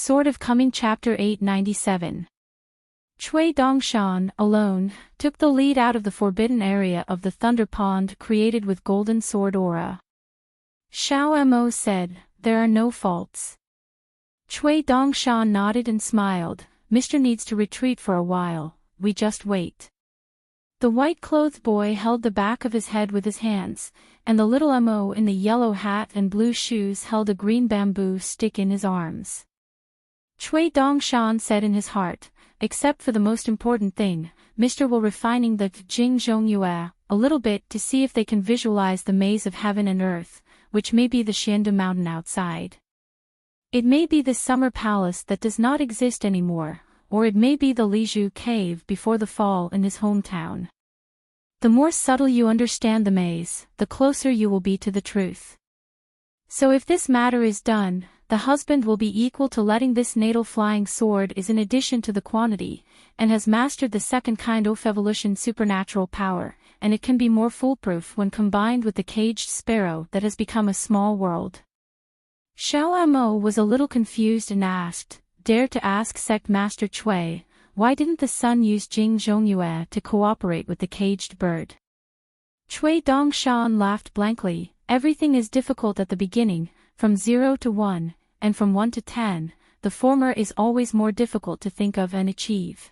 Sword of Coming Chapter 897. Cui Dongshan, alone, took the lead out of the forbidden area of the Thunder Pond created with golden sword aura. Xiao Mo said, "There are no faults." Cui Dongshan nodded and smiled. "Mr. needs to retreat for a while, we just wait." The white-clothed boy held the back of his head with his hands, and the little Mo in the yellow hat and blue shoes held a green bamboo stick in his arms. Cui Dongshan said in his heart, "Except for the most important thing, Mr. will refining the Jing Zhongyue a little bit to see if they can visualize the maze of heaven and earth, which may be the Xianda mountain outside. It may be the summer palace that does not exist anymore, or it may be the Lizhu cave before the fall in his hometown. The more subtle you understand the maze, the closer you will be to the truth. So if this matter is done, the husband will be equal to letting this natal flying sword is in addition to the quantity, and has mastered the second kind of evolution supernatural power, and it can be more foolproof when combined with the caged sparrow that has become a small world." Xiao Mo was a little confused and asked, "Dare to ask Sect Master Cui, why didn't the son use Jing Zhongyue to cooperate with the caged bird?" Cui Dongshan laughed blankly. "Everything is difficult at the beginning, from 0 to 1, and from 1 to 10, the former is always more difficult to think of and achieve.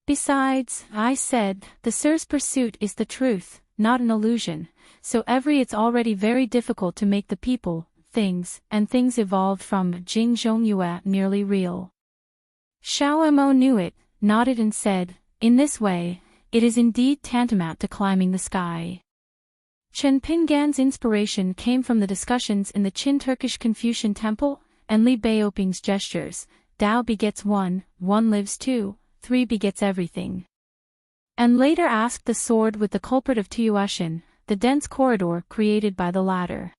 Besides, I said, the Sir's pursuit is the truth, not an illusion, so it's already very difficult to make the people, things, and things evolved from Jing Zhongyue nearly real." Xiao Mo knew it, nodded and said, "In this way, it is indeed tantamount to climbing the sky." Chen Pingan's inspiration came from the discussions in the Qin Turkish Confucian Temple, and Li Baoping's gestures, "Tao begets one, one lives two, three begets everything." And later asked the sword with the culprit of Tuiushan, the dense corridor created by the latter.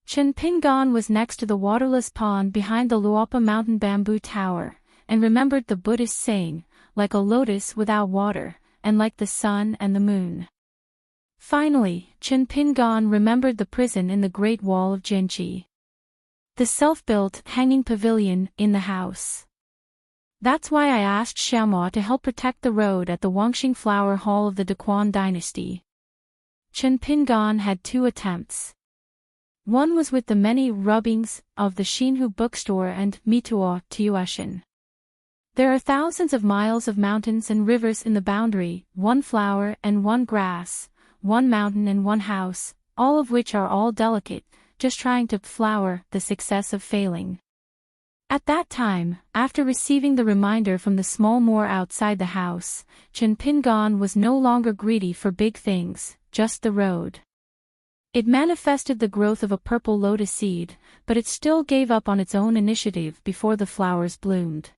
Chen Pingan was next to the waterless pond behind the Luopa mountain bamboo tower, and remembered the Buddhist saying, "Like a lotus without water, and like the sun and the moon." Finally, Chen Pingan remembered the prison in the Great Wall of Jinchi. The self-built, hanging pavilion, in the house. That's why I asked Xiaomo to help protect the road at the Wangxing Flower Hall of the Daquan dynasty. Chen Pingan had 2 attempts. One was with the many rubbings of the Xinhu bookstore and Mituo Tuiushan. There are thousands of miles of mountains and rivers in the boundary, 1 flower and 1 grass, 1 mountain and 1 house, all of which are all delicate, just trying to flower, the success of failing. At that time, after receiving the reminder from the small moor outside the house, Chen Pingan was no longer greedy for big things, just the road. It manifested the growth of a purple lotus seed, but it still gave up on its own initiative before the flowers bloomed.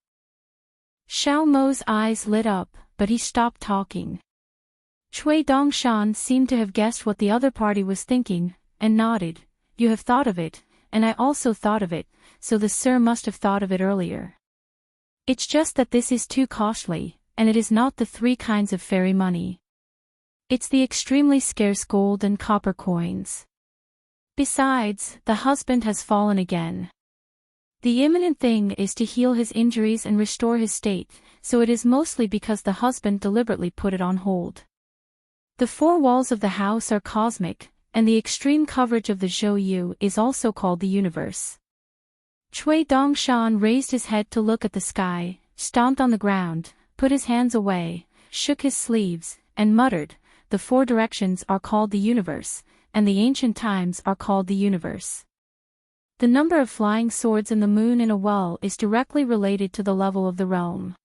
Xiao Mo's eyes lit up, but he stopped talking. Cui Dongshan seemed to have guessed what the other party was thinking, and nodded. "You have thought of it, and I also thought of it, so the Sir must have thought of it earlier. It's just that this is too costly, and it is not the 3 kinds of fairy money. It's the extremely scarce gold and copper coins. Besides, the husband has fallen again. The imminent thing is to heal his injuries and restore his state, so it is mostly because the husband deliberately put it on hold. The 4 walls of the house are cosmic, and the extreme coverage of the Zhou is also called the universe." Cui Dongshan raised his head to look at the sky, stomped on the ground, put his hands away, shook his sleeves, and muttered, "The 4 directions are called the universe, and the ancient times are called the universe. The number of flying swords in the moon in a well is directly related to the level of the realm.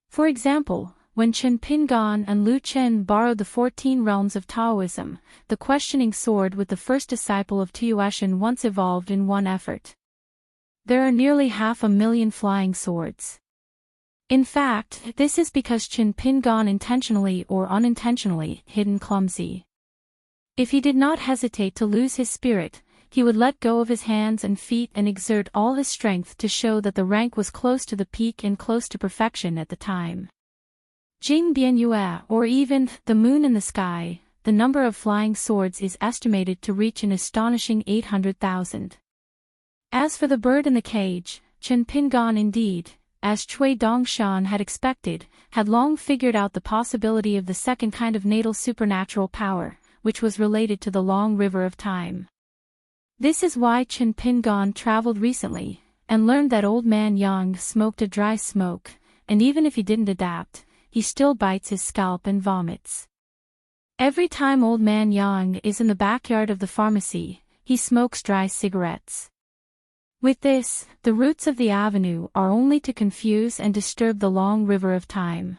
For example, when Chen Pingan and Lu Chen borrowed the 14 realms of Taoism, the questioning sword with the first disciple of Tuiushan once evolved in 1 effort. There are nearly 500,000 flying swords. In fact, this is because Chen Pingan intentionally or unintentionally hidden clumsy. If he did not hesitate to lose his spirit, he would let go of his hands and feet and exert all his strength to show that the rank was close to the peak and close to perfection at the time. Jing Bianyue, or even the moon in the sky, the number of flying swords is estimated to reach an astonishing 800,000. As for the bird in the cage, Chen Pingan indeed, as Cui Dongshan had expected, had long figured out the possibility of the second kind of natal supernatural power, which was related to the long river of time. This is why Chen Pingan traveled recently, and learned that Old Man Yang smoked a dry smoke, and even if he didn't adapt, he still bites his scalp and vomits. Every time Old Man Yang is in the backyard of the pharmacy, he smokes dry cigarettes. With this, the roots of the avenue are only to confuse and disturb the long river of time.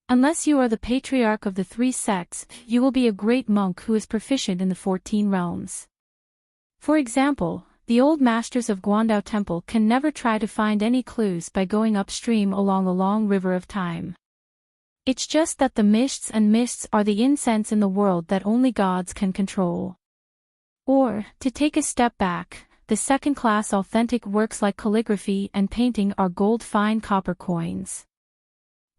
Unless you are the patriarch of the 3 sects, you will be a great monk who is proficient in the 14 realms. For example, the old masters of Guandao Temple can never try to find any clues by going upstream along the long river of time. It's just that the mists are the incense in the world that only gods can control. Or, to take a step back, the second-class authentic works like calligraphy and painting are gold-fine copper coins.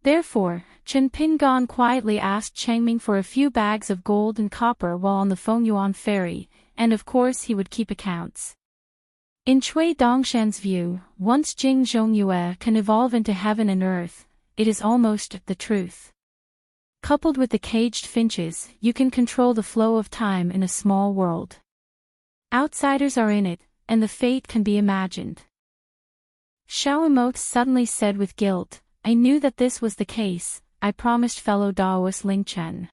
Therefore, Chen Pingan quietly asked Changming for a few bags of gold and copper while on the Fengyuan ferry, and of course he would keep accounts. In Cui Dongshan's view, once Jing Zhongyue can evolve into heaven and earth, it is almost the truth. Coupled with the caged finches, you can control the flow of time in a small world. Outsiders are in it, and the fate can be imagined. Xiao Emote suddenly said with guilt, I knew that this was the case, I promised fellow Daoist Ling Chen.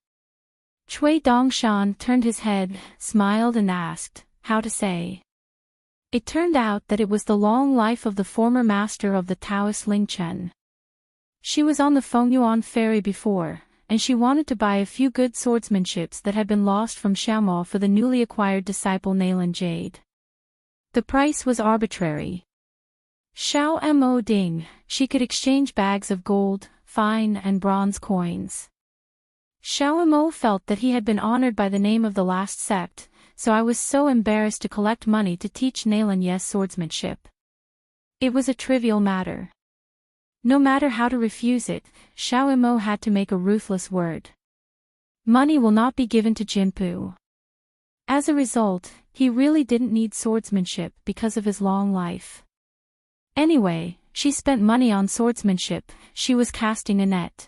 Cui Dongshan turned his head, smiled and asked, how to say? It turned out that it was the long life of the former master of the Taoist Ling Chen. She was on the Fengyuan ferry before, and she wanted to buy a few good swordsmanships that had been lost from Xiaomo for the newly acquired disciple Nailan Jade. The price was arbitrary. Xiao Mo Ding, she could exchange bags of gold, fine and bronze coins. Xiao Mo felt that he had been honored by the name of the last sect, so I was so embarrassed to collect money to teach Nailan Yes swordsmanship. It was a trivial matter. No matter how to refuse it, Xiao Mo had to make a ruthless word. Money will not be given to Jinpu. As a result, he really didn't need swordsmanship because of his long life. Anyway, she spent money on swordsmanship, she was casting a net.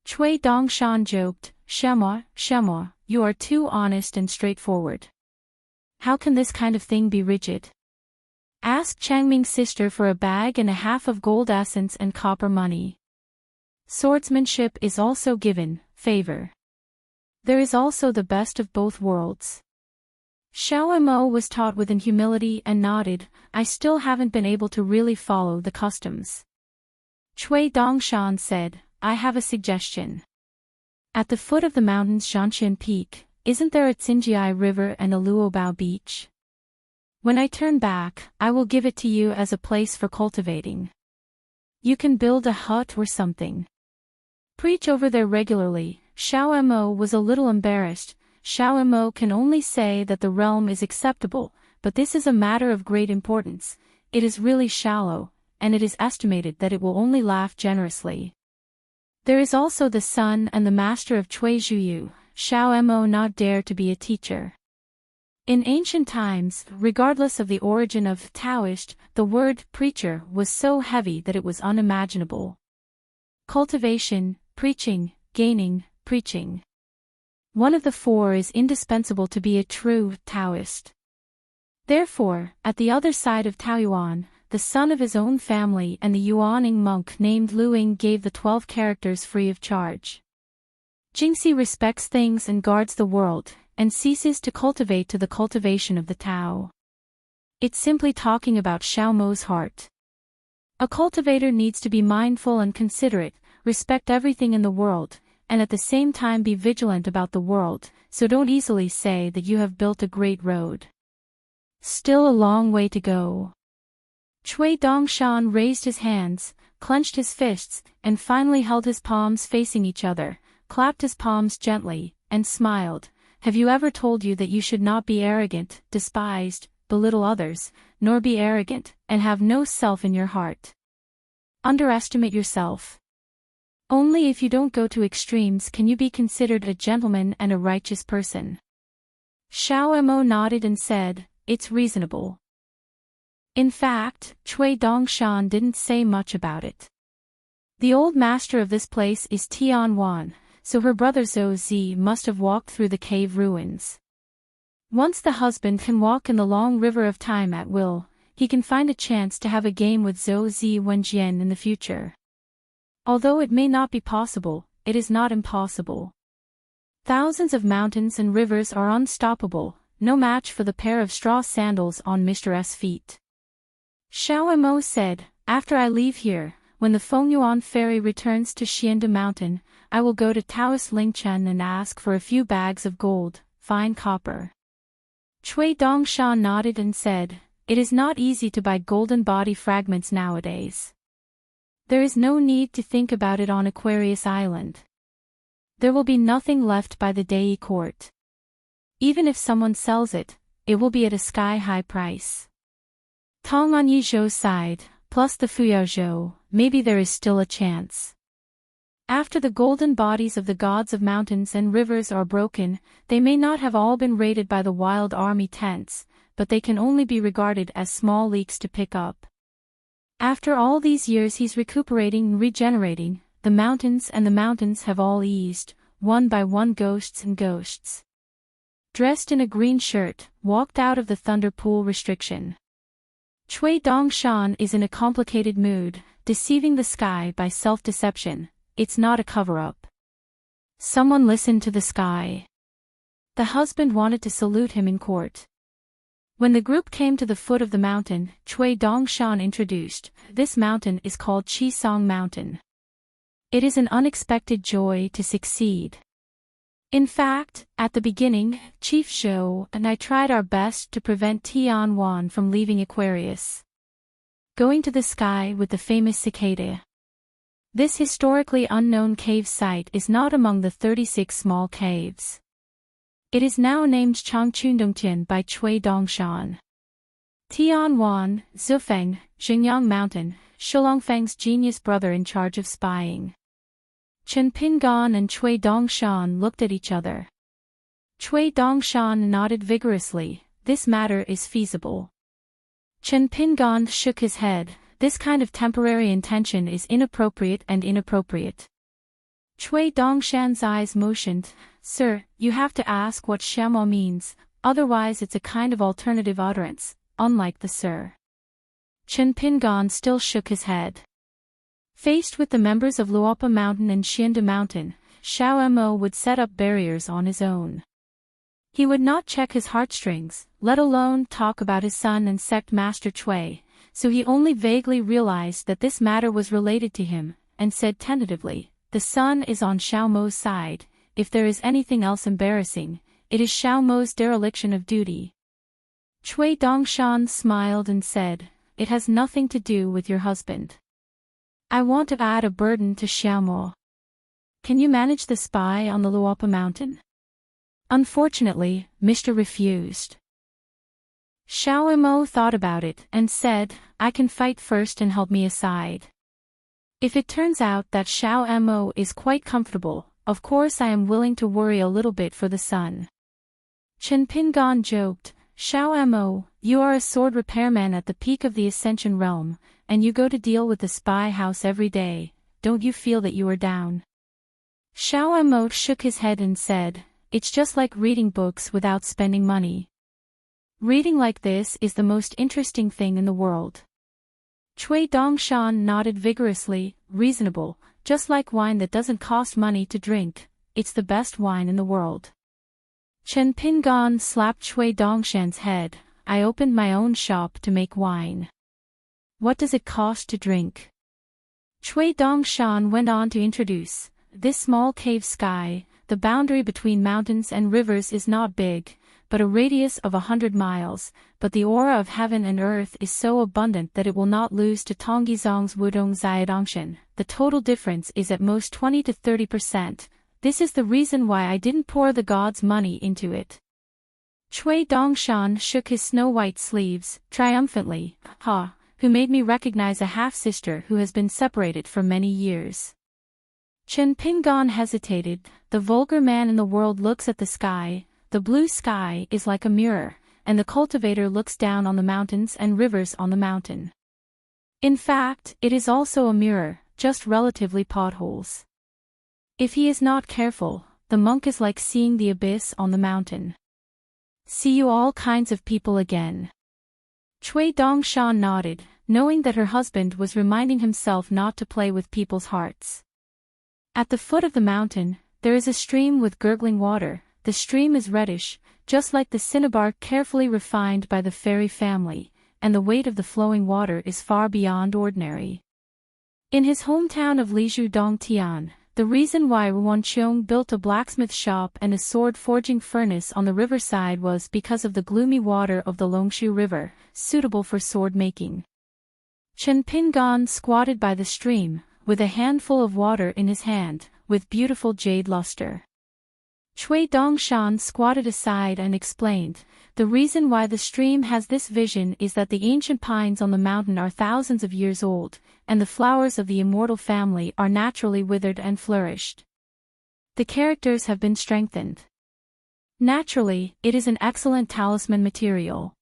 Cui Dongshan joked, Shema, you are too honest and straightforward. How can this kind of thing be rigid? Ask Changming's sister for a bag and a half of gold essence and copper money. Swordsmanship is also given, favor. There is also the best of both worlds. Xiao Mo was taught within humility and nodded, I still haven't been able to really follow the customs. Cui Dongshan said, I have a suggestion. At the foot of the mountains Shanshan Peak, isn't there a Tsinjiai River and a Luobao Beach? When I turn back, I will give it to you as a place for cultivating. You can build a hut or something. Preach over there regularly. Xiao Mo was a little embarrassed. Xiao Mo can only say that the realm is acceptable, but this is a matter of great importance. It is really shallow, and it is estimated that it will only laugh generously. There is also the son and the master of Cui Zhuyu. Xiao Mo not dare to be a teacher. In ancient times, regardless of the origin of Taoist, the word preacher was so heavy that it was unimaginable. Cultivation, preaching, gaining, preaching. One of the four is indispensable to be a true Taoist. Therefore, at the other side of Taoyuan, the son of his own family and the Yuaning monk named Luing gave the 12 characters free of charge. Jingxi respects things and guards the world, and ceases to cultivate to the cultivation of the Tao. It's simply talking about Xiao Mo's heart. A cultivator needs to be mindful and considerate, respect everything in the world, and at the same time be vigilant about the world, so don't easily say that you have built a great road. Still a long way to go. Cui Dongshan raised his hands, clenched his fists, and finally held his palms facing each other, clapped his palms gently, and smiled. Have you ever told you that you should not be arrogant, despised, belittle others, nor be arrogant, and have no self in your heart? Underestimate yourself. Only if you don't go to extremes can you be considered a gentleman and a righteous person. Xiao Mo nodded and said, it's reasonable. In fact, Cui Dongshan didn't say much about it. The old master of this place is Tian Wan, so her brother Zhou Zi must have walked through the cave ruins. Once the husband can walk in the long river of time at will, he can find a chance to have a game with Zhou Zi Wenjian in the future. Although it may not be possible, it is not impossible. Thousands of mountains and rivers are unstoppable, no match for the pair of straw sandals on Mr. S' feet. Xiao Mo said, "After I leave here, when the Fengyuan ferry returns to Xiande Mountain, I will go to Taoist Lingchen and ask for a few bags of gold, fine copper." Cui Dongshan nodded and said, "It is not easy to buy golden body fragments nowadays. There is no need to think about it on Aquarius Island. There will be nothing left by the Dei court. Even if someone sells it, it will be at a sky-high price." Tong Anyi Zhou sighed, plus the Fuyao Zhou, maybe there is still a chance. After the golden bodies of the gods of mountains and rivers are broken, they may not have all been raided by the wild army tents, but they can only be regarded as small leaks to pick up. After all these years he's recuperating and regenerating, the mountains have all eased, one by one ghosts and ghosts. Dressed in a green shirt, walked out of the thunder pool restriction. Cui Dongshan is in a complicated mood, deceiving the sky by self-deception. It's not a cover-up. Someone listened to the sky. The husband wanted to salute him in court. When the group came to the foot of the mountain, Cui Dongshan introduced, "This mountain is called Qisong Mountain. It is an unexpected joy to succeed. In fact, at the beginning, Chief Zhou and I tried our best to prevent Tian Wan from leaving Aquarius. Going to the sky with the famous cicada. This historically unknown cave site is not among the 36 small caves. It is now named Changchundongtian by Cui Dongshan. Tian Wan, Zufeng, Xingyang Mountain, Shilongfeng's genius brother in charge of spying." Chen Pingan and Cui Dongshan looked at each other. Cui Dongshan nodded vigorously, "This matter is feasible." Chen Pingan shook his head, "This kind of temporary intention is inappropriate and inappropriate." Cui Dongshan's eyes motioned, "Sir, you have to ask what Xiamo means, otherwise it's a kind of alternative utterance, unlike the sir." Chen Pingan still shook his head. Faced with the members of Luopa Mountain and Xiande Mountain, Xiao Mo would set up barriers on his own. He would not check his heartstrings, let alone talk about his son and sect master Cui, so he only vaguely realized that this matter was related to him, and said tentatively, "The son is on Xiao Mo's side. If there is anything else embarrassing, it is Xiao Mo's dereliction of duty." Cui Dongshan smiled and said, "It has nothing to do with your husband. I want to add a burden to Xiao Mo. Can you manage the spy on the Luopa Mountain?" Unfortunately, Mr. refused. Xiao Mo thought about it and said, "I can fight first and help me aside. If it turns out that Xiao Mo is quite comfortable, of course I am willing to worry a little bit for the son." Chen Pingan joked, "Xiao Mo, you are a sword repairman at the peak of the Ascension realm, and you go to deal with the spy house every day, don't you feel that you are down?" Xiao Mo shook his head and said, "It's just like reading books without spending money. Reading like this is the most interesting thing in the world." Cui Dongshan nodded vigorously, "Reasonable, just like wine that doesn't cost money to drink, it's the best wine in the world." Chen Pingan slapped Cui Dongshan's head, "I opened my own shop to make wine. What does it cost to drink?" Cui Dongshan went on to introduce, "This small cave sky, the boundary between mountains and rivers is not big, but a radius of 100 miles, but the aura of heaven and earth is so abundant that it will not lose to Tonggizong's Wudong Xiaodongshan. The total difference is at most 20 to 30%. This is the reason why I didn't pour the gods' money into it." Cui Dongshan shook his snow-white sleeves, triumphantly, "Ha! Who made me recognize a half-sister who has been separated for many years." Chen Pingan hesitated, "The vulgar man in the world looks at the sky, the blue sky is like a mirror, and the cultivator looks down on the mountains and rivers on the mountain. In fact, it is also a mirror, just relatively potholes. If he is not careful, the monk is like seeing the abyss on the mountain. See you all kinds of people again. Cui Dongshan nodded, knowing that her husband was reminding himself not to play with people's hearts. At the foot of the mountain, there is a stream with gurgling water. The stream is reddish, just like the cinnabar carefully refined by the fairy family, and the weight of the flowing water is far beyond ordinary. In his hometown of Liju Dongtian, the reason why Ruanqiong built a blacksmith shop and a sword-forging furnace on the riverside was because of the gloomy water of the Longshu River, suitable for sword-making. Chen Pingan squatted by the stream, with a handful of water in his hand, with beautiful jade luster. Cui Dongshan squatted aside and explained, the reason why the stream has this vision is that the ancient pines on the mountain are thousands of years old, and the flowers of the immortal family are naturally withered and flourished. The characters have been strengthened. Naturally, it is an excellent talisman material.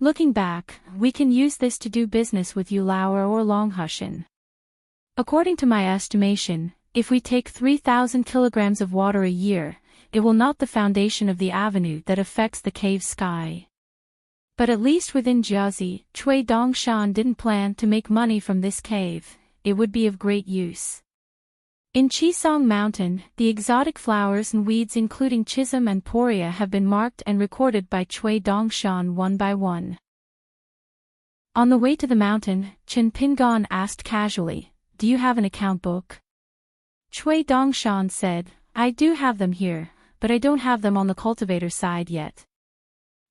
Looking back, we can use this to do business with Yulauer or Longhushan. According to my estimation, if we take 3,000 kilograms of water a year, it will knot the foundation of the avenue that affects the cave sky. But at least within Jiazi, Cui Dongshan didn't plan to make money from this cave. It would be of great use. In Chisong Mountain, the exotic flowers and weeds including chisum and poria have been marked and recorded by Cui Dongshan one by one. On the way to the mountain, Chen Pingan asked casually, "Do you have an account book?" Cui Dongshan said, "I do have them here, but I don't have them on the cultivator side yet.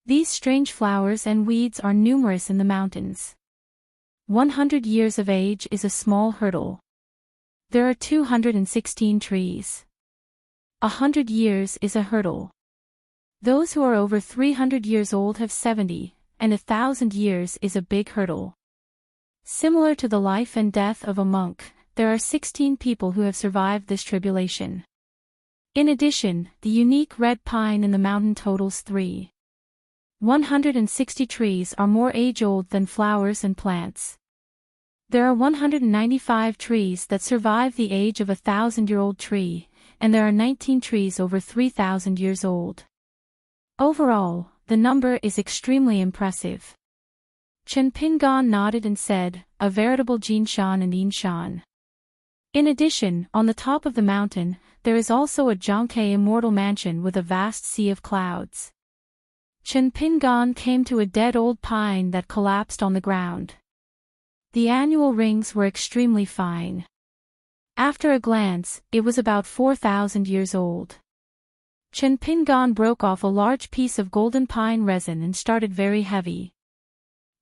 These strange flowers and weeds are numerous in the mountains. 100 years of age is a small hurdle. There are 216 trees. 100 years is a hurdle. Those who are over 300 years old have 70, and 1,000 years is a big hurdle. Similar to the life and death of a monk, there are 16 people who have survived this tribulation. In addition, the unique red pine in the mountain totals 3. 160 trees are more age-old than flowers and plants. There are 195 trees that survive the age of a 1,000-year-old tree, and there are 19 trees over 3,000 years old. Overall, the number is extremely impressive." Chen Pingan nodded and said, "A veritable Jinshan and Yinshan." In addition, on the top of the mountain, there is also a Zhangke immortal mansion with a vast sea of clouds. Chen Pingan came to a dead old pine that collapsed on the ground. The annual rings were extremely fine. After a glance, it was about 4,000 years old. Chen Pingan broke off a large piece of golden pine resin and started very heavy.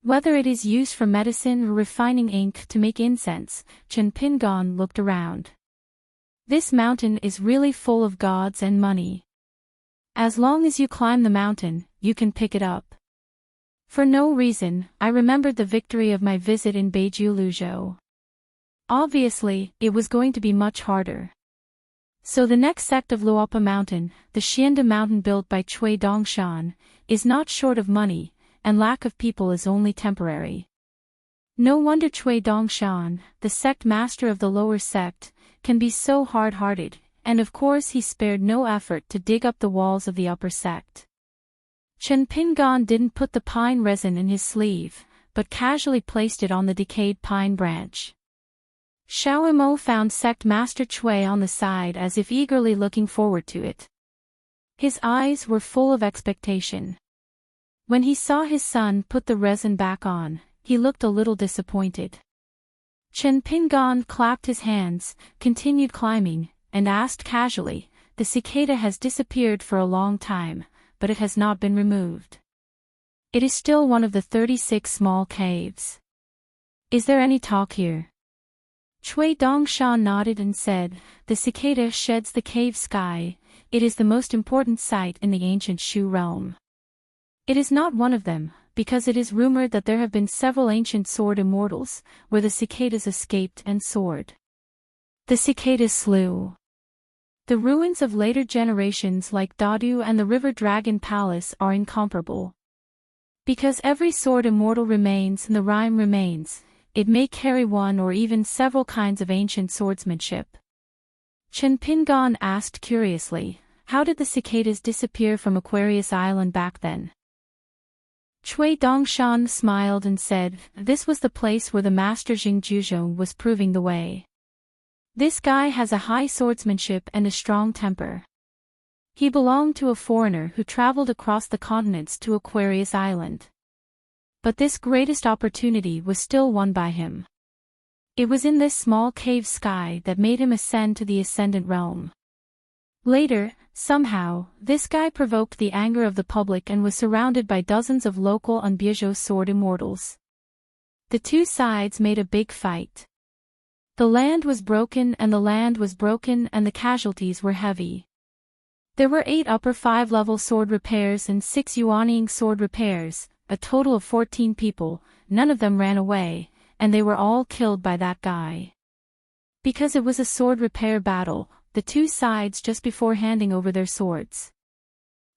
Whether it is used for medicine or refining ink to make incense, Chen Pingan looked around. This mountain is really full of gods and money. As long as you climb the mountain, you can pick it up. For no reason, I remembered the victory of my visit in Beiju Luzhou. Obviously, it was going to be much harder. So the next sect of Luopa Mountain, the Xianda Mountain built by Cui Dongshan, is not short of money, and lack of people is only temporary. No wonder Cui Dongshan, the sect master of the lower sect, can be so hard-hearted, and of course he spared no effort to dig up the walls of the upper sect. Chen Pingan didn't put the pine resin in his sleeve, but casually placed it on the decayed pine branch. Xiaomo found sect master Cui on the side as if eagerly looking forward to it. His eyes were full of expectation. When he saw his son put the resin back on, he looked a little disappointed. Chen Pingan clapped his hands, continued climbing, and asked casually, "The cicada has disappeared for a long time, but it has not been removed. It is still one of the 36 small caves. Is there any talk here?" Cui Dongshan nodded and said, "The cicada sheds the cave sky. It is the most important site in the ancient Shu realm. It is not one of them, because it is rumored that there have been several ancient sword immortals, where the cicadas escaped and soared. The cicadas slew. The ruins of later generations like Dadu and the River Dragon Palace are incomparable. Because every sword immortal remains and the rhyme remains, it may carry one or even several kinds of ancient swordsmanship. Chen Pingon asked curiously, how did the cicadas disappear from Aquarius Island back then? Cui Dongshan smiled and said, this was the place where the master Jing Juzhong was proving the way. This guy has a high swordsmanship and a strong temper. He belonged to a foreigner who traveled across the continents to Aquarius Island. But this greatest opportunity was still won by him. It was in this small cave sky that made him ascend to the Ascendant Realm. Later, somehow, this guy provoked the anger of the public and was surrounded by dozens of local Unbyejo sword immortals. The two sides made a big fight. The land was broken and the land was broken and the casualties were heavy. There were 8 upper 5-level sword repairs and 6 Yuanying sword repairs, a total of 14 people. None of them ran away, and they were all killed by that guy. Because it was a sword repair battle, the two sides just before handing over their swords.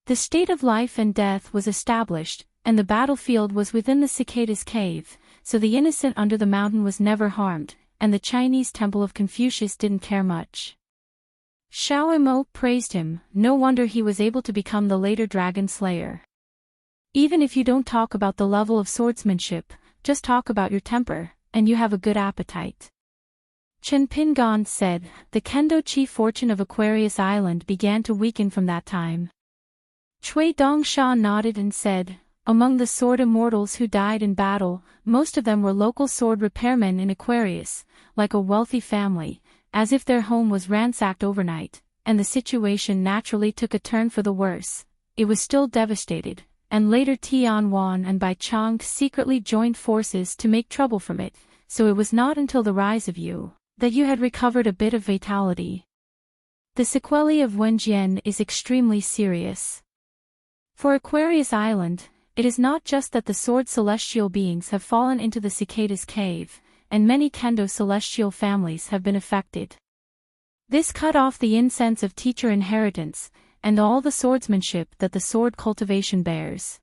The state of life and death was established, and the battlefield was within the cicadas cave, so the innocent under the mountain was never harmed, and the Chinese temple of Confucius didn't care much. Xiao Imo praised him, no wonder he was able to become the later dragon slayer. Even if you don't talk about the level of swordsmanship, just talk about your temper, and you have a good appetite. Chen Pingon said, the Kendo chi fortune of Aquarius Island began to weaken from that time. Cui Dongsha nodded and said, among the sword immortals who died in battle, most of them were local sword repairmen in Aquarius, like a wealthy family, as if their home was ransacked overnight, and the situation naturally took a turn for the worse. It was still devastated, and later Tian Wan and Bai Chang secretly joined forces to make trouble from it, so it was not until the rise of Yu that you had recovered a bit of vitality. The sequelae of Wenjian is extremely serious. For Aquarius Island, it is not just that the sword celestial beings have fallen into the cicadas cave, and many Kendo celestial families have been affected. This cut off the incense of teacher inheritance, and all the swordsmanship that the sword cultivation bears.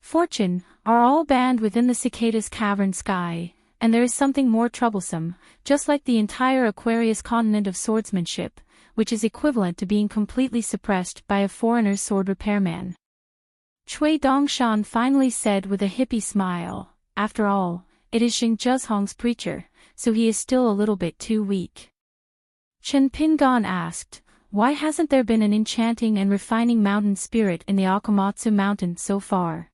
Fortune are all banned within the cicadas cavern sky, and there is something more troublesome, just like the entire Aquarius continent of swordsmanship, which is equivalent to being completely suppressed by a foreigner's sword repairman. Cui Dongshan finally said with a hippie smile, after all, it is Xing Zhezhong's preacher, so he is still a little bit too weak. Chen Pingon asked, why hasn't there been an enchanting and refining mountain spirit in the Akamatsu mountain so far?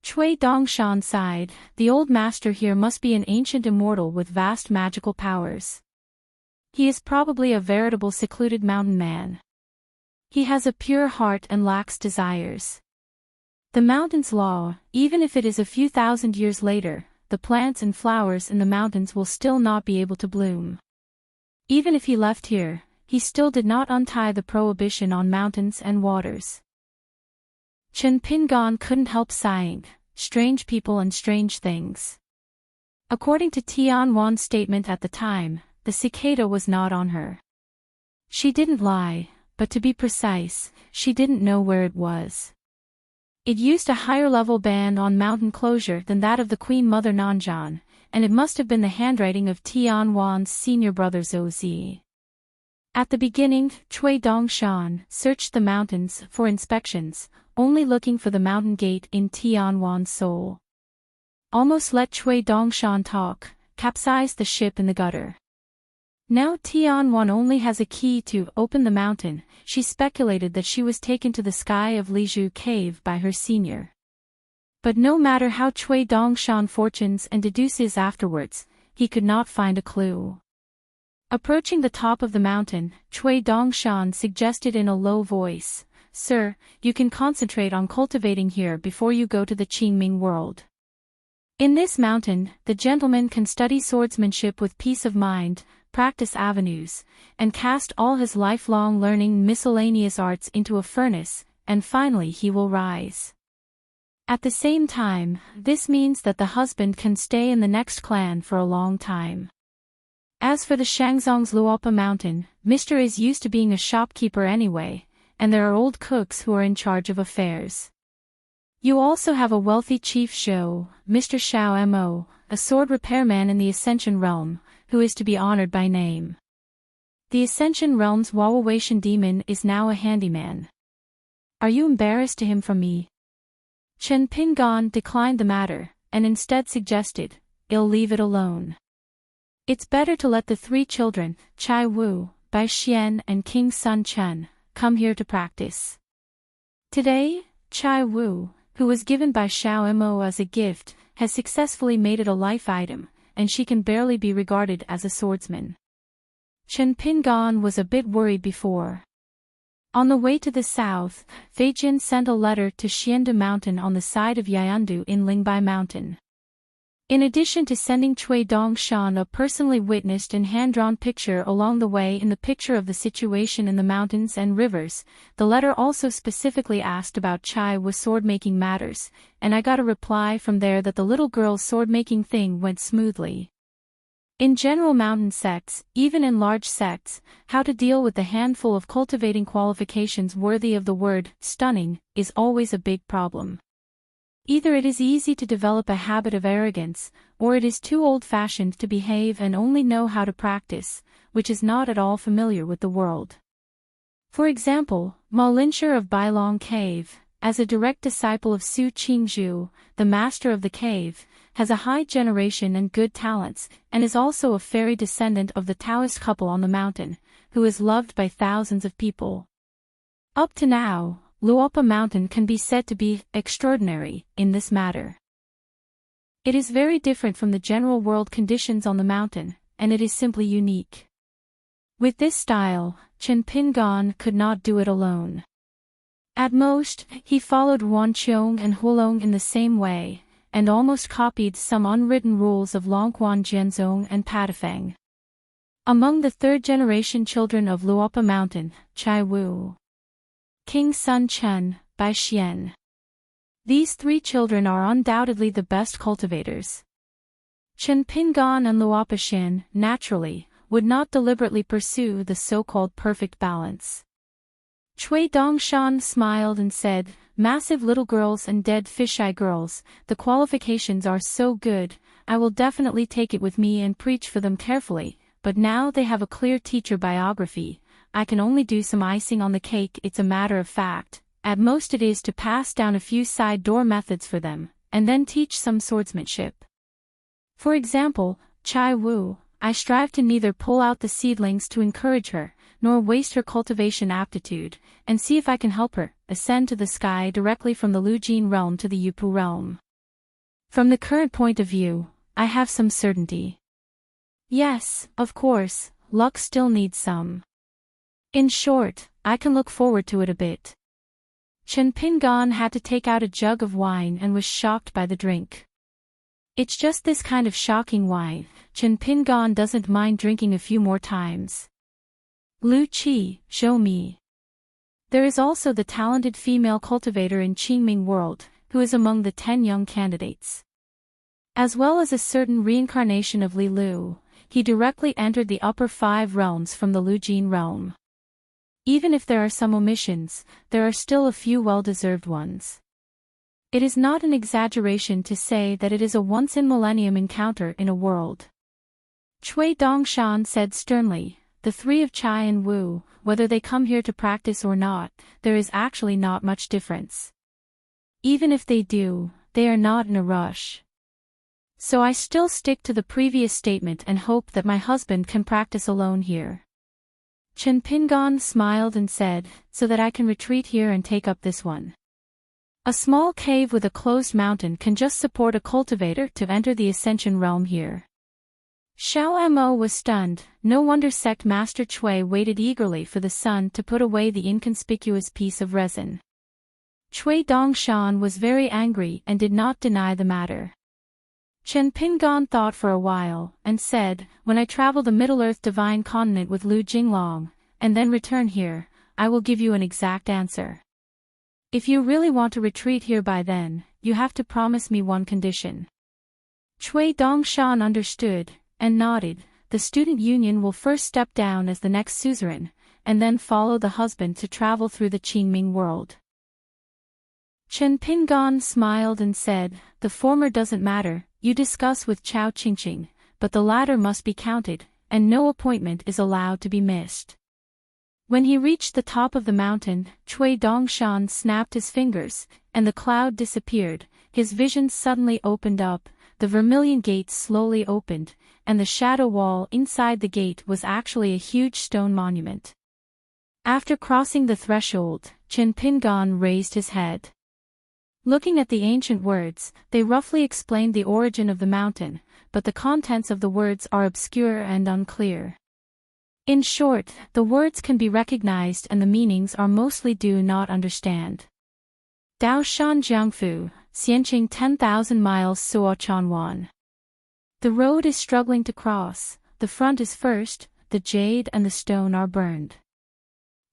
Cui Dongshan sighed, the old master here must be an ancient immortal with vast magical powers. He is probably a veritable secluded mountain man. He has a pure heart and lacks desires. The mountain's law, even if it is a few thousand years later, the plants and flowers in the mountains will still not be able to bloom. Even if he left here, he still did not untie the prohibition on mountains and waters. Chen Pingon couldn't help sighing, strange people and strange things. According to Tian Wan's statement at the time, the cicada was not on her. She didn't lie, but to be precise, she didn't know where it was. It used a higher level ban on mountain closure than that of the Queen Mother Nanzhan, and it must have been the handwriting of Tian Wan's senior brother Zhou Zi. At the beginning, Cui Dongshan searched the mountains for inspections, only looking for the mountain gate in Tian Wan's soul. Almost let Cui Dongshan talk, capsized the ship in the gutter. Now Tian Wan only has a key to open the mountain. She speculated that she was taken to the sky of Lizhu cave by her senior. But no matter how Cui Dongshan fortunes and deduces afterwards, he could not find a clue. Approaching the top of the mountain, Cui Dongshan suggested in a low voice, "Sir, you can concentrate on cultivating here before you go to the Qingming world. In this mountain, the gentleman can study swordsmanship with peace of mind, practice avenues, and cast all his lifelong learning miscellaneous arts into a furnace, and finally he will rise. At the same time, this means that the husband can stay in the next clan for a long time. As for the Shangzong's Luopa mountain, Mr. is used to being a shopkeeper anyway, and there are old cooks who are in charge of affairs. You also have a wealthy chief Shou, Mr. Xiao Mo, a sword repairman in the Ascension Realm, who is to be honored by name. The Ascension Realm's Wawawation demon is now a handyman. Are you embarrassed to him from me? Chen Pingon declined the matter, and instead suggested, "I'll leave it alone. It's better to let the three children, Chai Wu, Bai Xian and King Sun Chen, come here to practice." Today, Chai Wu, who was given by Xiao Mo as a gift, has successfully made it a life item, and she can barely be regarded as a swordsman. Chen Pingon was a bit worried before. On the way to the south, Fei Jin sent a letter to Xiandu Mountain on the side of Yayandu in Lingbai Mountain. In addition to sending Cui Dongshan a personally witnessed and hand-drawn picture along the way in the picture of the situation in the mountains and rivers, the letter also specifically asked about Chai Wu's sword-making matters, and I got a reply from there that the little girl's sword-making thing went smoothly. In general mountain sects, even in large sects, how to deal with the handful of cultivating qualifications worthy of the word stunning is always a big problem. Either it is easy to develop a habit of arrogance, or it is too old-fashioned to behave and only know how to practice, which is not at all familiar with the world. For example, Ma Linshur of Bailong Cave, as a direct disciple of Su Qingzhu, the master of the cave, has a high generation and good talents, and is also a fairy descendant of the Taoist couple on the mountain, who is loved by thousands of people. Up to now, Luopa Mountain can be said to be extraordinary in this matter. It is very different from the general world conditions on the mountain, and it is simply unique. With this style, Chen Pingon could not do it alone. At most, he followed Wanqiong and Hulong in the same way, and almost copied some unwritten rules of Longquan Jianzong and Patafeng. Among the third-generation children of Luopa Mountain, Chai Wu, King Sun Chen, Bai Xian. These three children are undoubtedly the best cultivators. Chen Pingon and Luopa Xian, naturally, would not deliberately pursue the so-called perfect balance. Cui Dongshan smiled and said, "Massive little girls and dead fisheye girls, the qualifications are so good, I will definitely take it with me and preach for them carefully, but now they have a clear teacher biography, I can only do some icing on the cake. It's a matter of fact, at most it is to pass down a few side door methods for them, and then teach some swordsmanship. For example, Chai Wu, I strive to neither pull out the seedlings to encourage her, nor waste her cultivation aptitude, and see if I can help her ascend to the sky directly from the Lujin realm to the Yupu realm. From the current point of view, I have some certainty. Yes, of course, luck still needs some. In short, I can look forward to it a bit." Chen Pingon had to take out a jug of wine and was shocked by the drink. It's just this kind of shocking wine, Chen Pingon doesn't mind drinking a few more times. Lu Qi, show me. There is also the talented female cultivator in Qingming World, who is among the 10 young candidates. As well as a certain reincarnation of Li Lu, he directly entered the upper 5 realms from the Lujin realm. Even if there are some omissions, there are still a few well-deserved ones. It is not an exaggeration to say that it is a once-in-millennium encounter in a world. Cui Dongshan said sternly, "The three of Chai and Wu, whether they come here to practice or not, there is actually not much difference. Even if they do, they are not in a rush. So I still stick to the previous statement and hope that my husband can practice alone here." Chen Pingon smiled and said, "So that I can retreat here and take up this one. A small cave with a closed mountain can just support a cultivator to enter the Ascension realm here." Xiao Mo was stunned. No wonder sect master Cui waited eagerly for the sun to put away the inconspicuous piece of resin. Cui Dongshan was very angry and did not deny the matter. Chen Pingon thought for a while, and said, "When I travel the Middle-earth Divine Continent with Lu Jinglong, and then return here, I will give you an exact answer. If you really want to retreat here by then, you have to promise me one condition." Cui Dongshan understood, and nodded. The student union will first step down as the next suzerain, and then follow the husband to travel through the Qingming world. Chen Pingan smiled and said, "The former doesn't matter, you discuss with Chao Qingqing, but the latter must be counted, and no appointment is allowed to be missed." When he reached the top of the mountain, Cui Dongshan snapped his fingers, and the cloud disappeared. His vision suddenly opened up, the vermilion gate slowly opened, and the shadow wall inside the gate was actually a huge stone monument. After crossing the threshold, Chen Pingan raised his head. Looking at the ancient words, they roughly explained the origin of the mountain, but the contents of the words are obscure and unclear. In short, the words can be recognized and the meanings are mostly do not understand. Dao Shan Jiangfu, Xianqing 10,000 miles Suo Chanwan. The road is struggling to cross, the front is first, the jade and the stone are burned.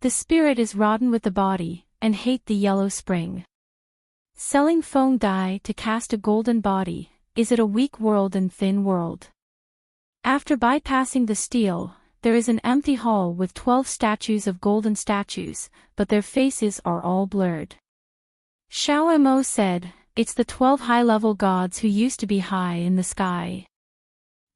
The spirit is rotten with the body, and hate the yellow spring. Selling feng dye to cast a golden body, is it a weak world and thin world? After bypassing the steel, there is an empty hall with 12 statues of golden statues, but their faces are all blurred. Xiao Mo said, "It's the 12 high-level gods who used to be high in the sky."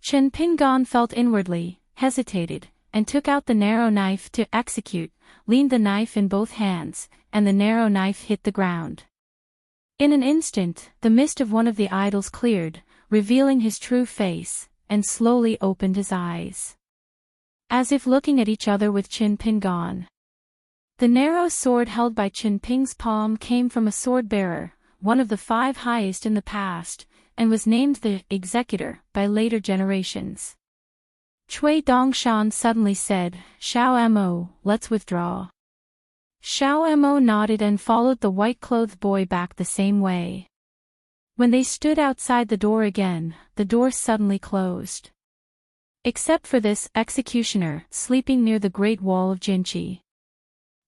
Chen Pingan felt inwardly, hesitated, and took out the narrow knife to execute, leaned the knife in both hands, and the narrow knife hit the ground. In an instant, the mist of one of the idols cleared, revealing his true face, and slowly opened his eyes, as if looking at each other with Chen Pingan. The narrow sword held by Chen Ping's palm came from a sword-bearer, one of the 5 highest in the past, and was named the Executor by later generations. Cui Dongshan suddenly said, "Xiao Mo, let's withdraw." Xiao Mo nodded and followed the white-clothed boy back the same way. When they stood outside the door again, the door suddenly closed. Except for this executioner sleeping near the Great Wall of Jinchi.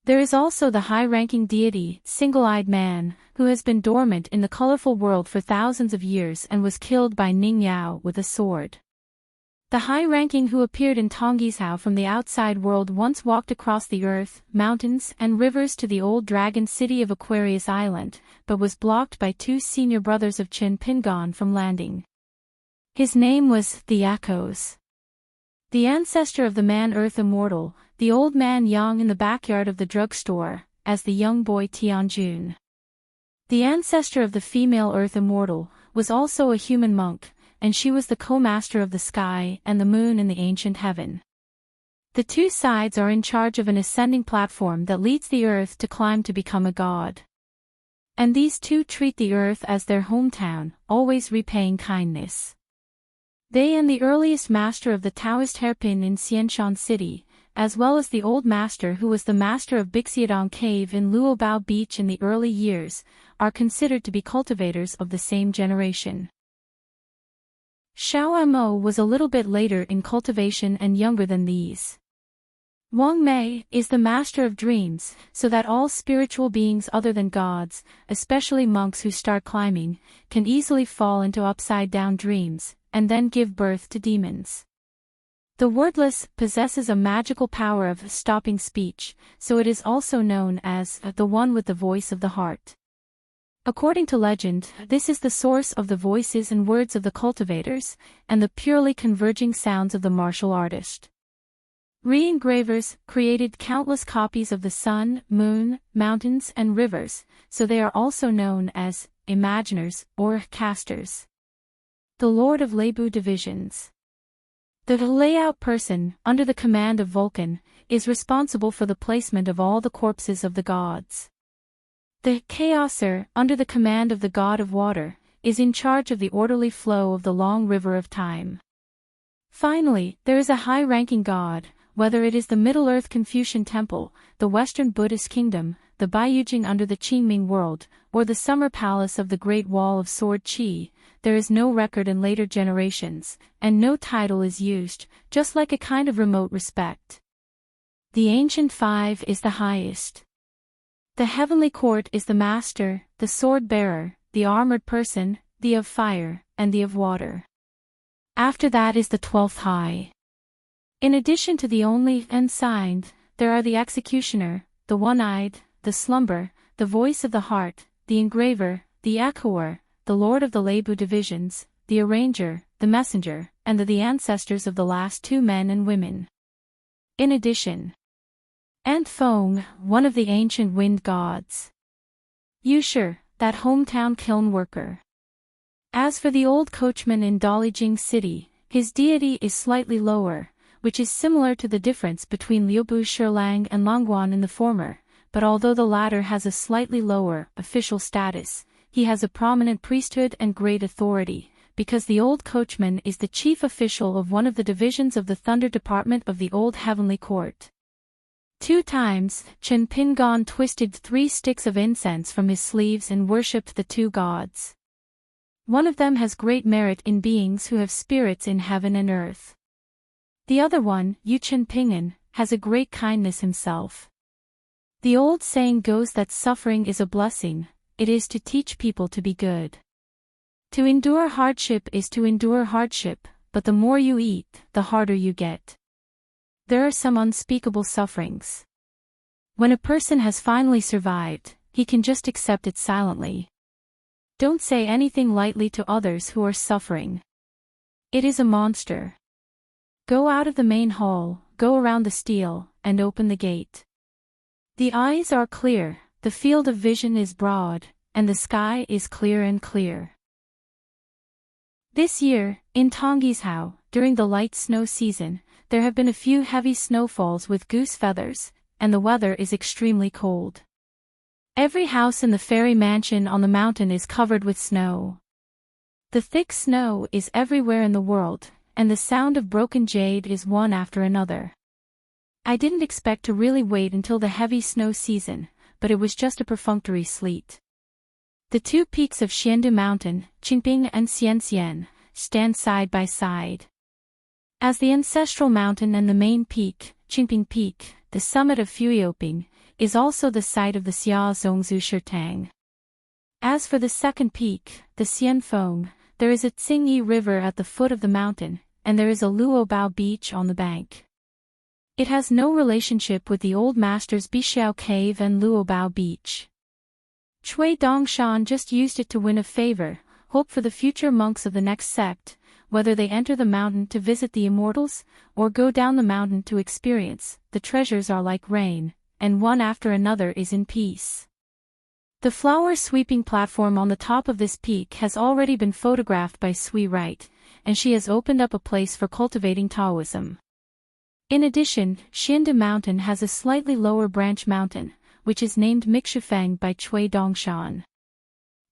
There is also the high-ranking deity, Single-Eyed Man, who has been dormant in the colorful world for thousands of years and was killed by Ning Yao with a sword. The high-ranking who appeared in Tonggishao from the outside world once walked across the earth, mountains, and rivers to the old dragon city of Aquarius Island, but was blocked by 2 senior brothers of Chen Pingan from landing. His name was the Echoes. The ancestor of the man Earth Immortal, the old man Yang in the backyard of the drugstore, as the young boy Tianjun. The ancestor of the female Earth Immortal, was also a human monk, and she was the co-master of the sky and the moon in the ancient heaven. The 2 sides are in charge of an ascending platform that leads the earth to climb to become a god. And these 2 treat the earth as their hometown, always repaying kindness. They and the earliest master of the Taoist hairpin in Xianshan City, as well as the old master who was the master of Bixiadong Cave in Luobao Beach in the early years, are considered to be cultivators of the same generation. Xiao Mo was a little bit later in cultivation and younger than these. Wang Mei is the master of dreams, so that all spiritual beings other than gods, especially monks who start climbing, can easily fall into upside-down dreams, and then give birth to demons. The wordless possesses a magical power of stopping speech, so it is also known as the one with the voice of the heart. According to legend, this is the source of the voices and words of the cultivators, and the purely converging sounds of the martial artist. Re-engravers created countless copies of the sun, moon, mountains, and rivers, so they are also known as imaginers or casters. The Lord of Leibu Divisions. The layout person, under the command of Vulcan, is responsible for the placement of all the corpses of the gods. The Chaoser, under the command of the god of water, is in charge of the orderly flow of the long river of time. Finally, there is a high-ranking god, whether it is the Middle-earth Confucian Temple, the Western Buddhist Kingdom, the Baiyujing under the Qingming world, or the Summer Palace of the Great Wall of Sword Qi, there is no record in later generations, and no title is used, just like a kind of remote respect. The Ancient Five is the highest. The Heavenly Court is the Master, the Sword-bearer, the Armored Person, the of Fire, and the of Water. After that is the 12th High. In addition to the only Ensigned, there are the Executioner, the One-Eyed, the Slumber, the Voice of the Heart, the engraver, the echoer, the lord of the Leibu divisions, the arranger, the messenger, and the ancestors of the last two men and women. In addition, Antfong, one of the ancient wind gods. Yusher, that hometown kiln worker. As for the old coachman in Dalijing City, his deity is slightly lower, which is similar to the difference between Liubu Shirlang and Longguan in the former, but although the latter has a slightly lower official status, he has a prominent priesthood and great authority, because the old coachman is the chief official of one of the divisions of the Thunder Department of the Old Heavenly Court. 2 times, Chen Pingon twisted 3 sticks of incense from his sleeves and worshipped the 2 gods. One of them has great merit in beings who have spirits in heaven and earth. The other one, Yu Chen Pingan, has a great kindness himself. The old saying goes that suffering is a blessing, it is to teach people to be good. To endure hardship is to endure hardship, but the more you eat, the harder you get. There are some unspeakable sufferings. When a person has finally survived, he can just accept it silently. Don't say anything lightly to others who are suffering. It is a monster. Go out of the main hall, go around the stele, and open the gate. The eyes are clear, the field of vision is broad, and the sky is clear and clear. This year, in Tonggishou, during the light snow season, there have been a few heavy snowfalls with goose feathers, and the weather is extremely cold. Every house in the fairy mansion on the mountain is covered with snow. The thick snow is everywhere in the world, and the sound of broken jade is one after another. I didn't expect to really wait until the heavy snow season, but it was just a perfunctory sleet. The 2 peaks of Xiandu Mountain, Qingping and Xianxian, stand side by side. As the ancestral mountain and the main peak, Qingping Peak, the summit of Fuioping, is also the site of the Xia Zongzu Shirtang. As for the second peak, the Xianfeng, there is a Tsingyi River at the foot of the mountain, and there is a Luobao beach on the bank. It has no relationship with the old masters Bixiao Cave and Luobao Beach. Cui Dongshan just used it to win a favor, hope for the future monks of the next sect, whether they enter the mountain to visit the immortals, or go down the mountain to experience, the treasures are like rain, and one after another is in peace. The flower-sweeping platform on the top of this peak has already been photographed by Sui Wright, and she has opened up a place for cultivating Taoism. In addition, Xiandu Mountain has a slightly lower branch mountain, which is named Mixufeng by Cui Dongshan.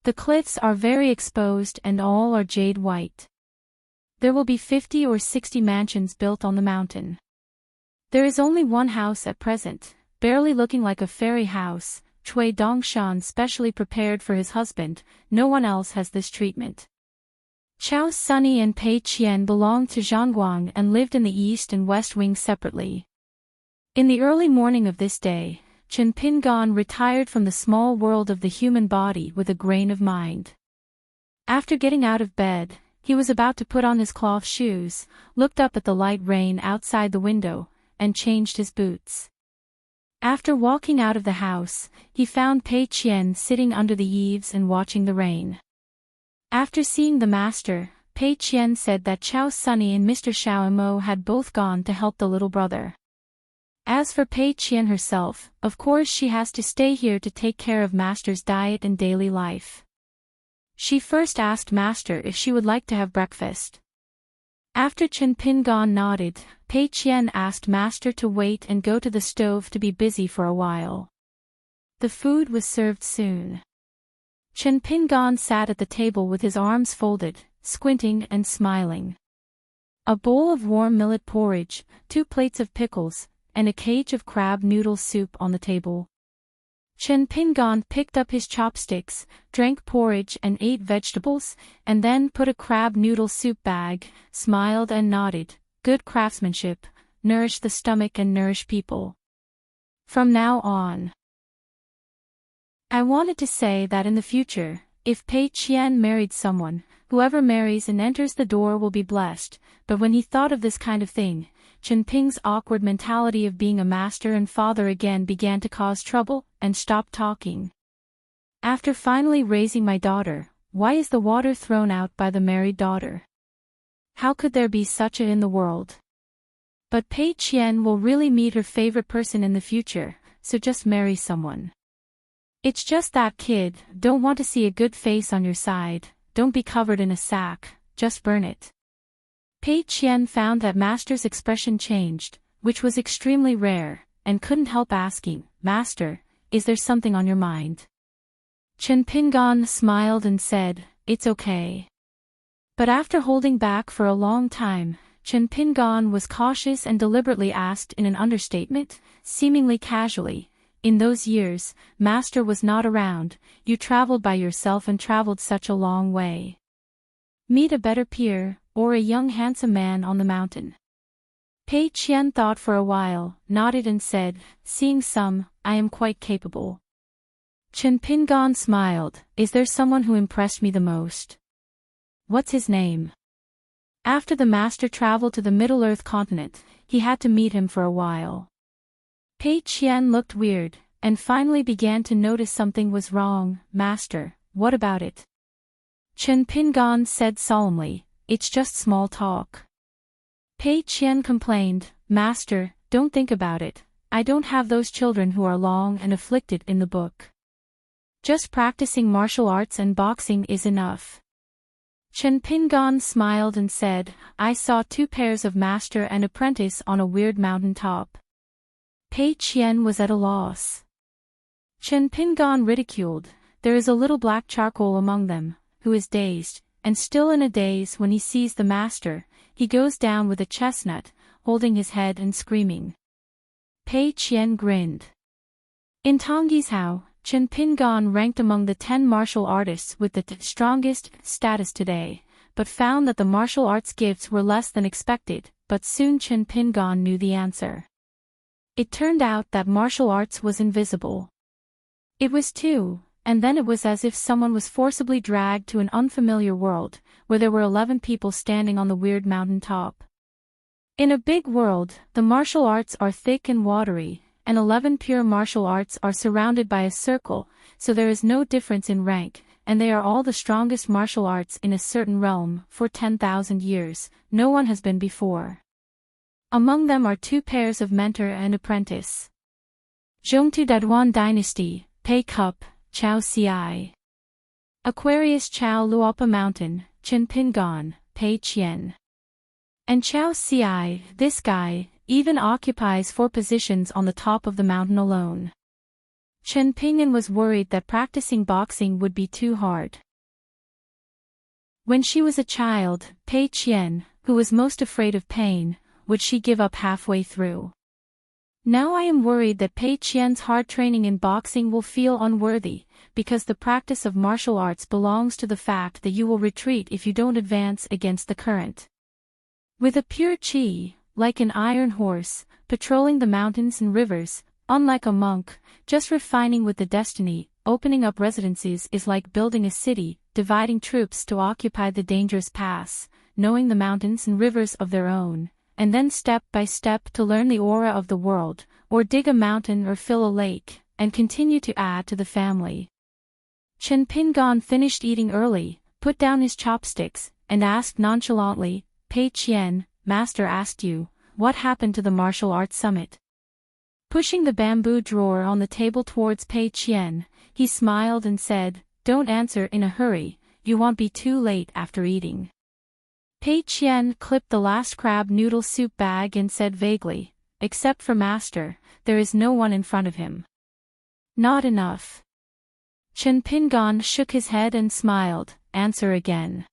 The cliffs are very exposed and all are jade white. There will be 50 or 60 mansions built on the mountain. There is only one house at present, barely looking like a fairy house, Cui Dongshan specially prepared for his husband, no one else has this treatment. Chao Sunny and Pei Qian belonged to Zhangguang and lived in the east and west wings separately. In the early morning of this day, Chen Pingon retired from the small world of the human body with a grain of mind. After getting out of bed, he was about to put on his cloth shoes, looked up at the light rain outside the window, and changed his boots. After walking out of the house, he found Pei Qian sitting under the eaves and watching the rain. After seeing the master, Pei Qian said that Chao Sunny and Mr. Xiao Mo had both gone to help the little brother. As for Pei Qian herself, of course she has to stay here to take care of Master's diet and daily life. She first asked Master if she would like to have breakfast. After Chen Pingon nodded, Pei Qian asked Master to wait and go to the stove to be busy for a while. The food was served soon. Chen Pingon sat at the table with his arms folded, squinting and smiling. A bowl of warm millet porridge, 2 plates of pickles, and a cage of crab noodle soup on the table. Chen Pingon picked up his chopsticks, drank porridge and ate vegetables, and then put a crab noodle soup bag, smiled and nodded. Good craftsmanship, nourish the stomach and nourish people. From now on. I wanted to say that in the future, if Pei Qian married someone, whoever marries and enters the door will be blessed, but when he thought of this kind of thing, Chen Ping's awkward mentality of being a master and father again began to cause trouble, and stopped talking. After finally raising my daughter, why is the water thrown out by the married daughter? How could there be such a in the world? But Pei Qian will really meet her favorite person in the future, so just marry someone. It's just that kid, don't want to see a good face on your side, don't be covered in a sack, just burn it. Pei Qian found that Master's expression changed, which was extremely rare, and couldn't help asking, Master, is there something on your mind? Chen Pingan smiled and said, it's okay. But after holding back for a long time, Chen Pingan was cautious and deliberately asked in an understatement, seemingly casually, in those years, Master was not around, you traveled by yourself and traveled such a long way. Meet a better peer, or a young handsome man on the mountain. Pei Qian thought for a while, nodded and said, seeing some, I am quite capable. Chen Pingan smiled, is there someone who impressed me the most? What's his name? After the Master traveled to the Middle-earth continent, he had to meet him for a while. Pei Qian looked weird, and finally began to notice something was wrong. Master, what about it? Chen Pingan said solemnly, it's just small talk. Pei Qian complained, Master, don't think about it, I don't have those children who are long and afflicted in the book. Just practicing martial arts and boxing is enough. Chen Pingan smiled and said, I saw 2 pairs of master and apprentice on a weird mountain top. Pei Qian was at a loss. Chen Pingan ridiculed, there is a little black charcoal among them, who is dazed, and still in a daze when he sees the master, he goes down with a chestnut, holding his head and screaming. Pei Qian grinned. In Tongzhou, Chen Pingan ranked among the 10 martial artists with the strongest status today, but found that the martial arts gifts were less than expected, but soon Chen Pingan knew the answer. It turned out that martial arts was invisible. It was too, and then it was as if someone was forcibly dragged to an unfamiliar world, where there were 11 people standing on the weird mountain top. In a big world, the martial arts are thick and watery, and 11 pure martial arts are surrounded by a circle, so there is no difference in rank, and they are all the strongest martial arts in a certain realm. For 10,000 years, no one has been before. Among them are 2 pairs of mentor and apprentice. Zhongtu Daduan Dynasty, Pei Cup, Chao Ci. Aquarius Chao Luopa Mountain, Chen Pingan, Pei Qian. And Chao Ci, this guy, even occupies 4 positions on the top of the mountain alone. Chen Pingan was worried that practicing boxing would be too hard. When she was a child, Pei Qian, who was most afraid of pain, would she give up halfway through. Now I am worried that Pei Qian's hard training in boxing will feel unworthy, because the practice of martial arts belongs to the fact that you will retreat if you don't advance against the current. With a pure qi, like an iron horse, patrolling the mountains and rivers, unlike a monk, just refining with the destiny, opening up residences is like building a city, dividing troops to occupy the dangerous pass, knowing the mountains and rivers of their own, and then step by step to learn the aura of the world, or dig a mountain or fill a lake, and continue to add to the family. Chen Pingan finished eating early, put down his chopsticks, and asked nonchalantly, Pei Qian, Master asked you, what happened to the martial arts summit? Pushing the bamboo drawer on the table towards Pei Qian, he smiled and said, don't answer in a hurry, you won't be too late after eating. Pei Qian clipped the last crab noodle soup bag and said vaguely, except for Master, there is no one in front of him. Not enough. Chen Pingan shook his head and smiled, answer again.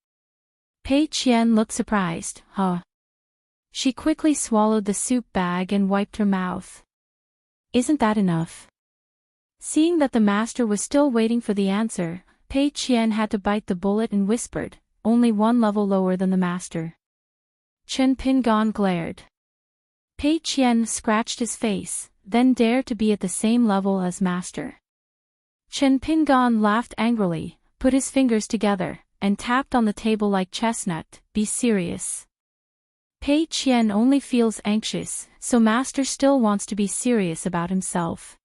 Pei Qian looked surprised, huh? She quickly swallowed the soup bag and wiped her mouth. Isn't that enough? Seeing that the master was still waiting for the answer, Pei Qian had to bite the bullet and whispered, only 1 level lower than the master. Chen Pingan glared. Pei Qian scratched his face, then dared to be at the same level as master. Chen Pingan laughed angrily, put his fingers together, and tapped on the table like chestnut, be serious. Pei Qian only feels anxious, so master still wants to be serious about himself.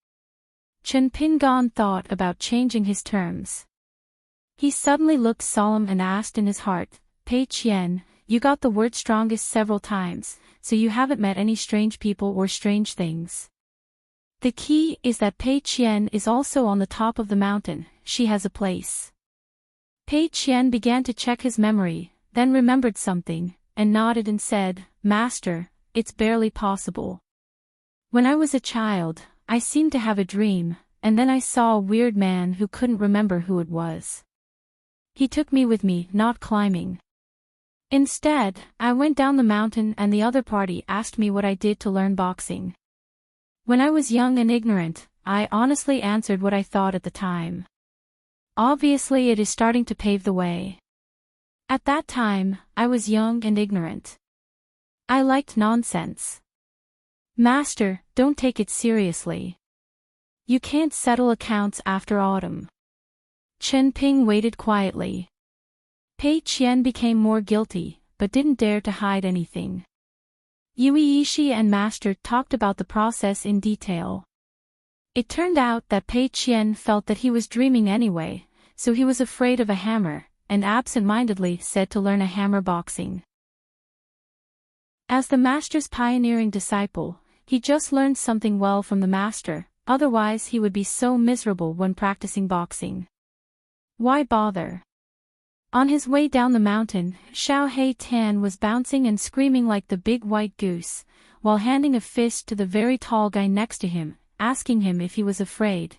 Chen Pingan thought about changing his terms. He suddenly looked solemn and asked in his heart, Pei Qian, you got the word strongest several times, so you haven't met any strange people or strange things. The key is that Pei Qian is also on the top of the mountain, she has a place. Pei Qian began to check his memory, then remembered something, and nodded and said, Master, it's barely possible. When I was a child, I seemed to have a dream, and then I saw a weird man who couldn't remember who it was. He took me with me, not climbing. Instead, I went down the mountain and the other party asked me what I did to learn boxing. When I was young and ignorant, I honestly answered what I thought at the time. Obviously it is starting to pave the way. At that time, I was young and ignorant. I liked nonsense. Master, don't take it seriously. You can't settle accounts after autumn. Chen Ping waited quietly. Pei Qian became more guilty, but didn't dare to hide anything. Yui Yishi and Master talked about the process in detail. It turned out that Pei Qian felt that he was dreaming anyway, so he was afraid of a hammer, and absent-mindedly said to learn a hammer boxing. As the master's pioneering disciple, he just learned something well from the master, otherwise he would be so miserable when practicing boxing. Why bother? On his way down the mountain, Xiao Hei Tan was bouncing and screaming like the big white goose, while handing a fist to the very tall guy next to him, asking him if he was afraid.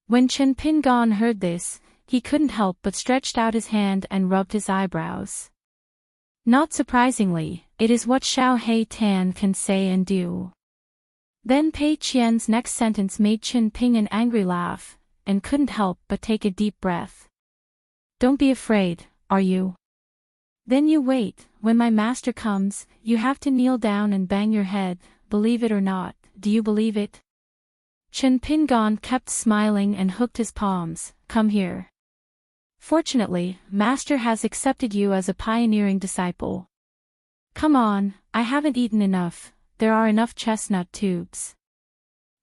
When Chen Pingan heard this, he couldn't help but stretched out his hand and rubbed his eyebrows. Not surprisingly, it is what Xiao Hei Tan can say and do. Then Pei Qian's next sentence made Chen Ping an angry laugh, and couldn't help but take a deep breath. Don't be afraid, are you? Then you wait, when my master comes, you have to kneel down and bang your head, believe it or not, do you believe it? Chen Pingan kept smiling and hooked his palms, come here. Fortunately, master has accepted you as a pioneering disciple. Come on, I haven't eaten enough, there are enough chestnut tubes.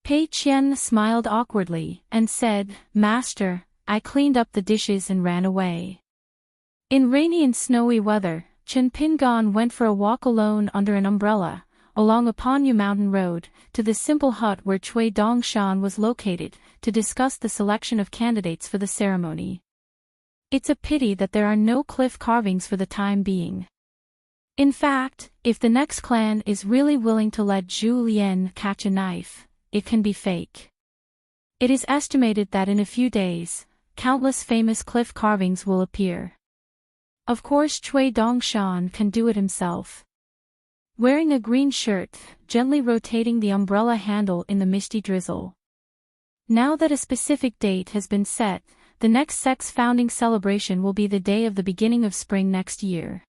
Pei Qian smiled awkwardly, and said, Master, I cleaned up the dishes and ran away. In rainy and snowy weather, Chen Pingan went for a walk alone under an umbrella, along a Panyu mountain road, to the simple hut where Cui Dongshan was located, to discuss the selection of candidates for the ceremony. It's a pity that there are no cliff carvings for the time being. In fact, if the next clan is really willing to let Zhu Lian catch a knife, it can be fake. It is estimated that in a few days, countless famous cliff carvings will appear. Of course Cui Dongshan can do it himself. Wearing a green shirt, gently rotating the umbrella handle in the misty drizzle. Now that a specific date has been set, the next sect's founding celebration will be the day of the beginning of spring next year.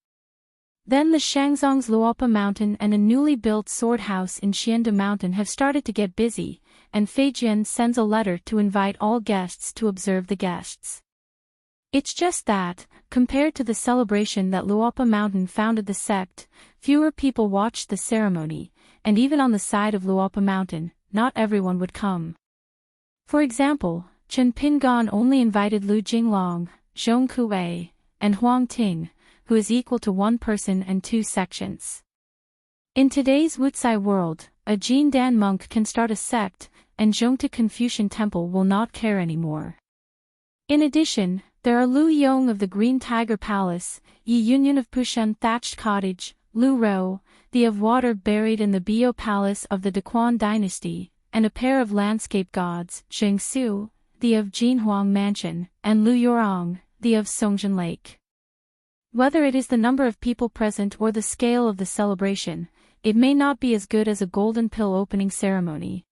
Then the Shangzong's Luopa Mountain and a newly built sword house in Xianda Mountain have started to get busy, and Feijian sends a letter to invite all guests to observe the guests. It's just that, compared to the celebration that Luopa Mountain founded the sect, fewer people watched the ceremony, and even on the side of Luopa Mountain, not everyone would come. For example, Chen Pingan only invited Lu Jinglong, Zhong Kuei, and Huang Ting, who is equal to one person and two sections. In today's Wucai world, a Jin Dan monk can start a sect, and Zhongta Confucian Temple will not care anymore. In addition, there are Lu Yong of the Green Tiger Palace, Yi Union of Pushan Thatched Cottage, Lu Rou, the of Water buried in the Bio Palace of the Daquan Dynasty, and a pair of landscape gods, Zheng Su, the of Jinhuang Mansion, and Lu Yorong, the of Songjin Lake. Whether it is the number of people present or the scale of the celebration, it may not be as good as a golden pill opening ceremony.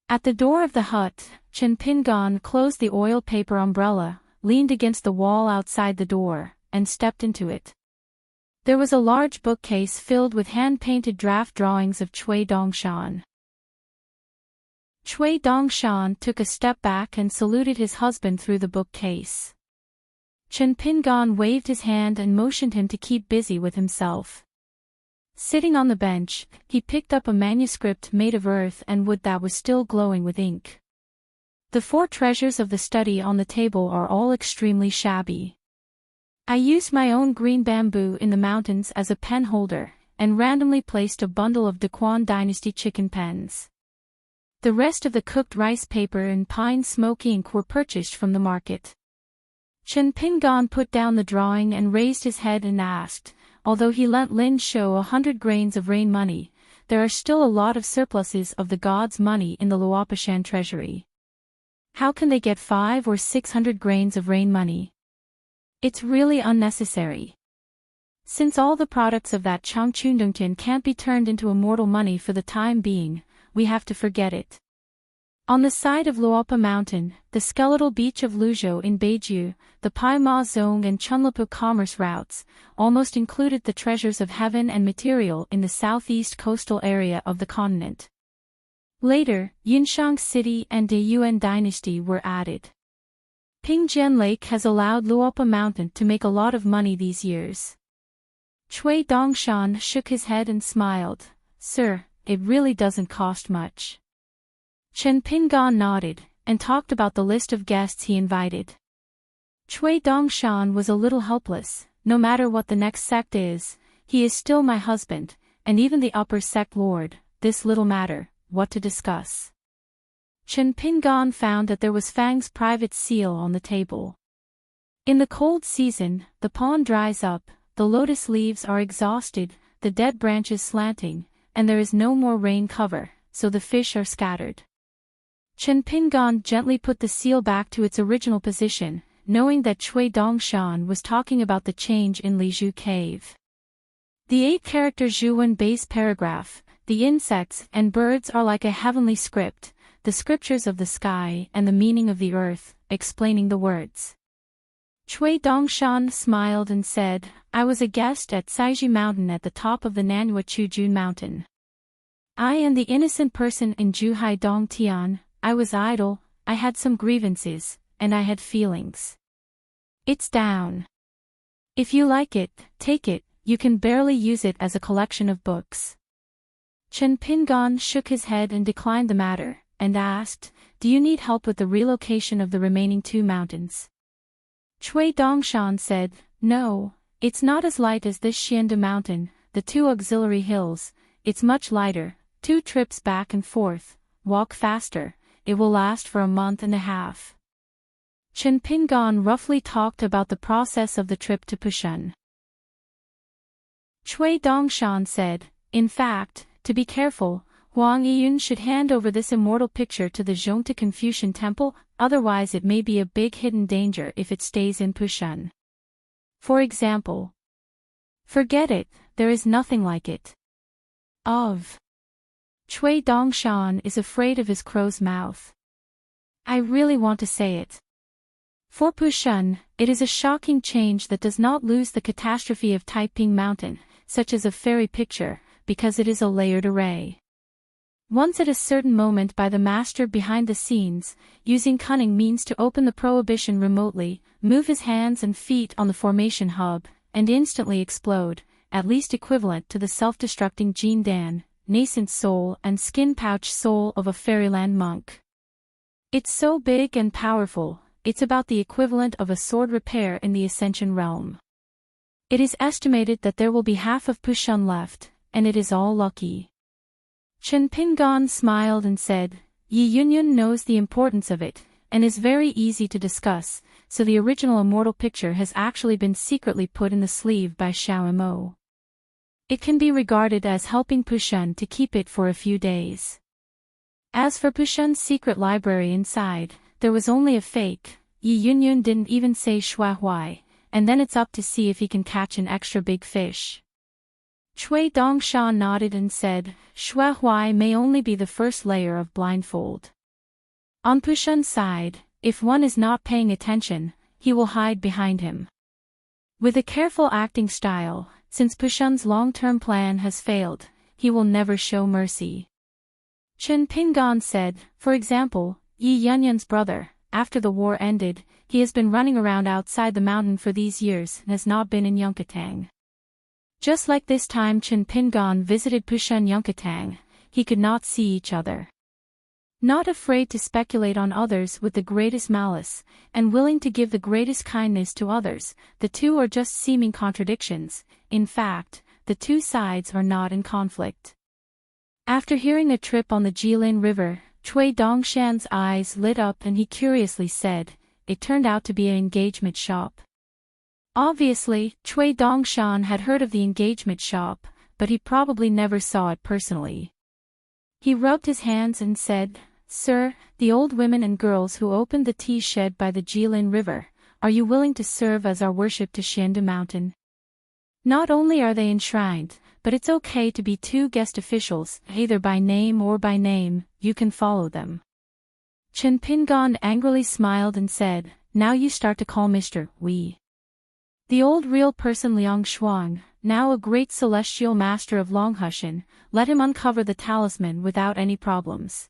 At the door of the hut, Chen Pingan closed the oil paper umbrella, leaned against the wall outside the door, and stepped into it. There was a large bookcase filled with hand-painted draft drawings of Cui Dongshan. Cui Dongshan took a step back and saluted his husband through the bookcase. Chen Pingan waved his hand and motioned him to keep busy with himself. Sitting on the bench, he picked up a manuscript made of earth and wood that was still glowing with ink. The 4 treasures of the study on the table are all extremely shabby. I used my own green bamboo in the mountains as a pen holder, and randomly placed a bundle of Daquan Dynasty chicken pens. The rest of the cooked rice paper and pine smoke ink were purchased from the market. Chen Pingon put down the drawing and raised his head and asked, although he lent Lin Shou 100 grains of rain money, there are still a lot of surpluses of the gods' money in the Luopishan treasury. How can they get 500 or 600 grains of rain money? It's really unnecessary. Since all the products of that Changchundongtian can't be turned into immortal money for the time being, we have to forget it. On the side of Luopa Mountain, the skeletal beach of Luzhou in Beiju, the Pai Ma Zong and Chunlapu commerce routes, almost included the treasures of heaven and material in the southeast coastal area of the continent. Later, Yunshang City and the Yuan Dynasty were added. Pingjian Lake has allowed Luopa Mountain to make a lot of money these years. Cui Dongshan shook his head and smiled. Sir, it really doesn't cost much. Chen Pingon nodded, and talked about the list of guests he invited. Cui Dongshan was a little helpless. No matter what the next sect is, he is still my husband, and even the upper sect lord, this little matter, what to discuss. Chen Pingon found that there was Fang's private seal on the table. In the cold season, the pond dries up, the lotus leaves are exhausted, the dead branches slanting, and there is no more rain cover, so the fish are scattered. Chen Pingon gently put the seal back to its original position, knowing that Cui Dongshan was talking about the change in Lizhu Cave. The 8-character Zhuwen base paragraph, the insects and birds are like a heavenly script, the scriptures of the sky and the meaning of the earth, explaining the words. Cui Dongshan smiled and said, I was a guest at Saiji Mountain at the top of the Nanyue Chujun Mountain. I am the innocent person in Zhuhai Dongtian. I was idle, I had some grievances, and I had feelings. It's down. If you like it, take it, you can barely use it as a collection of books. Chen Pingon shook his head and declined the matter, and asked, do you need help with the relocation of the remaining 2 mountains? Cui Dongshan said, no, it's not as light as this Xianda mountain, the 2 auxiliary hills, it's much lighter, 2 trips back and forth, walk faster. It will last for a month and a half. Chen Pingon roughly talked about the process of the trip to Pushan. Cui Dongshan said, in fact, to be careful, Huang Yiyun should hand over this immortal picture to the Zhongta Confucian Temple, otherwise it may be a big hidden danger if it stays in Pushan. For example. Forget it, there is nothing like it. Cui Dongshan is afraid of his crow's mouth. I really want to say it. For Pushan, it is a shocking change that does not lose the catastrophe of Taiping Mountain, such as a fairy picture, because it is a layered array. Once at a certain moment by the master behind the scenes, using cunning means to open the prohibition remotely, move his hands and feet on the formation hub, and instantly explode, at least equivalent to the self-destructing Jin Dan, nascent soul and skin pouch soul of a fairyland monk. It's so big and powerful, it's about the equivalent of a sword repair in the Ascension realm. It is estimated that there will be half of Pushan left, and it is all lucky. Chen Pingon smiled and said, Yi Yunyun knows the importance of it, and is very easy to discuss, so the original immortal picture has actually been secretly put in the sleeve by Xiao Mo. It can be regarded as helping Pushan to keep it for a few days. As for Pushan's secret library inside, there was only a fake. Yi Yunyun didn't even say Shua Huai, and then it's up to see if he can catch an extra big fish. Cui Dongshan nodded and said, Shua Huai may only be the first layer of blindfold. On Pushan's side, if one is not paying attention, he will hide behind him. With a careful acting style, since Pushan's long-term plan has failed, he will never show mercy. Chen Pingon said, for example, Yi Yunyun's brother, after the war ended, he has been running around outside the mountain for these years and has not been in Yunkatang. Just like this time Chen Pingon visited Pushen Yunkatang, he could not see each other. Not afraid to speculate on others with the greatest malice, and willing to give the greatest kindness to others, the two are just seeming contradictions. In fact, the two sides are not in conflict. After hearing a trip on the Jilin River, Cui Dongshan's eyes lit up and he curiously said, "It turned out to be an engagement shop." Obviously, Cui Dongshan had heard of the engagement shop, but he probably never saw it personally. He rubbed his hands and said, "Sir, the old women and girls who opened the tea shed by the Jilin River, are you willing to serve as our worship to Xiandu Mountain? Not only are they enshrined, but it's okay to be two guest officials, either by name or by name, you can follow them." Chen Pingon angrily smiled and said, "Now you start to call Mr. We. The old real person Liang Shuang, now a great celestial master of Longhushan, let him uncover the talisman without any problems."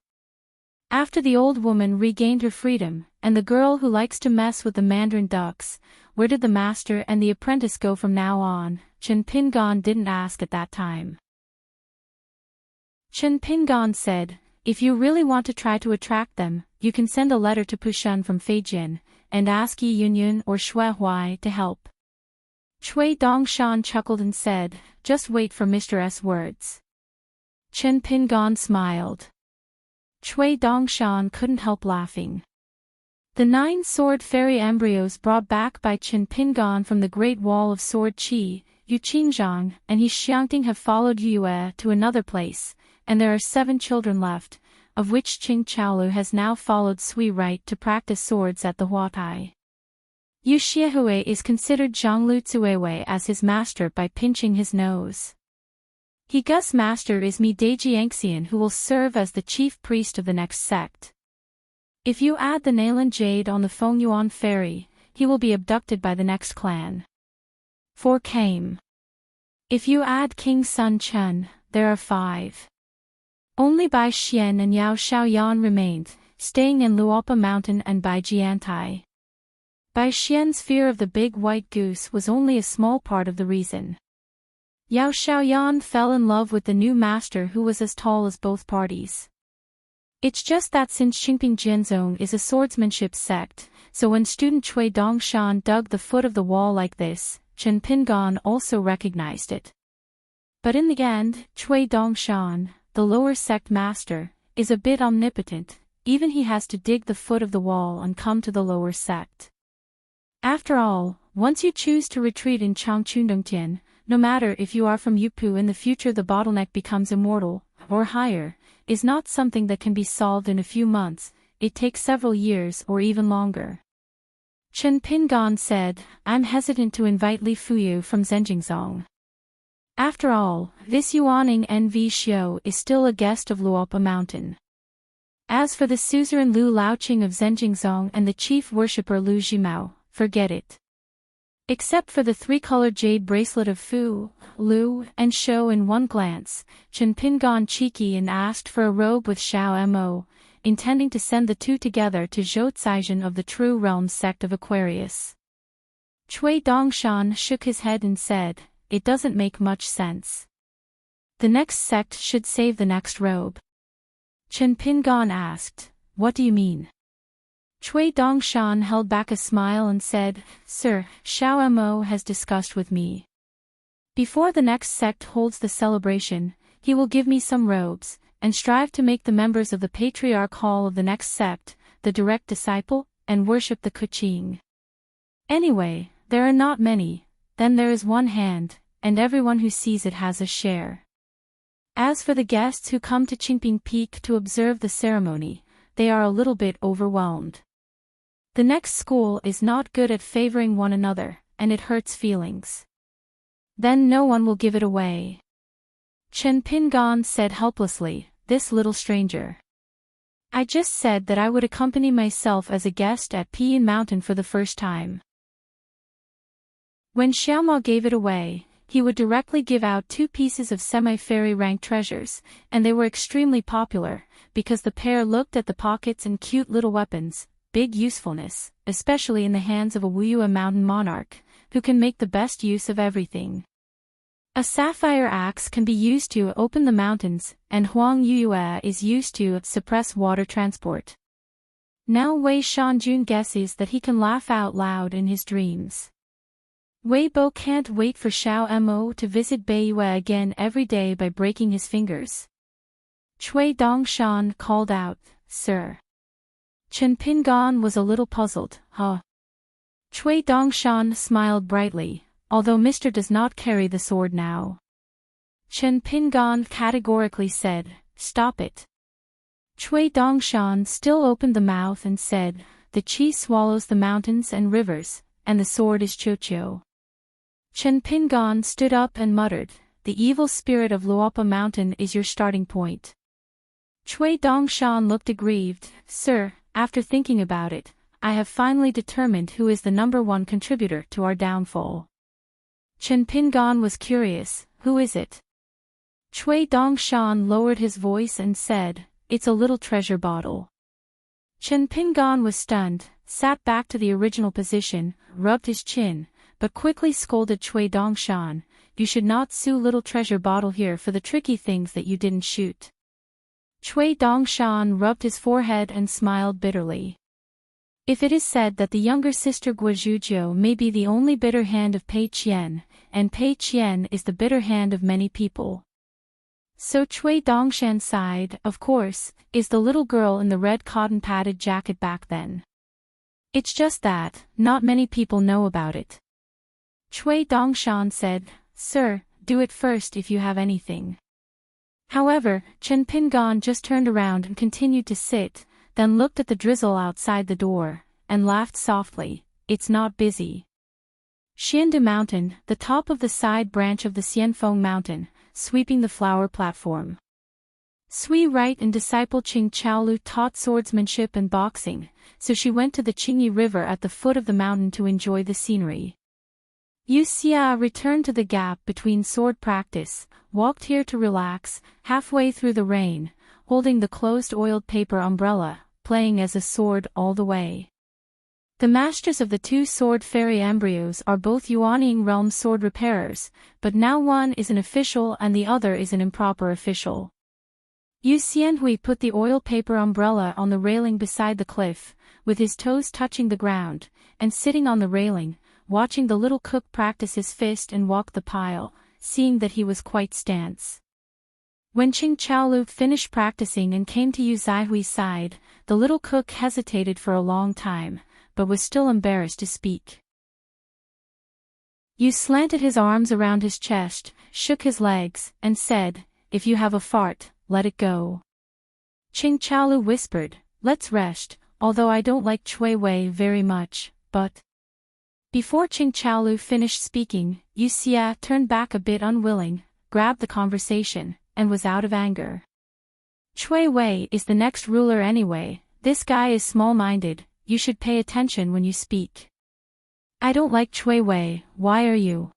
After the old woman regained her freedom, and the girl who likes to mess with the mandarin ducks, where did the master and the apprentice go from now on? Chen Pingon didn't ask at that time. Chen Pingon said, "If you really want to try to attract them, you can send a letter to Pushen from Feijin, and ask Yi Yunyun or Shui Huai to help." Cui Dongshan chuckled and said, "Just wait for Mr. S. words." Chen Pingon smiled. Cui Dongshan couldn't help laughing. The 9 sword fairy embryos brought back by Chen Pingon from the Great Wall of Sword Qi, Yu Qingzhang and He Xiangting have followed Yue to another place, and there are 7 children left, of which Qing Chaolu has now followed Sui Right to practice swords at the Huatai. Yu Xiaohui is considered Zhanglu Tsuiwei as his master by pinching his nose. He Gus master is Mi Dajiangxian who will serve as the chief priest of the next sect. If you add the Nalan Jade on the Fengyuan ferry, he will be abducted by the next clan. 4 came. If you add King Sun Chen, there are 5. Only Bai Xian and Yao Xiaoyan remained, staying in Luopa Mountain and Bai Jiantai. Bai Xian's fear of the big white goose was only a small part of the reason. Yao Xiaoyan fell in love with the new master who was as tall as both parties. It's just that since Qingping Jianzong is a swordsmanship sect, so when student Cui Dongshan dug the foot of the wall like this, Chen Pingon also recognized it. But in the end, Cui Dongshan, the lower sect master, is a bit omnipotent, even he has to dig the foot of the wall and come to the lower sect. After all, once you choose to retreat in Changchundongtian, no matter if you are from Yupu in the future the bottleneck becomes immortal, or higher, is not something that can be solved in a few months, it takes several years or even longer. Chen Pingon said, "I'm hesitant to invite Li Fuyu from Zhenjingzong. After all, this Yuaning NV Xiao is still a guest of Luopa Mountain. As for the suzerain Lu Laoqing of Zhenjingzong and the chief worshipper Lu Jimao, forget it." Except for the 3-colored jade bracelet of Fu, Lu, and Shou in one glance, Chen Pingon cheeky and asked for a robe with Xiao Mo, intending to send the two together to Zhou Caizhen of the True Realm sect of Aquarius. Cui Dongshan shook his head and said, "It doesn't make much sense. The next sect should save the next robe." Chen Pingon asked, "What do you mean?" Cui Dongshan held back a smile and said, "Sir, Xiao Mo has discussed with me. Before the next sect holds the celebration, he will give me some robes, and strive to make the members of the Patriarch Hall of the next sect, the direct disciple, and worship the Kuching. Anyway, there are not many, then there is one hand, and everyone who sees it has a share. As for the guests who come to Qingping Peak to observe the ceremony, they are a little bit overwhelmed. The next school is not good at favoring one another, and it hurts feelings. Then no one will give it away." Chen Pingon said helplessly, "This little stranger. I just said that I would accompany myself as a guest at Piyin Mountain for the first time." When Xiaomao gave it away, he would directly give out 2 pieces of semi-fairy rank treasures, and they were extremely popular, because the pair looked at the pockets and cute little weapons, big usefulness, especially in the hands of a Wuyue mountain monarch, who can make the best use of everything. A sapphire axe can be used to open the mountains, and Huang Yue is used to suppress water transport. Now Wei Shanjun guesses that he can laugh out loud in his dreams. Wei Bo can't wait for Xiao Mo to visit Beiyue again every day by breaking his fingers. Cui Dongshan called out, "Sir." Chen Pingan was a little puzzled, huh? Cui Dongshan smiled brightly, although Mr. does not carry the sword now. Chen Pingan categorically said, "Stop it." Cui Dongshan still opened the mouth and said, "The chi swallows the mountains and rivers, and the sword is Chocho." Chen Pingan stood up and muttered, "The evil spirit of Luopa Mountain is your starting point." Cui Dongshan looked aggrieved. "Sir, after thinking about it, I have finally determined who is the #1 contributor to our downfall." Chen Pingan was curious, "Who is it?" Cui Dongshan lowered his voice and said, "It's a little treasure bottle." Chen Pingan was stunned, sat back to the original position, rubbed his chin, but quickly scolded Cui Dongshan, "You should not sue little treasure bottle here for the tricky things that you didn't shoot." Cui Dongshan rubbed his forehead and smiled bitterly. If it is said that the younger sister Guozhujiu may be the only bitter hand of Pei Qian, and Pei Qian is the bitter hand of many people. So Cui Dongshan side, of course, is the little girl in the red cotton padded jacket back then. It's just that, not many people know about it. Cui Dongshan said, "Sir, do it first if you have anything." However, Chen Pingan just turned around and continued to sit, then looked at the drizzle outside the door, and laughed softly, "It's not busy." Xiandu Mountain, the top of the side branch of the Xianfeng Mountain, sweeping the flower platform. Sui Wright and disciple Qing Chaolu taught swordsmanship and boxing, so she went to the Qingyi River at the foot of the mountain to enjoy the scenery. Yu Xia returned to the gap between sword practice, walked here to relax, halfway through the rain, holding the closed oiled paper umbrella, playing as a sword all the way. The masters of the two sword fairy embryos are both Yuanying realm sword repairers, but now one is an official and the other is an improper official. Yu Xianhui put the oil paper umbrella on the railing beside the cliff, with his toes touching the ground, and sitting on the railing, watching the little cook practice his fist and walk the pile, seeing that he was quite stance. When Qing Chaolu finished practicing and came to Yu Zaihui's side, the little cook hesitated for a long time, but was still embarrassed to speak. Yu slanted his arms around his chest, shook his legs, and said, "If you have a fart, let it go." Qing Chaolu whispered, "Let's rest, although I don't like Cui Wei very much, but..." Before Qing Chaolu finished speaking, Yu Xia turned back a bit unwilling, grabbed the conversation, and was out of anger. Cui Wei is the next ruler anyway, this guy is small-minded, you should pay attention when you speak. I don't like Cui Wei, why are you?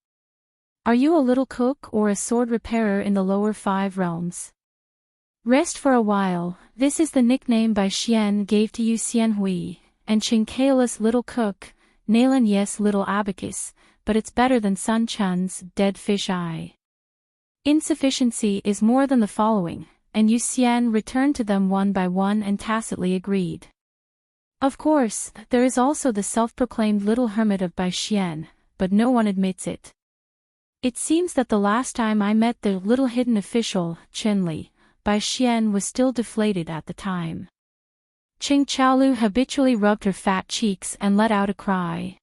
Are you a little cook or a sword repairer in the lower 5 realms? Rest for a while, this is the nickname Bai Xian gave to Yu Xianhui, and Qing Kaola's little cook, Nalan Yes little abacus, but it's better than Sun Chun's dead fish eye. Insufficiency is more than the following, and Yu Xian returned to them one by one and tacitly agreed. Of course, there is also the self-proclaimed little hermit of Bai Xian, but no one admits it. It seems that the last time I met the little hidden official, Chenli, Bai Xian was still deflated at the time. Qing Chaolu habitually rubbed her fat cheeks and let out a cry.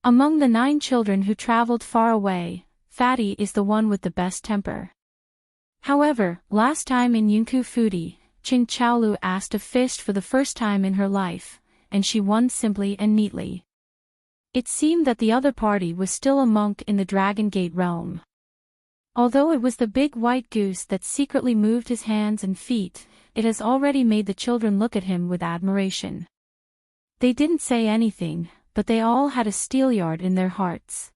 Among the 9 children who traveled far away, Fatty is the one with the best temper. However, last time in Yunku Fudi, Qing Chaolu asked a fist for the first time in her life, and she won simply and neatly. It seemed that the other party was still a monk in the Dragon Gate realm. Although it was the big white goose that secretly moved his hands and feet, it has already made the children look at him with admiration. They didn't say anything, but they all had a steelyard in their hearts.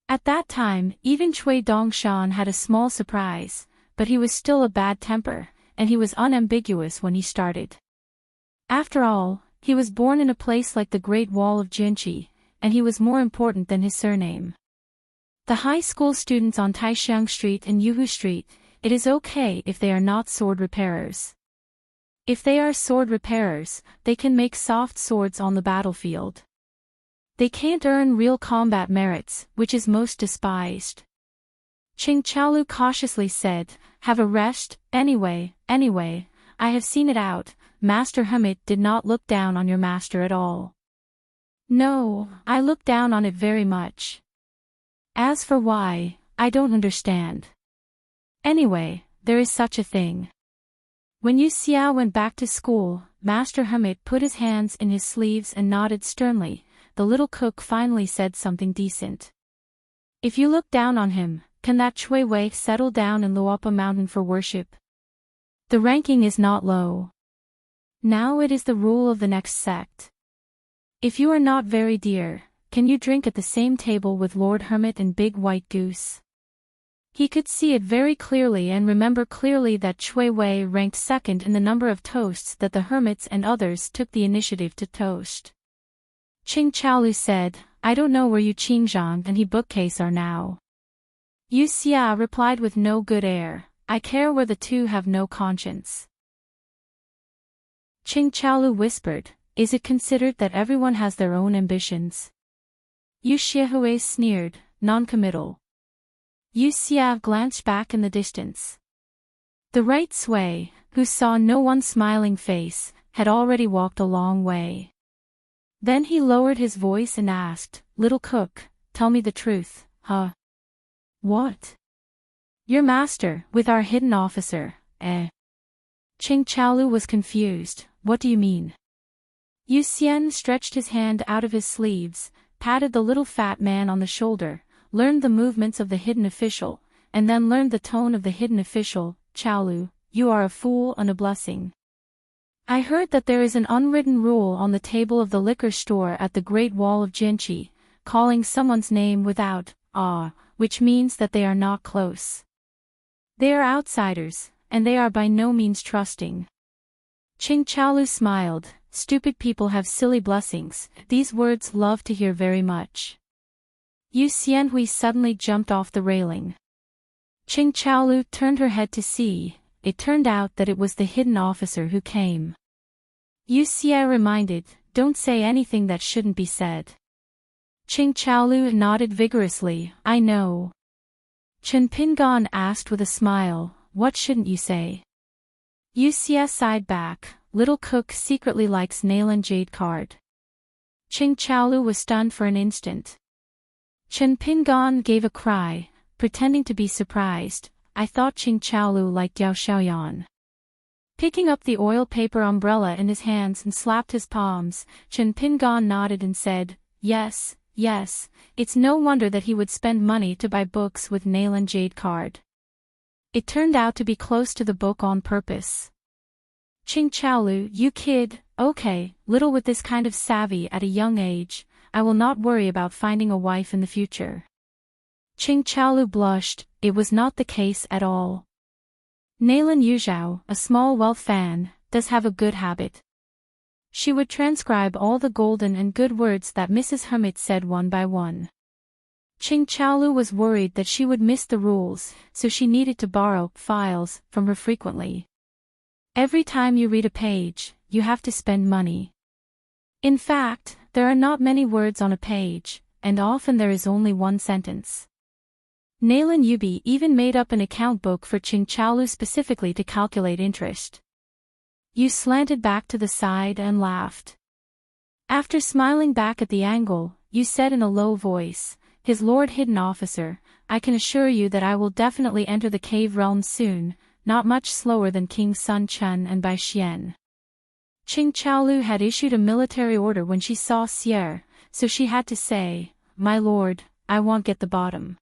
At that time, even Cui Dongshan had a small surprise, but he was still a bad temper, and he was unambiguous when he started. After all, he was born in a place like the Great Wall of Jinchi, and he was more important than his surname. The high school students on Taishiang Street and Yuhu Street, it is okay if they are not sword repairers. If they are sword repairers, they can make soft swords on the battlefield. They can't earn real combat merits, which is most despised. Qing Chaolu cautiously said, have a rest, anyway, I have seen it out, Master Hermit did not look down on your master at all. No, I look down on it very much. As for why, I don't understand. Anyway, there is such a thing. When Yu Xiao went back to school, Master Hermit put his hands in his sleeves and nodded sternly. The little cook finally said something decent. If you look down on him, can that Chui Wei settle down in Luopa Mountain for worship? The ranking is not low. Now it is the rule of the next sect. If you are not very dear, can you drink at the same table with Lord Hermit and Big White Goose? He could see it very clearly and remember clearly that Chui Wei ranked second in the number of toasts that the hermits and others took the initiative to toast. Qing Chaolu said, I don't know where Yu Qingzhang and he bookcase are now. Yu Xia replied with no good air, I care where the two have no conscience. Qing Chaolu whispered, is it considered that everyone has their own ambitions? Yu Xiaohui sneered, non-committal. Yu Xia glanced back in the distance. The right Sui, who saw no one's smiling face, had already walked a long way. Then he lowered his voice and asked, Little cook, tell me the truth, huh? What? Your master, with our hidden officer, eh? Qing Chaolu was confused, what do you mean? Yu Xian stretched his hand out of his sleeves, patted the little fat man on the shoulder, learned the movements of the hidden official, and then learned the tone of the hidden official, Chaolu, you are a fool and a blessing. I heard that there is an unwritten rule on the table of the liquor store at the Great Wall of Jinchi, calling someone's name without, which means that they are not close. They are outsiders, and they are by no means trusting. Qing Chaolu smiled, stupid people have silly blessings, these words love to hear very much. Yu Xianhui suddenly jumped off the railing. Qing Chaolu turned her head to see, it turned out that it was the hidden officer who came. Yu Xia reminded, don't say anything that shouldn't be said. Qing Chaolu nodded vigorously, I know. Chen Pingon asked with a smile, what shouldn't you say? Yu Xia sighed back, little cook secretly likes Nailan Jade card. Qing Chaolu was stunned for an instant. Chen Pingon gave a cry, pretending to be surprised, I thought Qing Chaolu liked Yao Xiaoyan. Picking up the oil paper umbrella in his hands and slapped his palms, Chen Pingon nodded and said, yes, it's no wonder that he would spend money to buy books with Nailan Jade card. It turned out to be close to the book on purpose. Qing Chaolu, you kid, okay, little with this kind of savvy at a young age, I will not worry about finding a wife in the future. Qing Chaolu blushed, it was not the case at all. Nailan Yuzhao, a small wealth fan, does have a good habit. She would transcribe all the golden and good words that Mrs. Hermit said one by one. Qing Chaolu was worried that she would miss the rules, so she needed to borrow files from her frequently. Every time you read a page, you have to spend money. In fact, there are not many words on a page, and often there is only one sentence. Nailan Yubi even made up an account book for Qing Chaolu specifically to calculate interest. Yu slanted back to the side and laughed. After smiling back at the angle, Yu said in a low voice, His Lord Hidden Officer, I can assure you that I will definitely enter the cave realm soon, not much slower than King Sun Chen and Bai Xian. Qing Chaolu had issued a military order when she saw Sierre, so she had to say, My lord, I won't get the bottom.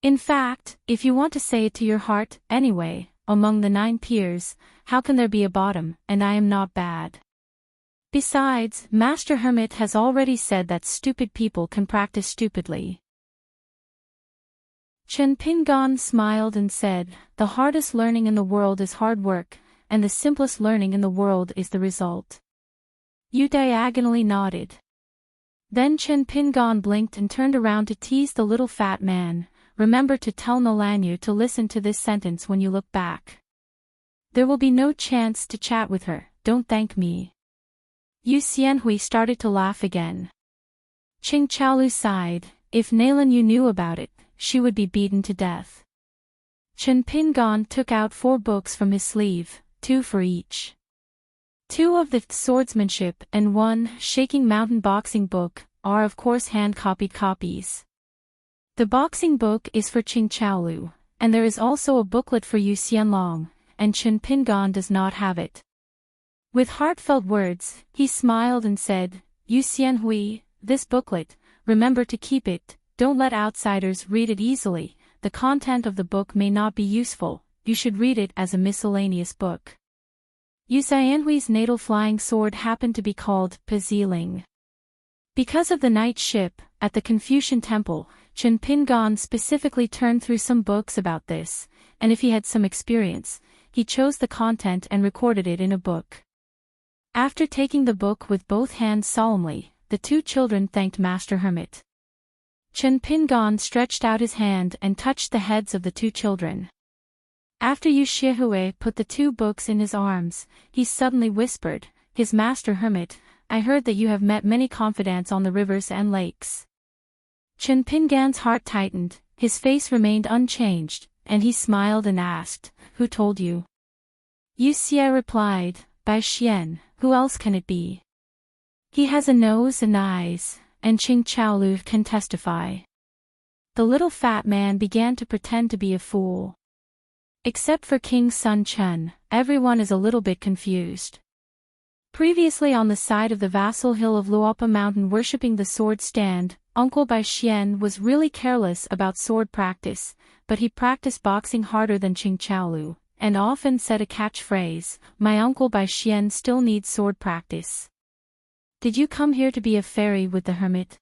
In fact, if you want to say it to your heart, anyway, among the 9 peers, how can there be a bottom, and I am not bad. Besides, Master Hermit has already said that stupid people can practice stupidly. Chen Pingon smiled and said, The hardest learning in the world is hard work, and the simplest learning in the world is the result. Yu diagonally nodded. Then Chen Pingon blinked and turned around to tease the little fat man. Remember to tell Nolanyu to listen to this sentence when you look back. There will be no chance to chat with her, don't thank me. Yu Xianhui started to laugh again. Qing Chaolu sighed, if Nolanyu knew about it, she would be beaten to death. Chen Pingon took out 4 books from his sleeve, 2 for each. 2 of the swordsmanship and 1 shaking mountain boxing book are of course hand-copied copies. The boxing book is for Qing Chaolu, and there is also a booklet for Yu Xianlong, and Chen Pingon does not have it. With heartfelt words, he smiled and said, Yu Xianhui, this booklet, remember to keep it, don't let outsiders read it easily, the content of the book may not be useful, you should read it as a miscellaneous book. Yu Xianhui's natal flying sword happened to be called Paziling. Because of the night ship, at the Confucian temple, Chen Pingon specifically turned through some books about this, and if he had some experience, he chose the content and recorded it in a book. After taking the book with both hands solemnly, the 2 children thanked Master Hermit. Chen Pingon stretched out his hand and touched the heads of the 2 children. After Yu Xianhui put the 2 books in his arms, he suddenly whispered, His Master Hermit, I heard that you have met many confidants on the rivers and lakes. Chen Pingon's heart tightened, his face remained unchanged, and he smiled and asked, Who told you? Yu Xie replied, Bai Xian, who else can it be? He has a nose and eyes, and Qing Chaolu can testify. The little fat man began to pretend to be a fool. Except for King Sun Chen, everyone is a little bit confused. Previously on the side of the vassal hill of Luopa Mountain worshipping the sword stand, Uncle Bai Xian was really careless about sword practice, but he practiced boxing harder than Qing Chaolu, and often said a catchphrase, My Uncle Bai Xian still needs sword practice. Did you come here to be a fairy with the hermit?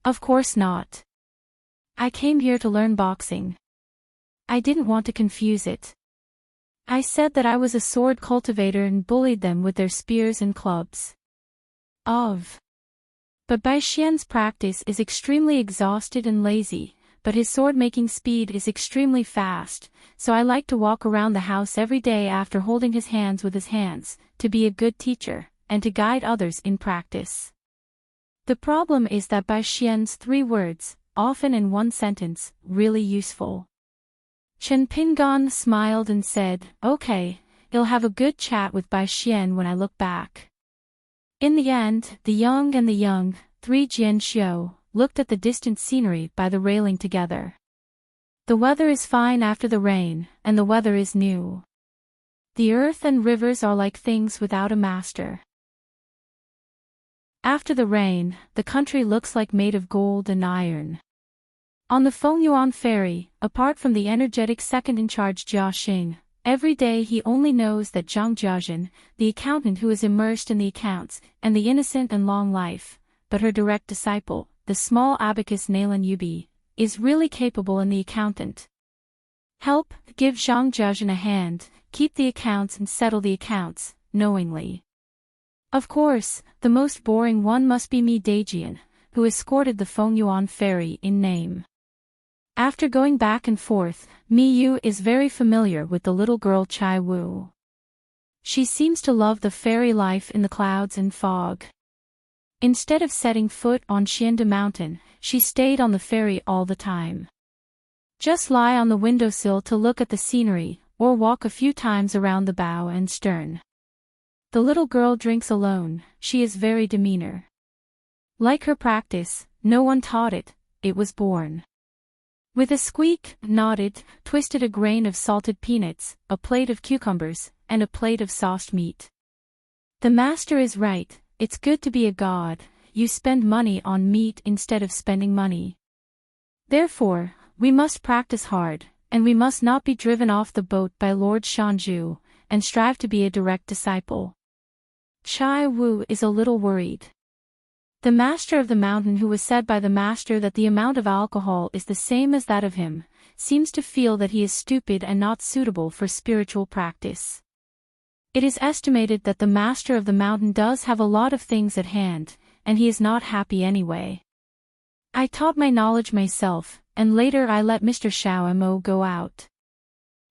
Of course not. I came here to learn boxing. I didn't want to confuse it. I said that I was a sword cultivator and bullied them with their spears and clubs. But Bai Xian's practice is extremely exhausted and lazy, but his sword-making speed is extremely fast, so I like to walk around the house every day after holding his hands with his hands, to be a good teacher, and to guide others in practice. The problem is that Bai Xian's 3 words, often in one sentence, really useful. Chen Pingon smiled and said, Okay, I'll have a good chat with Bai Xian when I look back. In the end, the young and the young, 3 Jianxiu, looked at the distant scenery by the railing together. The weather is fine after the rain, and the weather is new. The earth and rivers are like things without a master. After the rain, the country looks like made of gold and iron. On the Fengyuan ferry, apart from the energetic second-in-charge Jia Xing, every day he only knows that Zhang Jiazhen, the accountant who is immersed in the accounts, and the innocent and long life, but her direct disciple, the small abacus Nalan Yubi, is really capable in the accountant. Help, give Zhang Jiazhen a hand, keep the accounts and settle the accounts, knowingly. Of course, the most boring one must be Mi Daijian, who escorted the Fengyuan ferry in name. After going back and forth, Mi Yu is very familiar with the little girl Chai Wu. She seems to love the fairy life in the clouds and fog. Instead of setting foot on Xiande Mountain, she stayed on the ferry all the time. Just lie on the windowsill to look at the scenery, or walk a few times around the bow and stern. The little girl drinks alone, she is very demeanor. Like her practice, no one taught it, it was born. With a squeak, nodded, twisted a grain of salted peanuts, a plate of cucumbers, and a plate of sauced meat. The master is right, it's good to be a god, you spend money on meat instead of spending money. Therefore, we must practice hard, and we must not be driven off the boat by Lord Shanju, and strive to be a direct disciple. Chai Wu is a little worried. The master of the mountain, who was said by the master that the amount of alcohol is the same as that of him, seems to feel that he is stupid and not suitable for spiritual practice. It is estimated that the master of the mountain does have a lot of things at hand, and he is not happy anyway. I taught my knowledge myself, and later I let Mr. Xiao Mo go out.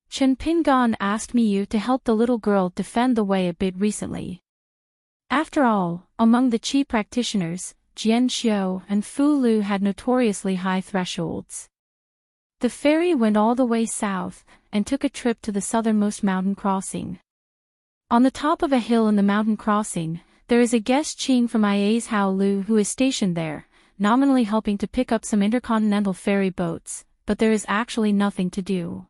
Chen Pingon asked Miyu to help the little girl defend the way a bit recently. After all, among the Qi practitioners, Jian Xiu and Fu Lu had notoriously high thresholds. The fairy went all the way south, and took a trip to the southernmost mountain crossing. On the top of a hill in the mountain crossing, there is a guest Qing from Ia's Hao Lu who is stationed there, nominally helping to pick up some intercontinental ferry boats, but there is actually nothing to do.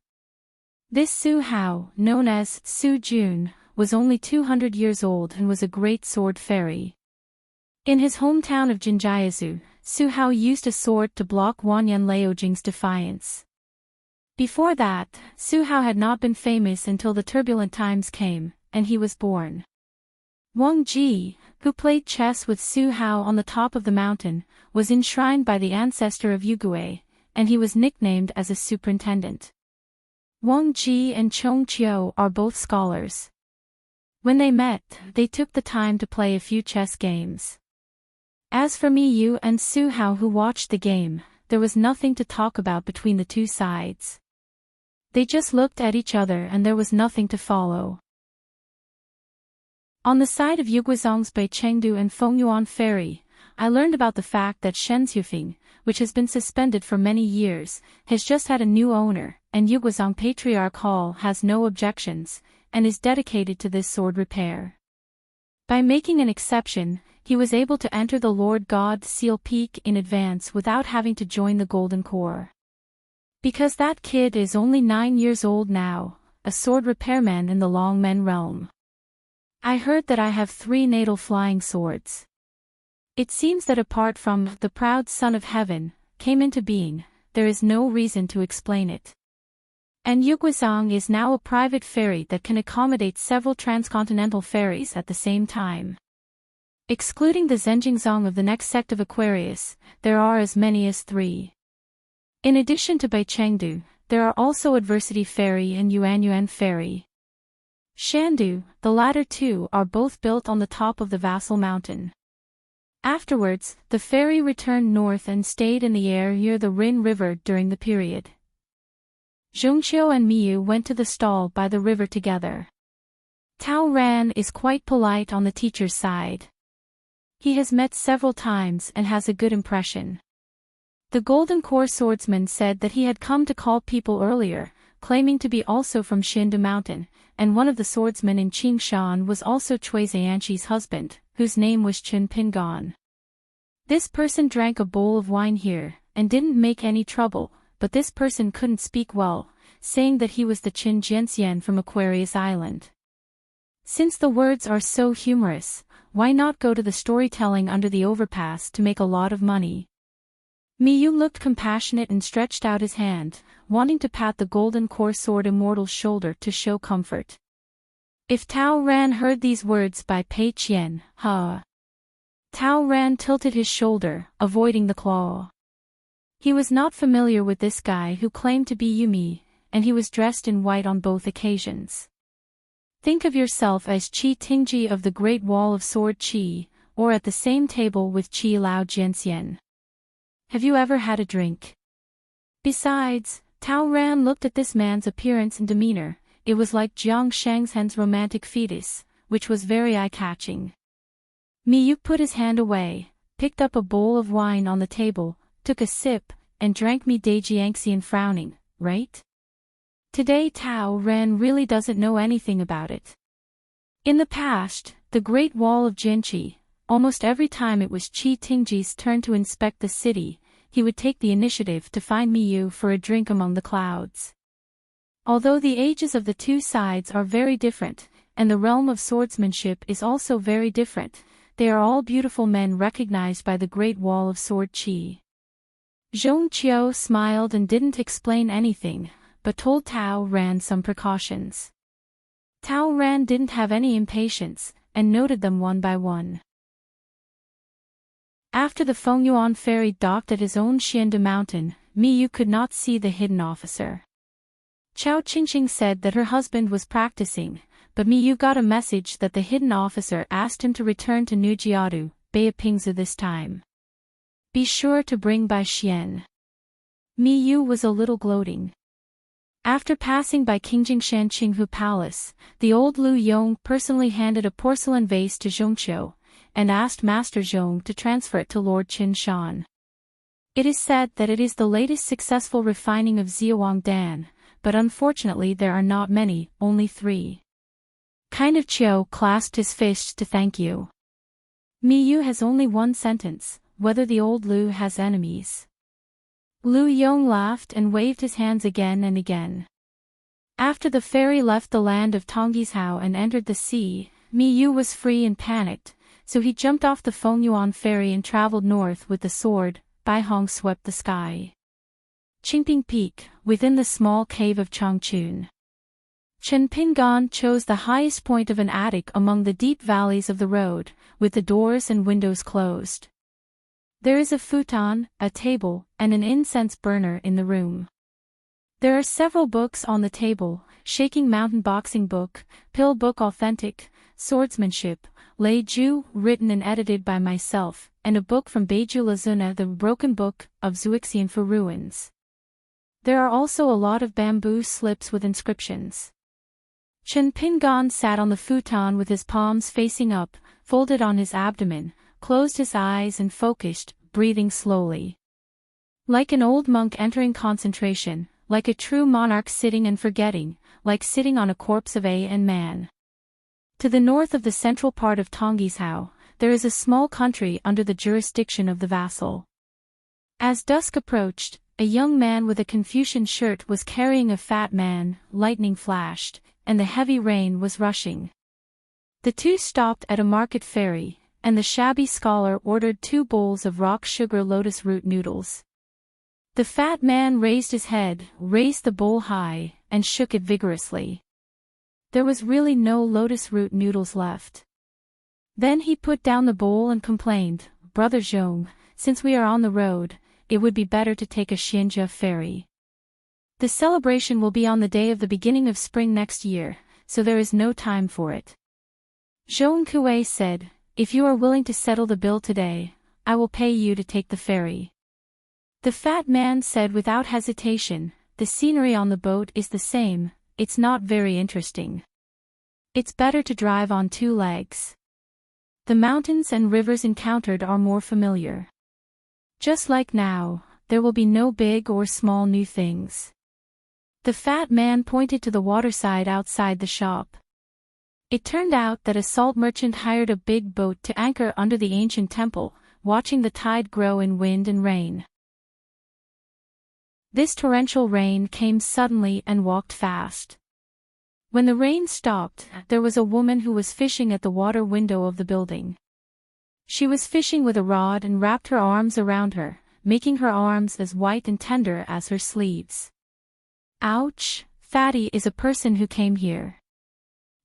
This Su Hao, known as Su Jun, was only 200 years old and was a great sword fairy. In his hometown of Jinjiazu, Su Hao used a sword to block Wanyan Laojing's defiance. Before that, Su Hao had not been famous until the turbulent times came, and he was born. Wang Ji, who played chess with Su Hao on the top of the mountain, was enshrined by the ancestor of Yugui, and he was nicknamed as a superintendent. Wang Ji and Chong Qiu are both scholars. When they met, they took the time to play a few chess games. As for Miyu and Su Hao who watched the game, there was nothing to talk about between the two sides. They just looked at each other and there was nothing to follow. On the side of Yuguizhang's Bei Chengdu and Fengyuan Ferry, I learned about the fact that Shenzhufeng, which has been suspended for many years, has just had a new owner, and Yuguizhang Patriarch Hall has no objections, and is dedicated to this sword repair. By making an exception, he was able to enter the Lord God Seal Peak in advance without having to join the Golden Corps. Because that kid is only 9 years old now, a sword repairman in the Longmen realm. I heard that I have 3 natal flying swords. It seems that apart from the proud Son of Heaven came into being, there is no reason to explain it. And Yuguizhang is now a private ferry that can accommodate several transcontinental ferries at the same time. Excluding the Zhenjingzong of the next sect of Aquarius, there are as many as 3. In addition to Baichengdu, there are also Adversity Ferry and Yuanyuan Ferry. Shandu, the latter two are both built on the top of the Vassal Mountain. Afterwards, the ferry returned north and stayed in the air near the Rin River during the period. Zhongqiu and Miyu went to the stall by the river together. Tao Ran is quite polite on the teacher's side. He has met several times and has a good impression. The Golden Corps swordsman said that he had come to call people earlier, claiming to be also from Xindu Mountain, and one of the swordsmen in Qingshan was also Cui Zhianqi's husband, whose name was Chen Pingon. This person drank a bowl of wine here, and didn't make any trouble, but this person couldn't speak well, saying that he was the Qin Jianxian from Aquarius Island. Since the words are so humorous, why not go to the storytelling under the overpass to make a lot of money? Miyu looked compassionate and stretched out his hand, wanting to pat the Golden Corps sword immortal's shoulder to show comfort. If Tao Ran heard these words by Pei Qian, Tao Ran tilted his shoulder, avoiding the claw. He was not familiar with this guy who claimed to be Yumi, and he was dressed in white on both occasions. Think of yourself as Qi Tingji of the Great Wall of Sword Qi, or at the same table with Qi Lao Jianxian. Have you ever had a drink? Besides, Tao Ran looked at this man's appearance and demeanor. It was like Jiang Shangzhen's romantic fetus, which was very eye-catching. Miyu put his hand away, picked up a bowl of wine on the table, took a sip, and drank me Daijiangxian frowning, right? Today Tao Ran really doesn't know anything about it. In the past, the Great Wall of Jinqi, almost every time it was Qi Tingji's turn to inspect the city, he would take the initiative to find Miyu for a drink among the clouds. Although the ages of the two sides are very different, and the realm of swordsmanship is also very different, they are all beautiful men recognized by the Great Wall of Sword Qi. Zhongqiu smiled and didn't explain anything, but told Tao Ran some precautions. Tao Ran didn't have any impatience, and noted them one by one. After the Fengyuan ferry docked at his own Xiandu mountain, Miyu could not see the hidden officer. Chao Qingqing said that her husband was practicing, but Miyu got a message that the hidden officer asked him to return to Nujiadu, Beipingzi this time. Be sure to bring Bai Xian. Mi Yu was a little gloating. After passing by Qingjingshan Qinghu Palace, the old Lu Yong personally handed a porcelain vase to Zhongqiu, and asked Master Zhong to transfer it to Lord Qin Shan. It is said that it is the latest successful refining of Xiaowang Dan, but unfortunately there are not many, only 3. Kind of Qiu clasped his fists to thank you. Mi Yu has only one sentence, whether the old Lu has enemies. Lu Yong laughed and waved his hands again and again. After the ferry left the land of Tonggishao and entered the sea, Mi Yu was free and panicked, so he jumped off the Fengyuan ferry and traveled north with the sword. Bai Hong swept the sky. Qingping Peak, within the small cave of Changchun. Chen Pingan chose the highest point of an attic among the deep valleys of the road, with the doors and windows closed. There is a futon, a table, and an incense burner in the room. There are several books on the table: Shaking Mountain Boxing Book, Pill Book Authentic, Swordsmanship, Lei Ju, written and edited by myself, and a book from Beiju Lazuna, the Broken Book of Zuixian for Ruins. There are also a lot of bamboo slips with inscriptions. Chen Pingan sat on the futon with his palms facing up, folded on his abdomen, closed his eyes and focused, breathing slowly. Like an old monk entering concentration, like a true monarch sitting and forgetting, like sitting on a corpse of a man. To the north of the central part of Tonggishao, there is a small country under the jurisdiction of the vassal. As dusk approached, a young man with a Confucian shirt was carrying a fat man, lightning flashed, and the heavy rain was rushing. The two stopped at a market ferry, and the shabby scholar ordered 2 bowls of rock sugar lotus root noodles. The fat man raised his head, raised the bowl high, and shook it vigorously. There was really no lotus root noodles left. Then he put down the bowl and complained, "Brother Zhong, since we are on the road, it would be better to take a Xianjia ferry. The celebration will be on the day of the beginning of spring next year, so there is no time for it." Zhong Kuei said, "If you are willing to settle the bill today, I will pay you to take the ferry." The fat man said without hesitation, "The scenery on the boat is the same, it's not very interesting. It's better to drive on 2 legs. The mountains and rivers encountered are more familiar. Just like now, there will be no big or small new things." The fat man pointed to the waterside outside the shop. It turned out that a salt merchant hired a big boat to anchor under the ancient temple, watching the tide grow in wind and rain. This torrential rain came suddenly and walked fast. When the rain stopped, there was a woman who was fishing at the water window of the building. She was fishing with a rod and wrapped her arms around her, making her arms as white and tender as her sleeves. Ouch! Fatty is a person who came here.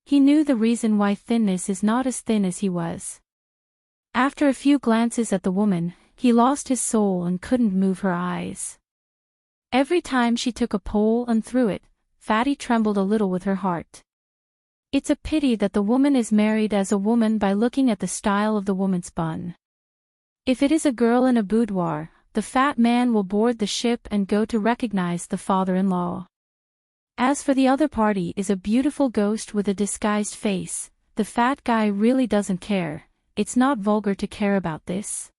He knew the reason why thinness is not as thin as he was. After a few glances at the woman, he lost his soul and couldn't move her eyes. Every time she took a pole and threw it, Fatty trembled a little with her heart. It's a pity that the woman is married as a woman by looking at the style of the woman's bun. If it is a girl in a boudoir, the fat man will board the ship and go to recognize the father-in-law. As for the other party is a beautiful ghost with a disguised face, the fat guy really doesn't care, it's not vulgar to care about this.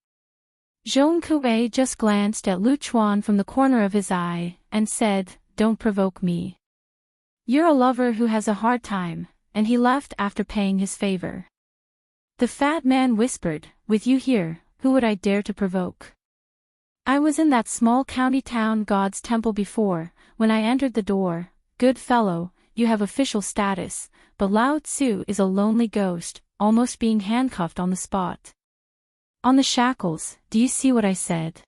Zhong Kuei just glanced at Lu Chuan from the corner of his eye, and said, "Don't provoke me. You're a lover who has a hard time," and he left after paying his favor. The fat man whispered, "With you here, who would I dare to provoke? I was in that small county town God's temple before, when I entered the door. Good fellow, you have official status, but Lao Tzu is a lonely ghost, almost being handcuffed on the spot. On the shackles, do you see what I said?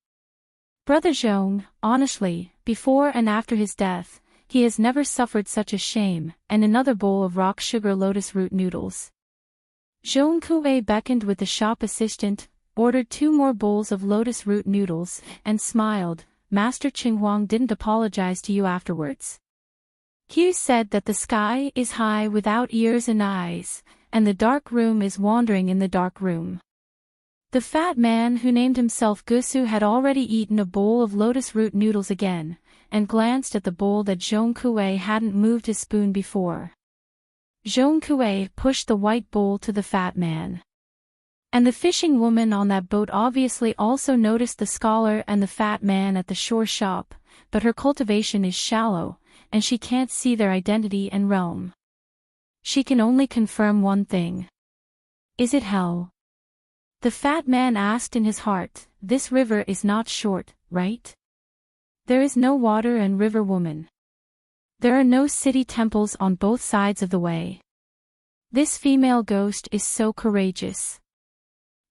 Brother Zhong, honestly, before and after his death, he has never suffered such a shame," and another bowl of rock sugar lotus root noodles. Zhong Kuei beckoned with the shop assistant, ordered 2 more bowls of lotus root noodles, and smiled. "Master Qinghuang didn't apologize to you afterwards. Hugh said that the sky is high without ears and eyes, and the dark room is wandering in the dark room. The fat man who named himself Gusu had already eaten a bowl of lotus root noodles again, and glanced at the bowl that Zhong Kuei hadn't moved his spoon before. Zhong Kuei pushed the white bowl to the fat man. And the fishing woman on that boat obviously also noticed the scholar and the fat man at the shore shop, but her cultivation is shallow, and she can't see their identity and realm. She can only confirm one thing. Is it hell? The fat man asked in his heart, this river is not short, right? There is no water and river woman. There are no city temples on both sides of the way. This female ghost is so courageous.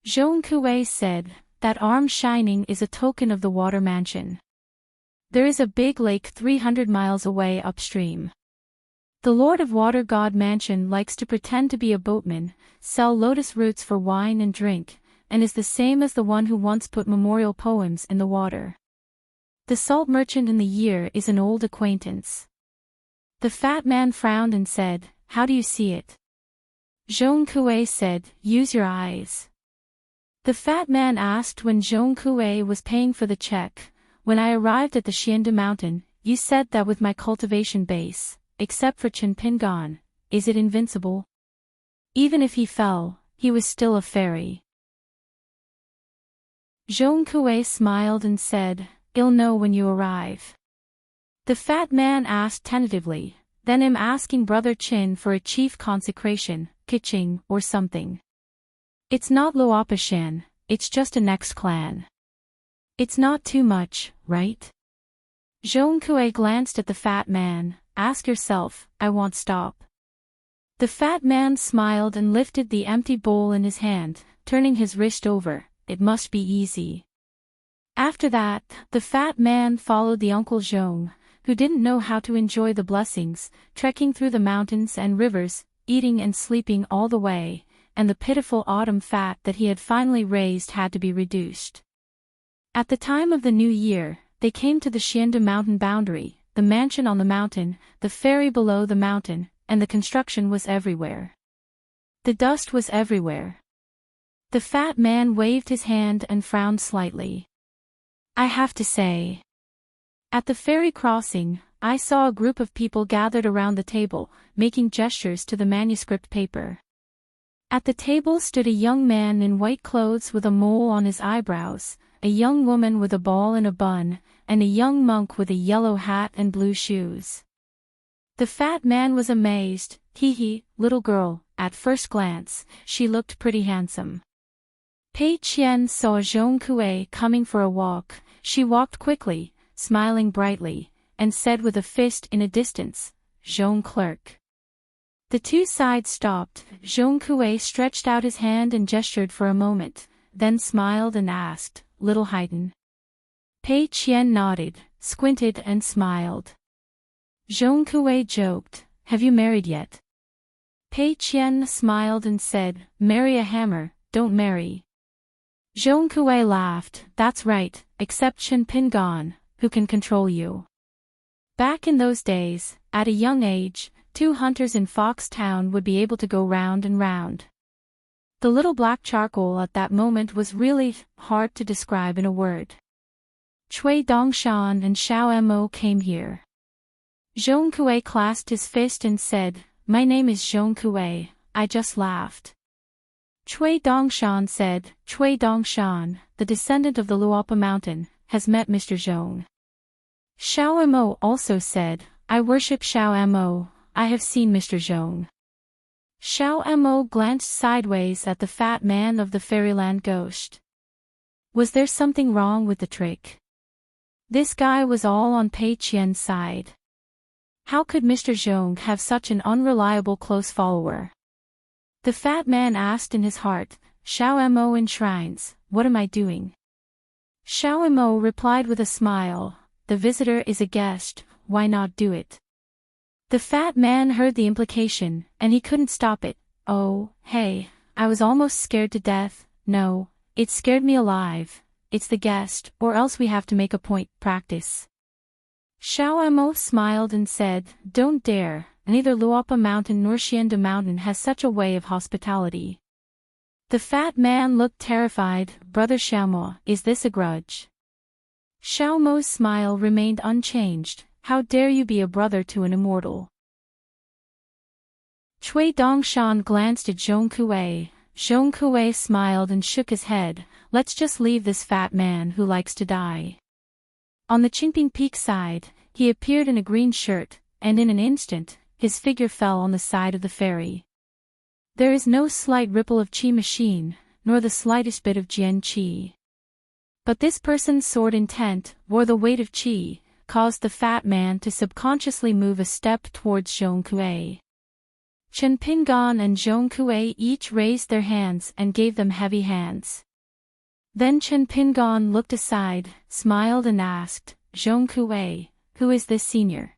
Zhong Kuei said, that arm shining is a token of the water mansion. There is a big lake 300 miles away upstream. The Lord of Water God Mansion likes to pretend to be a boatman, sell lotus roots for wine and drink, and is the same as the one who once put memorial poems in the water. The salt merchant in the year is an old acquaintance. The fat man frowned and said, how do you see it? Zhong Kuei said, use your eyes. The fat man asked when Zhong Kuei was paying for the check, when I arrived at the Xiande mountain, you said that with my cultivation base, except for Chenpingan, is it invincible? Even if he fell, he was still a fairy. Zhong Kuei smiled and said, I'll know when you arrive. The fat man asked tentatively, then I'm asking Brother Chin for a chief consecration, Kiching, or something. It's not Luopashan, it's just a next clan. It's not too much, right? Zhong Kuei glanced at the fat man, ask yourself, I won't stop. The fat man smiled and lifted the empty bowl in his hand, turning his wrist over, it must be easy. After that, the fat man followed the Uncle Zhong, who didn't know how to enjoy the blessings, trekking through the mountains and rivers, eating and sleeping all the way, and the pitiful autumn fat that he had finally raised had to be reduced. At the time of the new year, they came to the Xiande mountain boundary, the mansion on the mountain, the ferry below the mountain, and the construction was everywhere. The dust was everywhere. The fat man waved his hand and frowned slightly. I have to say. At the ferry crossing, I saw a group of people gathered around the table, making gestures to the manuscript paper. At the table stood a young man in white clothes with a mole on his eyebrows, a young woman with a ball in a bun, and a young monk with a yellow hat and blue shoes. The fat man was amazed, hee, little girl, at first glance, she looked pretty handsome. Pei Qian saw Zhong Kuei coming for a walk, she walked quickly, smiling brightly, and said with a fist in a distance, Zhong clerk. The two sides stopped, Zhong Kuei stretched out his hand and gestured for a moment, then smiled and asked, Little Haydn. Pei Qian nodded, squinted and smiled. Zhong Kuei joked, have you married yet? Pei Qian smiled and said, marry a hammer, don't marry. Zhong Kuei laughed, that's right, except Chenpingan, who can control you. Back in those days, at a young age, 2 hunters in Fox Town would be able to go round and round. The little black charcoal at that moment was really hard to describe in a word. Cui Dongshan and Xiao Mo came here. Zhong Kuei clasped his fist and said, my name is Zhong Kuei, I just laughed. Cui Dongshan said, Cui Dongshan, the descendant of the Luopa mountain, has met Mr. Zhong. Xiao Mo also said, I worship Xiao Mo, I have seen Mr. Zhong. Xiao Mo glanced sideways at the fat man of the fairyland ghost. Was there something wrong with the trick? This guy was all on Pei Qian's side. How could Mr. Zhong have such an unreliable close follower? The fat man asked in his heart, Xiao Mo enshrines, what am I doing? Xiao Mo replied with a smile, the visitor is a guest, why not do it? The fat man heard the implication, and he couldn't stop it. Oh, hey, I was almost scared to death, no, it scared me alive, it's the guest, or else we have to make a point, practice. Xiao Mo smiled and said, don't dare, neither Luopa mountain nor Xiande mountain has such a way of hospitality. The fat man looked terrified. Brother Xiaomo, is this a grudge? Xiaomo's smile remained unchanged. How dare you be a brother to an immortal? Cui Dongshan glanced at Zhong Kuei. Zhong Kuei smiled and shook his head. Let's just leave this fat man who likes to die. On the Qingping Peak side, he appeared in a green shirt, and in an instant, his figure fell on the side of the ferry. There is no slight ripple of qi machine, nor the slightest bit of jian qi. But this person's sword intent, or the weight of qi, caused the fat man to subconsciously move a step towards Zhong Kuei. Chen Pingan and Zhong Kuei each raised their hands and gave them heavy hands. Then Chen Pingan looked aside, smiled and asked, Zhong Kuei, who is this senior?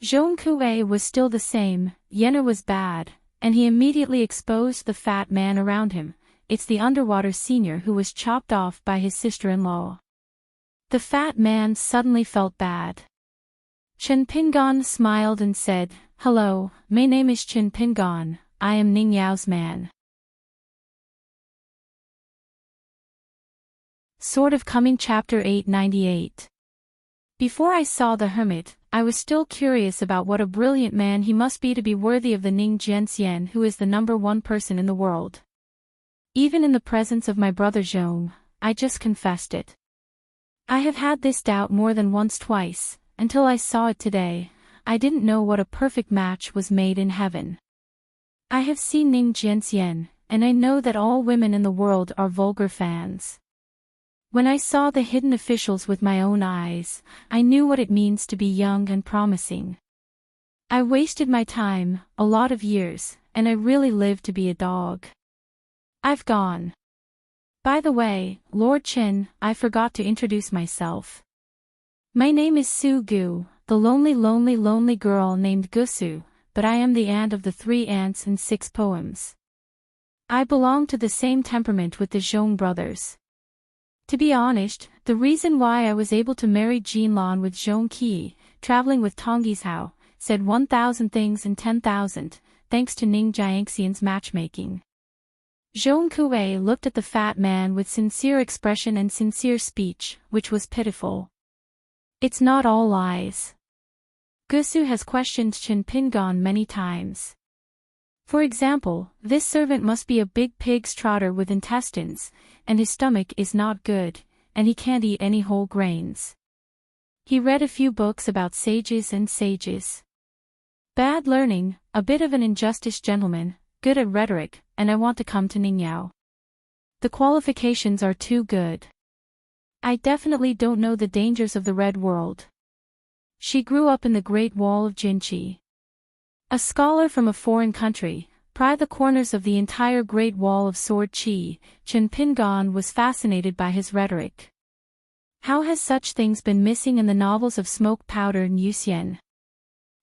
Zhong Kuei was still the same. Yenner was bad, and he immediately exposed the fat man around him. It's the underwater senior who was chopped off by his sister-in-law. The fat man suddenly felt bad. Chen Pingan smiled and said, Hello, my name is Chen Pingan, I am Ning Yao's man. Sort of Coming Chapter 898. Before I saw the hermit, I was still curious about what a brilliant man he must be to be worthy of the Ning Jianxian who is the #1 person in the world. Even in the presence of my brother Zhong, I just confessed it. I have had this doubt more than once twice, until I saw it today. I didn't know what a perfect match was made in heaven. I have seen Ning Jianxian, and I know that all women in the world are vulgar fans. When I saw the hidden officials with my own eyes, I knew what it means to be young and promising. I wasted my time, a lot of years, and I really lived to be a dog. I've gone. By the way, Lord Chen, I forgot to introduce myself. My name is Su Gu, the lonely girl named Gusu, but I am the aunt of the 3 ants and 6 poems. I belong to the same temperament with the Zhong brothers. To be honest, the reason why I was able to marry Jinlan with Zhong Qi, traveling with Tongyi's Hao, said 1,000 things in 10,000, thanks to Ning Jiangxian's matchmaking. Zhong Kuei looked at the fat man with sincere expression and sincere speech, which was pitiful. It's not all lies. Gusu has questioned Chen Pingan many times. For example, this servant must be a big pig's trotter with intestines, and his stomach is not good, and he can't eat any whole grains. He read a few books about sages and sages. Bad learning, a bit of an injustice gentleman, good at rhetoric, and I want to come to Ningyao. The qualifications are too good. I definitely don't know the dangers of the Red World. She grew up in the Great Wall of Jinqi. A scholar from a foreign country, pry the corners of the entire Great Wall of Sword Qi, Chen Pingan was fascinated by his rhetoric. How has such things been missing in the novels of Smoke Powder and Yuxian?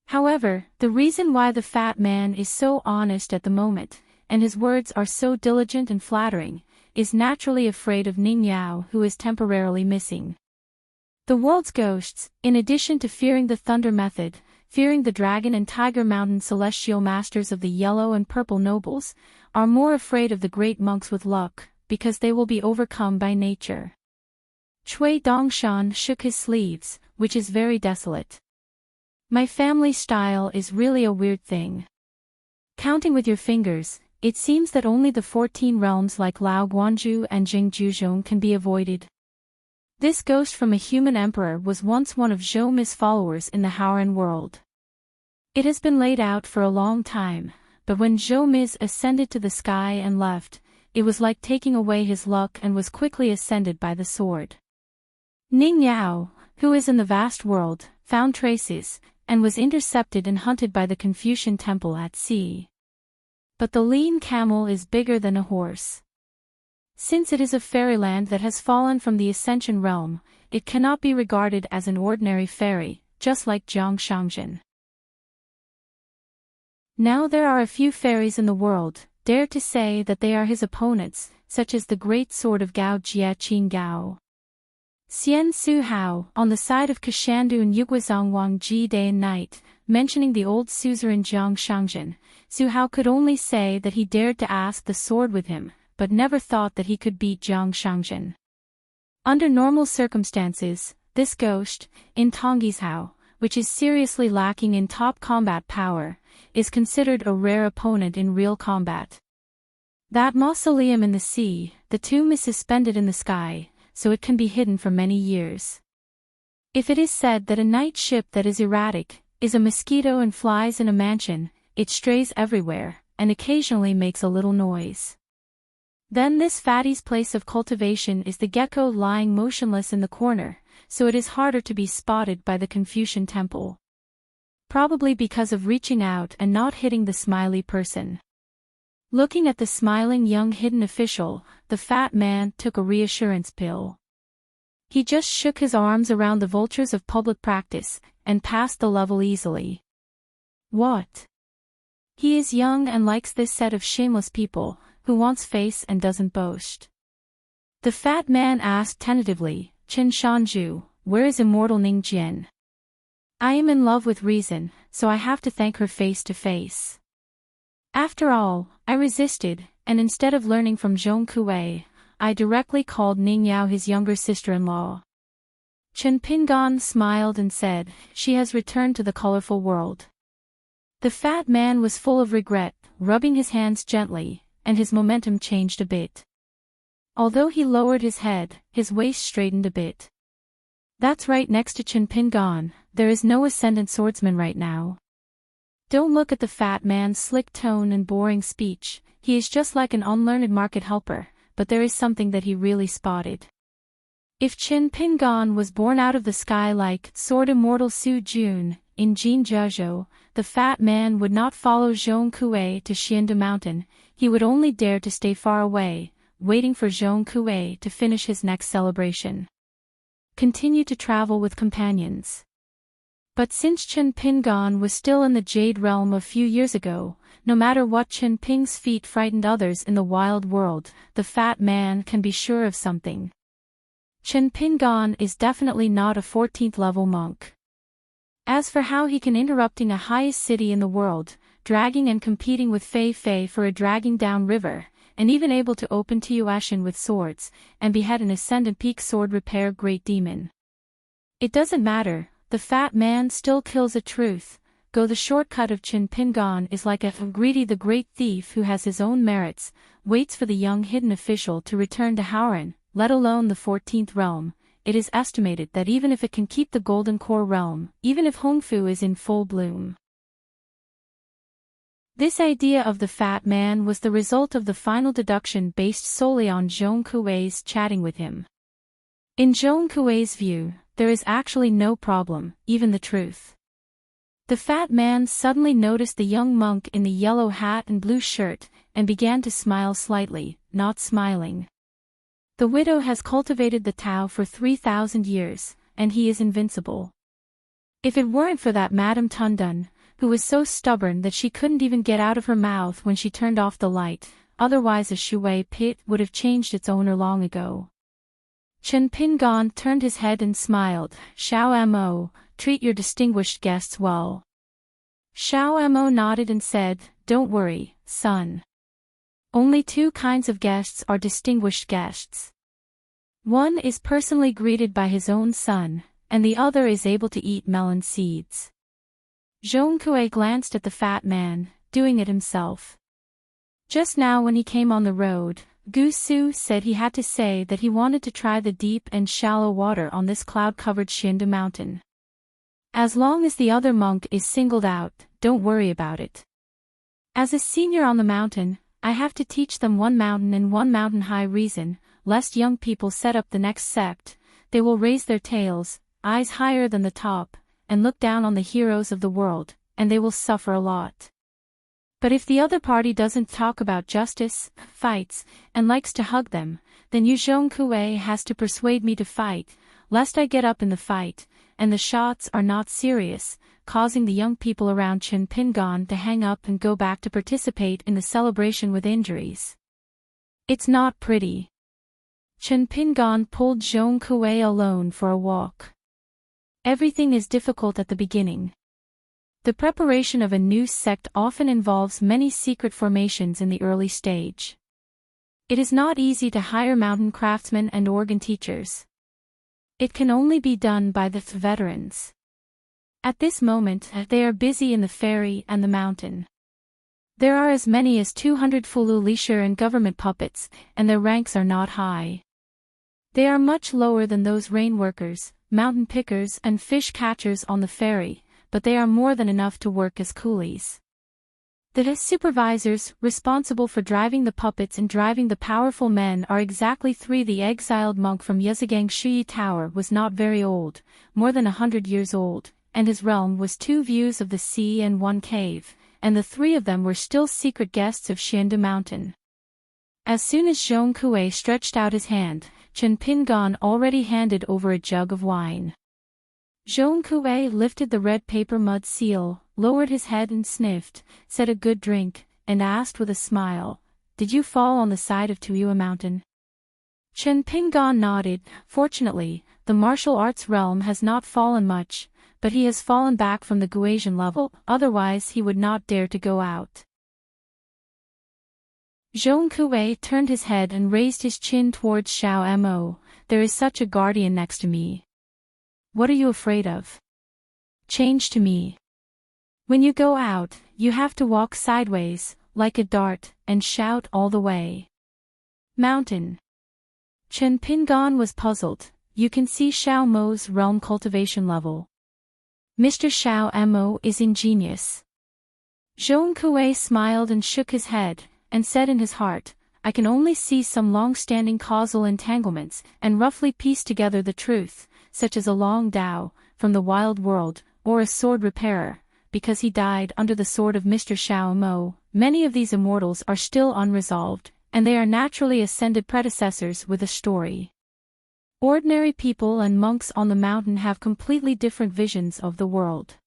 However, the reason why the fat man is so honest at the moment, and his words are so diligent and flattering, is naturally afraid of Ning Yao who is temporarily missing. The world's ghosts, in addition to fearing the thunder method, fearing the dragon and tiger mountain celestial masters of the yellow and purple nobles, are more afraid of the great monks with luck, because they will be overcome by nature. Cui Dongshan shook his sleeves, which is very desolate. My family style is really a weird thing. Counting with your fingers, it seems that only the 14 realms like Lao Guanzhou and Jingzhuzhong can be avoided. This ghost from a human emperor was once one of Zhou Mi's followers in the Haoran world. It has been laid out for a long time, but when Zhou Mi ascended to the sky and left, it was like taking away his luck and was quickly ascended by the sword. Ning Yao, who is in the vast world, found traces, and was intercepted and hunted by the Confucian temple at sea. But the lean camel is bigger than a horse. Since it is a fairyland that has fallen from the Ascension realm, it cannot be regarded as an ordinary fairy, just like Jiang Shangzhen. Now there are a few fairies in the world, dare to say that they are his opponents, such as the great sword of Gao Jie Qing Gao. Xian Su Hao, on the side of Kashandu and Yuguizang Wang Ji day and night, mentioning the old suzerain Jiang Shangzhen, Su Hao could only say that he dared to ask the sword with him, but never thought that he could beat Jiang Shangzhen. Under normal circumstances, this ghost, in Tongyi's Hao, which is seriously lacking in top combat power, is considered a rare opponent in real combat. That mausoleum in the sea, the tomb is suspended in the sky, so it can be hidden for many years. If it is said that a night ship that is erratic, is a mosquito and flies in a mansion, it strays everywhere, and occasionally makes a little noise. Then this fatty's place of cultivation is the gecko lying motionless in the corner, so it is harder to be spotted by the Confucian temple. Probably because of reaching out and not hitting the smiley person. Looking at the smiling young hidden official, the fat man took a reassurance pill. He just shook his arms around the vultures of public practice, and passed the level easily. What? He is young and likes this set of shameless people, who wants face and doesn't boast. The fat man asked tentatively, Qin Shanju, where is immortal Ning Jian? I am in love with reason, so I have to thank her face to face. After all, I resisted, and instead of learning from Zhong Kuei, I directly called Ning Yao his younger sister-in-law. Chen Pingan smiled and said, she has returned to the colorful world. The fat man was full of regret, rubbing his hands gently, and his momentum changed a bit. Although he lowered his head, his waist straightened a bit. That's right, next to Chen Pingan, there is no ascendant swordsman right now. Don't look at the fat man's slick tone and boring speech, he is just like an unlearned market helper, but there is something that he really spotted. If Qin Pingan was born out of the sky like Sword Immortal Su Jun, in Jin Jiazhou, the fat man would not follow Zhong Kuei to Xiande Mountain, he would only dare to stay far away, waiting for Zhong Kuei to finish his next celebration. Continue to travel with companions. But since Chen Pingan was still in the Jade Realm a few years ago, no matter what Chen Ping's feat frightened others in the wild world, the fat man can be sure of something. Chen Pingan is definitely not a 14th level monk. As for how he can interrupting the highest city in the world, dragging and competing with Fei Fei for a dragging down river, and even able to open Tuashin with swords, and behead an Ascendant Peak sword repair great demon. It doesn't matter. The fat man still kills a truth. Go the shortcut of Chen Pingan is like a greedy the great thief who has his own merits, waits for the young hidden official to return to Howren, let alone the 14th realm. It is estimated that even if it can keep the Golden Core realm, even if Hongfu is in full bloom. This idea of the fat man was the result of the final deduction based solely on Zhong Kuei's chatting with him. In Zhong Kuei's view, there is actually no problem, even the truth. The fat man suddenly noticed the young monk in the yellow hat and blue shirt, and began to smile slightly, not smiling. The widow has cultivated the Tao for 3,000 years, and he is invincible. If it weren't for that Madame Tundun, who was so stubborn that she couldn't even get out of her mouth when she turned off the light, otherwise a Shui pit would have changed its owner long ago. Chen Pingan turned his head and smiled. Xiao Mo, treat your distinguished guests well. Xiao Mo nodded and said, don't worry, son. Only two kinds of guests are distinguished guests. One is personally greeted by his own son, and the other is able to eat melon seeds. Zhong Kuei glanced at the fat man, doing it himself. Just now when he came on the road, Gu Su said he had to say that he wanted to try the deep and shallow water on this cloud-covered Xiande mountain. As long as the other monk is singled out, don't worry about it. As a senior on the mountain, I have to teach them one mountain and one mountain high reason, lest young people set up the next sect, they will raise their tails, eyes higher than the top, and look down on the heroes of the world, and they will suffer a lot. But if the other party doesn't talk about justice, fights, and likes to hug them, then Yu Zhong Kuei has to persuade me to fight, lest I get up in the fight, and the shots are not serious, causing the young people around Chen Pingan to hang up and go back to participate in the celebration with injuries. It's not pretty. Chen Pingan pulled Zhong Kuei alone for a walk. Everything is difficult at the beginning. The preparation of a new sect often involves many secret formations in the early stage. It is not easy to hire mountain craftsmen and organ teachers. It can only be done by the veterans. At this moment, they are busy in the ferry and the mountain. There are as many as 200 Fulu leisure and government puppets, and their ranks are not high. They are much lower than those rain workers, mountain pickers and fish catchers on the ferry, but they are more than enough to work as coolies. The supervisors, responsible for driving the puppets and driving the powerful men, are exactly three. The exiled monk from Yezagang Shuyi Tower was not very old, more than 100 years old, and his realm was 2 views of the sea and 1 cave, and the 3 of them were still secret guests of Xiandu Mountain. As soon as Zhong Kuei stretched out his hand, Chen Pingan already handed over a jug of wine. Zhong Kuei lifted the red paper mud seal, lowered his head and sniffed, said a good drink, and asked with a smile, "Did you fall on the side of Tuyua Mountain?" Chen Pingan nodded. Fortunately, the martial arts realm has not fallen much, but he has fallen back from the Guasian level, otherwise he would not dare to go out. Zhong Kuei turned his head and raised his chin towards Xiao Mo. "There is such a guardian next to me. What are you afraid of? Change to me. When you go out, you have to walk sideways, like a dart, and shout all the way. Mountain." Chen Pingan was puzzled. You can see Xiao Mo's realm cultivation level. Mr. Xiao Mo is ingenious. Zhong Kuei smiled and shook his head, and said in his heart, "I can only see some long-standing causal entanglements, and roughly piece together the truth, such as a long Dao, from the wild world, or a sword repairer, because he died under the sword of Mr. Xiao Mo. Many of these immortals are still unresolved, and they are naturally ascended predecessors with a story. Ordinary people and monks on the mountain have completely different visions of the world.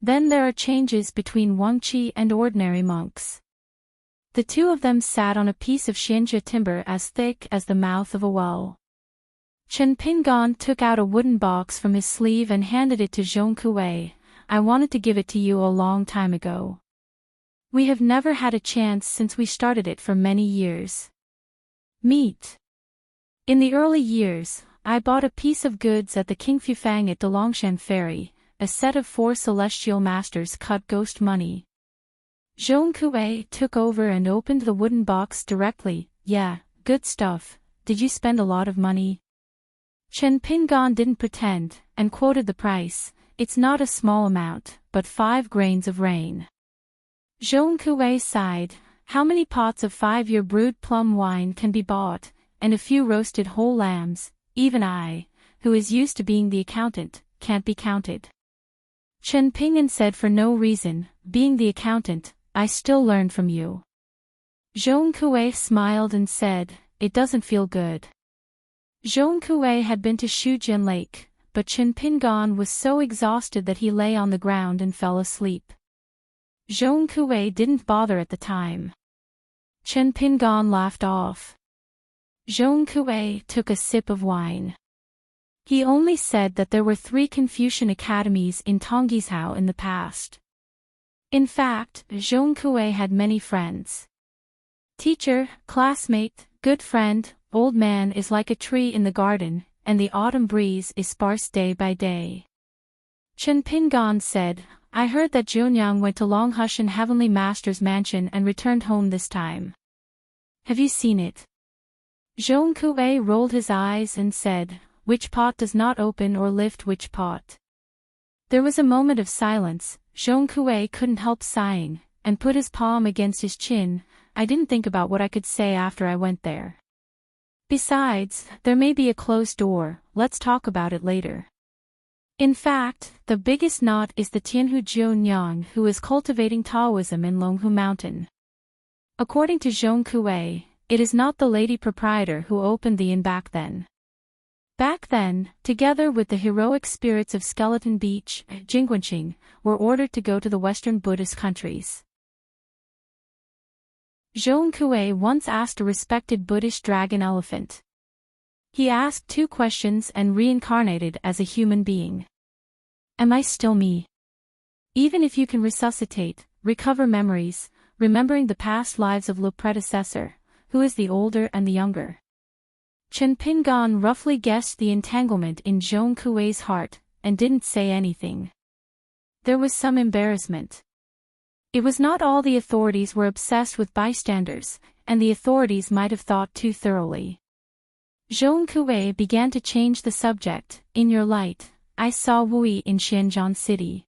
Then there are changes between Wangqi and ordinary monks. The 2 of them sat on a piece of Xianjia timber as thick as the mouth of a well. Chen Pingan took out a wooden box from his sleeve and handed it to Zhong Kuei. "I wanted to give it to you a long time ago. We have never had a chance since we started it for many years. Meet. In the early years, I bought a piece of goods at the Qingfufang at Dalongshan Ferry, a set of 4 celestial masters cut ghost money." Zhong Kuei took over and opened the wooden box directly. "Yeah, good stuff. Did you spend a lot of money?" Chen Pingan didn't pretend, and quoted the price. "It's not a small amount, but 5 grains of rain." Zhong Kuei sighed. How many pots of 5-year brewed plum wine can be bought, and a few roasted whole lambs? Even I, who is used to being the accountant, can't be counted. Chen Pingan said for no reason, "Being the accountant, I still learn from you." Zhong Kuei smiled and said, "It doesn't feel good." Zhong Kuei had been to Shujian Lake, but Chen Pingan was so exhausted that he lay on the ground and fell asleep. Zhong Kuei didn't bother at the time. Chen Pingan laughed off. Zhong Kuei took a sip of wine. He only said that there were 3 Confucian academies in Tonggishao in the past. In fact, Zhong Kuei had many friends. Teacher, classmate, good friend, old man is like a tree in the garden, and the autumn breeze is sparse day by day. Chen Pingan said, "I heard that Zhonyang went to Longhushan Heavenly Master's mansion and returned home this time. Have you seen it?" Zhong Kuei rolled his eyes and said, "Which pot does not open or lift which pot?" There was a moment of silence. Zhong Kuei couldn't help sighing, and put his palm against his chin. "I didn't think about what I could say after I went there. Besides, there may be a closed door, let's talk about it later." In fact, the biggest knot is the Tianhu Jionyang who is cultivating Taoism in Longhu Mountain. According to Zhong Kuei, it is not the lady proprietor who opened the inn back then. Back then, together with the heroic spirits of Skeleton Beach, Jingguanqing, were ordered to go to the Western Buddhist countries. Zhong Kuei once asked a respected Buddhist dragon elephant. He asked 2 questions and reincarnated as a human being. Am I still me? Even if you can resuscitate, recover memories, remembering the past lives of the predecessor, who is the older and the younger? Chen Pingan roughly guessed the entanglement in Zhong Kuei's heart, and didn't say anything. There was some embarrassment. It was not all the authorities were obsessed with bystanders, and the authorities might have thought too thoroughly. Zhong Kuei began to change the subject. In your light, I saw Wu Yi in Xianzhan City.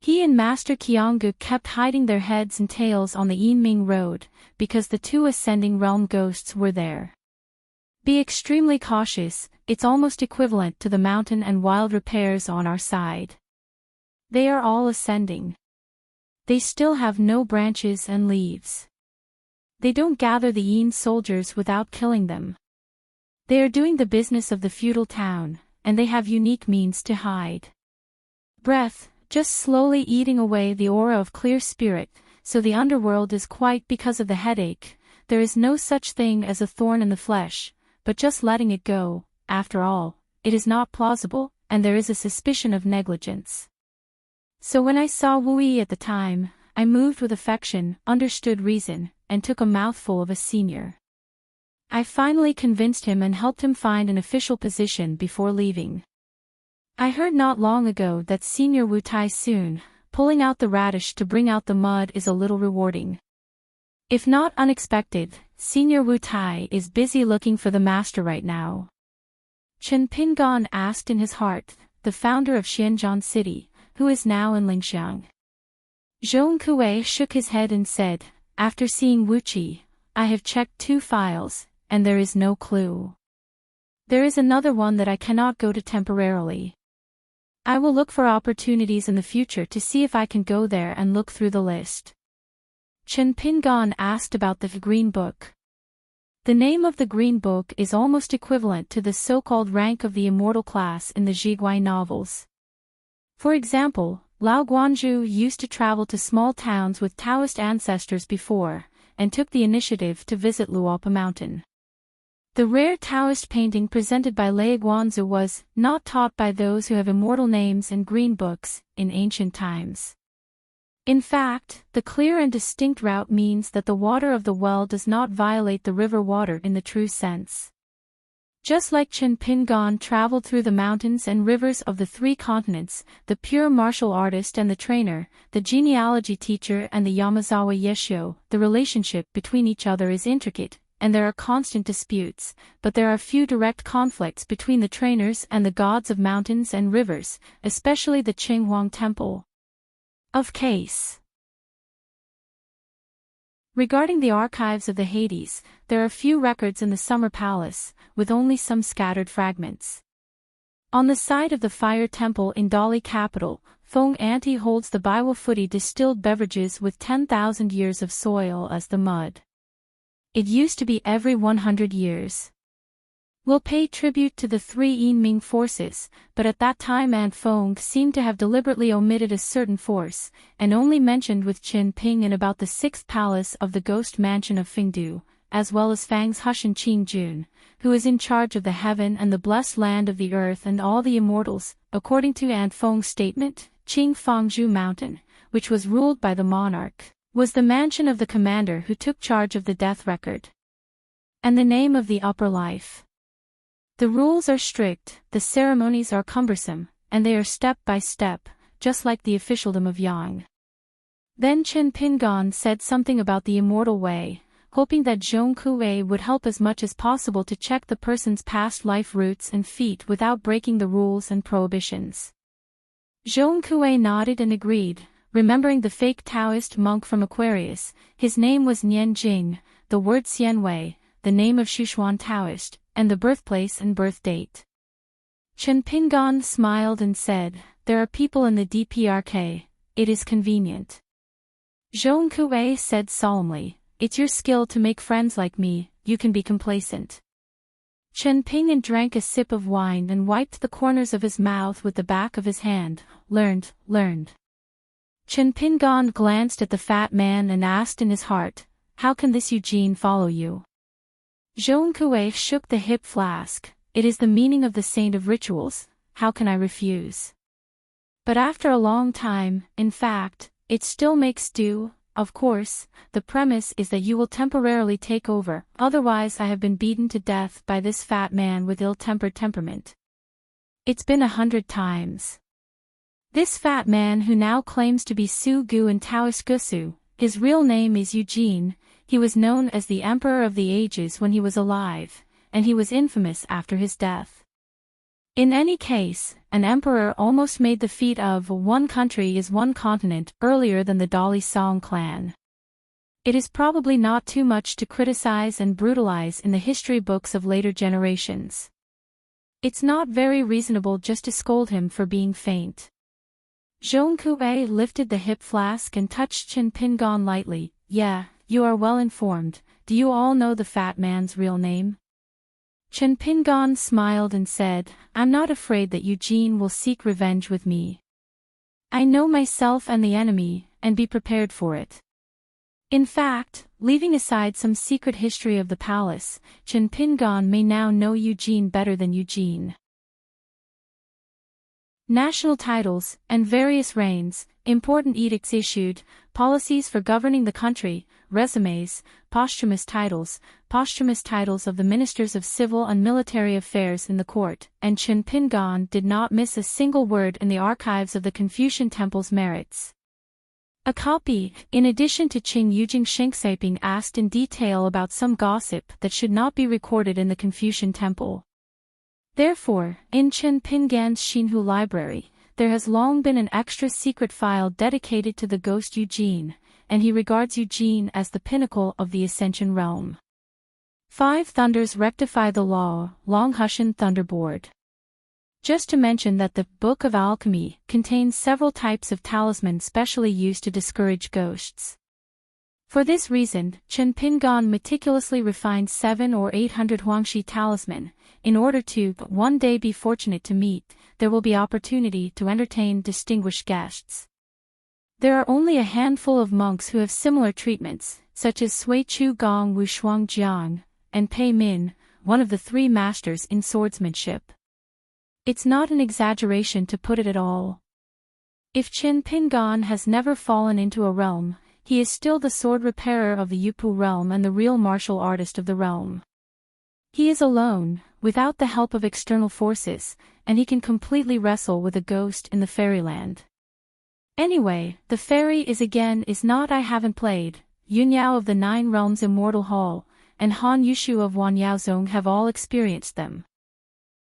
He and Master Qianggu kept hiding their heads and tails on the Yinming Road, because the two ascending realm ghosts were there. Be extremely cautious, it's almost equivalent to the mountain and wild repairs on our side. They are all ascending. They still have no branches and leaves. They don't gather the Yin soldiers without killing them. They are doing the business of the feudal town, and they have unique means to hide. Breath, just slowly eating away the aura of clear spirit, so the underworld is quiet because of the headache. There is no such thing as a thorn in the flesh, but just letting it go. After all, it is not plausible, and there is a suspicion of negligence. So when I saw Wu Yi at the time, I moved with affection, understood reason, and took a mouthful of a senior. I finally convinced him and helped him find an official position before leaving. I heard not long ago that Senior Wu Tai soon, pulling out the radish to bring out the mud is a little rewarding. If not unexpected, Senior Wu Tai is busy looking for the master right now. Chen Pingan asked in his heart, the founder of Xianzhan City, who is now in Lingxiang. Zhong Kuei shook his head and said, after seeing Wu Qi, I have checked 2 files, and there is no clue. There is another one that I cannot go to temporarily. I will look for opportunities in the future to see if I can go there and look through the list. Chen Pingan asked about the Green Book. The name of the Green Book is almost equivalent to the so-called rank of the immortal class in the Zhiguai novels. For example, Lao Guanzhu used to travel to small towns with Taoist ancestors before, and took the initiative to visit Luopa Mountain. The rare Taoist painting presented by Lao Guanzhu was not taught by those who have immortal names and green books in ancient times. In fact, the clear and distinct route means that the water of the well does not violate the river water in the true sense. Just like Chen Pingan traveled through the mountains and rivers of the 3 continents, the pure martial artist and the trainer, the genealogy teacher and the Yamazawa Yeshio, the relationship between each other is intricate, and there are constant disputes, but there are few direct conflicts between the trainers and the gods of mountains and rivers, especially the Qinghuang Temple. Of case. Regarding the archives of the Hades, there are few records in the Summer Palace, with only some scattered fragments. On the site of the Fire Temple in Dali capital, Feng Anti holds the Biwa-Futi distilled beverages with 10,000 years of soil as the mud. It used to be every 100 years. Will pay tribute to the 3 Yinming forces, but at that time An Feng seemed to have deliberately omitted a certain force, and only mentioned with Qin Ping in about the 6th palace of the ghost mansion of Fengdu, as well as Fang's Hushan Qingjun, who is in charge of the heaven and the blessed land of the earth and all the immortals. According to An Feng's statement, Qing Fangzhou Mountain, which was ruled by the monarch, was the mansion of the commander who took charge of the death record. And the name of the upper life. The rules are strict, the ceremonies are cumbersome, and they are step by step, just like the officialdom of Yang. Then Chen Pingan said something about the immortal way, hoping that Zhong Kuei would help as much as possible to check the person's past life roots and feet without breaking the rules and prohibitions. Zhong Kuei nodded and agreed, remembering the fake Taoist monk from Aquarius. His name was Nian Jing, the word Xianwei, the name of Shuxuan Taoist, and the birthplace and birth date. Chen Pingan smiled and said, there are people in the DPRK, it is convenient. Zhong Kuei said solemnly, it's your skill to make friends like me, you can be complacent. Chen Ping drank a sip of wine and wiped the corners of his mouth with the back of his hand. Learned. Chen Pingan glanced at the fat man and asked in his heart, how can this Eugene follow you? Zhong Kuei shook the hip flask, it is the meaning of the saint of rituals, how can I refuse? But after a long time, in fact, it still makes do, of course, the premise is that you will temporarily take over, otherwise I have been beaten to death by this fat man with ill-tempered temperament. It's been 100 times. This fat man who now claims to be Su Gu and Taoist Gusu, his real name is Eugene. He was known as the Emperor of the Ages when he was alive, and he was infamous after his death. In any case, an emperor almost made the feat of "one country is one continent" earlier than the Dali Song clan. It is probably not too much to criticize and brutalize in the history books of later generations. It's not very reasonable just to scold him for being faint. Zhong Kuei lifted the hip flask and touched Chen Pingon lightly. "Yeah, you are well informed. Do you all know the fat man's real name?" Chen Pingon smiled and said, "I'm not afraid that Eugene will seek revenge with me. I know myself and the enemy, and be prepared for it." In fact, leaving aside some secret history of the palace, Chen Pingon may now know Eugene better than Eugene. National titles, and various reigns, important edicts issued, policies for governing the country, resumes, posthumous titles of the ministers of civil and military affairs in the court, and Chen Pingon did not miss a single word in the archives of the Confucian Temple's merits. A copy, in addition to Qing Yujing Shingsaping, asked in detail about some gossip that should not be recorded in the Confucian Temple. Therefore, in Chen Pingan's Xinhu library, there has long been an extra secret file dedicated to the ghost Eugene, and he regards Eugene as the pinnacle of the Ascension realm. 5 Thunders rectify the law, Longhushan Thunderboard. Just to mention that the Book of Alchemy contains several types of talisman specially used to discourage ghosts. For this reason, Chen Pingon meticulously refined 700 or 800 Huangshi talisman. In order to one day be fortunate to meet, there will be opportunity to entertain distinguished guests. There are only a handful of monks who have similar treatments, such as Sui Chu Gong Wu Shuang Jiang, and Pei Min, one of the 3 masters in swordsmanship. It's not an exaggeration to put it at all. If Chen Pingon has never fallen into a realm, he is still the sword repairer of the Yupu realm and the real martial artist of the realm. He is alone, without the help of external forces, and he can completely wrestle with a ghost in the fairyland. Anyway, the fairy is not I haven't played. Yunyao of the 9 Realms Immortal Hall, and Han Yushu of Wanyaozong have all experienced them.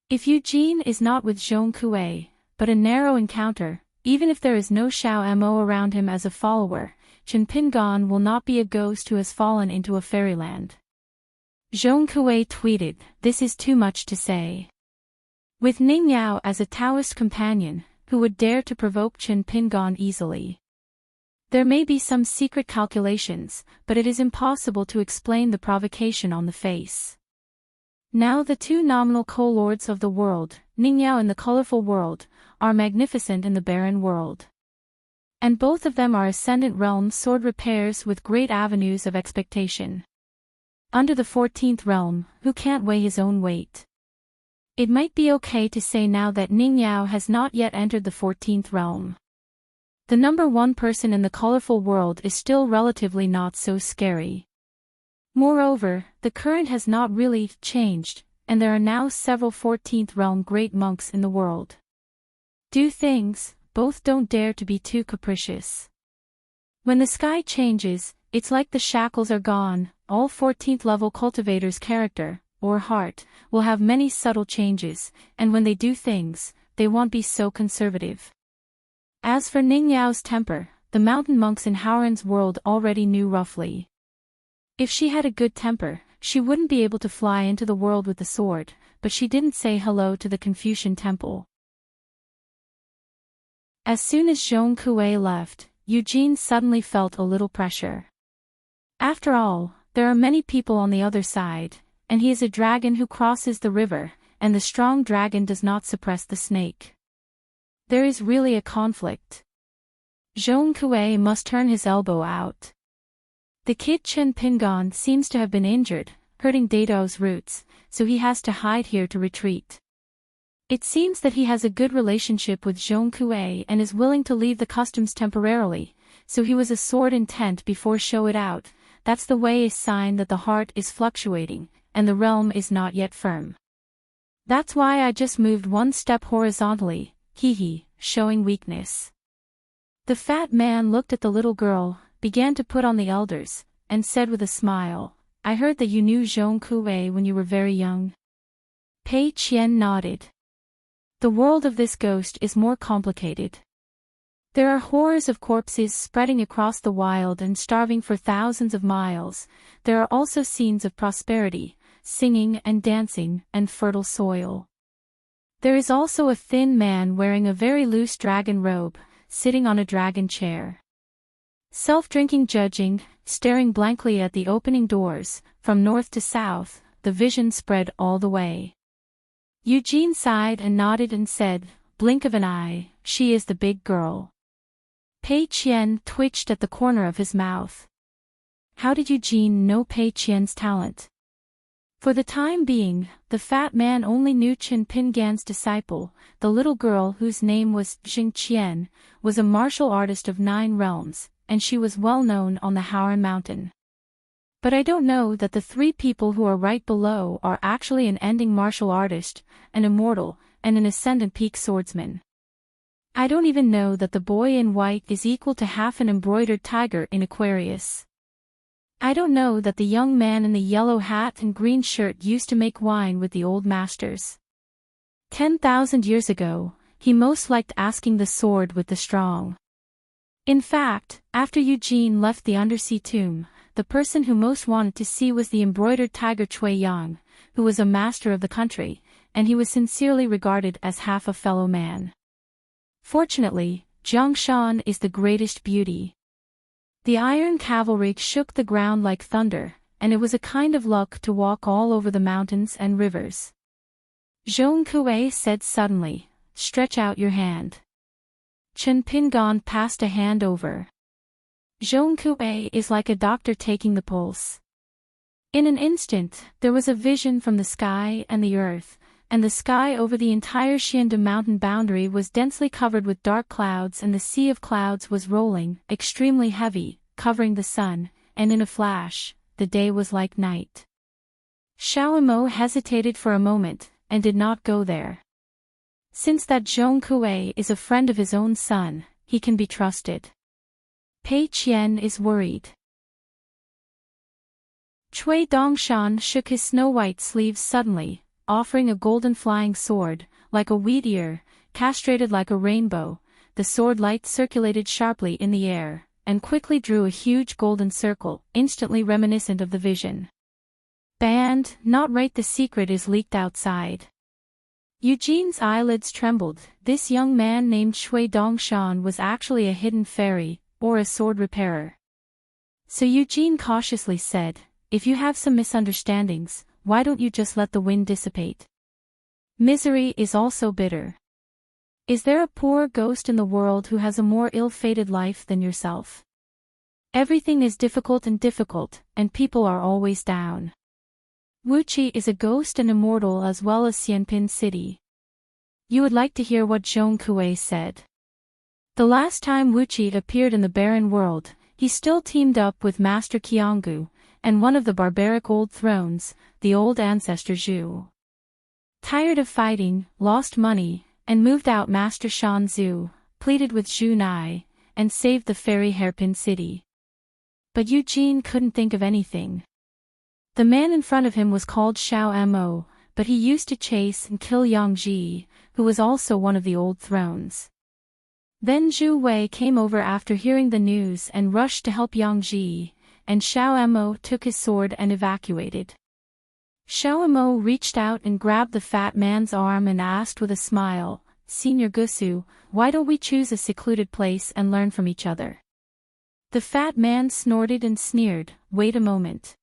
If Eugene is not with Zhong Kuei, but a narrow encounter, even if there is no Xiao Mo around him as a follower, Chen Pingon will not be a ghost who has fallen into a fairyland. Zhong Kuei tweeted, "This is too much to say." With Ning Yao as a Taoist companion, who would dare to provoke Chen Pingon easily? There may be some secret calculations, but it is impossible to explain the provocation on the face. Now the 2 nominal co-lords of the world, Ning Yao in the colorful world, are magnificent in the barren world. And both of them are ascendant realm sword repairs with great avenues of expectation. Under the 14th realm, who can't weigh his own weight? It might be okay to say now that Ning Yao has not yet entered the 14th realm. The number 1 person in the colorful world is still relatively not so scary. Moreover, the current has not really changed, and there are now several 14th realm great monks in the world. Do things, both don't dare to be too capricious. When the sky changes, it's like the shackles are gone. All 14th level cultivators' character, or heart, will have many subtle changes, and when they do things, they won't be so conservative. As for Ning Yao's temper, the mountain monks in Howren's world already knew roughly. If she had a good temper, she wouldn't be able to fly into the world with the sword, but she didn't say hello to the Confucian Temple. As soon as Zhong Kuei left, Eugene suddenly felt a little pressure. After all, there are many people on the other side, and he is a dragon who crosses the river, and the strong dragon does not suppress the snake. There is really a conflict. Zhong Kuei must turn his elbow out. The kid Chen Pingon seems to have been injured, hurting Dadao's roots, so he has to hide here to retreat. It seems that he has a good relationship with Zhong Kuei and is willing to leave the customs temporarily, so he was a sword intent before show it out. That's the way, a sign that the heart is fluctuating, and the realm is not yet firm. That's why I just moved one step horizontally, hee, showing weakness. The fat man looked at the little girl, began to put on the elders, and said with a smile, I heard that you knew Zhong Kuei when you were very young. Pei Qian nodded. The world of this ghost is more complicated. There are horrors of corpses spreading across the wild and starving for thousands of miles. There are also scenes of prosperity, singing and dancing, and fertile soil. There is also a thin man wearing a very loose dragon robe, sitting on a dragon chair. Self-drinking, judging, staring blankly at the opening doors, from north to south, the vision spread all the way. Eugene sighed and nodded and said, blink of an eye, she is the big girl. Pei Qian twitched at the corner of his mouth. How did Eugene know Pei Qian's talent? For the time being, the fat man only knew Chen Pingan's disciple, the little girl whose name was Jing Qian, was a martial artist of 9 realms, and she was well known on the Hauran Mountain. But I don't know that the 3 people who are right below are actually an ending martial artist, an immortal, and an ascendant peak swordsman. I don't even know that the boy in white is equal to half an embroidered tiger in Aquarius. I don't know that the young man in the yellow hat and green shirt used to make wine with the old masters. 10,000 years ago, he most liked asking the sword with the strong. In fact, after Eugene left the undersea tomb, the person who most wanted to see was the embroidered tiger Cui Yang, who was a master of the country, and he was sincerely regarded as half a fellow man. Fortunately, Jiangshan is the greatest beauty. The iron cavalry shook the ground like thunder, and it was a kind of luck to walk all over the mountains and rivers. Zhong Kuei said suddenly, stretch out your hand. Chen Pingan passed a hand over. Zhong Kuei is like a doctor taking the pulse. In an instant, there was a vision from the sky and the earth, and the sky over the entire Xiande mountain boundary was densely covered with dark clouds, and the sea of clouds was rolling, extremely heavy, covering the sun, and in a flash, the day was like night. Xiaomo hesitated for a moment, and did not go there. Since that Zhong Kuei is a friend of his own son, he can be trusted. Pei Qian is worried. Cui Dongshan shook his snow-white sleeves suddenly, offering a golden flying sword, like a wheat ear, castrated like a rainbow. The sword light circulated sharply in the air, and quickly drew a huge golden circle, instantly reminiscent of the vision. Banned, not right, the secret is leaked outside. Eugene's eyelids trembled. This young man named Cui Dongshan was actually a hidden fairy, or a sword repairer. So Eugene cautiously said, if you have some misunderstandings, why don't you just let the wind dissipate? Misery is also bitter. Is there a poor ghost in the world who has a more ill-fated life than yourself? Everything is difficult, and people are always down. Wuqi is a ghost and immortal as well as Xianpin City. You would like to hear what Zhong Kuei said. The last time Wuqi appeared in the barren world, he still teamed up with Master Qianggu, and one of the barbaric old thrones, the old ancestor Zhu. Tired of fighting, lost money, and moved out. Master Shan Zhu pleaded with Zhu Nai, and saved the fairy hairpin city. But Eugene couldn't think of anything. The man in front of him was called Xiao Mo, but he used to chase and kill Yang Ji, who was also one of the old thrones. Then Zhu Wei came over after hearing the news and rushed to help Yang Ji, and Xiao Mo took his sword and evacuated. Xiao Mo reached out and grabbed the fat man's arm and asked with a smile, Senior Gusu, why don't we choose a secluded place and learn from each other? The fat man snorted and sneered, wait a moment.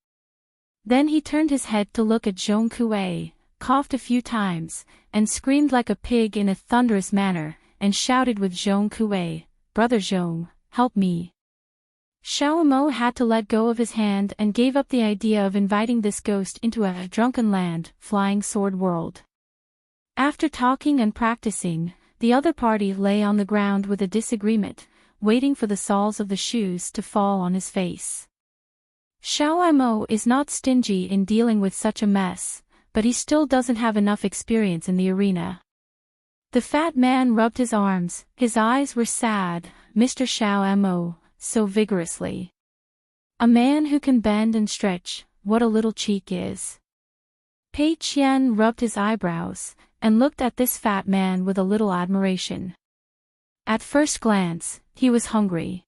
Then he turned his head to look at Zhong Kuei, coughed a few times, and screamed like a pig in a thunderous manner, and shouted with Zhong Kuei, Brother Zhong, help me. Xiao Mo had to let go of his hand and gave up the idea of inviting this ghost into a drunken land, flying sword world. After talking and practicing, the other party lay on the ground with a disagreement, waiting for the soles of the shoes to fall on his face. Xiao Mo is not stingy in dealing with such a mess, but he still doesn't have enough experience in the arena. The fat man rubbed his arms, his eyes were sad. Mr. Xiao Mo, so vigorously. A man who can bend and stretch, what a little cheek is. Pei Qian rubbed his eyebrows, and looked at this fat man with a little admiration. At first glance, he was hungry.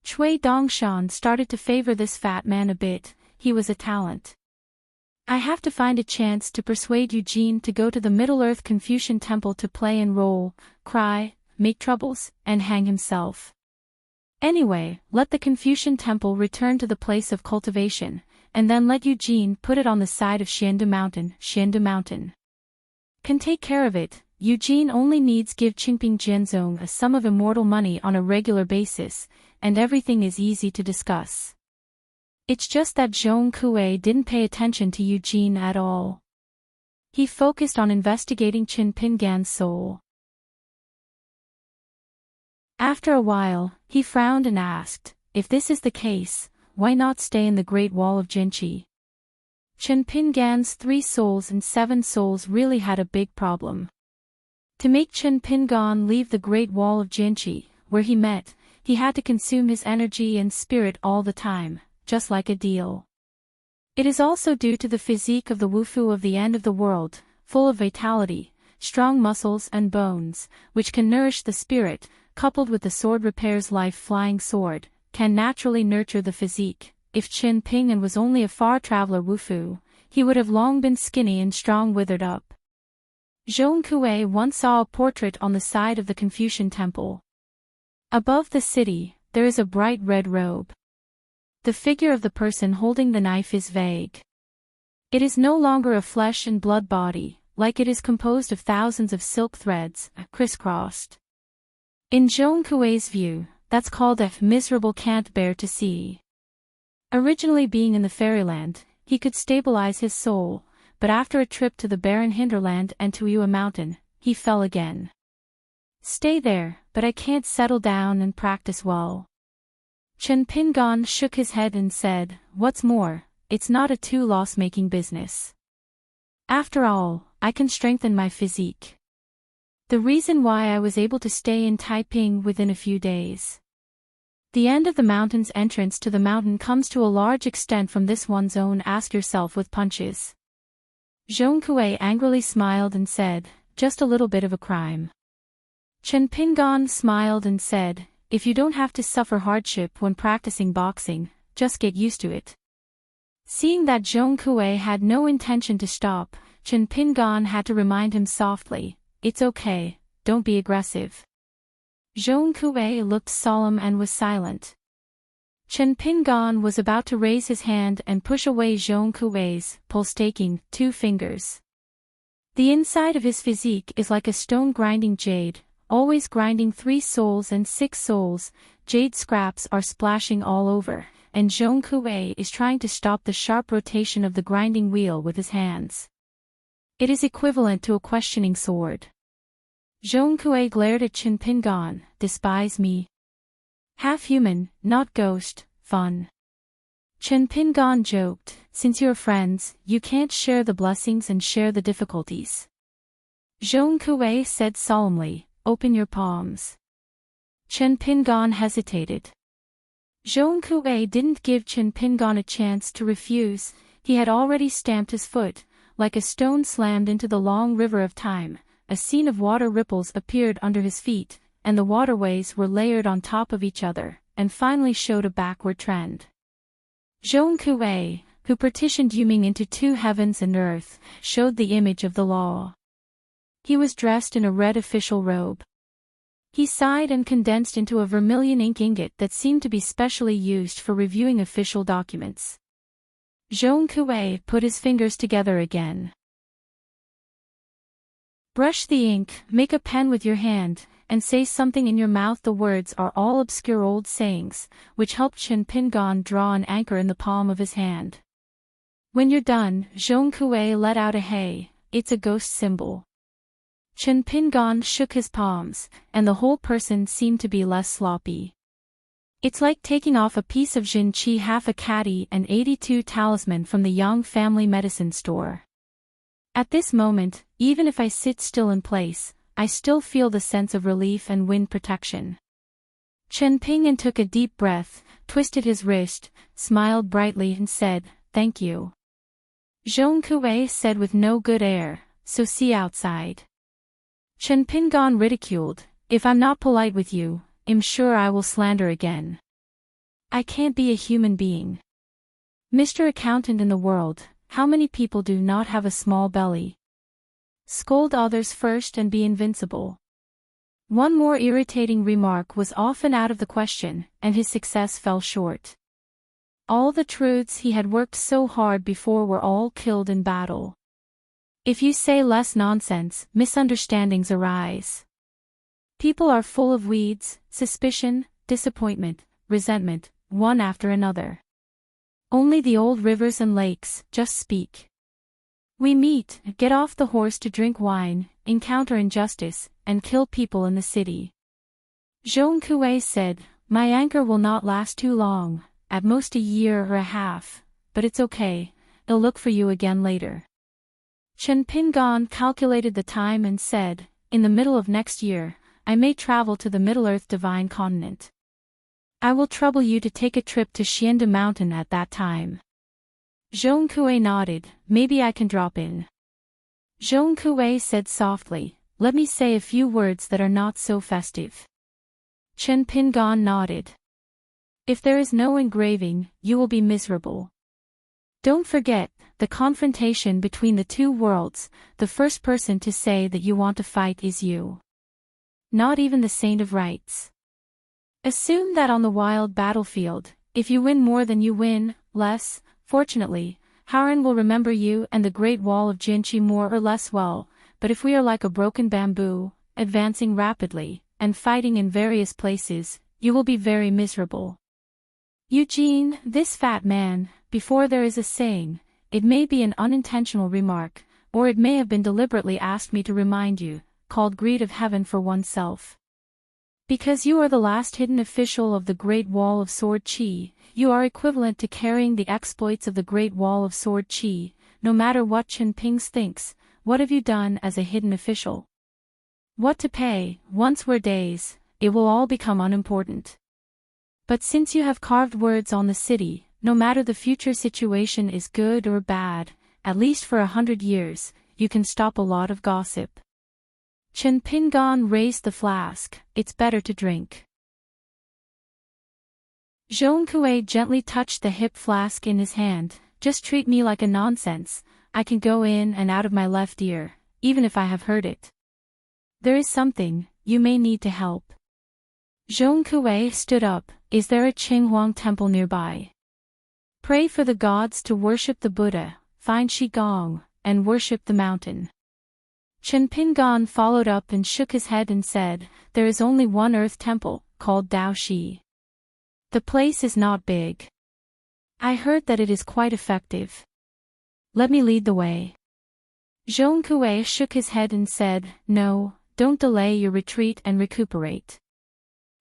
Cui Dongshan started to favor this fat man a bit, he was a talent. I have to find a chance to persuade Eugene to go to the Middle-earth Confucian temple to play and roll, cry, make troubles, and hang himself. Anyway, let the Confucian temple return to the place of cultivation, and then let Eugene put it on the side of Xiandu Mountain. Xiandu Mountain can take care of it. Eugene only needs give Qingping Jianzong a sum of immortal money on a regular basis, and everything is easy to discuss. It's just that Zhong Kuei didn't pay attention to Eugene at all. He focused on investigating Qin Pingan's soul. After a while, he frowned and asked, if this is the case, why not stay in the Great Wall of Jinqi? Qin Pingan's 3 souls and 7 souls really had a big problem. To make Qin Pingan leave the Great Wall of Jinqi, where he met, he had to consume his energy and spirit all the time, just like a deal. It is also due to the physique of the Wufu of the end of the world, full of vitality, strong muscles and bones, which can nourish the spirit, coupled with the sword repair's life-flying sword, can naturally nurture the physique. If Qin Pingan was only a far-traveler Wufu, he would have long been skinny and strong withered up. Zhong Kuei once saw a portrait on the side of the Confucian temple. Above the city, there is a bright red robe. The figure of the person holding the knife is vague. It is no longer a flesh and blood body, like it is composed of thousands of silk threads, crisscrossed. In Zhong Kuei's view, that's called a miserable can't bear to see. Originally being in the fairyland, he could stabilize his soul, but after a trip to the barren hinterland and to Yue Mountain, he fell again. Stay there, but I can't settle down and practice well. Qin Pingan shook his head and said, what's more, it's not a too loss-making business. After all, I can strengthen my physique. The reason why I was able to stay in Taiping within a few days. The end of the mountain's entrance to the mountain comes to a large extent from this one's own ask yourself with punches. Zhong Kuei angrily smiled and said, just a little bit of a crime. Qin Pingan smiled and said, if you don't have to suffer hardship when practicing boxing, just get used to it. Seeing that Zhong Kuei had no intention to stop, Qin Pingan had to remind him softly, it's okay, don't be aggressive. Zhong Kuei looked solemn and was silent. Qin Pingan was about to raise his hand and push away Zhong Kuei's pulse-taking 2 fingers. The inside of his physique is like a stone grinding jade, always grinding 3 souls and 6 souls, jade scraps are splashing all over, and Zhong Kuei is trying to stop the sharp rotation of the grinding wheel with his hands. It is equivalent to a questioning sword. Zhong Kuei glared at Qin Pingan, despise me? Half human, not ghost, fun. Qin Pingan joked, since you're friends, you can't share the blessings and share the difficulties. Zhong Kuei said solemnly, open your palms. Qin Pingan hesitated. Zhong Kuei didn't give Qin Pingan a chance to refuse, he had already stamped his foot, like a stone slammed into the long river of time, a scene of water ripples appeared under his feet, and the waterways were layered on top of each other, and finally showed a backward trend. Zhong Kuei, who partitioned Yuming into 2 heavens and earth, showed the image of the law. He was dressed in a red official robe. He sighed and condensed into a vermilion ink ingot that seemed to be specially used for reviewing official documents. Zhong Kuei put his fingers together again. Brush the ink, make a pen with your hand, and say something in your mouth. The words are all obscure old sayings, which helped Qin Pingan draw an anchor in the palm of his hand. When you're done, Zhong Kuei let out a hey, it's a ghost symbol. Chen Pingon shook his palms, and the whole person seemed to be less sloppy. It's like taking off a piece of Jin Qi, half a caddy and 82 talisman from the Yang family medicine store. At this moment, even if I sit still in place, I still feel the sense of relief and wind protection. Chen Ping'an took a deep breath, twisted his wrist, smiled brightly and said, "Thank you." Zhong Kuei said with no good air, "So see outside." Chen Pingon ridiculed, "If I'm not polite with you, I'm sure I will slander again. I can't be a human being. Mr. Accountant in the world, how many people do not have a small belly? Scold others first and be invincible." One more irritating remark was often out of the question, and his success fell short. All the truths he had worked so hard before were all killed in battle. If you say less nonsense, misunderstandings arise. People are full of weeds, suspicion, disappointment, resentment, one after another. Only the old rivers and lakes just speak. We meet, get off the horse to drink wine, encounter injustice, and kill people in the city. Zhong Kuei said, "My anchor will not last too long, at most a year or a half, but it's okay, I'll look for you again later." Chen Pingon calculated the time and said, "In the middle of next year, I may travel to the Middle-earth Divine Continent. I will trouble you to take a trip to Xianda Mountain at that time." Zhong Kuei nodded, "Maybe I can drop in." Zhong Kuei said softly, "Let me say a few words that are not so festive." Chen Pingon nodded. "If there is no engraving, you will be miserable. Don't forget, the confrontation between the two worlds, the first person to say that you want to fight is you. Not even the Saint of Rights. Assume that on the wild battlefield, if you win more than you win less, fortunately, Haran will remember you and the Great Wall of Jinchi more or less well, but if we are like a broken bamboo, advancing rapidly, and fighting in various places, you will be very miserable." Eugene, this fat man, before there is a saying, it may be an unintentional remark, or it may have been deliberately asked me to remind you, called greed of heaven for oneself. Because you are the last hidden official of the Great Wall of Sword Qi, you are equivalent to carrying the exploits of the Great Wall of Sword Qi, no matter what Chen Pings thinks. What have you done as a hidden official? What to pay, once were days, it will all become unimportant. But since you have carved words on the city, no matter the future situation is good or bad, at least for 100 years, you can stop a lot of gossip. Chen Pingon raised the flask, "It's better to drink." Zhong Kuei gently touched the hip flask in his hand, "Just treat me like a nonsense, I can go in and out of my left ear, even if I have heard it. There is something, you may need to help." Zhong Kuei stood up, "Is there a Qinghuang temple nearby? Pray for the gods to worship the Buddha, find Qigong, and worship the mountain." Chen Pingon followed up and shook his head and said, "There is only one earth temple, called Dao Shi. The place is not big. I heard that it is quite effective. Let me lead the way." Zhong Kuei shook his head and said, "No, don't delay your retreat and recuperate.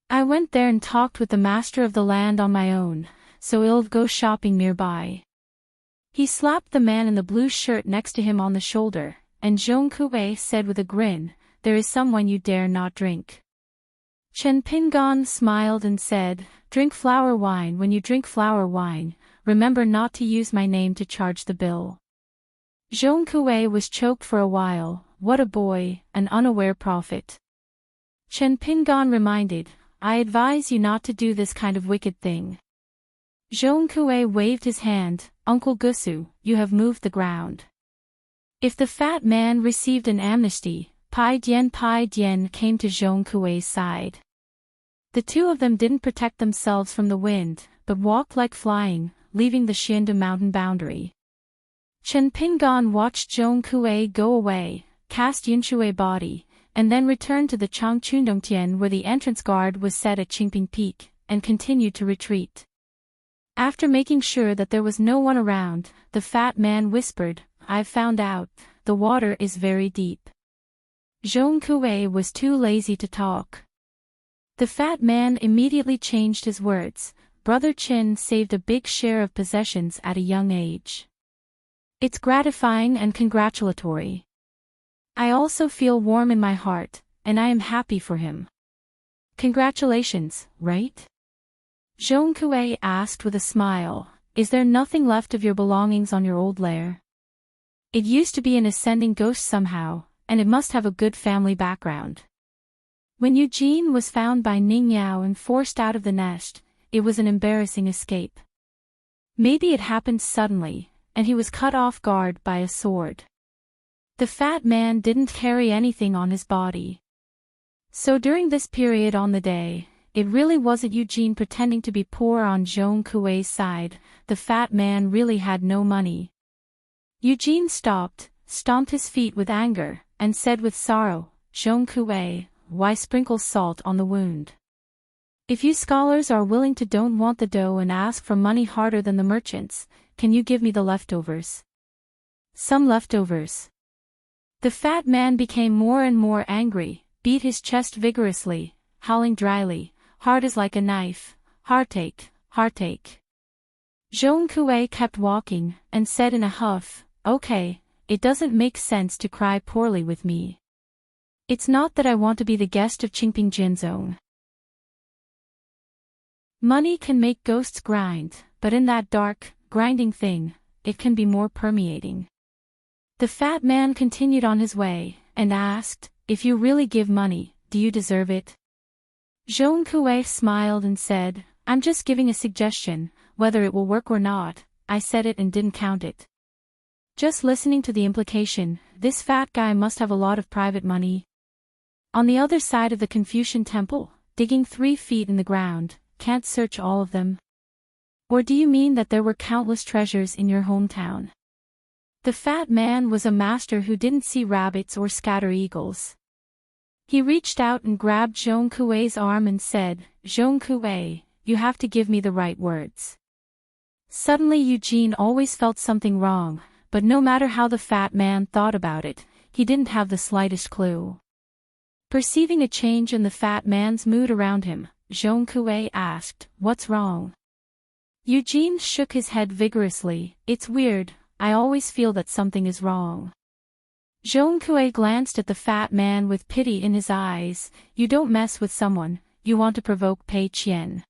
I went there and talked with the master of the land on my own, so I'll go shopping nearby." He slapped the man in the blue shirt next to him on the shoulder, and Zhong Kuei said with a grin, "There is someone you dare not drink." Chen Pingon smiled and said, "Drink flower wine. When you drink flower wine, remember not to use my name to charge the bill." Zhong Kuei was choked for a while. What a boy, an unaware prophet. Chen Pingon reminded, "I advise you not to do this kind of wicked thing." Zhong Kuei waved his hand, "Uncle Gusu, you have moved the ground." If the fat man received an amnesty, Pai Dian came to Zhong Kuei's side. The two of them didn't protect themselves from the wind, but walked like flying, leaving the Xianda mountain boundary. Chen Pingon watched Zhong Kuei go away, cast Yunshui body, and then returned to the Changchundongtian where the entrance guard was set at Qingping Peak, and continued to retreat. After making sure that there was no one around, the fat man whispered, "I've found out, the water is very deep. Zhong Kuei was too lazy to talk. The fat man immediately changed his words. Brother Qin saved a big share of possessions at a young age. It's gratifying and congratulatory. I also feel warm in my heart, and I am happy for him. Congratulations, right? Zhong Kuei asked with a smile. Is there nothing left of your belongings on your old lair? It used to be an ascending ghost somehow, and it must have a good family background. When Eugene was found by Ning Yao and forced out of the nest, it was an embarrassing escape. Maybe it happened suddenly, and he was cut off guard by a sword. The fat man didn't carry anything on his body. So during this period on the day, it really wasn't Eugene pretending to be poor on Zhong Kuei's side. The fat man really had no money. Eugene stopped, stomped his feet with anger, and said with sorrow, Zhong Kuei, why sprinkle salt on the wound? If you scholars are willing to don't want the dough and ask for money harder than the merchants, can you give me the leftovers? Some leftovers. The fat man became more and more angry, beat his chest vigorously, howling dryly, hard as like a knife, heartache, heartache. Zhong Kuei kept walking, and said in a huff, okay, it doesn't make sense to cry poorly with me. It's not that I want to be the guest of Qingping Jinzong. Money can make ghosts grind, but in that dark, grinding thing, it can be more permeating. The fat man continued on his way, and asked, if you really give money, do you deserve it? Zhong Kuei smiled and said, I'm just giving a suggestion, whether it will work or not. I said it and didn't count it. Just listening to the implication, this fat guy must have a lot of private money. On the other side of the Confucian temple, digging 3 feet in the ground, can't search all of them. Or do you mean that there were countless treasures in your hometown? The fat man was a master who didn't see rabbits or scatter eagles. He reached out and grabbed Zhong Kuei's arm and said, Zhong Kuei, you have to give me the right words. Suddenly Eugene always felt something wrong, but no matter how the fat man thought about it, he didn't have the slightest clue. Perceiving a change in the fat man's mood around him, Zhong Kuei asked, what's wrong? Eugene shook his head vigorously. It's weird, I always feel that something is wrong. Zhong Kuei glanced at the fat man with pity in his eyes. You don't mess with someone, you want to provoke Pei Qian.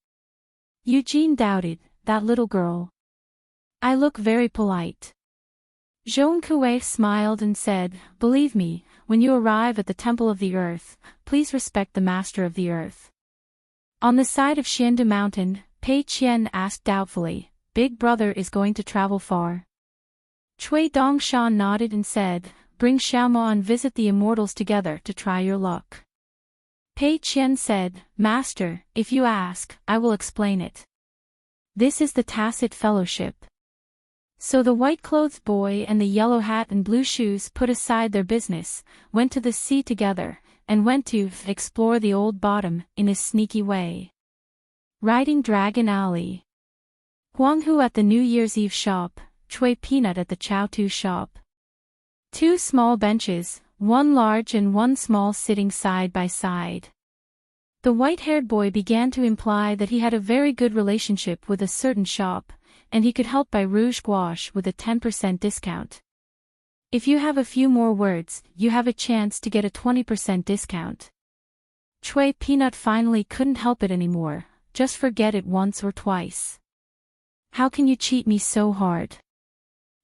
Eugene doubted, that little girl. I look very polite. Zhong Kuei smiled and said, believe me, when you arrive at the Temple of the Earth, please respect the Master of the Earth. On the side of Xiandu Mountain, Pei Qian asked doubtfully, Big Brother is going to travel far? Cui Dongshan nodded and said, bring Xiaomo and visit the immortals together to try your luck. Pei Qian said, Master, if you ask, I will explain it. This is the tacit fellowship. So the white-clothed boy and the yellow hat and blue shoes put aside their business, went to the sea together, and went to explore the old bottom in a sneaky way. Riding Dragon Alley. Huang Hu at the New Year's Eve shop, Cui Peanut at the Chow Tu shop. 2 small benches, one large and one small sitting side by side. The white-haired boy began to imply that he had a very good relationship with a certain shop, and he could help buy rouge gouache with a 10% discount. If you have a few more words, you have a chance to get a 20% discount. Cui Peanut finally couldn't help it anymore, just forget it once or twice. How can you cheat me so hard?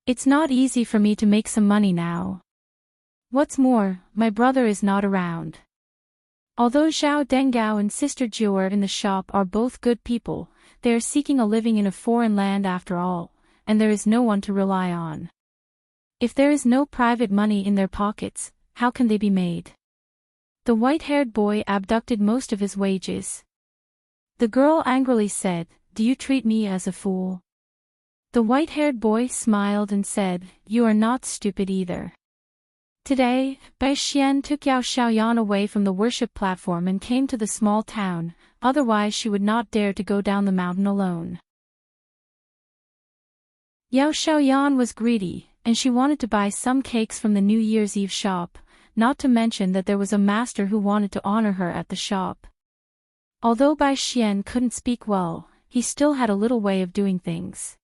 It's not easy for me to make some money now. What's more, my brother is not around. Although Zhao Dengao and Sister Jiu in the shop are both good people, they are seeking a living in a foreign land after all, and there is no one to rely on. If there is no private money in their pockets, how can they be made? The white-haired boy abducted most of his wages. The girl angrily said, do you treat me as a fool? The white-haired boy smiled and said, you are not stupid either. Today, Bai Xian took Yao Xiaoyan away from the worship platform and came to the small town, otherwise she would not dare to go down the mountain alone. Yao Xiaoyan was greedy, and she wanted to buy some cakes from the New Year's Eve shop, not to mention that there was a master who wanted to honor her at the shop. Although Bai Xian couldn't speak well, he still had a little way of doing things.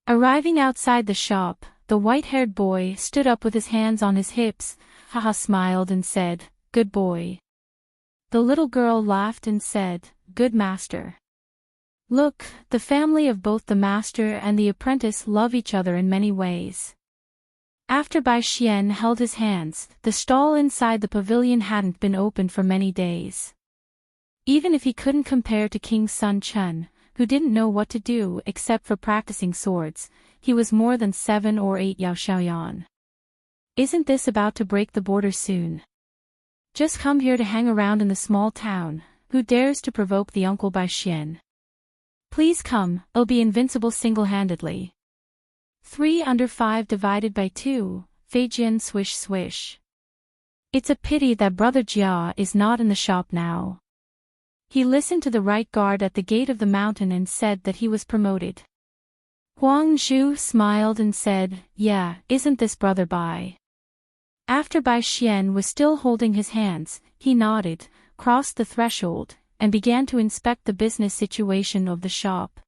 Arriving outside the shop, the white-haired boy stood up with his hands on his hips, smiled and said, "Good boy." The little girl laughed and said, "Good master." Look, the family of both the master and the apprentice love each other in many ways. After Bai Xian held his hands, the stall inside the pavilion hadn't been opened for many days. Even if he couldn't compare to King Sun Chun, who didn't know what to do except for practicing swords, he was more than 7 or 8 Yao Xiaoyan. Isn't this about to break the border soon? Just come here to hang around in the small town, who dares to provoke the uncle Bai Xian? Please come, I'll be invincible single-handedly. 3 under 5 divided by 2, Feijian swish swish. It's a pity that Brother Jia is not in the shop now. He listened to the right guard at the gate of the mountain and said that he was promoted. Huang Zhu smiled and said, "Yeah, isn't this Brother Bai?" After Bai Xian was still holding his hands, he nodded, crossed the threshold, and began to inspect the business situation of the shop.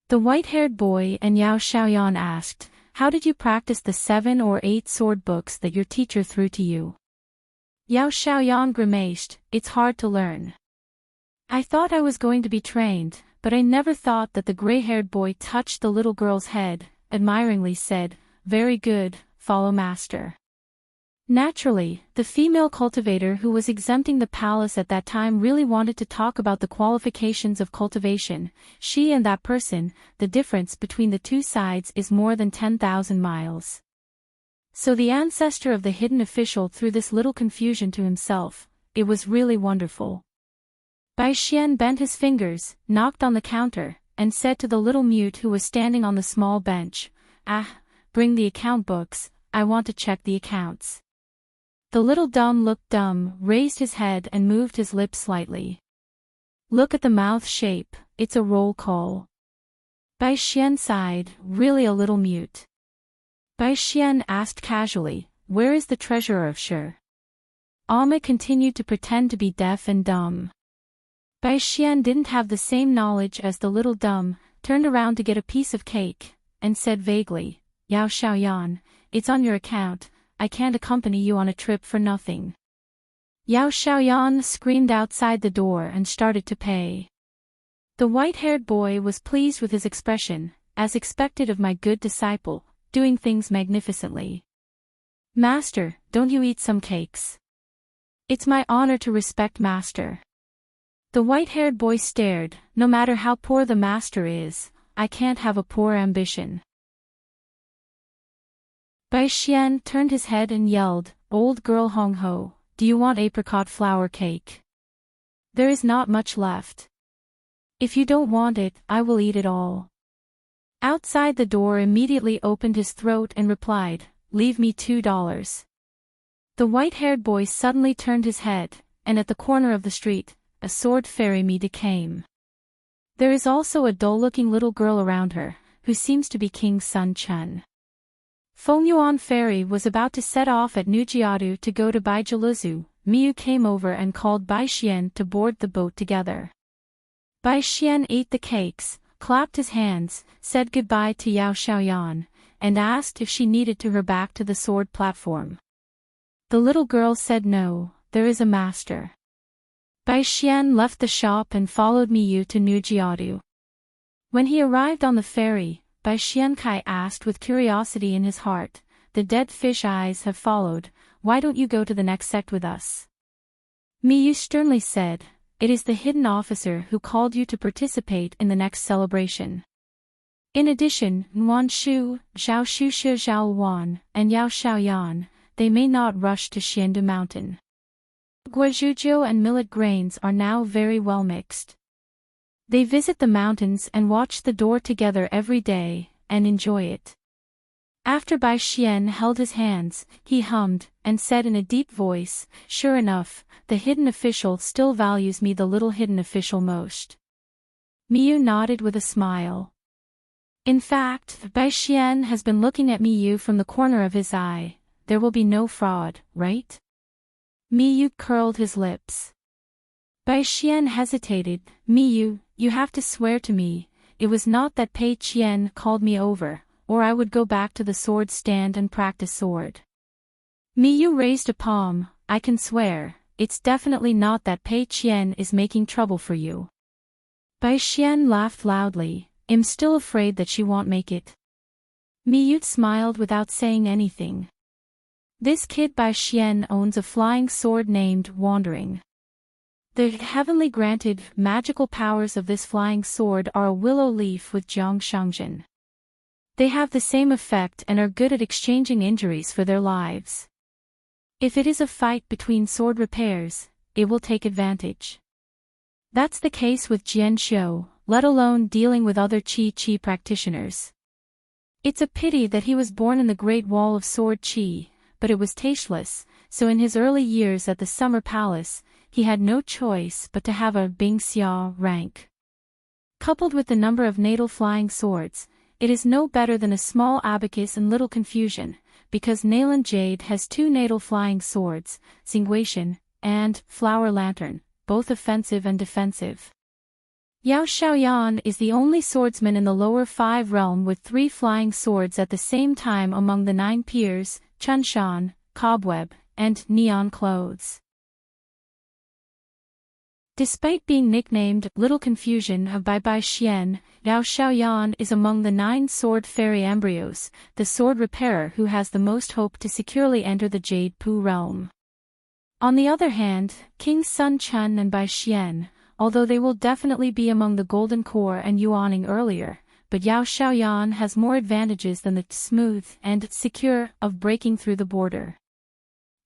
The white-haired boy and Yao Xiaoyan asked, "How did you practice the 7 or 8 sword books that your teacher threw to you?" Yao Xiaoyan grimaced, "It's hard to learn. I thought I was going to be trained, but I never thought that." The gray-haired boy touched the little girl's head, admiringly said, "Very good, follow master." Naturally, the female cultivator who was exempting the palace at that time really wanted to talk about the qualifications of cultivation. She and that person, the difference between the two sides is more than 10,000 miles. So the ancestor of the hidden official threw this little confusion to himself. It was really wonderful. Bai Xian bent his fingers, knocked on the counter, and said to the little mute who was standing on the small bench, "Bring the account books, I want to check the accounts." The little dumb looked dumb, raised his head and moved his lips slightly. "Look at the mouth shape, it's a roll call." Bai Xian sighed, really a little mute. Bai Xian asked casually, "Where is the treasurer of Shi?" Ahmed continued to pretend to be deaf and dumb. Bai Xian didn't have the same knowledge as the little dumb, turned around to get a piece of cake, and said vaguely, "Yao Xiaoyan, it's on your account, I can't accompany you on a trip for nothing." Yao Xiaoyan screamed outside the door and started to pay. The white-haired boy was pleased with his expression, as expected of my good disciple, doing things magnificently. "Master, don't you eat some cakes?" "It's my honor to respect master." The white-haired boy stared, "No matter how poor the master is, I can't have a poor ambition." Bai Xian turned his head and yelled, "Old girl Hong Ho, do you want apricot flour cake? There is not much left. If you don't want it, I will eat it all." Outside the door immediately opened his throat and replied, "Leave me $2. The white-haired boy suddenly turned his head, and at the corner of the street, a sword fairy Mida came. There is also a dull-looking little girl around her, who seems to be King Sun Chun. Fengyuan fairy was about to set off at Nujiadu to go to Baijiluzu. Miu came over and called Bai Xian to board the boat together. Bai Xian ate the cakes, clapped his hands, said goodbye to Yao Xiaoyan, and asked if she needed to her back to the sword platform. The little girl said no, there is a master. Bai Xian left the shop and followed Miu to Nujiadu. When he arrived on the ferry, Bai Xiankai asked with curiosity in his heart, "The dead fish eyes have followed, why don't you go to the next sect with us?" Miu sternly said, "It is the hidden officer who called you to participate in the next celebration. In addition, Nguan Shu, Zhao Shushe Zhao Wan, and Yao Xiaoyan, they may not rush to Xiandu Mountain. Guazhuzhou and millet grains are now very well mixed. They visit the mountains and watch the door together every day, and enjoy it." After Bai Xian held his hands, he hummed, and said in a deep voice, "Sure enough, the hidden official still values me, the little hidden official most." Miu nodded with a smile. In fact, Bai Xian has been looking at Miu from the corner of his eye. there will be no fraud, right? Miyu curled his lips. Bai Xian hesitated. Miyu, you have to swear to me, it was not that Pei Qian called me over, or I would go back to the sword stand and practice sword. Miyu raised a palm. I can swear, it's definitely not that Pei Qian is making trouble for you. Bai Xian laughed loudly. I'm still afraid that she won't make it. Miyu smiled without saying anything. This kid Bai Xian owns a flying sword named Wandering. The heavenly granted magical powers of this flying sword are a willow leaf with Jiang Shangzhen. They have the same effect and are good at exchanging injuries for their lives. If it is a fight between sword repairs, it will take advantage. That's the case with Jian Xiu, let alone dealing with other Qi practitioners. It's a pity that he was born in the Great Wall of Sword Qi, but it was tasteless, so in his early years at the Summer Palace, he had no choice but to have a Bingxia rank. Coupled with the number of natal flying swords, it is no better than a small abacus and little confusion, because Nalan Jade has 2 natal flying swords, Xingguishan, and Flower Lantern, both offensive and defensive. Yao Xiaoyan is the only swordsman in the lower 5 realm with 3 flying swords at the same time among the 9 peers, Chunshan, Cobweb, and Neon Clothes. Despite being nicknamed Little Confusion by Bai Xian, Yao Xiaoyan is among the 9 sword fairy embryos, the sword repairer who has the most hope to securely enter the Jade Pu realm. On the other hand, King Sun Chun and Bai Xian, although they will definitely be among the Golden Core and Yuaning earlier, but Yao Xiaoyan has more advantages than the smooth and secure of breaking through the border.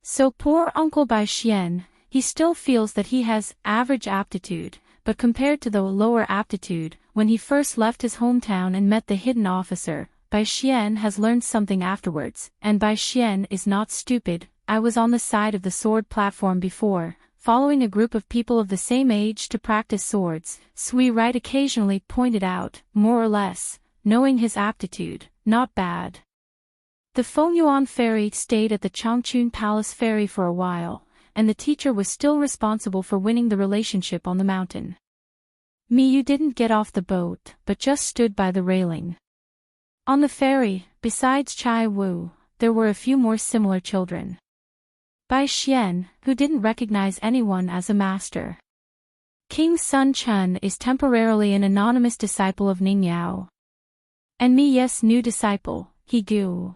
So poor Uncle Bai Xian, he still feels that he has average aptitude, but compared to the lower aptitude, when he first left his hometown and met the hidden officer, Bai Xian has learned something afterwards, and Bai Xian is not stupid. I was on the side of the sword platform before, following a group of people of the same age to practice swords, Sui Right occasionally pointed out, more or less, knowing his aptitude, not bad. The Fengyuan ferry stayed at the Changchun Palace ferry for a while, and the teacher was still responsible for winning the relationship on the mountain. Miyu didn't get off the boat, but just stood by the railing. On the ferry, besides Chai Wu, there were a few more similar children. Bai Xian, who didn't recognize anyone as a master. King Sun Chun is temporarily an anonymous disciple of Ning Yao. And Mi's new disciple, He Gu.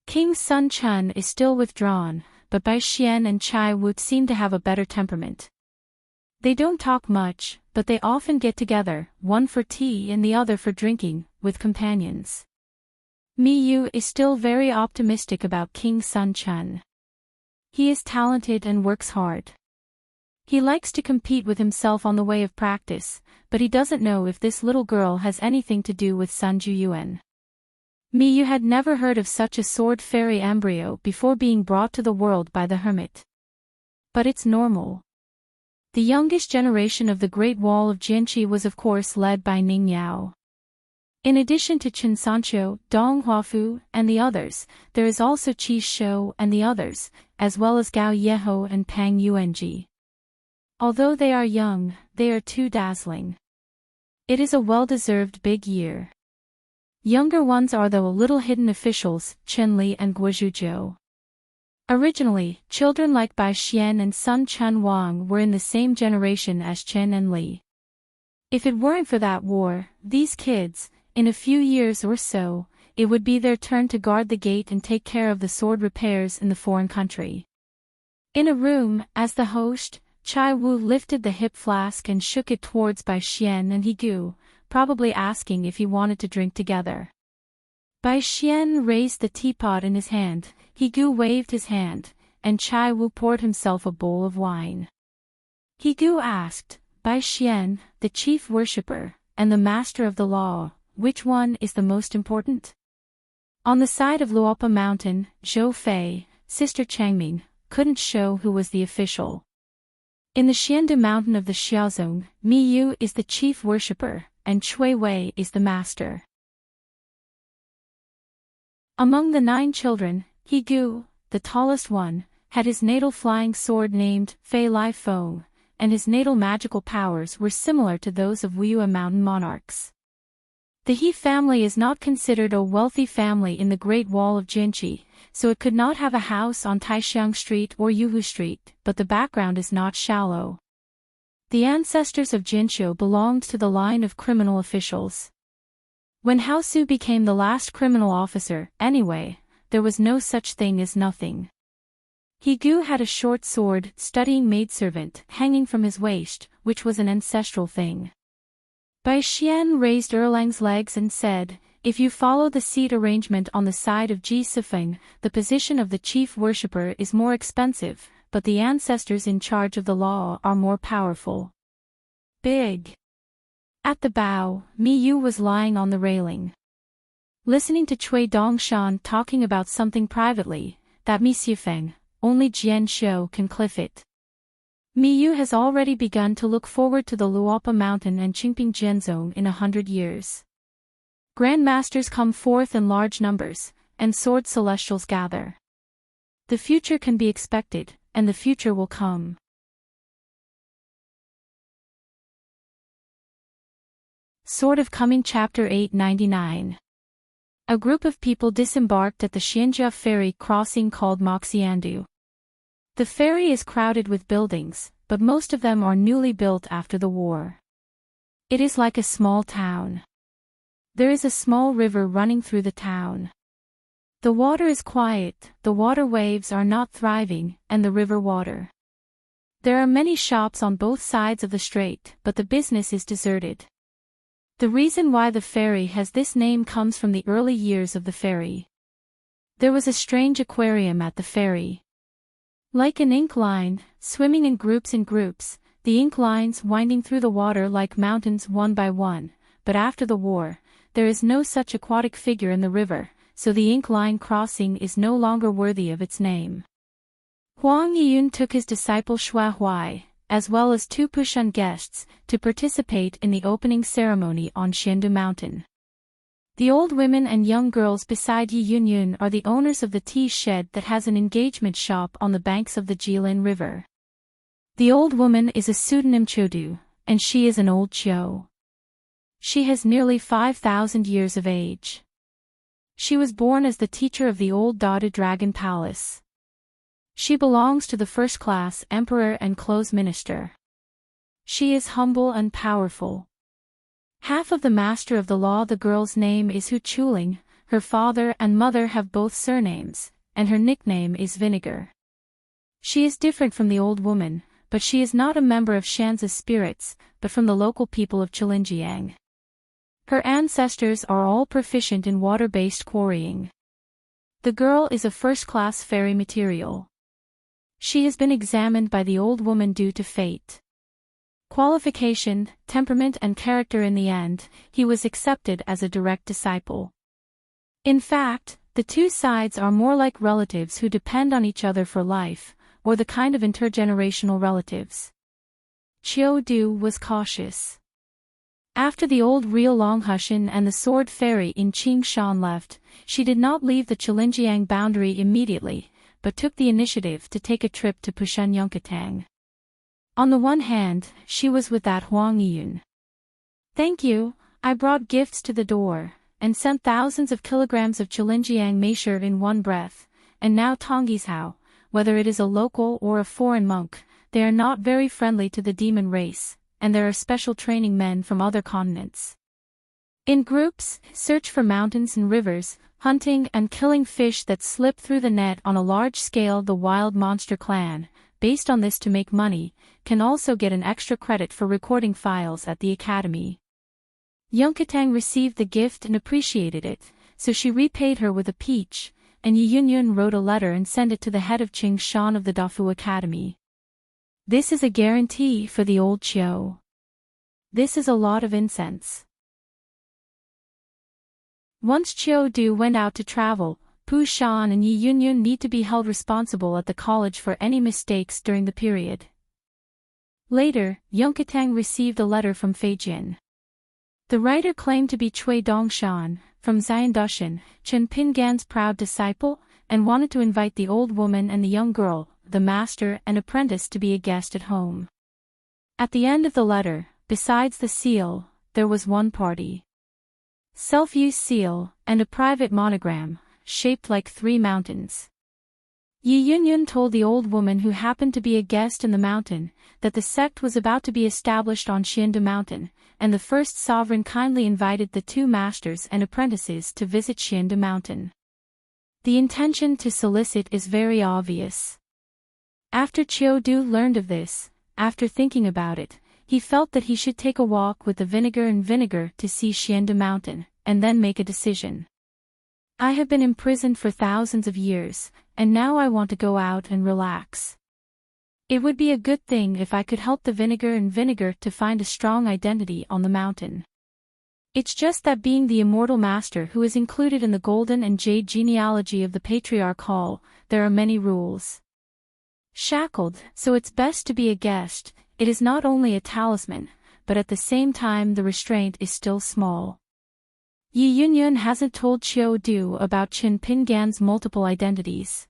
King Sun Chun is still withdrawn, but Bai Xian and Chai Wu seem to have a better temperament. They don't talk much, but they often get together, one for tea and the other for drinking, with companions. Miyu is still very optimistic about King Sun Chun. He is talented and works hard. He likes to compete with himself on the way of practice, but he doesn't know if this little girl has anything to do with Sun Juyuan. Miyu had never heard of such a sword fairy embryo before being brought to the world by the hermit. But it's normal. The youngest generation of the Great Wall of Jianqi was of course led by Ning Yao. In addition to Chen Sanqiu, Dong Huafu, and the others, there is also Qi Shou and the others, as well as Gao Yeho and Pang Yuanji. Although they are young, they are too dazzling. It is a well-deserved big year. Younger ones are the little hidden officials, Chen Li and Guozhuzhou. Originally, children like Bai Xian and Sun Chun Wang were in the same generation as Chen and Li. If it weren't for that war, these kids, in a few years or so, it would be their turn to guard the gate and take care of the sword repairs in the foreign country. In a room, as the host, Chai Wu lifted the hip flask and shook it towards Bai Xian and He Gu, probably asking if he wanted to drink together. Bai Xian raised the teapot in his hand, He Gu waved his hand, and Chai Wu poured himself a bowl of wine. He Gu asked, Bai Xian, the chief worshipper, and the master of the law, which one is the most important? On the side of Luopa Mountain, Zhou Fei, Sister Changming, couldn't show who was the official. In the Xiandu mountain of the Xiaozong, Mi Yu is the chief worshipper, and Cui Wei is the master. Among the 9 children, He Gu, the tallest one, had his natal flying sword named Fei Lai Feng, and his natal magical powers were similar to those of Wuyue mountain monarchs. The He family is not considered a wealthy family in the Great Wall of Jinchi, so it could not have a house on Taixiang Street or Yuhu Street, but the background is not shallow. The ancestors of Jinqiu belonged to the line of criminal officials. When Hao Su became the last criminal officer, anyway, there was no such thing as nothing. He Gu had a short sword, studying maidservant, hanging from his waist, which was an ancestral thing. Bai Xian raised Erlang's legs and said, "If you follow the seat arrangement on the side of Ji Sifeng, the position of the chief worshipper is more expensive, but the ancestors in charge of the law are more powerful." Big. At the bow, Mi Yu was lying on the railing, listening to Cui Dongshan talking about something privately, that Mi Sifeng, only Jian Xiu can cliff it. Mi Yu has already begun to look forward to the Luopa Mountain and Qingping Jianzong in 100 years. Grandmasters come forth in large numbers, and sword celestials gather. The future can be expected, and the future will come. Sort of Coming Chapter 899. A group of people disembarked at the Xianjia ferry crossing called Moxiandu. The ferry is crowded with buildings, but most of them are newly built after the war. It is like a small town. There is a small river running through the town. The water is quiet, the water waves are not thriving, and the river water. There are many shops on both sides of the strait, but the business is deserted. The reason why the ferry has this name comes from the early years of the ferry. There was a strange aquarium at the ferry. Like an ink line, swimming in groups, the ink lines winding through the water like mountains one by one, but after the war, there is no such aquatic figure in the river, so the ink line crossing is no longer worthy of its name. Huang Yiyun took his disciple Shua Huai, as well as 2 Pushan guests, to participate in the opening ceremony on Xiandu Mountain. The old women and young girls beside Yi Yunyun are the owners of the tea shed that has an engagement shop on the banks of the Jilin River. The old woman is a pseudonym Chodu, and she is an old Chio. She has nearly 5,000 years of age. She was born as the teacher of the old Dadu Dragon Palace. She belongs to the first-class emperor and close minister. She is humble and powerful. Half of the master of the law, the girl's name is Hu Chuling, her father and mother have both surnames, and her nickname is Vinegar. She is different from the old woman, but she is not a member of Shanzi's spirits, but from the local people of Chilinjiang. Her ancestors are all proficient in water-based quarrying. The girl is a first-class fairy material. She has been examined by the old woman due to fate. Qualification, temperament and character. In the end, he was accepted as a direct disciple. In fact, the two sides are more like relatives who depend on each other for life, or the kind of intergenerational relatives. Chiu Du was cautious. After the old real Longhushan and the sword fairy in Qingshan left, she did not leave the Chilinjiang boundary immediately, but took the initiative to take a trip to Pushan Yunkatang. On the one hand, she was with that Huang Yiyun. "Thank you, I brought gifts to the door, and sent thousands of kilograms of Chilinjiang measure in one breath, and now Tongyi's Hao, whether it is a local or a foreign monk, they are not very friendly to the demon race, and there are special training men from other continents. In groups, search for mountains and rivers, hunting and killing fish that slip through the net on a large scale. The wild monster clan, based on this to make money, can also get an extra credit for recording files at the academy." Yunkatang received the gift and appreciated it, so she repaid her with a peach, and Yi Yunyun wrote a letter and sent it to the head of Qingshan of the Dafu Academy. "This is a guarantee for the old Chiu. This is a lot of incense." Once Chiu Du went out to travel, Pu Shan and Yi Yunyun need to be held responsible at the college for any mistakes during the period. Later, Yunkatang received a letter from Feijin. The writer claimed to be Cui Dongshan, from Xiandushan, Chen Pingan's proud disciple, and wanted to invite the old woman and the young girl, the master and apprentice, to be a guest at home. At the end of the letter, besides the seal, there was one party self-use seal, and a private monogram, shaped like 3 mountains. Yi Yunyun told the old woman who happened to be a guest in the mountain, that the sect was about to be established on Xianda Mountain, and the first sovereign kindly invited the 2 masters and apprentices to visit Xianda Mountain. The intention to solicit is very obvious. After Chiu Du learned of this, after thinking about it, he felt that he should take a walk with the vinegar and vinegar to see Xianda Mountain, and then make a decision. I have been imprisoned for thousands of years, and now I want to go out and relax. It would be a good thing if I could help the vinegar and vinegar to find a strong identity on the mountain. It's just that being the immortal master who is included in the golden and jade genealogy of the patriarch hall, there are many rules. Shackled, so it's best to be a guest. It is not only a talisman, but at the same time the restraint is still small. Yi Yunyun hasn't told Chiu Du about Qin Pingan's multiple identities.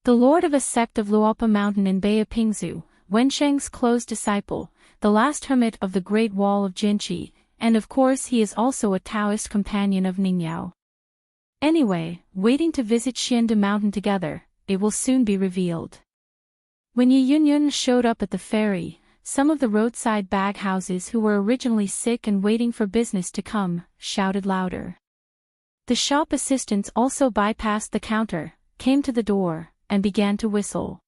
The lord of a sect of Luopa Mountain in Baya Pingzu, Wensheng's close disciple, the last hermit of the Great Wall of Jinchi, and of course he is also a Taoist companion of Ningyao. Anyway, waiting to visit Xianda Mountain together, it will soon be revealed. When Yi Yunyun showed up at the ferry, some of the roadside bag houses who were originally sick and waiting for business to come, shouted louder. The shop assistants also bypassed the counter, came to the door, and began to whistle.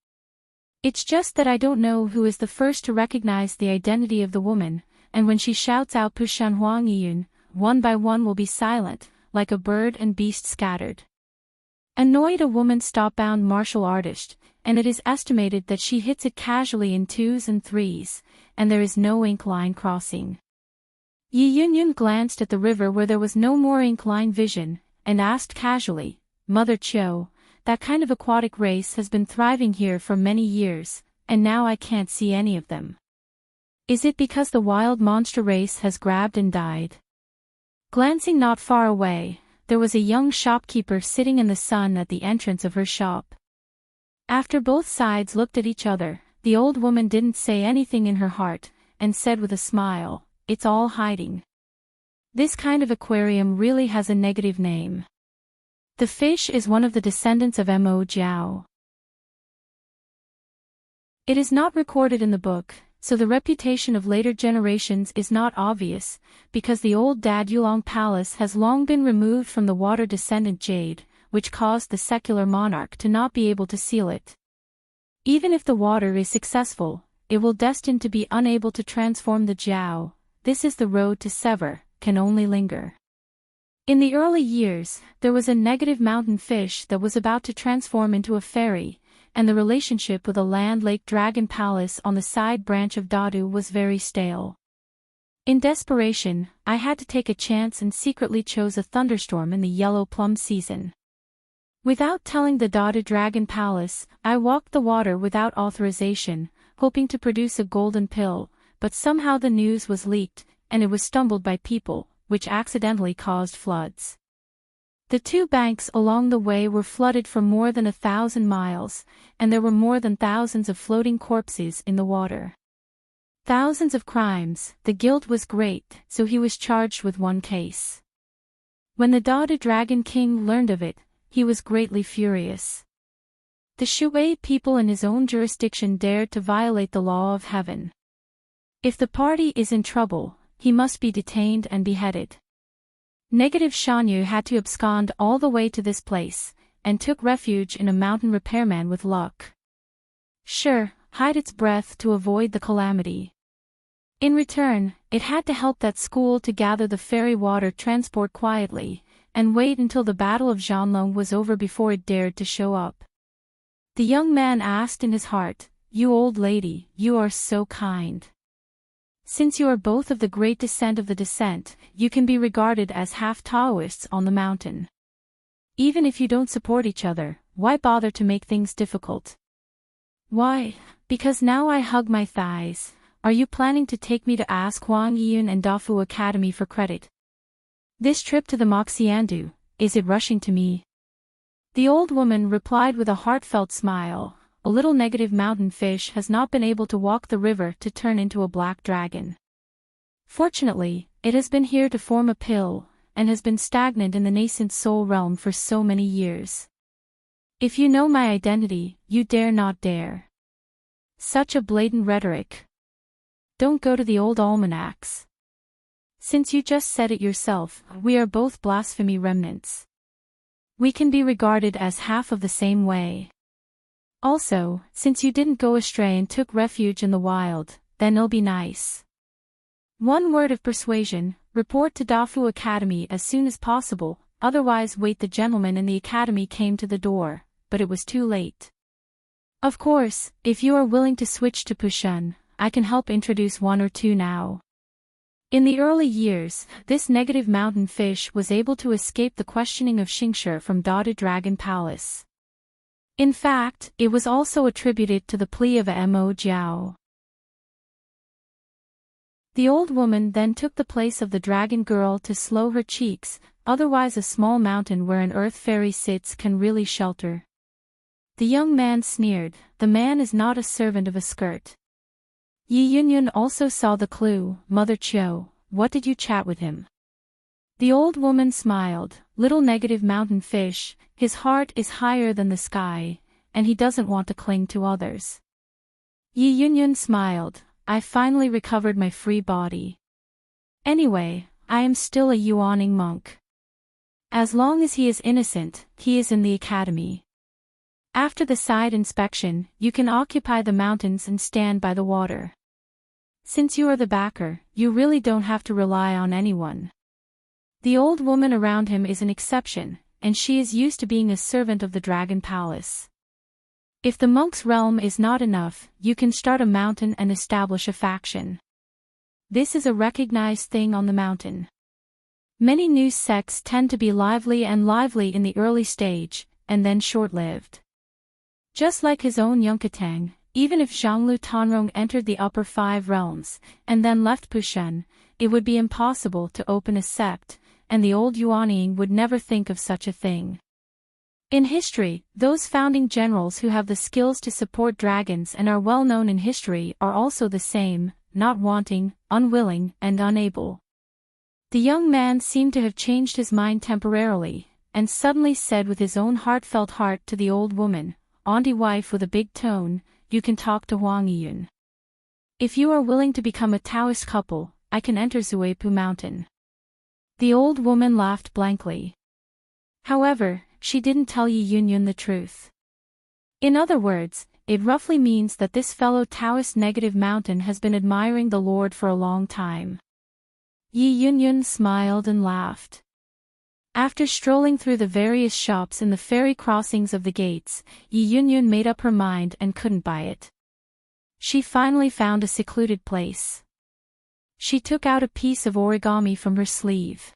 It's just that I don't know who is the first to recognize the identity of the woman, and when she shouts out Pushan Huang Yiyun, one by one will be silent, like a bird and beast scattered. Annoyed, a woman stop-bound martial artist, and it is estimated that she hits it casually in 2s and 3s, and there is no ink line crossing. Yi Yunyun glanced at the river where there was no more ink line vision, and asked casually, Mother Chiu, that kind of aquatic race has been thriving here for many years, and now I can't see any of them. Is it because the wild monster race has grabbed and died? Glancing not far away, there was a young shopkeeper sitting in the sun at the entrance of her shop. After both sides looked at each other, the old woman didn't say anything in her heart, and said with a smile, It's all hiding. This kind of aquarium really has a negative name. The fish is one of the descendants of Mo Jiao. It is not recorded in the book, so the reputation of later generations is not obvious, because the old Dad Yulong Palace has long been removed from the water-descendant jade, which caused the secular monarch to not be able to seal it. Even if the water is successful, it will destined to be unable to transform the Jiao. This is the road to sever, can only linger. In the early years, there was a negative mountain fish that was about to transform into a fairy, and the relationship with a land-lake dragon palace on the side branch of Dadu was very stale. In desperation, I had to take a chance and secretly chose a thunderstorm in the yellow plum season. Without telling the Dada Dragon Palace, I walked the water without authorization, hoping to produce a golden pill, but somehow the news was leaked, and it was stumbled by people, which accidentally caused floods. The 2 banks along the way were flooded for more than 1,000 miles, and there were more than thousands of floating corpses in the water. Thousands of crimes, the guilt was great, so he was charged with 1 case. When the Dada Dragon King learned of it, he was greatly furious. The Shui people in his own jurisdiction dared to violate the law of heaven. If the party is in trouble, he must be detained and beheaded. Negative Shanyu had to abscond all the way to this place, and took refuge in a mountain repairman with luck. Sure, hide its breath to avoid the calamity. In return, it had to help that school to gather the fairy water transport quietly, and wait until the Battle of Zhanlong was over before it dared to show up. The young man asked in his heart, You old lady, you are so kind. Since you are both of the great descent of the descent, you can be regarded as half Taoists on the mountain. Even if you don't support each other, why bother to make things difficult? Why, because now I hug my thighs. Are you planning to take me to ask Huang Yiyun and Dafu Academy for credit? This trip to the Moxiandu, is it rushing to me? The old woman replied with a heartfelt smile, "A little negative mountain fish has not been able to walk the river to turn into a black dragon. Fortunately, it has been here to form a pill, and has been stagnant in the nascent soul realm for so many years. If you know my identity, you dare not dare." Such a blatant rhetoric. Don't go to the old almanacs. Since you just said it yourself, we are both blasphemy remnants. We can be regarded as half of the same way. Also, since you didn't go astray and took refuge in the wild, then it'll be nice. One word of persuasion: report to Dafu Academy as soon as possible, otherwise wait. The gentleman in the academy came to the door, but it was too late. Of course, if you are willing to switch to Pushun, I can help introduce one or two now. In the early years, this negative mountain fish was able to escape the questioning of Xingshi from Dada Dragon Palace. In fact, it was also attributed to the plea of Mo Jiao. The old woman then took the place of the dragon girl to slow her cheeks, otherwise a small mountain where an earth fairy sits can really shelter. The young man sneered, "The man is not a servant of a skirt." Yi Yunyun also saw the clue. "Mother Chiu, what did you chat with him?" The old woman smiled, "Little negative mountain fish, his heart is higher than the sky, and he doesn't want to cling to others." Yi Yunyun smiled, "I finally recovered my free body. Anyway, I am still a Yuaning monk. As long as he is innocent, he is in the academy. After the side inspection, you can occupy the mountains and stand by the water. Since you are the backer, you really don't have to rely on anyone. The old woman around him is an exception, and she is used to being a servant of the Dragon Palace. If the monk's realm is not enough, you can start a mountain and establish a faction. This is a recognized thing on the mountain. Many new sects tend to be lively in the early stage, and then short-lived. Just like his own Yunkatang, even if Zhanglu Tanrong entered the upper 5 realms, and then left Pushun, it would be impossible to open a sept, and the old Yuanying would never think of such a thing. In history, those founding generals who have the skills to support dragons and are well known in history are also the same, not wanting, unwilling, and unable. The young man seemed to have changed his mind temporarily, and suddenly said with his own heartfelt heart to the old woman, "Auntie wife," with a big tone, "you can talk to Huang Yiyun. If you are willing to become a Taoist couple, I can enter Zuepu Mountain." The old woman laughed blankly. However, she didn't tell Yi Yunyun the truth. In other words, it roughly means that this fellow Taoist negative mountain has been admiring the Lord for a long time. Yi Yunyun smiled and laughed. After strolling through the various shops in the ferry crossings of the gates, Yi Yunyun made up her mind and couldn't buy it. She finally found a secluded place. She took out a piece of origami from her sleeve.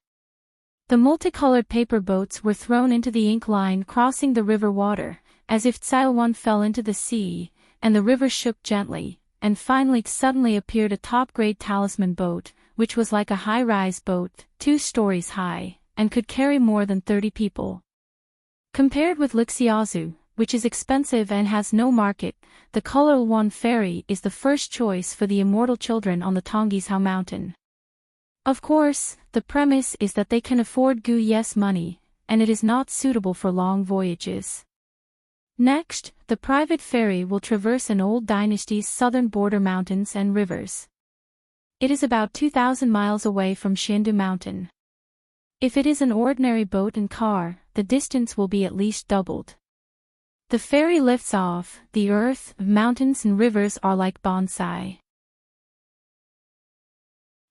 The multicolored paper boats were thrown into the ink line crossing the river water, as if Tsailwan fell into the sea, and the river shook gently, and finally suddenly appeared a top-grade talisman boat, which was like a high-rise boat, 2 stories high, and could carry more than 30 people. Compared with Lixiazu, which is expensive and has no market, the Kulilwan ferry is the first choice for the immortal children on the Tonggishao mountain. Of course, the premise is that they can afford Gu Yes money, and it is not suitable for long voyages. Next, the private ferry will traverse an old dynasty's southern border mountains and rivers. It is about 2,000 miles away from Shindu Mountain. If it is an ordinary boat and car, the distance will be at least doubled. The ferry lifts off. The earth, mountains and rivers are like bonsai.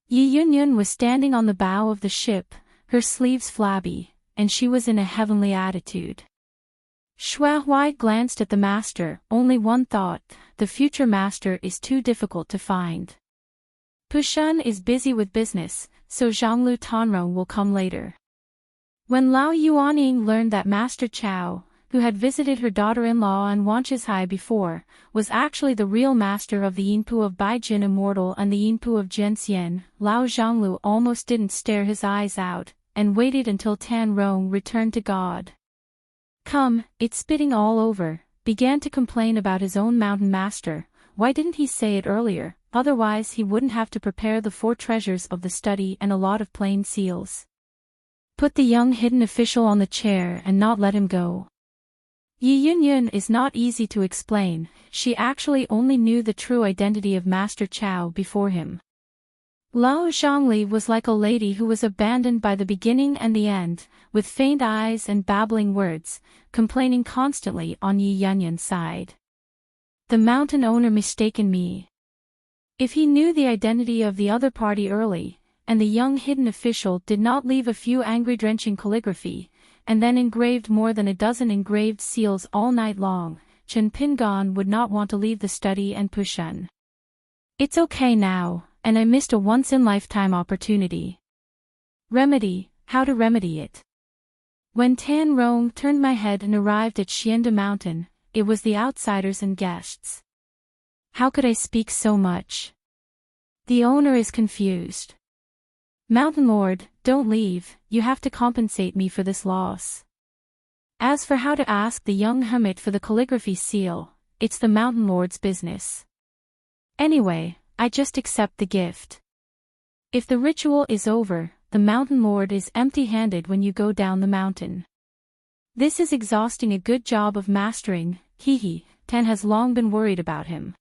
Yi Yunyun was standing on the bow of the ship, her sleeves flabby, and she was in a heavenly attitude. Xue Huai glanced at the master, only one thought: the future master is too difficult to find. Pushun is busy with business, so Zhanglu Tanrong will come later. When Lao Yuanying learned that Master Chao, who had visited her daughter-in-law and Wanchizhai before, was actually the real master of the Yinpu of Baijin Immortal and the Yinpu of Zhenxian, Lao Zhanglu almost didn't stare his eyes out, and waited until Tan Rong returned to God. It's spitting all over, began to complain about his own mountain master. Why didn't he say it earlier? Otherwise he wouldn't have to prepare the 4 treasures of the study and a lot of plain seals. Put the young hidden official on the chair and not let him go. Yi Yunyun is not easy to explain, she actually only knew the true identity of Master Chow before him. Lao Zhongli was like a lady who was abandoned by the beginning and the end, with faint eyes and babbling words, complaining constantly on Yi Yunyun's side. The mountain owner mistaken me. If he knew the identity of the other party early, and the young hidden official did not leave a few angry drenching calligraphy, and then engraved more than a dozen engraved seals all night long, Chen Pingan would not want to leave the study and Pushan. It's okay now, and I missed a once-in-lifetime opportunity. Remedy, how to remedy it. When Tan Rong turned my head and arrived at Xianda Mountain, it was the outsiders and guests. How could I speak so much? The owner is confused. Mountain Lord, don't leave, you have to compensate me for this loss. As for how to ask the young hermit for the calligraphy seal, it's the Mountain Lord's business. Anyway, I just accept the gift. If the ritual is over, the Mountain Lord is empty-handed when you go down the mountain. This is exhausting. A good job of mastering, Tan has long been worried about him.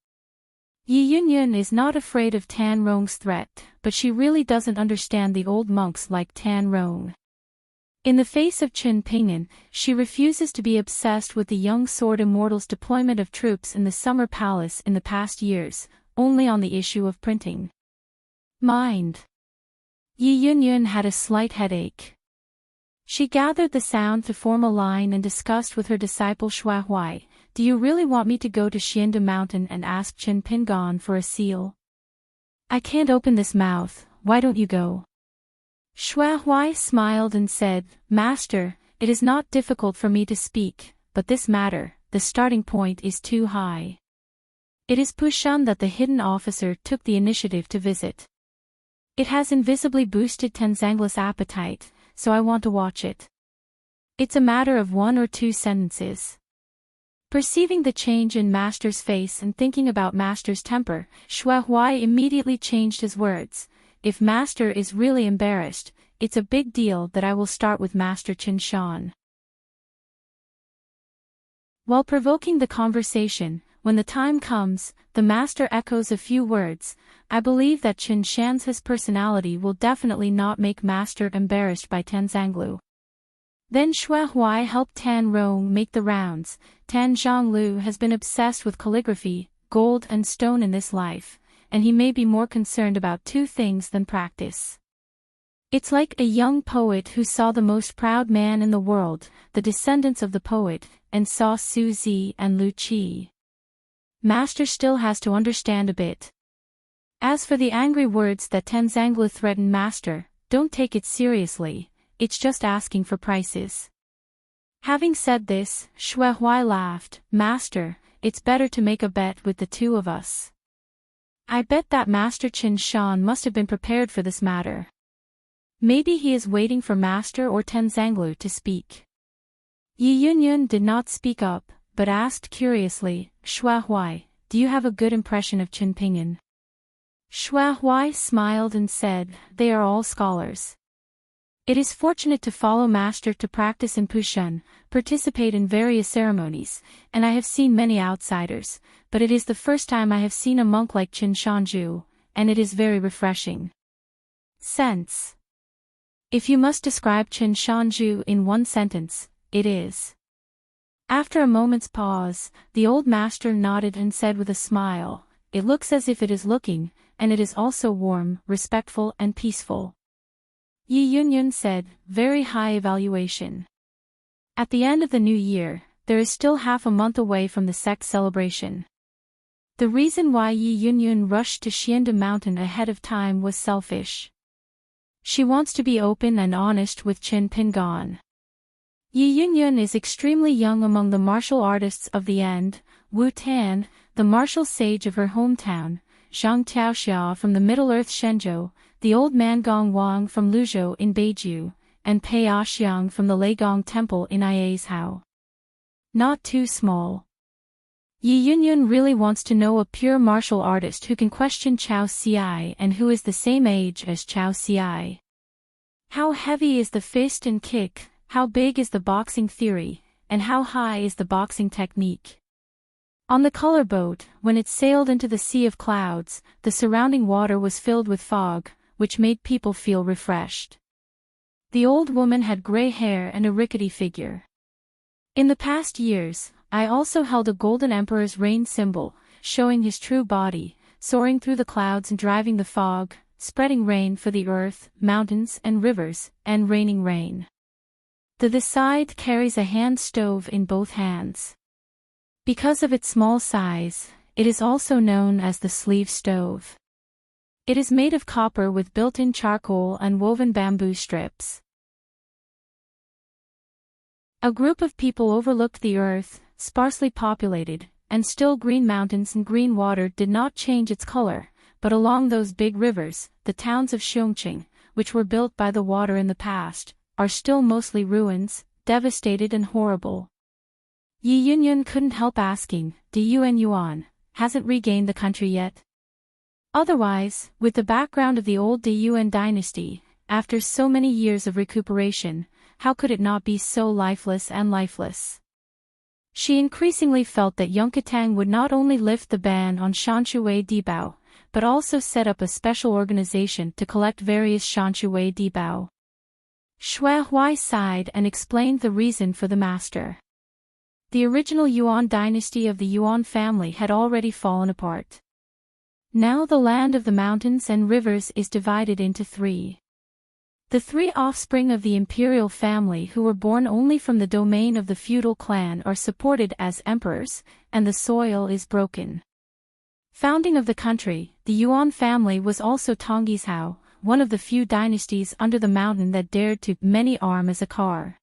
Yi Yunyun is not afraid of Tan Rong's threat, but she really doesn't understand the old monks like Tan Rong. In the face of Chen Pingan, she refuses to be obsessed with the young sword immortal's deployment of troops in the Summer Palace in the past years, only on the issue of printing. Mind. Yi Yunyun had a slight headache. She gathered the sound to form a line and discussed with her disciple Xue Huai, do you really want me to go to Xianda Mountain and ask Chen Pingan for a seal? I can't open this mouth, why don't you go? Xue Huai smiled and said, Master, it is not difficult for me to speak, but this matter, the starting point is too high. It is Pushan that the hidden officer took the initiative to visit. It has invisibly boosted Tenzangla's appetite, so I want to watch it. It's a matter of 1 or 2 sentences. Perceiving the change in Master's face and thinking about Master's temper, Xue Huai immediately changed his words. If Master is really embarrassed, it's a big deal that I will start with Master Qin Shan. While provoking the conversation, when the time comes, the Master echoes a few words. I believe that Qin Shan's personality will definitely not make Master embarrassed by Tenzanglu. Then Xue Huai helped Tan Rong make the rounds. Tan Zhonglu has been obsessed with calligraphy, gold and stone in this life, and he may be more concerned about 2 things than practice. It's like a young poet who saw the most proud man in the world, the descendants of the poet, and saw Su Zi and Lu Qi. Master still has to understand a bit. As for the angry words that Tenzangla threatened Master, don't take it seriously, it's just asking for prices. Having said this, Xue Huai laughed, Master, it's better to make a bet with the 2 of us. I bet that Master Qin Shan must have been prepared for this matter. Maybe he is waiting for Master or Tenzanglu to speak. Yi Yunyun did not speak up, but asked curiously, Xue Huai, do you have a good impression of Qin Pingan? Xue Huai smiled and said, they are all scholars. It is fortunate to follow Master to practice in Pushan, participate in various ceremonies, and I have seen many outsiders, but it is the first time I have seen a monk like Qin Shanju, and it is very refreshing. Sense. If you must describe Qin Shanju in 1 sentence, it is. After a moment's pause, the old master nodded and said with a smile, it looks as if it is looking, and it is also warm, respectful and peaceful. Yi Yunyun said, very high evaluation. At the end of the new year, there is still half a month away from the sect celebration. The reason why Yi Yunyun rushed to Xianda Mountain ahead of time was selfish. She wants to be open and honest with Qin Pingan. Yi Yunyun is extremely young among the martial artists of the end, Wu Tan, the martial sage of her hometown, Zhang Taoxia from the Middle-earth Shenzhou, the old man Gong Wang from Luzhou in Beiju, and Pei Axiang from the Leigong Temple in Iazhou. not too small. Yi Yunyun really wants to know a pure martial artist who can question Chao Ci and who is the same age as Chao Ci. How heavy is the fist and kick, how big is the boxing theory, and how high is the boxing technique? On the color boat, when it sailed into the sea of clouds, the surrounding water was filled with fog, which made people feel refreshed. The old woman had gray hair and a rickety figure. In the past years, I also held a golden emperor's rain symbol, showing his true body, soaring through the clouds and driving the fog, spreading rain for the earth, mountains and rivers, and raining rain. The scythe carries a hand stove in both hands. Because of its small size, it is also known as the sleeve stove. It is made of copper with built-in charcoal and woven bamboo strips. A group of people overlooked the earth, sparsely populated, and still green mountains and green water did not change its color, but along those big rivers, the towns of Xiongqing, which were built by the water in the past, are still mostly ruins, devastated and horrible. Yi Yunyun couldn't help asking, "Do Yuan hasn't regained the country yet?" Otherwise, with the background of the old De Yuan dynasty, after so many years of recuperation, how could it not be so lifeless and lifeless? She increasingly felt that Yunkatang would not only lift the ban on Shanshui Dibao, but also set up a special organization to collect various Shanshui Dibao. Xue Huai sighed and explained the reason for the master. The original Yuan dynasty of the Yuan family had already fallen apart. Now the land of the mountains and rivers is divided into three. The three offspring of the imperial family who were born only from the domain of the feudal clan are supported as emperors, and the soil is broken. Founding of the country, the Yuan family was also Tonggishao, one of the few dynasties under the mountain that dared to many arm as a car.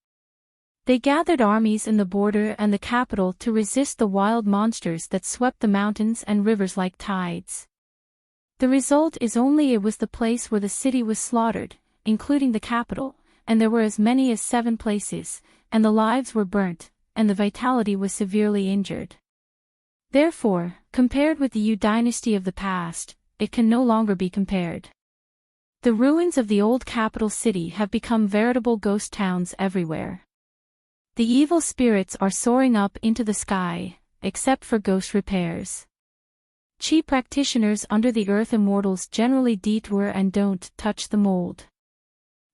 They gathered armies in the border and the capital to resist the wild monsters that swept the mountains and rivers like tides. The result is only it was the place where the city was slaughtered, including the capital, and there were as many as 7 places, and the lives were burnt, and the vitality was severely injured. Therefore, compared with the Yu dynasty of the past, it can no longer be compared. The ruins of the old capital city have become veritable ghost towns everywhere. The evil spirits are soaring up into the sky, except for ghost repairs. Chi practitioners under the earth immortals generally detour and don't touch the mold.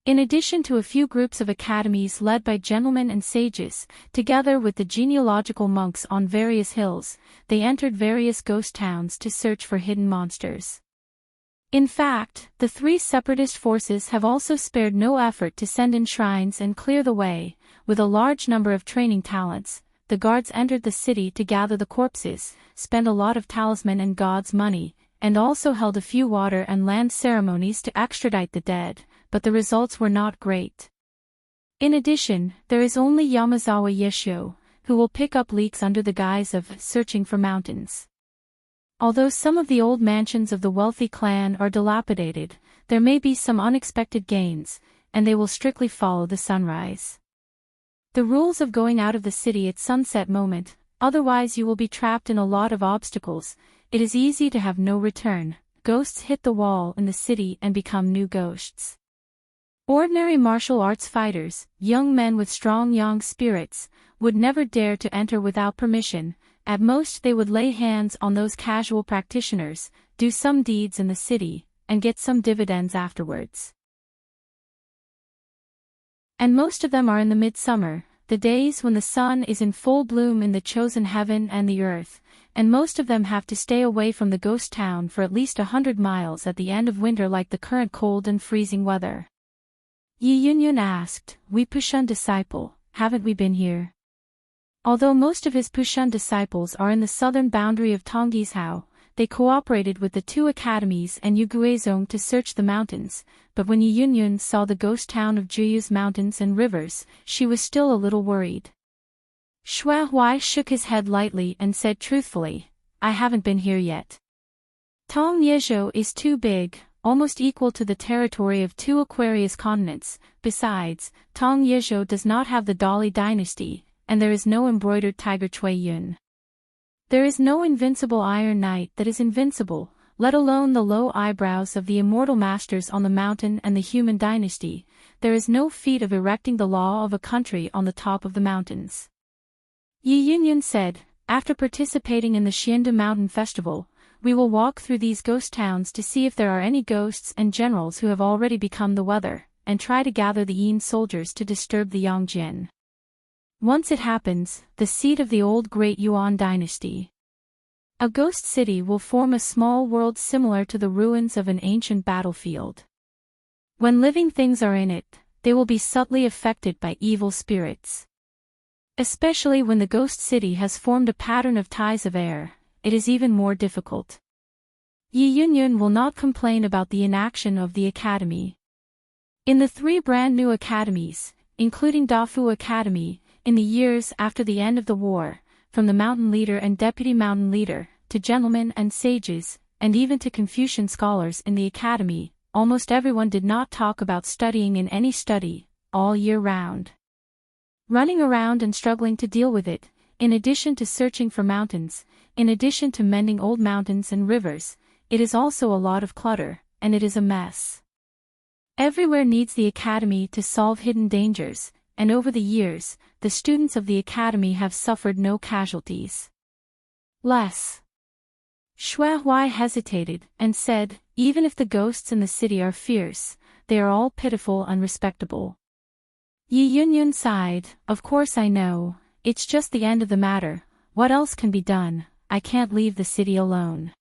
In addition to a few groups of academies led by gentlemen and sages, together with the genealogical monks on various hills, they entered various ghost towns to search for hidden monsters. In fact, the 3 separatist forces have also spared no effort to send in shrines and clear the way. With a large number of training talents, the guards entered the city to gather the corpses, spend a lot of talisman and gods' money, and also held a few water and land ceremonies to extradite the dead, but the results were not great. In addition, there is only Yamazawa Yeshio, who will pick up leaks under the guise of searching for mountains. Although some of the old mansions of the wealthy clan are dilapidated, there may be some unexpected gains, and they will strictly follow the sunrise. The rules of going out of the city at sunset moment, otherwise you will be trapped in a lot of obstacles. It is easy to have no return. Ghosts hit the wall in the city and become new ghosts. Ordinary martial arts fighters, young men with strong yang spirits, would never dare to enter without permission. At most they would lay hands on those casual practitioners, do some deeds in the city, and get some dividends afterwards. And most of them are in the midsummer, the days when the sun is in full bloom in the chosen heaven and the earth, and most of them have to stay away from the ghost town for at least 100 miles at the end of winter like the current cold and freezing weather. Yi Yunyun asked, "We Pushun disciple, haven't we been here?" Although most of his Pushun disciples are in the southern boundary of Tonggishao, they cooperated with the 2 academies and Yuguizong to search the mountains, but when Yi Yunyun saw the ghost town of Juyu's mountains and rivers, she was still a little worried. Xue Huai shook his head lightly and said truthfully, "I haven't been here yet. Tong Yezhou is too big, almost equal to the territory of 2 Aquarius continents. Besides, Tong Yezhou does not have the Dali dynasty, and there is no embroidered tiger Chui Yun. There is no invincible iron knight that is invincible, let alone the low eyebrows of the immortal masters on the mountain and the human dynasty. There is no feat of erecting the law of a country on the top of the mountains. Yi Yunyun said, after participating in the Xianda Mountain Festival, we will walk through these ghost towns to see if there are any ghosts and generals who have already become the weather, and try to gather the Yin soldiers to disturb the Yongjian. Once it happens, the seat of the old Great Yuan dynasty. A ghost city will form a small world similar to the ruins of an ancient battlefield. When living things are in it, they will be subtly affected by evil spirits. Especially when the ghost city has formed a pattern of ties of air, it is even more difficult. Yi Yunyun will not complain about the inaction of the academy. In the 3 brand new academies, including Dafu Academy, in the years after the end of the war, from the mountain leader and deputy mountain leader, to gentlemen and sages, and even to Confucian scholars in the academy, almost everyone did not talk about studying in any study, all year round. Running around and struggling to deal with it, in addition to searching for mountains, in addition to mending old mountains and rivers, it is also a lot of clutter, and it is a mess. Everywhere needs the academy to solve hidden dangers, and over the years, the students of the academy have suffered no casualties. Less. Xue Huai hesitated, and said, even if the ghosts in the city are fierce, they are all pitiful and respectable. Yi Yunyun sighed, of course I know, it's just the end of the matter, what else can be done, I can't leave the city alone.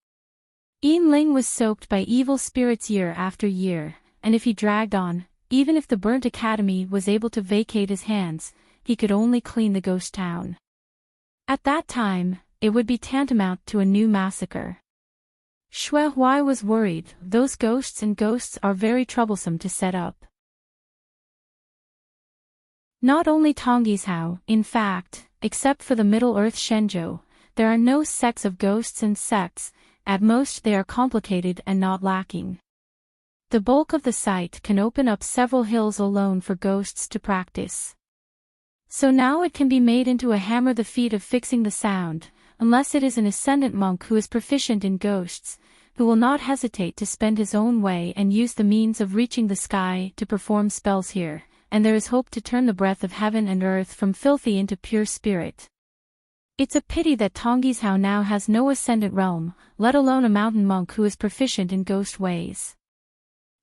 Yin Ling was soaked by evil spirits year after year, and if he dragged on, even if the burnt academy was able to vacate his hands, he could only clean the ghost town. At that time, it would be tantamount to a new massacre. Xue Huai was worried, those ghosts and ghosts are very troublesome to set up. Not only Tonggishao, in fact, except for the Middle-earth Shenzhou, there are no sects of ghosts and sects, at most they are complicated and not lacking. The bulk of the site can open up several hills alone for ghosts to practice. So now it can be made into a hammer the feat of fixing the sound, unless it is an ascendant monk who is proficient in ghosts, who will not hesitate to spend his own way and use the means of reaching the sky to perform spells here, and there is hope to turn the breath of heaven and earth from filthy into pure spirit. It's a pity that Tonggishao now has no ascendant realm, let alone a mountain monk who is proficient in ghost ways.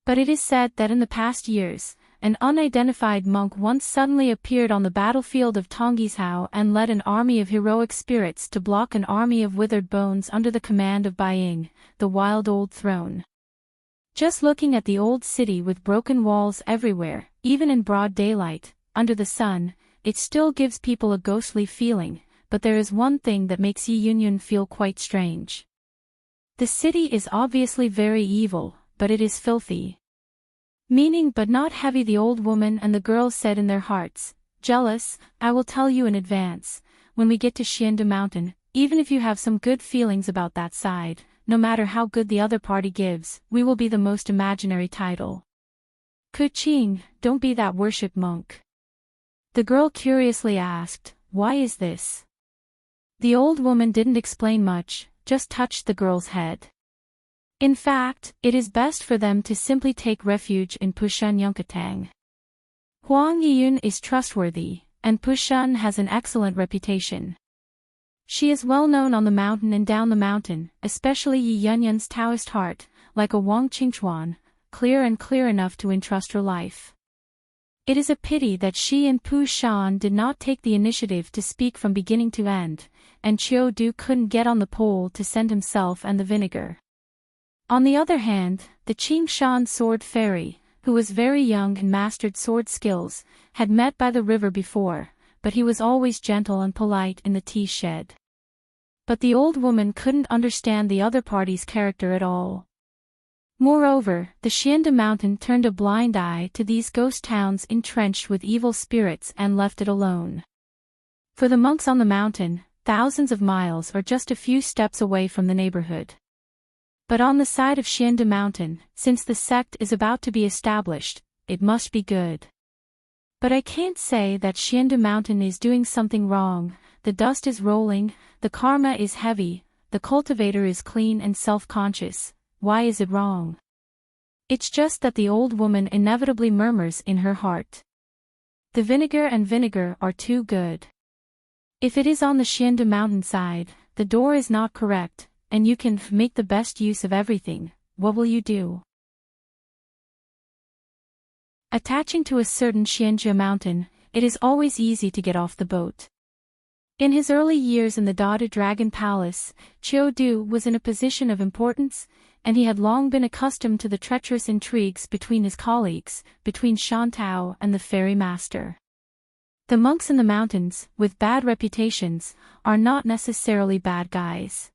But it is said that in the past years, an unidentified monk once suddenly appeared on the battlefield of Tonggishao and led an army of heroic spirits to block an army of withered bones under the command of Baiying, the wild old throne. Just looking at the old city with broken walls everywhere, even in broad daylight, under the sun, it still gives people a ghostly feeling, but there is one thing that makes Yi Yunyun feel quite strange. The city is obviously very evil, but it is filthy. Meaning but not heavy, the old woman and the girls said in their hearts, jealous, I will tell you in advance, when we get to Xianda Mountain, even if you have some good feelings about that side, no matter how good the other party gives, we will be the most imaginary title. Kuqing, don't be that worship monk. The girl curiously asked, why is this? The old woman didn't explain much, just touched the girl's head. In fact, it is best for them to simply take refuge in Pushan Yunkatang. Huang Yiyun is trustworthy, and Pushan has an excellent reputation. She is well known on the mountain and down the mountain, especially Yi Yunyun's Taoist heart, like a Wang Qingchuan, clear and clear enough to entrust her life. It is a pity that she and Pushan did not take the initiative to speak from beginning to end, and Chiu Du couldn't get on the pole to send himself and the vinegar. On the other hand, the Qingshan sword fairy, who was very young and mastered sword skills, had met by the river before, but he was always gentle and polite in the tea shed. But the old woman couldn't understand the other party's character at all. Moreover, the Xianda Mountain turned a blind eye to these ghost towns entrenched with evil spirits and left it alone. For the monks on the mountain, thousands of miles or just a few steps away from the neighborhood. But on the side of Xianda Mountain, since the sect is about to be established, it must be good. But I can't say that Xiandu Mountain is doing something wrong. The dust is rolling, the karma is heavy, the cultivator is clean and self-conscious. Why is it wrong? It's just that the old woman inevitably murmurs in her heart. The vinegar and vinegar are too good. If it is on the Xiandu mountainside, the door is not correct, and you can make the best use of everything. What will you do? Attaching to a certain Xianju mountain, it is always easy to get off the boat. In his early years in the Dada Dragon Palace, Qiu Du was in a position of importance, and he had long been accustomed to the treacherous intrigues between his colleagues, between Shantao and the fairy master. The monks in the mountains, with bad reputations, are not necessarily bad guys.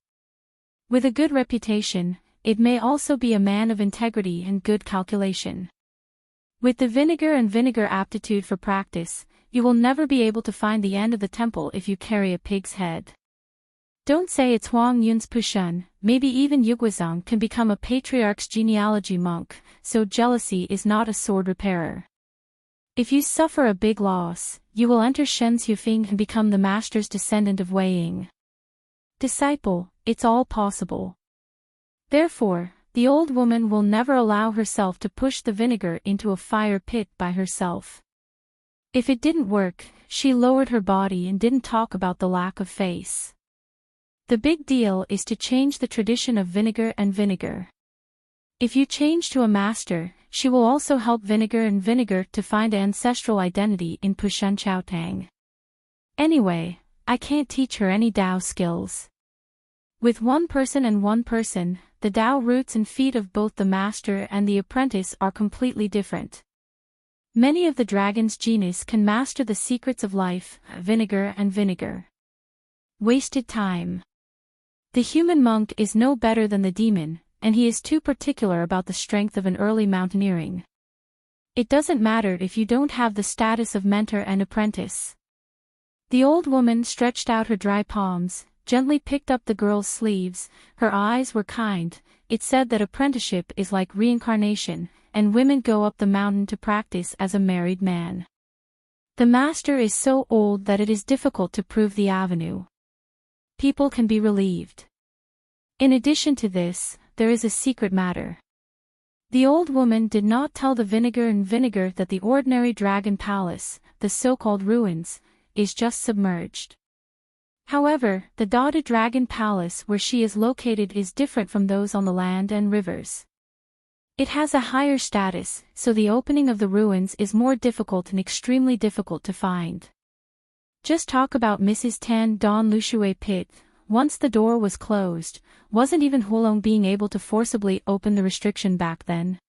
With a good reputation, it may also be a man of integrity and good calculation. With the vinegar and vinegar aptitude for practice, you will never be able to find the end of the temple if you carry a pig's head. Don't say it's Huang Yun's Pushun, maybe even Yuguizang can become a patriarch's genealogy monk, so jealousy is not a sword repairer. If you suffer a big loss, you will enter Shen's Hufing and become the master's descendant of Wei Ying. Disciple, it's all possible. Therefore, the old woman will never allow herself to push the vinegar into a fire pit by herself. If it didn't work, she lowered her body and didn't talk about the lack of face. The big deal is to change the tradition of vinegar and vinegar. If you change to a master, she will also help vinegar and vinegar to find ancestral identity in Pushun Chaotang. Anyway, I can't teach her any Dao skills. With one person, the Dao roots and feet of both the master and the apprentice are completely different. Many of the dragon's genus can master the secrets of life, vinegar and vinegar. Wasted time. The human monk is no better than the demon, and he is too particular about the strength of an early mountaineering. It doesn't matter if you don't have the status of mentor and apprentice. The old woman stretched out her dry palms, gently picked up the girl's sleeves. Her eyes were kind. It said that apprenticeship is like reincarnation, and women go up the mountain to practice as a married man. The master is so old that it is difficult to prove the avenue. People can be relieved. In addition to this, there is a secret matter. The old woman did not tell the vinegar and vinegar that the ordinary dragon palace, the so-called ruins, is just submerged. However, the Dada Dragon Palace where she is located is different from those on the land and rivers. It has a higher status, so the opening of the ruins is more difficult and extremely difficult to find. Just talk about Mrs. Tan Don Lushui Pit. Once the door was closed, wasn't even Hulong being able to forcibly open the restriction back then.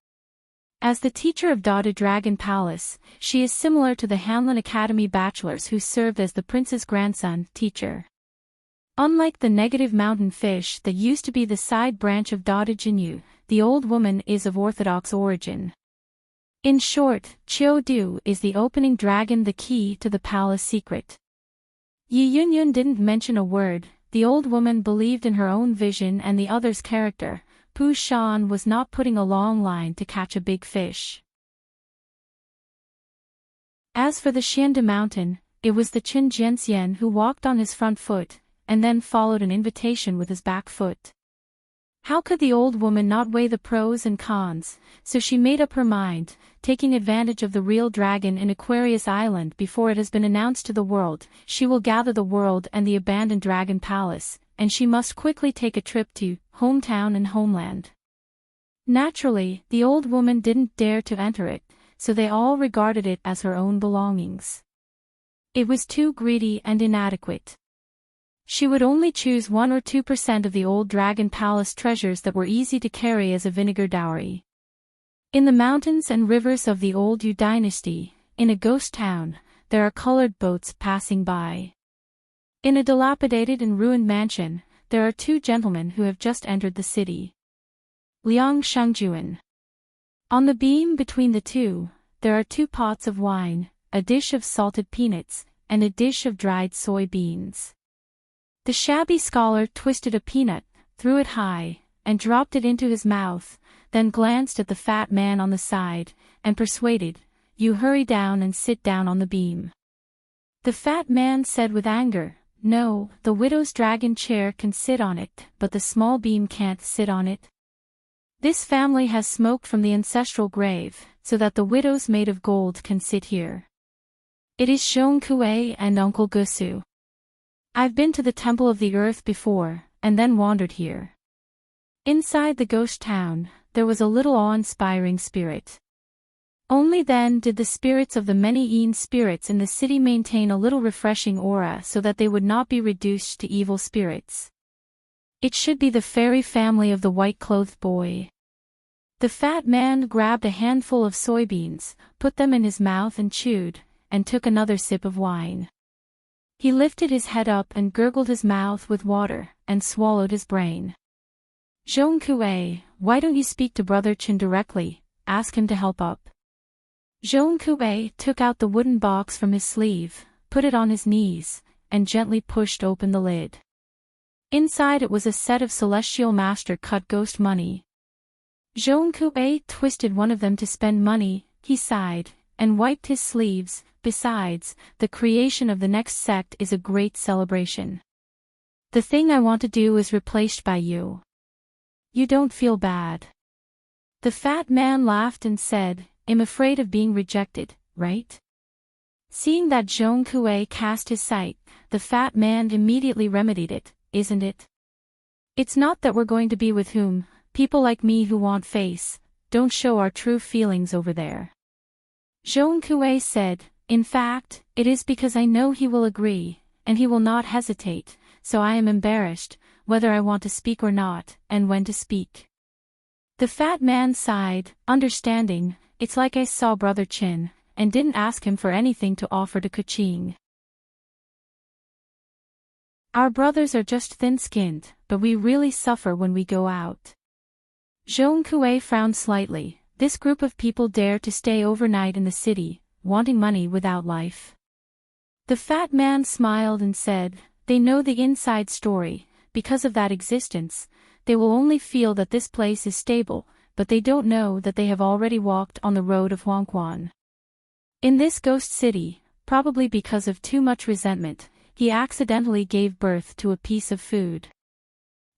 As the teacher of Dada Dragon Palace, she is similar to the Hanlin Academy bachelors who served as the prince's grandson, teacher. Unlike the negative mountain fish that used to be the side branch of Dada Jinyu, the old woman is of orthodox origin. In short, Qiu Du is the opening dragon, the key to the palace secret. Yi Yunyun didn't mention a word. The old woman believed in her own vision and the other's character. Pu Shan was not putting a long line to catch a big fish. As for the Xiandu mountain, it was the Qin Jianxian who walked on his front foot, and then followed an invitation with his back foot. How could the old woman not weigh the pros and cons? So she made up her mind, taking advantage of the real dragon in Aquarius Island before it has been announced to the world. She will gather the world and the abandoned dragon palace, and she must quickly take a trip to hometown and homeland. Naturally, the old woman didn't dare to enter it, so they all regarded it as her own belongings. It was too greedy and inadequate. She would only choose 1 or 2% of the old dragon palace treasures that were easy to carry as a vinegar dowry. In the mountains and rivers of the old Yu dynasty, in a ghost town, there are colored boats passing by. In a dilapidated and ruined mansion, there are 2 gentlemen who have just entered the city. Liang Shengjuan. On the beam between the two, there are 2 pots of wine, a dish of salted peanuts, and a dish of dried soybeans. The shabby scholar twisted a peanut, threw it high, and dropped it into his mouth, then glanced at the fat man on the side, and persuaded, you hurry down and sit down on the beam." The fat man said with anger, "No, the widow's dragon chair can sit on it, but the small beam can't sit on it. This family has smoke from the ancestral grave, so that the widows made of gold can sit here. It is Jean Coué and Uncle Gusu. I've been to the Temple of the Earth before, and then wandered here." Inside the ghost town, there was a little awe-inspiring spirit. Only then did the spirits of the many Een spirits in the city maintain a little refreshing aura so that they would not be reduced to evil spirits. It should be the fairy family of the white-clothed boy. The fat man grabbed a handful of soybeans, put them in his mouth and chewed, and took another sip of wine. He lifted his head up and gurgled his mouth with water, and swallowed his brain. "Jean Coué, why don't you speak to Brother Chin directly, ask him to help up?" Jean Coué took out the wooden box from his sleeve, put it on his knees, and gently pushed open the lid. Inside it was a set of celestial master-cut ghost money. Jean Coué twisted one of them to spend money, he sighed, and wiped his sleeves. "Besides, the creation of the next sect is a great celebration. The thing I want to do is replaced by you. You don't feel bad?" The fat man laughed and said, "I'm afraid of being rejected, right?" Seeing that Jean Coué cast his sight, the fat man immediately remedied it, "Isn't it? It's not that we're going to be with whom, people like me who want face, don't show our true feelings over there." Jean Coué said, "In fact, it is because I know he will agree, and he will not hesitate, so I am embarrassed, whether I want to speak or not, and when to speak." The fat man sighed, understanding, "It's like I saw Brother Chin, and didn't ask him for anything to offer to Kuching. Our brothers are just thin-skinned, but we really suffer when we go out." Jean Coué frowned slightly. This group of people dare to stay overnight in the city, wanting money without life. The fat man smiled and said, "They know the inside story, because of that existence, they will only feel that this place is stable, but they don't know that they have already walked on the road of Huangquan. In this ghost city, probably because of too much resentment, he accidentally gave birth to a piece of food.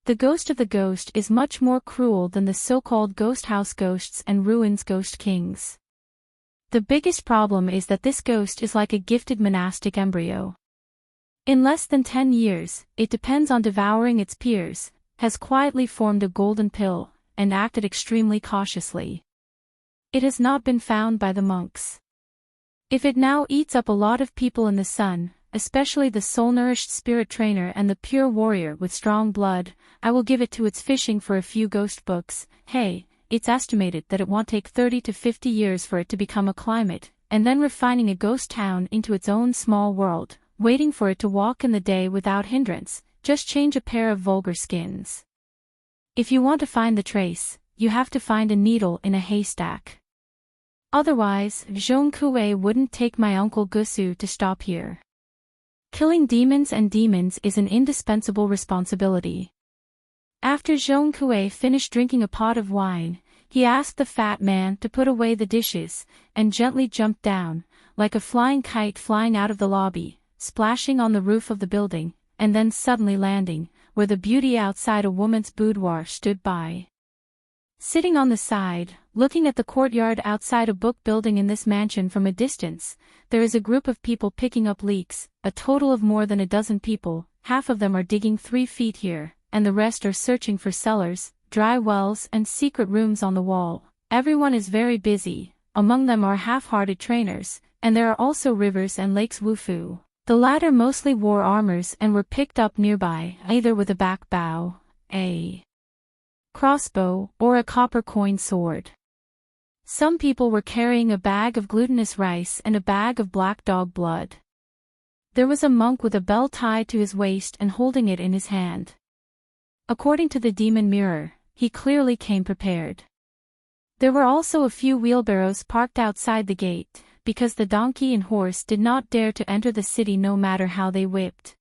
The ghost of the ghost is much more cruel than the so-called ghost house ghosts and ruins ghost kings. The biggest problem is that this ghost is like a gifted monastic embryo. In less than 10 years, it depends on devouring its peers, has quietly formed a golden pill, and acted extremely cautiously. It has not been found by the monks. If it now eats up a lot of people in the sun, especially the soul-nourished spirit trainer and the pure warrior with strong blood, I will give it to its fishing for a few ghost books. Hey, it's estimated that it won't take 30 to 50 years for it to become a climate, and then refining a ghost town into its own small world, waiting for it to walk in the day without hindrance, just change a pair of vulgar skins. If you want to find the trace, you have to find a needle in a haystack. Otherwise, Jean Coué wouldn't take my Uncle Gusu to stop here. Killing demons and demons is an indispensable responsibility." After Jean Coué finished drinking a pot of wine, he asked the fat man to put away the dishes, and gently jumped down, like a flying kite flying out of the lobby, splashing on the roof of the building, and then suddenly landing, where the beauty outside a woman's boudoir stood by. Sitting on the side, looking at the courtyard outside a book building in this mansion from a distance, there is a group of people picking up leaks, a total of more than a dozen people. Half of them are digging 3 feet here, and the rest are searching for cellars, dry wells and secret rooms on the wall. Everyone is very busy, among them are half-hearted trainers, and there are also rivers and lakes Wufu. The latter mostly wore armors and were picked up nearby, either with a back bow, a crossbow, or a copper coin sword. Some people were carrying a bag of glutinous rice and a bag of black dog blood. There was a monk with a bell tied to his waist and holding it in his hand. According to the demon mirror, he clearly came prepared. There were also a few wheelbarrows parked outside the gate, because the donkey and horse did not dare to enter the city no matter how they whipped.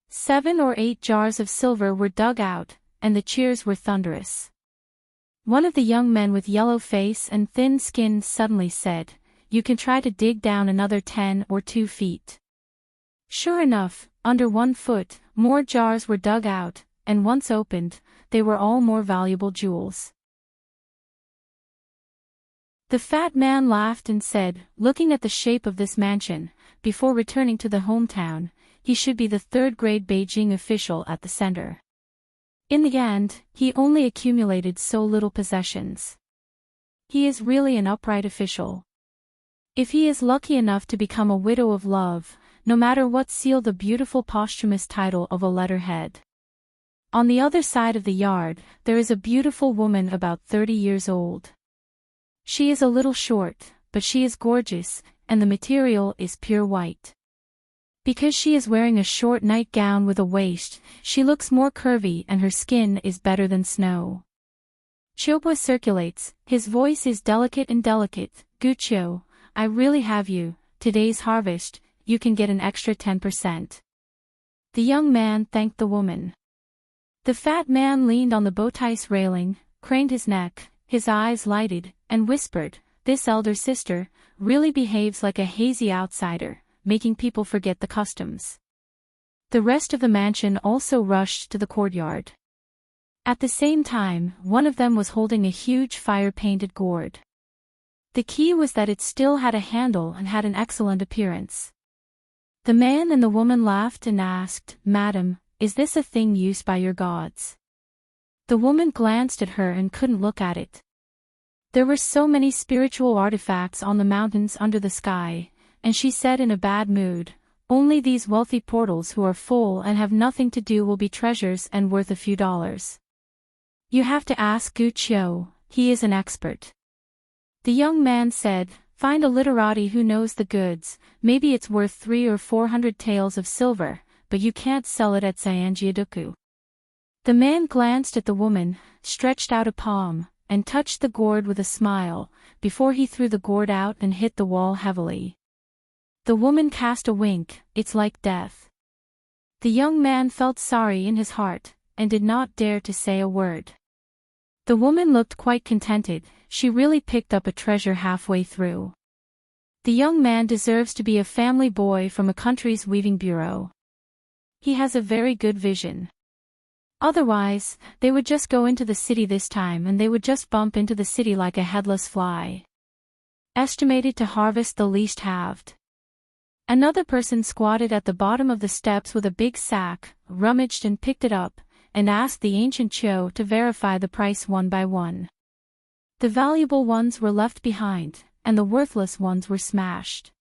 7 or 8 jars of silver were dug out, and the cheers were thunderous. One of the young men with yellow face and thin skin suddenly said, you can try to dig down another 10 or 2 feet. Sure enough, under 1 foot, more jars were dug out, and once opened, they were all more valuable jewels. The fat man laughed and said, looking at the shape of this mansion, before returning to the hometown, he should be the third-grade Beijing official at the center. In the end, he only accumulated so little possessions. He is really an upright official. If he is lucky enough to become a widow of love, no matter what seal the beautiful posthumous title of a letterhead. On the other side of the yard, there is a beautiful woman about 30 years old. She is a little short, but she is gorgeous, and the material is pure white. Because she is wearing a short nightgown with a waist, she looks more curvy and her skin is better than snow. Chiobwa circulates, his voice is delicate and delicate. Guchio, I really have you, today's harvest, you can get an extra 10%. The young man thanked the woman. The fat man leaned on the bowtie's railing, craned his neck, his eyes lighted, and whispered, this elder sister really behaves like a hazy outsider, making people forget the customs. The rest of the mansion also rushed to the courtyard. At the same time, one of them was holding a huge fire-painted gourd. The key was that it still had a handle and had an excellent appearance. The man and the woman laughed and asked, Madam, is this a thing used by your gods? The woman glanced at her and couldn't look at it. There were so many spiritual artifacts on the mountains under the sky, and she said in a bad mood, only these wealthy portals who are full and have nothing to do will be treasures and worth a few dollars. You have to ask Guchio, he is an expert. The young man said, find a literati who knows the goods, maybe it's worth 300 or 400 taels of silver, but you can't sell it at Sanjiaduku. The man glanced at the woman, stretched out a palm, and touched the gourd with a smile, before he threw the gourd out and hit the wall heavily. The woman cast a wink, it's like death. The young man felt sorry in his heart, and did not dare to say a word. The woman looked quite contented, she really picked up a treasure halfway through. The young man deserves to be a family boy from a country's weaving bureau. He has a very good vision. Otherwise, they would just go into the city this time and they would just bump into the city like a headless fly. Estimated to harvest the least halved. Another person squatted at the bottom of the steps with a big sack, rummaged and picked it up, and asked the ancient Cho to verify the price one by one. The valuable ones were left behind, and the worthless ones were smashed.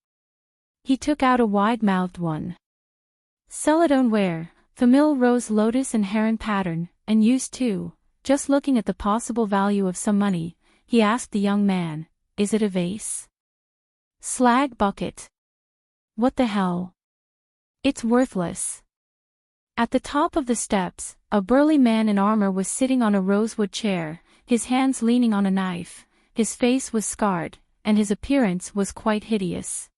He took out a wide-mouthed one. Celadone ware, famille rose lotus and heron pattern, and used too. Just looking at the possible value of some money, he asked the young man, is it a vase? Slag bucket. What the hell? It's worthless. At the top of the steps, a burly man in armor was sitting on a rosewood chair, his hands leaning on a knife, his face was scarred, and his appearance was quite hideous.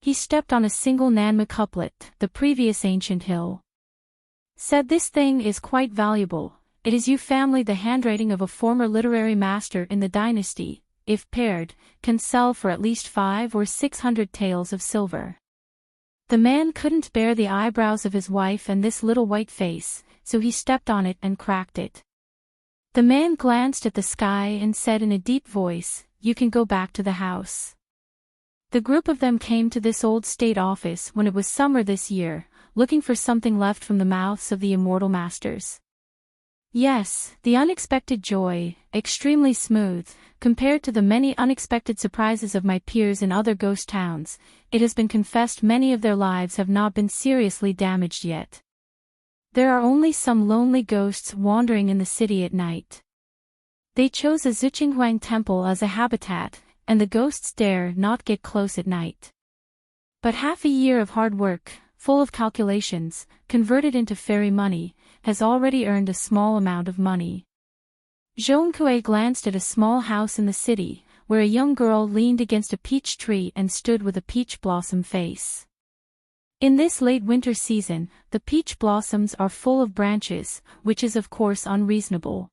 He stepped on a single Nanma couplet, the previous ancient hill. Said this thing is quite valuable, it is you family the handwriting of a former literary master in the dynasty, if paired, can sell for at least 500 or 600 taels of silver. The man couldn't bear the eyebrows of his wife and this little white face, so he stepped on it and cracked it. The man glanced at the sky and said in a deep voice, you can go back to the house. The group of them came to this old state office when it was summer this year, looking for something left from the mouths of the immortal masters. Yes, the unexpected joy, extremely smooth, compared to the many unexpected surprises of my peers in other ghost towns, it has been confessed many of their lives have not been seriously damaged yet. There are only some lonely ghosts wandering in the city at night. They chose a Zuqinghuang temple as a habitat, and the ghosts dare not get close at night. But half a year of hard work, full of calculations, converted into fairy money, has already earned a small amount of money. Zhongkue glanced at a small house in the city, where a young girl leaned against a peach tree and stood with a peach blossom face. In this late winter season, the peach blossoms are full of branches, which is of course unreasonable.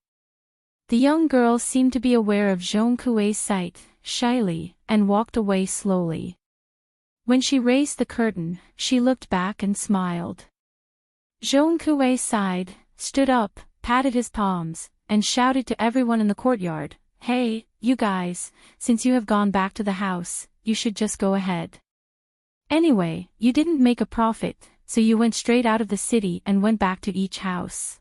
The young girl seemed to be aware of Zhong Kuei's sight, shyly, and walked away slowly. When she raised the curtain, she looked back and smiled. Zhong Kuei sighed, stood up, patted his palms, and shouted to everyone in the courtyard, "Hey, you guys, since you have gone back to the house, you should just go ahead. Anyway, you didn't make a profit, so you went straight out of the city and went back to each house."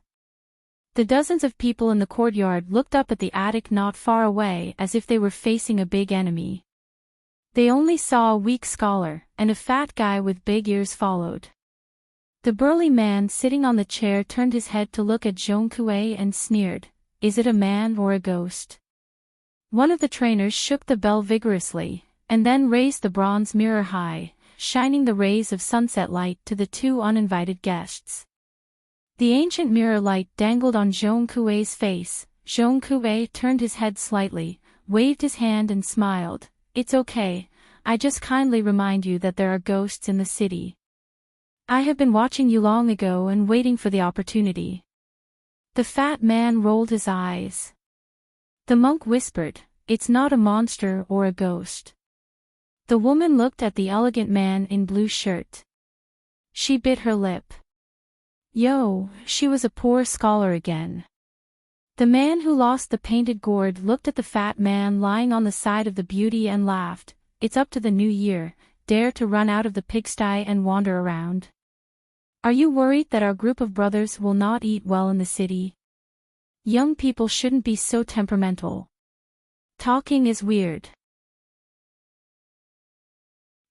The dozens of people in the courtyard looked up at the attic not far away as if they were facing a big enemy. They only saw a weak scholar, and a fat guy with big ears followed. The burly man sitting on the chair turned his head to look at Zhong Kuei and sneered, "Is it a man or a ghost?" One of the trainers shook the bell vigorously, and then raised the bronze mirror high, shining the rays of sunset light to the two uninvited guests. The ancient mirror light dangled on Zhong Kuei's face. Zhong Kuei turned his head slightly, waved his hand and smiled, "It's okay, I just kindly remind you that there are ghosts in the city. I have been watching you long ago and waiting for the opportunity." The fat man rolled his eyes. The monk whispered, "It's not a monster or a ghost." The woman looked at the elegant man in blue shirt. She bit her lip. Yo, she was a poor scholar again. The man who lost the painted gourd looked at the fat man lying on the side of the beauty and laughed, "It's up to the new year, dare to run out of the pigsty and wander around. Are you worried that our group of brothers will not eat well in the city? Young people shouldn't be so temperamental. Talking is weird."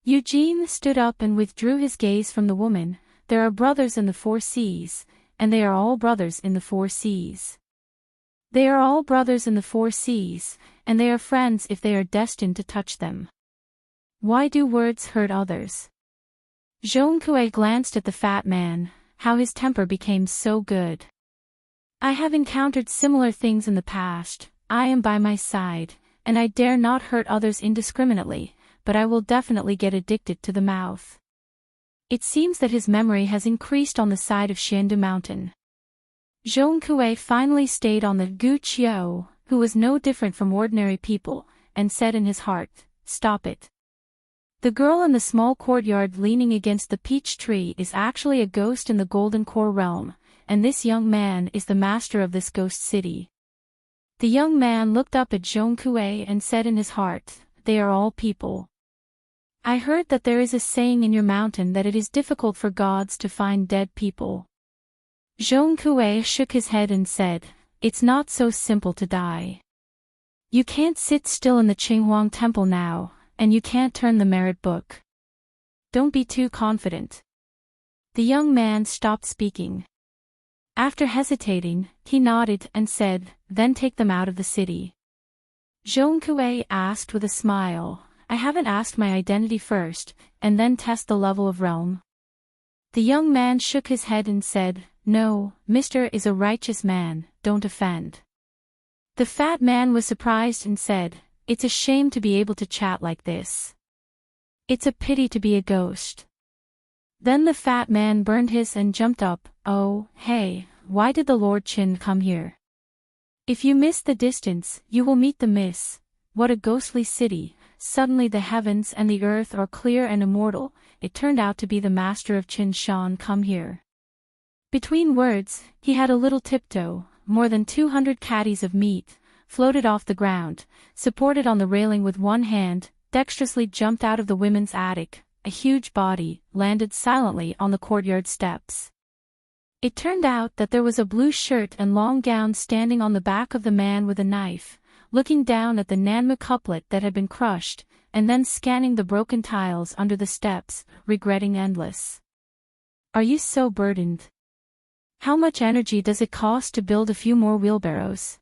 Eugene stood up and withdrew his gaze from the woman. "There are brothers in the 4 seas, and they are all brothers in the 4 seas. They are all brothers in the 4 seas, and they are friends if they are destined to touch them. Why do words hurt others?" Zhong Kuei glanced at the fat man, how his temper became so good. "I have encountered similar things in the past, I am by my side, and I dare not hurt others indiscriminately, but I will definitely get addicted to the mouth." It seems that his memory has increased on the side of Xiandu Mountain. Zhong Kuei finally stayed on the Gu Qiu, who was no different from ordinary people, and said in his heart, "Stop it. The girl in the small courtyard leaning against the peach tree is actually a ghost in the Golden Core realm, and this young man is the master of this ghost city." The young man looked up at Zhong Kuei and said in his heart, "They are all people. I heard that there is a saying in your mountain that it is difficult for gods to find dead people." Zhong Kuei shook his head and said, "It's not so simple to die. You can't sit still in the Qinghuang temple now, and you can't turn the merit book. Don't be too confident." The young man stopped speaking. After hesitating, he nodded and said, "Then take them out of the city." Zhong Kuei asked with a smile, "I haven't asked my identity first, and then test the level of realm?" The young man shook his head and said, "No, Mr. is a righteous man, don't offend." The fat man was surprised and said, "It's a shame to be able to chat like this. It's a pity to be a ghost." Then the fat man burned his and jumped up, "Oh, hey, why did the Lord Qin come here? If you miss the distance, you will meet the miss. What a ghostly city. Suddenly the heavens and the earth are clear and immortal. It turned out to be the master of Qin Shan come here." Between words, he had a little tiptoe, more than 200 caddies of meat, floated off the ground, supported on the railing with one hand, dexterously jumped out of the women's attic, a huge body, landed silently on the courtyard steps. It turned out that there was a blue shirt and long gown standing on the back of the man with a knife, looking down at the Nanmu couplet that had been crushed, and then scanning the broken tiles under the steps, regretting endless. "Are you so burdened? How much energy does it cost to build a few more wheelbarrows?"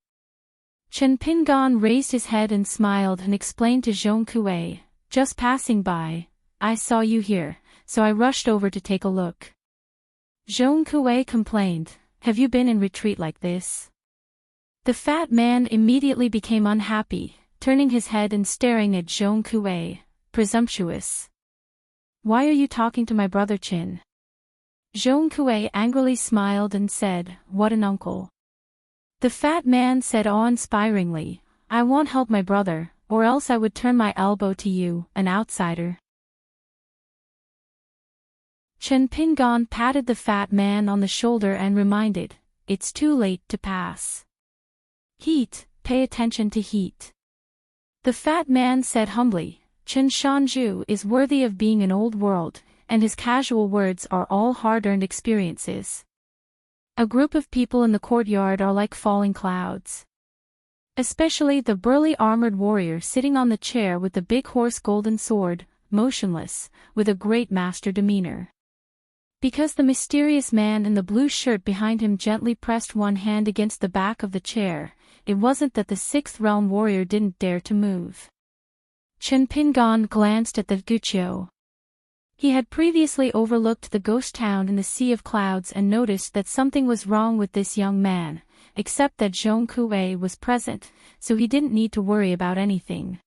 Chen Pingan raised his head and smiled and explained to Zhong Kuei, "Just passing by, I saw you here, so I rushed over to take a look." Zhong Kuei complained, "Have you been in retreat like this?" The fat man immediately became unhappy, turning his head and staring at Zhong Kuei, presumptuous. "Why are you talking to my brother Qin?" Zhong Kuei angrily smiled and said, "What an uncle. The fat man said awe-inspiringly, I won't help my brother, or else I would turn my elbow to you, an outsider. Chen Pingon patted the fat man on the shoulder and reminded, it's too late to pass. Heat, pay attention to heat. The fat man said humbly, Chen Shanju is worthy of being an old world, and his casual words are all hard-earned experiences. A group of people in the courtyard are like falling clouds. Especially the burly armored warrior sitting on the chair with the big horse golden sword, motionless, with a great master demeanor. Because the mysterious man in the blue shirt behind him gently pressed one hand against the back of the chair, it wasn't that the sixth realm warrior didn't dare to move. Chen Pingon glanced at the Guqiu. He had previously overlooked the ghost town in the sea of clouds and noticed that something was wrong with this young man, except that Zhong Kuei was present, so he didn't need to worry about anything.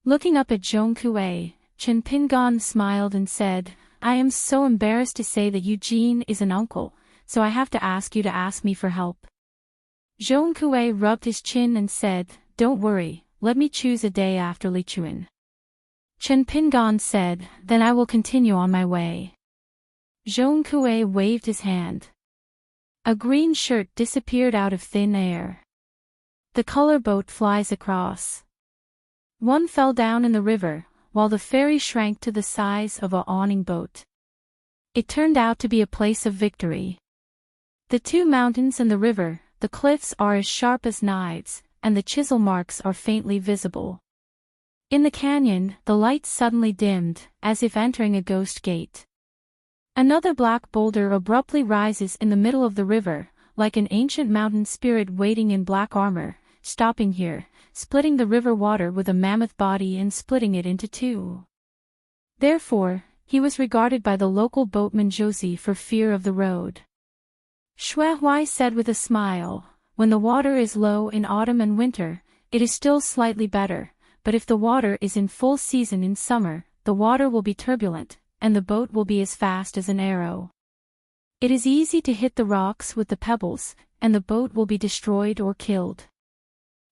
Looking up at Zhong Kuei, Chen Pingon smiled and said, I am so embarrassed to say that Eugene is an uncle, so I have to ask you to ask me for help. Zhong Kuei rubbed his chin and said, don't worry, let me choose a day after Lichuan. Chen Pingon said, then I will continue on my way. Zhong Kuei waved his hand. A green shirt disappeared out of thin air. The color boat flies across. One fell down in the river, while the ferry shrank to the size of a awning boat. It turned out to be a place of victory. The two mountains and the river, the cliffs are as sharp as knives, and the chisel marks are faintly visible. In the canyon, the light suddenly dimmed, as if entering a ghost gate. Another black boulder abruptly rises in the middle of the river, like an ancient mountain spirit waiting in black armor, stopping here, splitting the river water with a mammoth body and splitting it into two. Therefore, he was regarded by the local boatman Josie for fear of the road. Shui Huai said with a smile, when the water is low in autumn and winter, it is still slightly better, but if the water is in full season in summer, the water will be turbulent, and the boat will be as fast as an arrow. It is easy to hit the rocks with the pebbles, and the boat will be destroyed or killed.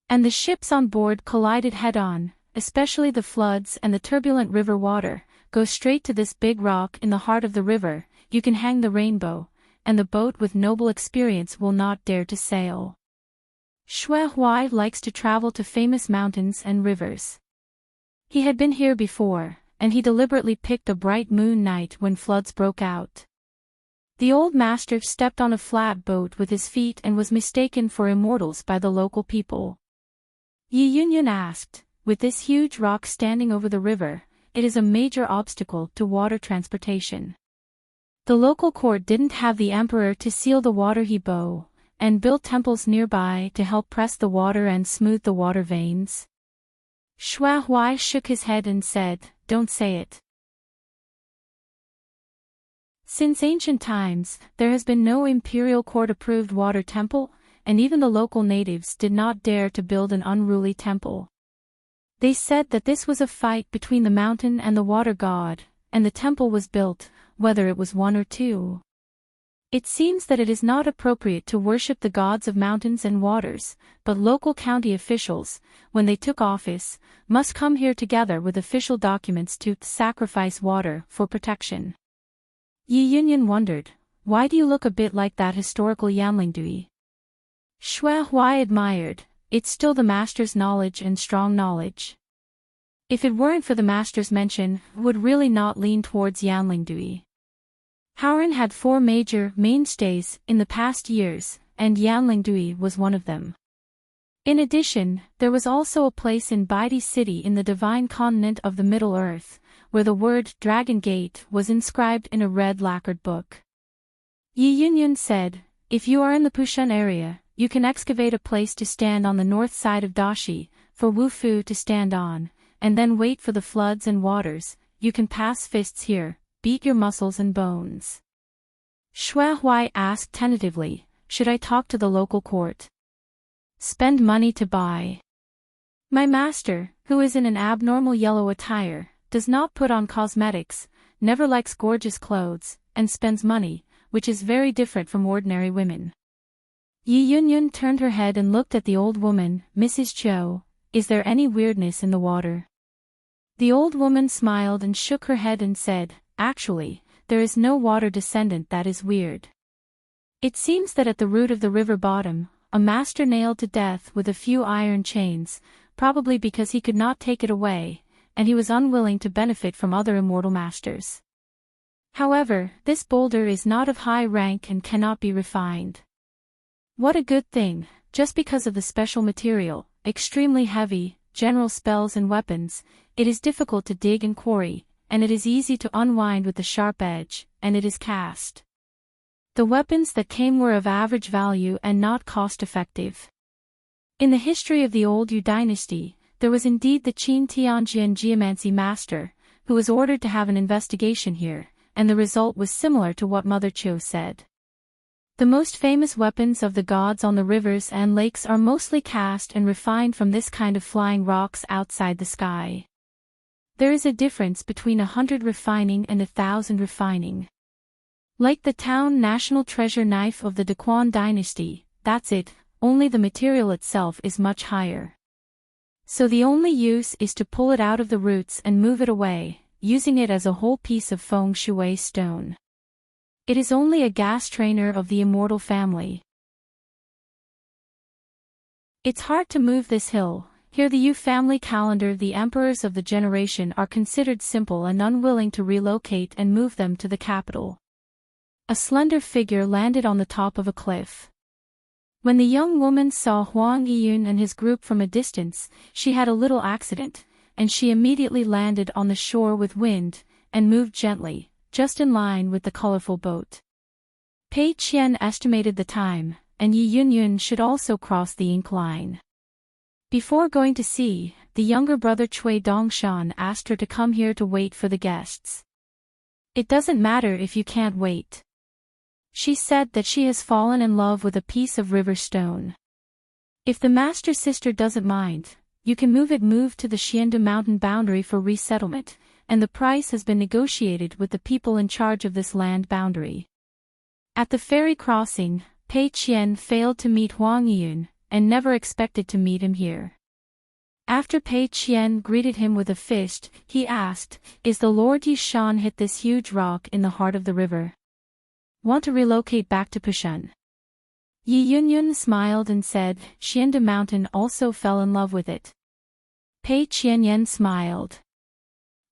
And the ships on board collided head-on, especially the floods and the turbulent river water, go straight to this big rock in the heart of the river, you can hang the rainbow, and the boat with noble experience will not dare to sail. Shui Huai likes to travel to famous mountains and rivers. He had been here before, and he deliberately picked a bright moon night when floods broke out. The old master stepped on a flat boat with his feet and was mistaken for immortals by the local people. Yi Yunyun asked, with this huge rock standing over the river, it is a major obstacle to water transportation. The local court didn't have the emperor to seal the water he bow, and built temples nearby to help press the water and smooth the water veins? Shui Huai shook his head and said, don't say it. Since ancient times, there has been no imperial court-approved water temple, and even the local natives did not dare to build an unruly temple. They said that this was a fight between the mountain and the water god, and the temple was built, whether it was one or two. It seems that it is not appropriate to worship the gods of mountains and waters, but local county officials, when they took office, must come here together with official documents to sacrifice water for protection. Yi Yunyun wondered, why do you look a bit like that historical Yanlingdui? Shui Huai admired, it's still the master's knowledge and strong knowledge. If it weren't for the master's mention, would really not lean towards Yanlingdui. Haoran had 4 major mainstays in the past years, and Yanlingdui was one of them. In addition, there was also a place in Baidi City in the divine continent of the Middle Earth, where the word Dragon Gate was inscribed in a red lacquered book. Yi Yunyun said, if you are in the Pushan area, you can excavate a place to stand on the north side of Dashi, for Wu Fu to stand on, and then wait for the floods and waters, you can pass fists here, beat your muscles and bones. Shui Huai asked tentatively, should I talk to the local court? Spend money to buy. My master, who is in an abnormal yellow attire, does not put on cosmetics, never likes gorgeous clothes, and spends money, which is very different from ordinary women. Yi Yunyun turned her head and looked at the old woman. Mrs. Cho, is there any weirdness in the water? The old woman smiled and shook her head and said, actually, there is no water descendant that is weird. It seems that at the root of the river bottom, a master nailed to death with a few iron chains, probably because he could not take it away, and he was unwilling to benefit from other immortal masters. However, this boulder is not of high rank and cannot be refined. What a good thing, just because of the special material, extremely heavy, general spells and weapons, it is difficult to dig and quarry, and it is easy to unwind with the sharp edge, and it is cast. The weapons that came were of average value and not cost-effective. In the history of the old Yu dynasty, there was indeed the Qin Tianjian geomancy master, who was ordered to have an investigation here, and the result was similar to what Mother Chiu said. The most famous weapons of the gods on the rivers and lakes are mostly cast and refined from this kind of flying rocks outside the sky. There is a difference between 100 refining and 1,000 refining. Like the town national treasure knife of the Daquan dynasty, that's it, only the material itself is much higher. So the only use is to pull it out of the roots and move it away, using it as a whole piece of feng shui stone. It is only a gas trainer of the immortal family. It's hard to move this hill. Here the Yu family calendar, the emperors of the generation are considered simple and unwilling to relocate and move them to the capital. A slender figure landed on the top of a cliff. When the young woman saw Huang Yiyun and his group from a distance, she had a little accident, and she immediately landed on the shore with wind, and moved gently, just in line with the colorful boat. Pei Qian estimated the time, and Yi Yunyun should also cross the ink line. Before going to sea, the younger brother Cui Dongshan asked her to come here to wait for the guests. It doesn't matter if you can't wait. She said that she has fallen in love with a piece of river stone. If the master sister doesn't mind, you can move to the Xiandu mountain boundary for resettlement, and the price has been negotiated with the people in charge of this land boundary. At the ferry crossing, Pei Qian failed to meet Huang Yiyun, and never expected to meet him here. After Pei Qian greeted him with a fist, he asked, "Is the Lord Yishan hit this huge rock in the heart of the river? Want to relocate back to Pushan?" Yi Yunyun smiled and said, "Xiandu mountain also fell in love with it." Pei Qianyan smiled.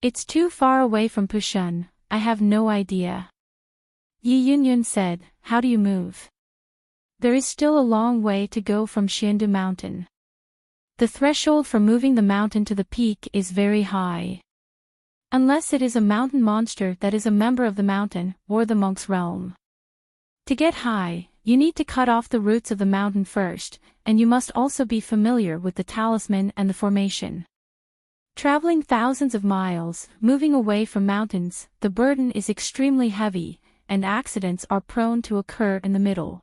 "It's too far away from Pushan, I have no idea." Yi Yunyun said, "How do you move?" "There is still a long way to go from Xiandu mountain. The threshold for moving the mountain to the peak is very high. Unless it is a mountain monster that is a member of the mountain, or the monk's realm. To get high, you need to cut off the roots of the mountain first, and you must also be familiar with the talisman and the formation. Traveling thousands of miles, moving away from mountains, the burden is extremely heavy, and accidents are prone to occur in the middle.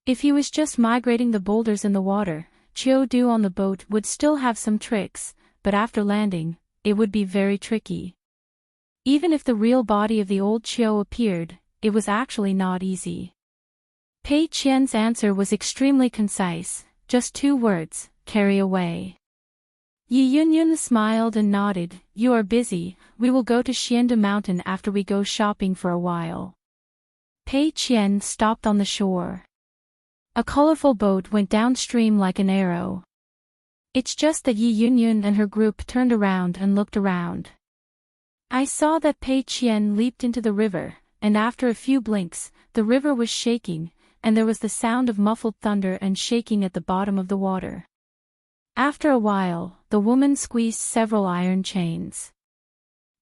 If he was just migrating the boulders in the water, Chiu Du on the boat would still have some tricks, but after landing, it would be very tricky. Even if the real body of the old Chiu appeared, it was actually not easy. Pei Qian's answer was extremely concise, just 2 words, carry away. Yi Yunyun smiled and nodded, "You are busy, we will go to Xiandu mountain after we go shopping for a while." Pei Qian stopped on the shore. A colorful boat went downstream like an arrow. It's just that Yi Yunyun and her group turned around and looked around. I saw that Pei Qian leaped into the river, and after a few blinks, the river was shaking, and there was the sound of muffled thunder and shaking at the bottom of the water. After a while, the woman squeezed several iron chains.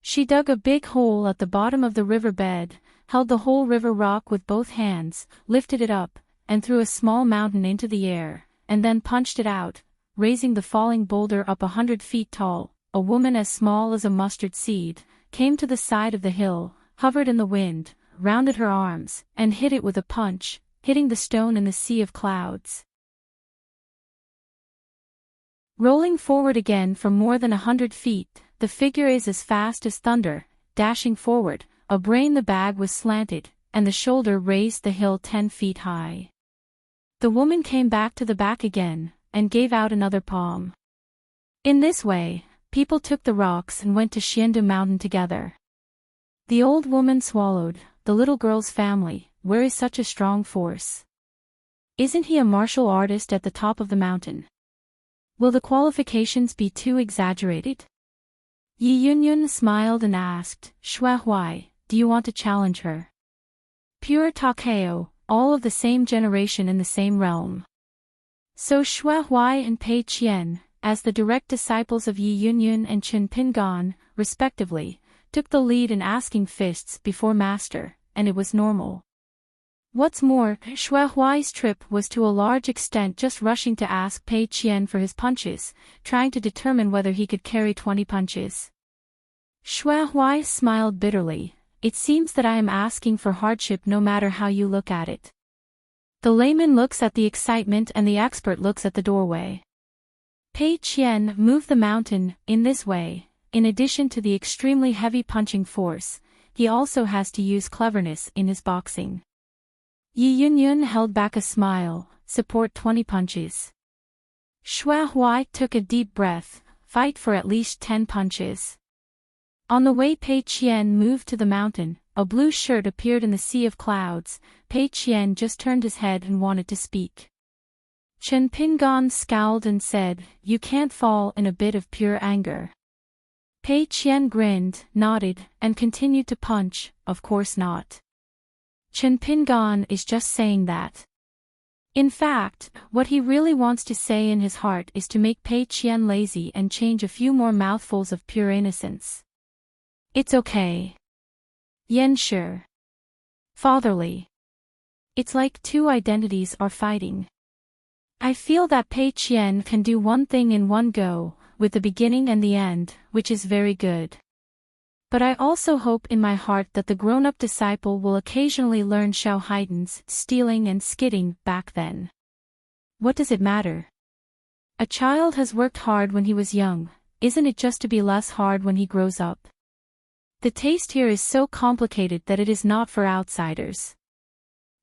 She dug a big hole at the bottom of the river bed, held the whole river rock with both hands, lifted it up, and threw a small mountain into the air, and then punched it out, raising the falling boulder up 100 feet tall. A woman as small as a mustard seed came to the side of the hill, hovered in the wind, rounded her arms, and hit it with a punch, hitting the stone in the sea of clouds. Rolling forward again from more than 100 feet, the figure is as fast as thunder, dashing forward, a brain the bag was slanted, and the shoulder raised the hill 10 feet high. The woman came back to the back again, and gave out another palm. In this way, people took the rocks and went to Xiandu Mountain together. The old woman swallowed. The little girl's family, where is such a strong force? Isn't he a martial artist at the top of the mountain? Will the qualifications be too exaggerated? Yi Yunyun smiled and asked, Xue Huai, do you want to challenge her? Pure Takeo, all of the same generation in the same realm. So Xue Huai and Pei Qian, as the direct disciples of Yi Yunyun and Chen Pingan, respectively, took the lead in asking fists before master, and it was normal. What's more, Xue Huai's trip was to a large extent just rushing to ask Pei Qian for his punches, trying to determine whether he could carry 20 punches. Xue Huai smiled bitterly. It seems that I am asking for hardship no matter how you look at it. The layman looks at the excitement and the expert looks at the doorway. Pei Qian moved the mountain in this way. In addition to the extremely heavy punching force, he also has to use cleverness in his boxing. Yi Yunyun held back a smile, support 20 punches. Xue Huai took a deep breath, fight for at least 10 punches. On the way Pei Qian moved to the mountain, a blue shirt appeared in the sea of clouds. Pei Qian just turned his head and wanted to speak. Chen Pingan scowled and said, You can't fall in a bit of pure anger. Pei Qian grinned, nodded, and continued to punch, of course not. Chen Pingan is just saying that. In fact, what he really wants to say in his heart is to make Pei Qian lazy and change a few more mouthfuls of pure innocence. It's okay. Yan Shi. Fatherly. It's like two identities are fighting. I feel that Pei Qian can do one thing in one go, with the beginning and the end, which is very good. But I also hope in my heart that the grown-up disciple will occasionally learn Xiao Haiden's stealing and skidding back then. What does it matter? A child has worked hard when he was young, isn't it just to be less hard when he grows up? The taste here is so complicated that it is not for outsiders.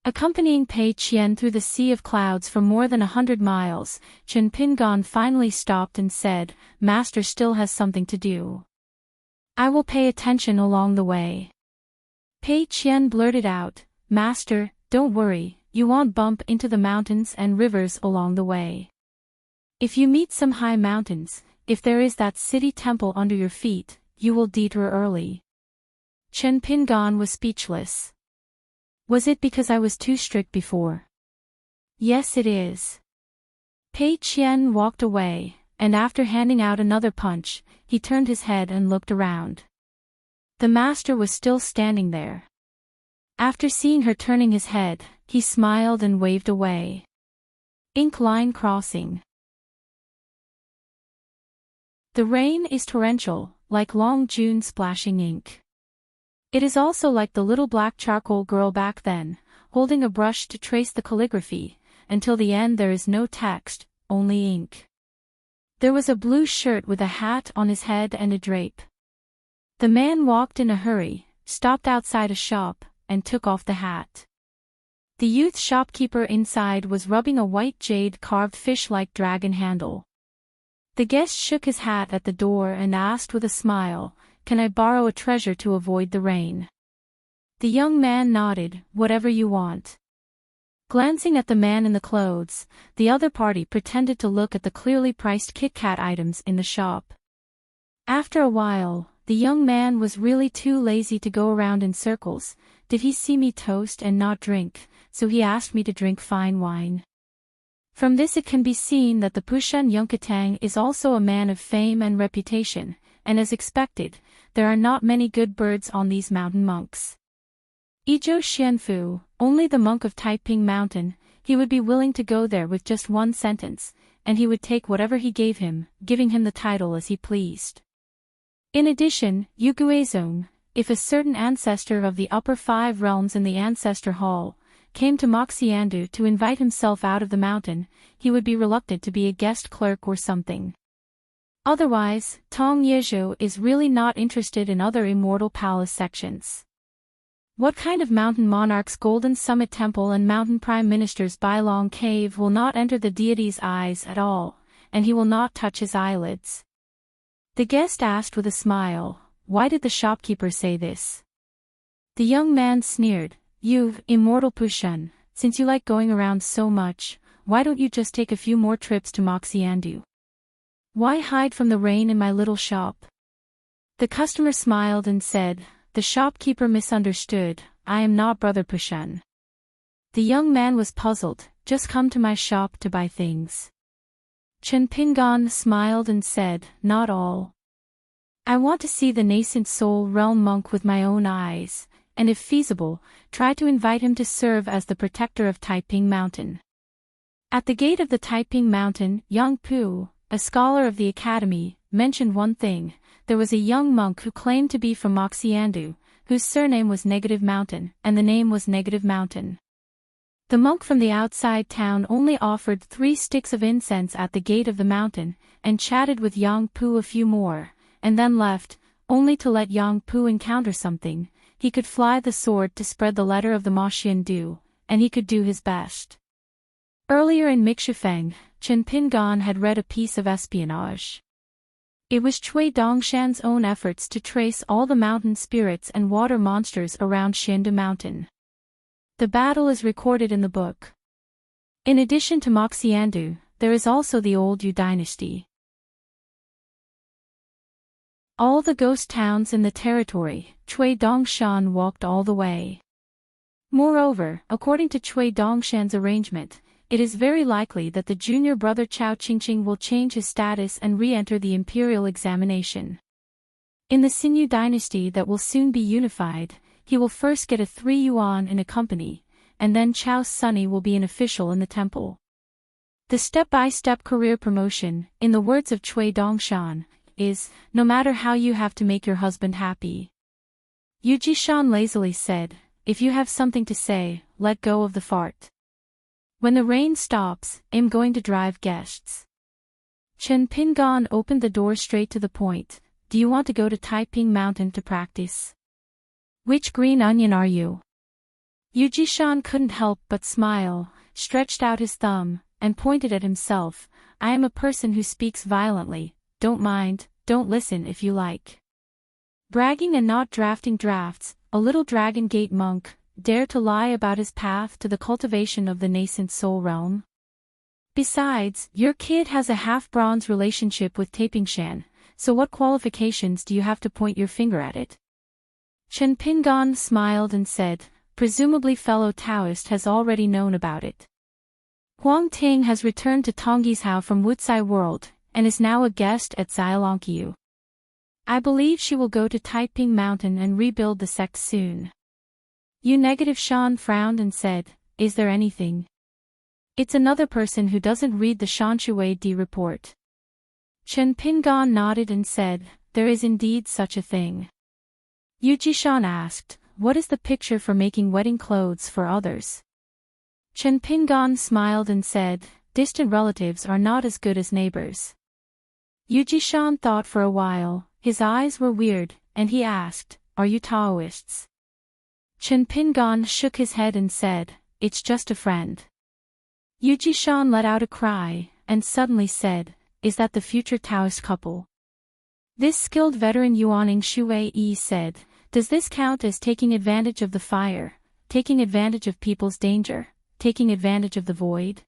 Accompanying Pei Qian through the sea of clouds for more than 100 miles, Chen Pingan finally stopped and said, Master still has something to do. I will pay attention along the way. Pei Qian blurted out, Master, don't worry, you won't bump into the mountains and rivers along the way. If you meet some high mountains, if there is that city temple under your feet, you will detour early. Chen Pingan was speechless. Was it because I was too strict before? Yes, it is. Pei Qian walked away, and after handing out another punch, he turned his head and looked around. The master was still standing there. After seeing her turning his head, he smiled and waved away. Ink line crossing. The rain is torrential, like long June splashing ink. It is also like the little black charcoal girl back then, holding a brush to trace the calligraphy. Until the end there is no text, only ink. There was a blue shirt with a hat on his head and a drape. The man walked in a hurry, stopped outside a shop, and took off the hat. The youth shopkeeper inside was rubbing a white jade-carved fish-like dragon handle. The guest shook his hat at the door and asked with a smile, Can I borrow a treasure to avoid the rain? The young man nodded, Whatever you want. Glancing at the man in the clothes, the other party pretended to look at the clearly priced Kit Kat items in the shop. After a while, the young man was really too lazy to go around in circles. Did he see me toast and not drink, so he asked me to drink fine wine. From this it can be seen that the Pushen Yunkatang is also a man of fame and reputation, and as expected, there are not many good birds on these mountain monks. Izhou Xianfu, only the monk of Taiping Mountain, he would be willing to go there with just one sentence, and he would take whatever he gave him, giving him the title as he pleased. In addition, Yuguizong, if a certain ancestor of the upper 5 realms in the ancestor hall, came to Moxiandu to invite himself out of the mountain, he would be reluctant to be a guest clerk or something. Otherwise, Tong Yezhou is really not interested in other immortal palace sections. What kind of mountain monarch's golden summit temple and mountain prime minister's Bailong cave will not enter the deity's eyes at all, and he will not touch his eyelids? The guest asked with a smile. Why did the shopkeeper say this? The young man sneered. You, immortal Pushan, since you like going around so much, why don't you just take a few more trips to Moxiandu? Why hide from the rain in my little shop? The customer smiled and said, the shopkeeper misunderstood, I am not Brother Pushan. The young man was puzzled, just come to my shop to buy things. Chen Pingan smiled and said, not all. I want to see the nascent soul realm monk with my own eyes, and if feasible, try to invite him to serve as the protector of Taiping Mountain. At the gate of the Taiping Mountain, Yang Pu, a scholar of the academy, mentioned one thing. There was a young monk who claimed to be from Moxiandu, whose surname was Negative Mountain, and the name was Negative Mountain. The monk from the outside town only offered 3 sticks of incense at the gate of the mountain, and chatted with Yang Pu a few more, and then left, only to let Yang Pu encounter something. He could fly the sword to spread the letter of the Moxiandu, and he could do his best. Earlier in Mixufeng, Chen Pingan had read a piece of espionage. It was Cui Dongshan's own efforts to trace all the mountain spirits and water monsters around Xiandu Mountain. The battle is recorded in the book. In addition to Moxiandu, there is also the old Yu dynasty. All the ghost towns in the territory, Cui Dongshan walked all the way. Moreover, according to Cui Dongshan's arrangement, it is very likely that the junior brother Chao Qingqing will change his status and re-enter the imperial examination. In the Xinyu dynasty that will soon be unified, he will first get a 3 yuan in a company, and then Chao Sunny will be an official in the temple. The step-by-step career promotion, in the words of Cui Dongshan, is, no matter how you have to make your husband happy. Yu Jishan lazily said, if you have something to say, let go of the fart. When the rain stops, I'm going to drive guests. Chen Pingan opened the door straight to the point. Do you want to go to Taiping Mountain to practice? Which green onion are you? Yu Jishan couldn't help but smile, stretched out his thumb, and pointed at himself. I am a person who speaks violently, don't mind, don't listen if you like. Bragging and not drafting drafts, a little Dragon Gate monk, dare to lie about his path to the cultivation of the nascent soul realm? Besides, your kid has a half-bronze relationship with Tapingshan, so what qualifications do you have to point your finger at it? Chen Pingan smiled and said, presumably fellow Taoist has already known about it. Huang Ting has returned to Tonggishao from Wutsai World, and is now a guest at Xiaolongqiu. I believe she will go to Taiping Mountain and rebuild the sect soon. Yu Negative Shan frowned and said, is there anything? It's another person who doesn't read the Shanshui Di report. Chen Pingan nodded and said, there is indeed such a thing. Yu Jishan asked, what is the picture for making wedding clothes for others? Chen Pingan smiled and said, distant relatives are not as good as neighbors. Yu Jishan thought for a while, his eyes were weird, and he asked, are you Taoists? Chen Pingan shook his head and said, it's just a friend. Yu Jishan let out a cry, and suddenly said, is that the future Taoist couple? This skilled veteran Yuaning Shui said, does this count as taking advantage of the fire, taking advantage of people's danger, taking advantage of the void?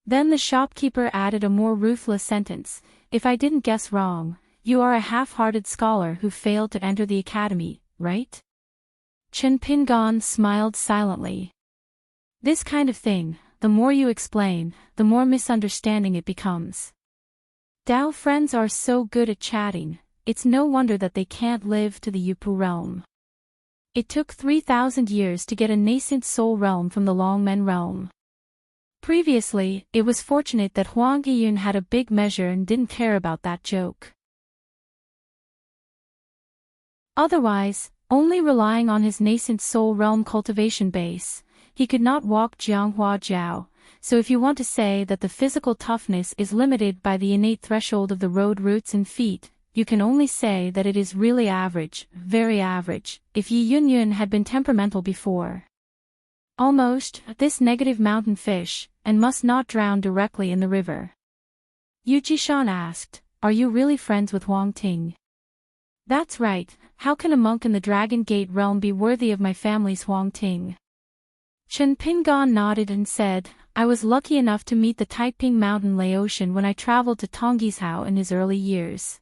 Then the shopkeeper added a more ruthless sentence, if I didn't guess wrong, you are a half-hearted scholar who failed to enter the academy, right? Chen Pingan smiled silently. This kind of thing, the more you explain, the more misunderstanding it becomes. Dao friends are so good at chatting, it's no wonder that they can't live to the Yupu realm. It took 3,000 years to get a nascent soul realm from the Longmen realm. Previously, it was fortunate that Huang Yiyun had a big measure and didn't care about that joke. Otherwise, only relying on his nascent soul realm cultivation base, he could not walk Jianghua Jiao, so if you want to say that the physical toughness is limited by the innate threshold of the road roots and feet, you can only say that it is really average, very average, if Yi Yunyun had been temperamental before. Almost, this negative mountain fish, and must not drown directly in the river. Yu Jishan asked, are you really friends with Huang Ting? That's right, how can a monk in the Dragon Gate realm be worthy of my family's Huang Ting? Chen Pingan nodded and said, I was lucky enough to meet the Taiping Mountain Laotian when I traveled to Tonggishao in his early years.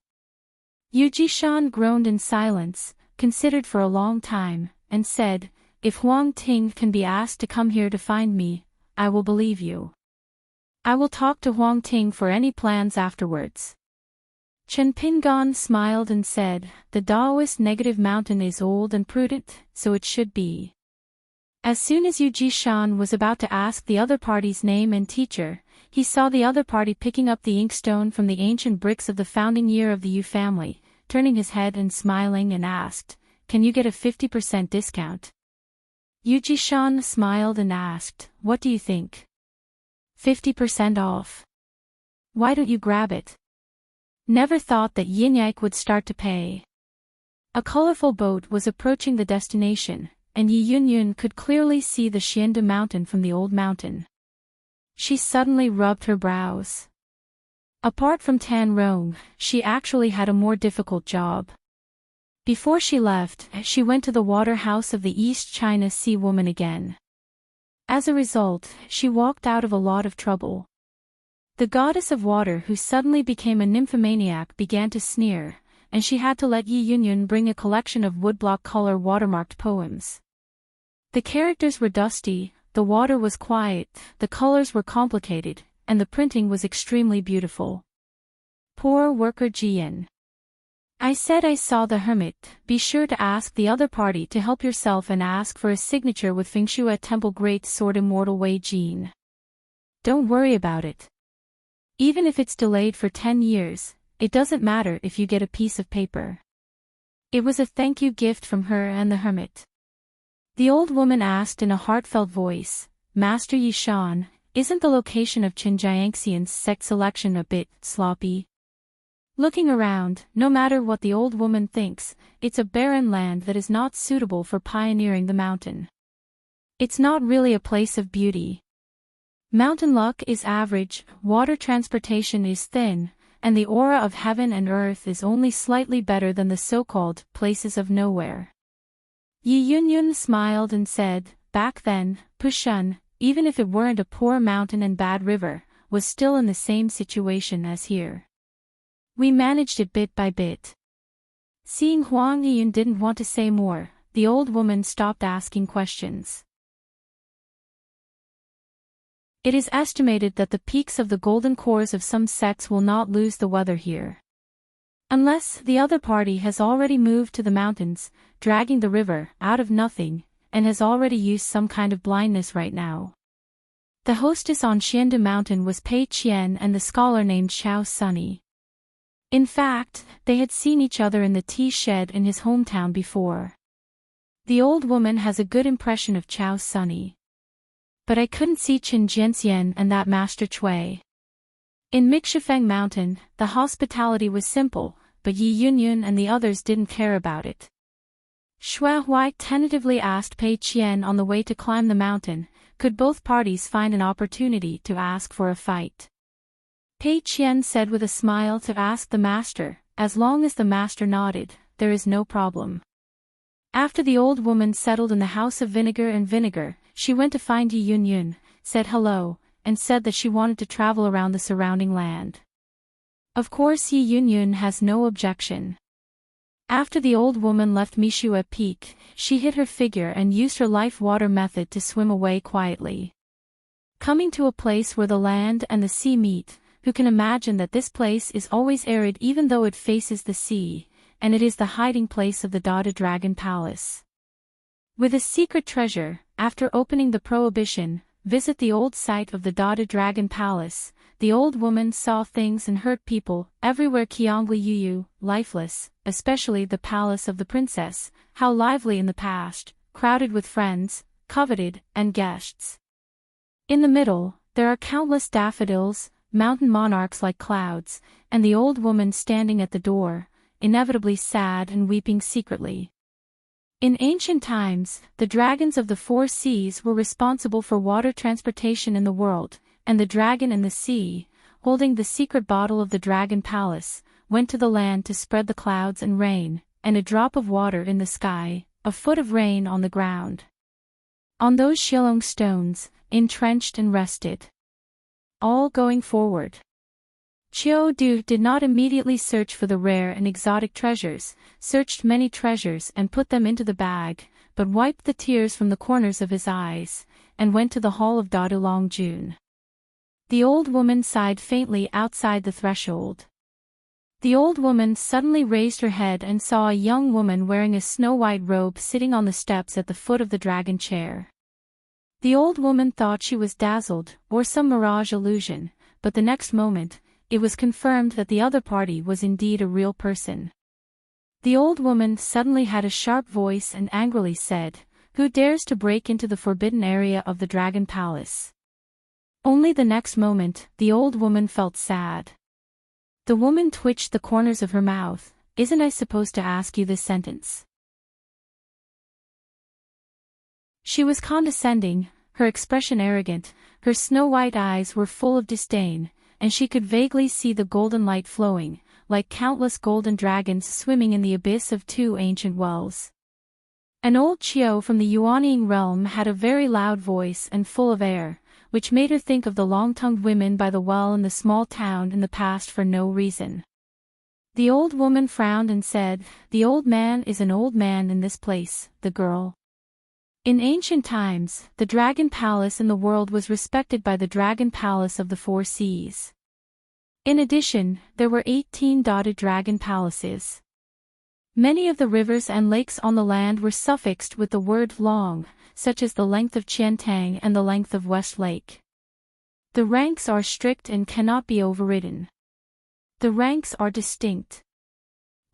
Yu Jishan groaned in silence, considered for a long time, and said, if Huang Ting can be asked to come here to find me, I will believe you. I will talk to Huang Ting for any plans afterwards. Chen Pingan smiled and said, the Taoist negative mountain is old and prudent, so it should be. As soon as Yu Jishan was about to ask the other party's name and teacher, he saw the other party picking up the inkstone from the ancient bricks of the founding year of the Yu family, turning his head and smiling and asked, can you get a 50% discount? Yu Jishan smiled and asked, what do you think? 50% off. Why don't you grab it? Never thought that Yinyike would start to pay. A colorful boat was approaching the destination, and Yi Yunyun could clearly see the Xiande mountain from the old mountain. She suddenly rubbed her brows. Apart from Tan Rong, she actually had a more difficult job. Before she left, she went to the water house of the East China Sea woman again. As a result, she walked out of a lot of trouble. The goddess of water who suddenly became a nymphomaniac began to sneer, and she had to let Yi Yunyun bring a collection of woodblock color watermarked poems. The characters were dusty, the water was quiet, the colors were complicated, and the printing was extremely beautiful. Poor worker Jian. I said I saw the hermit, be sure to ask the other party to help yourself and ask for a signature with Fengshui Temple Great Sword Immortal Wei Jin. Don't worry about it. Even if it's delayed for 10 years, it doesn't matter if you get a piece of paper. It was a thank you gift from her and the hermit. The old woman asked in a heartfelt voice, Master Yishan, isn't the location of Qinjiangxian's sect selection a bit sloppy? Looking around, no matter what the old woman thinks, it's a barren land that is not suitable for pioneering the mountain. It's not really a place of beauty. Mountain luck is average, water transportation is thin, and the aura of heaven and earth is only slightly better than the so-called places of nowhere. Yi Yunyun smiled and said, back then, Pushun, even if it weren't a poor mountain and bad river, was still in the same situation as here. We managed it bit by bit. Seeing Huang Yiyun didn't want to say more, the old woman stopped asking questions. It is estimated that the peaks of the golden cores of some sects will not lose the weather here. Unless the other party has already moved to the mountains, dragging the river out of nothing, and has already used some kind of blindness right now. The hostess on Xiande Mountain was Pei Qian and the scholar named Xiao Sunny. In fact, they had seen each other in the tea shed in his hometown before. The old woman has a good impression of Xiao Sunny. But I couldn't see Qin Jianxian and that Master Cui. In Mixifeng Mountain, the hospitality was simple, but Yi Yunyun and the others didn't care about it. Xue Huai tentatively asked Pei Qian on the way to climb the mountain, could both parties find an opportunity to ask for a fight. Pei Qian said with a smile to ask the master, as long as the master nodded, there is no problem. After the old woman settled in the house of vinegar and vinegar, she went to find Yi Yunyun, said hello, and said that she wanted to travel around the surrounding land. Of course Yi Yunyun has no objection. After the old woman left Mishua Peak, she hid her figure and used her life water method to swim away quietly. Coming to a place where the land and the sea meet, who can imagine that this place is always arid even though it faces the sea, and it is the hiding place of the Dada Dragon Palace. With a secret treasure, after opening the prohibition, visit the old site of the Dada Dragon Palace, the old woman saw things and heard people everywhere Qiangli Yuyu, lifeless, especially the palace of the princess, how lively in the past, crowded with friends, coveted, and guests. In the middle, there are countless daffodils, mountain monarchs like clouds, and the old woman standing at the door, inevitably sad and weeping secretly. In ancient times, the dragons of the four seas were responsible for water transportation in the world, and the dragon in the sea, holding the secret bottle of the dragon palace, went to the land to spread the clouds and rain, and a drop of water in the sky, a foot of rain on the ground. On those Shillong stones, entrenched and rested. All going forward. Chiu-du did not immediately search for the rare and exotic treasures, searched many treasures and put them into the bag, but wiped the tears from the corners of his eyes, and went to the hall of Dadulong Jun. The old woman sighed faintly outside the threshold. The old woman suddenly raised her head and saw a young woman wearing a snow-white robe sitting on the steps at the foot of the dragon chair. The old woman thought she was dazzled, or some mirage illusion, but the next moment, it was confirmed that the other party was indeed a real person. The old woman suddenly had a sharp voice and angrily said, "Who dares to break into the forbidden area of the dragon palace?" Only the next moment, the old woman felt sad. The woman twitched the corners of her mouth. "Isn't I supposed to ask you this sentence?" She was condescending, her expression arrogant, her snow-white eyes were full of disdain, and she could vaguely see the golden light flowing, like countless golden dragons swimming in the abyss of two ancient wells. An old Chiu from the Yuanying realm had a very loud voice and full of air, which made her think of the long-tongued women by the well in the small town in the past for no reason. The old woman frowned and said, "The old man is an old man in this place, the girl." In ancient times, the dragon palace in the world was respected by the dragon palace of the four seas. In addition, there were 18 dotted dragon palaces. Many of the rivers and lakes on the land were suffixed with the word long, such as the length of Qiantang and the length of West Lake. The ranks are strict and cannot be overridden. The ranks are distinct.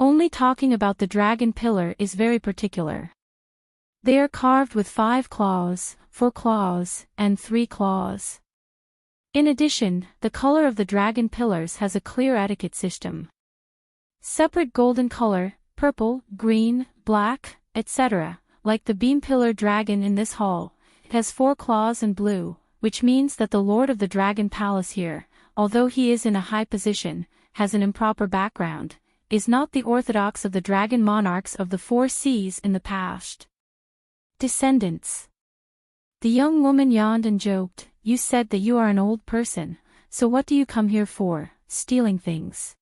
Only talking about the dragon pillar is very particular. They are carved with 5 claws, 4 claws, and 3 claws. In addition, the color of the dragon pillars has a clear etiquette system. Separate golden color, purple, green, black, etc., like the beam pillar dragon in this hall, it has 4 claws and blue, which means that the lord of the dragon palace here, although he is in a high position, has an improper background, is not the orthodox of the dragon monarchs of the four seas in the past. Descendants. The young woman yawned and joked, "You said that you are an old person, so what do you come here for, stealing things?"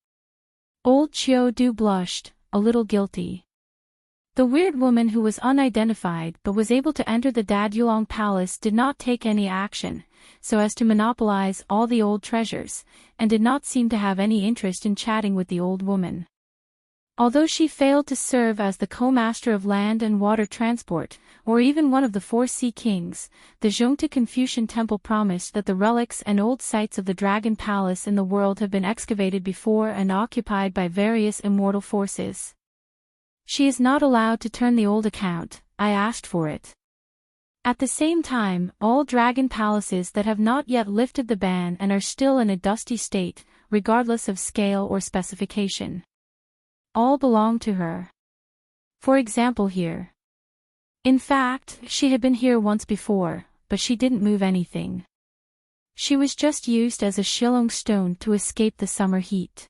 Old Chiu-du blushed, a little guilty. The weird woman who was unidentified but was able to enter the Dadulong palace did not take any action, so as to monopolize all the old treasures, and did not seem to have any interest in chatting with the old woman. Although she failed to serve as the co-master of land and water transport, or even one of the four sea kings, the Zhongta Confucian temple promised that the relics and old sites of the dragon palace in the world have been excavated before and occupied by various immortal forces. She is not allowed to turn the old account, I asked for it. At the same time, all dragon palaces that have not yet lifted the ban and are still in a dusty state, regardless of scale or specification, all belong to her. For example here. In fact, she had been here once before, but she didn't move anything. She was just used as a Shillong stone to escape the summer heat.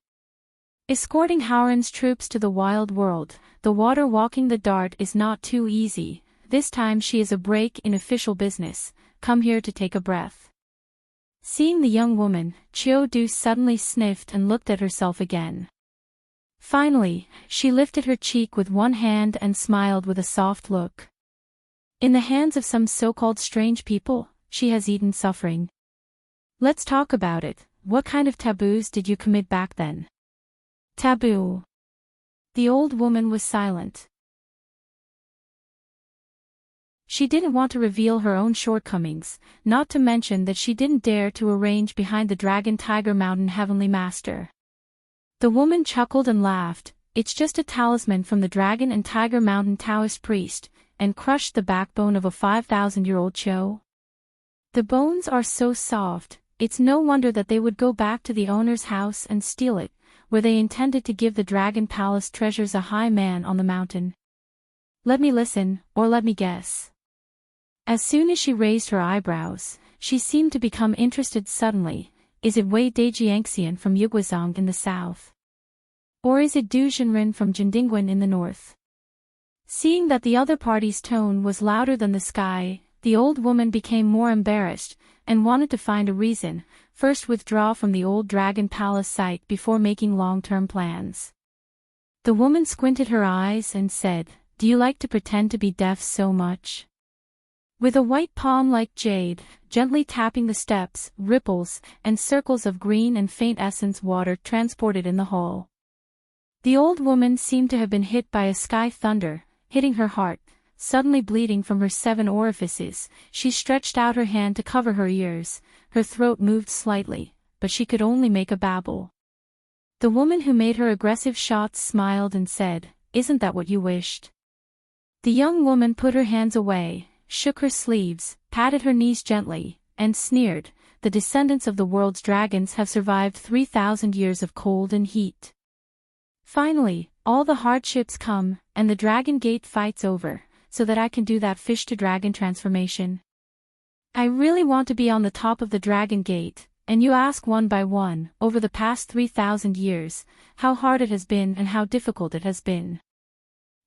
Escorting Howren's troops to the wild world, the water walking the dart is not too easy. This time she is a break in official business, come here to take a breath. Seeing the young woman, Chiu-du suddenly sniffed and looked at herself again. Finally, she lifted her cheek with one hand and smiled with a soft look. In the hands of some so-called strange people, she has eaten suffering. Let's talk about it. What kind of taboos did you commit back then? Taboo. The old woman was silent. She didn't want to reveal her own shortcomings, not to mention that she didn't dare to arrange behind the Dragon Tiger Mountain Heavenly Master. The woman chuckled and laughed, it's just a talisman from the Dragon and Tiger Mountain Taoist priest, and crushed the backbone of a 5,000-year-old Cho. The bones are so soft, it's no wonder that they would go back to the owner's house and steal it. where they intended to give the dragon palace treasures a high man on the mountain. Let me listen, or let me guess. As soon as she raised her eyebrows, she seemed to become interested suddenly. Is it Wei Dejiangxian from Yuguazong in the south? Or is it Du Zhenren from Jindingwen in the north? Seeing that the other party's tone was louder than the sky, the old woman became more embarrassed, and wanted to find a reason, first withdraw from the old dragon palace site before making long-term plans. The woman squinted her eyes and said, "Do you like to pretend to be deaf so much?" With a white palm like jade, gently tapping the steps, ripples and circles of green and faint essence water transported in the hall. The old woman seemed to have been hit by a sky thunder, hitting her heart. Suddenly bleeding from her 7 orifices, she stretched out her hand to cover her ears. Her throat moved slightly, but she could only make a babble. The woman who made her aggressive shots smiled and said, "Isn't that what you wished?" The young woman put her hands away, shook her sleeves, patted her knees gently, and sneered, "The descendants of the world's dragons have survived 3,000 years of cold and heat. Finally, all the hardships come, and the dragon gate fight's over, so that I can do that fish-to-dragon transformation. I really want to be on the top of the dragon gate, and you ask one by one, over the past 3,000 years, how hard it has been and how difficult it has been.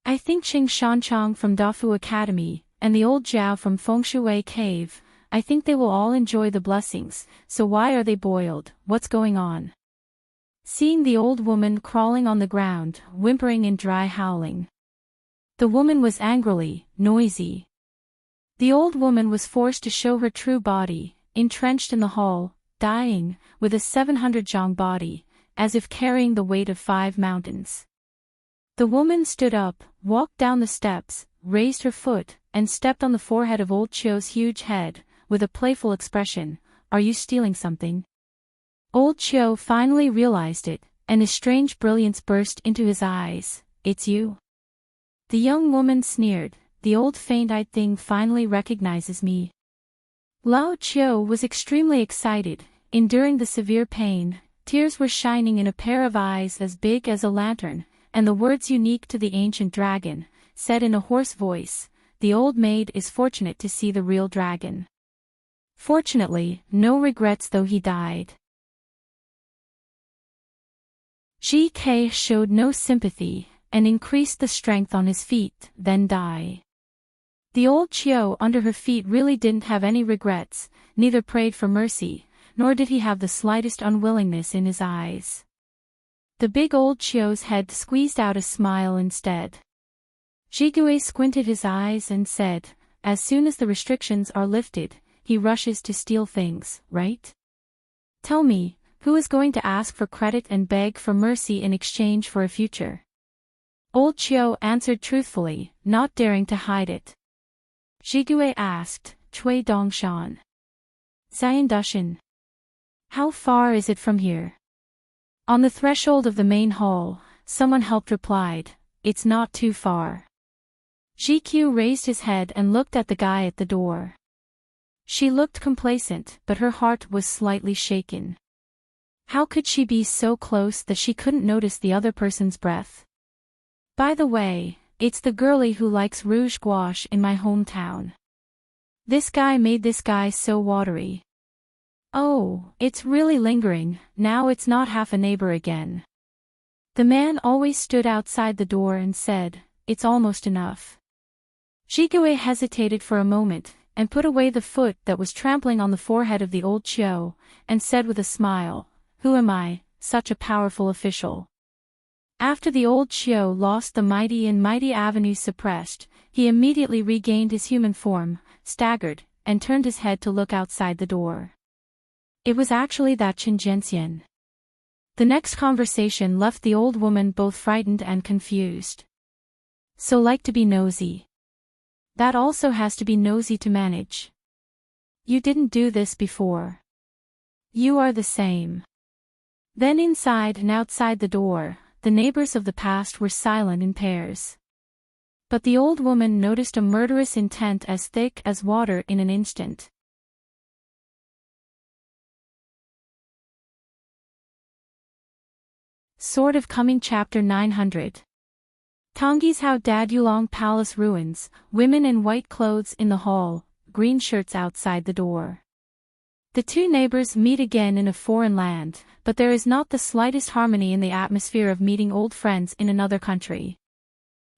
I think Qing Shanchong from Dafu Academy, and the old Jiao from Fengshui Cave, I think they will all enjoy the blessings, so why are they boiled? What's going on?" Seeing the old woman crawling on the ground, whimpering and dry howling. The woman was angrily noisy. The old woman was forced to show her true body, entrenched in the hall, dying, with a 700 zhang body, as if carrying the weight of 5 mountains. The woman stood up, walked down the steps, raised her foot, and stepped on the forehead of old Chio's huge head, with a playful expression. "Are you stealing something?" Old Chio finally realized it, and a strange brilliance burst into his eyes. "It's you?" The young woman sneered, "The old faint-eyed thing finally recognizes me." Lao Chio was extremely excited, enduring the severe pain. Tears were shining in a pair of eyes as big as a lantern, and the words unique to the ancient dragon, said in a hoarse voice, "The old maid is fortunate to see the real dragon. Fortunately, no regrets though he died." GK showed no sympathy, and increased the strength on his feet, then die. The old Chio under her feet really didn't have any regrets, neither prayed for mercy, nor did he have the slightest unwillingness in his eyes. The big old Chio's head squeezed out a smile instead. Jigue squinted his eyes and said, "As soon as the restrictions are lifted, he rushes to steal things, right? Tell me, who is going to ask for credit and beg for mercy in exchange for a future?" Old Chio answered truthfully, not daring to hide it. Jigue asked, "Cui Dongshan. Xian Dushan. How far is it from here?" On the threshold of the main hall, someone helped replied, "It's not too far." GQ raised his head and looked at the guy at the door. She looked complacent, but her heart was slightly shaken. How could she be so close that she couldn't notice the other person's breath? By the way, it's the girlie who likes rouge gouache in my hometown. This guy made this guy so watery. Oh, it's really lingering, now it's not half a neighbor again. The man always stood outside the door and said, "It's almost enough." Jigue hesitated for a moment, and put away the foot that was trampling on the forehead of the old Chio, and said with a smile, "Who am I, such a powerful official?" After the old Chio lost the mighty and mighty avenues suppressed, he immediately regained his human form, staggered, and turned his head to look outside the door. It was actually that Chen Jianxian. The next conversation left the old woman both frightened and confused. So like to be nosy. That also has to be nosy to manage. You didn't do this before. You are the same. Then inside and outside the door, the neighbors of the past were silent in pairs. But the old woman noticed a murderous intent as thick as water in an instant. Sword of Coming Chapter 900. Tonggi's How Dad Yulong Palace Ruins, women in white clothes in the hall, green shirts outside the door. The two neighbors meet again in a foreign land, but there is not the slightest harmony in the atmosphere of meeting old friends in another country.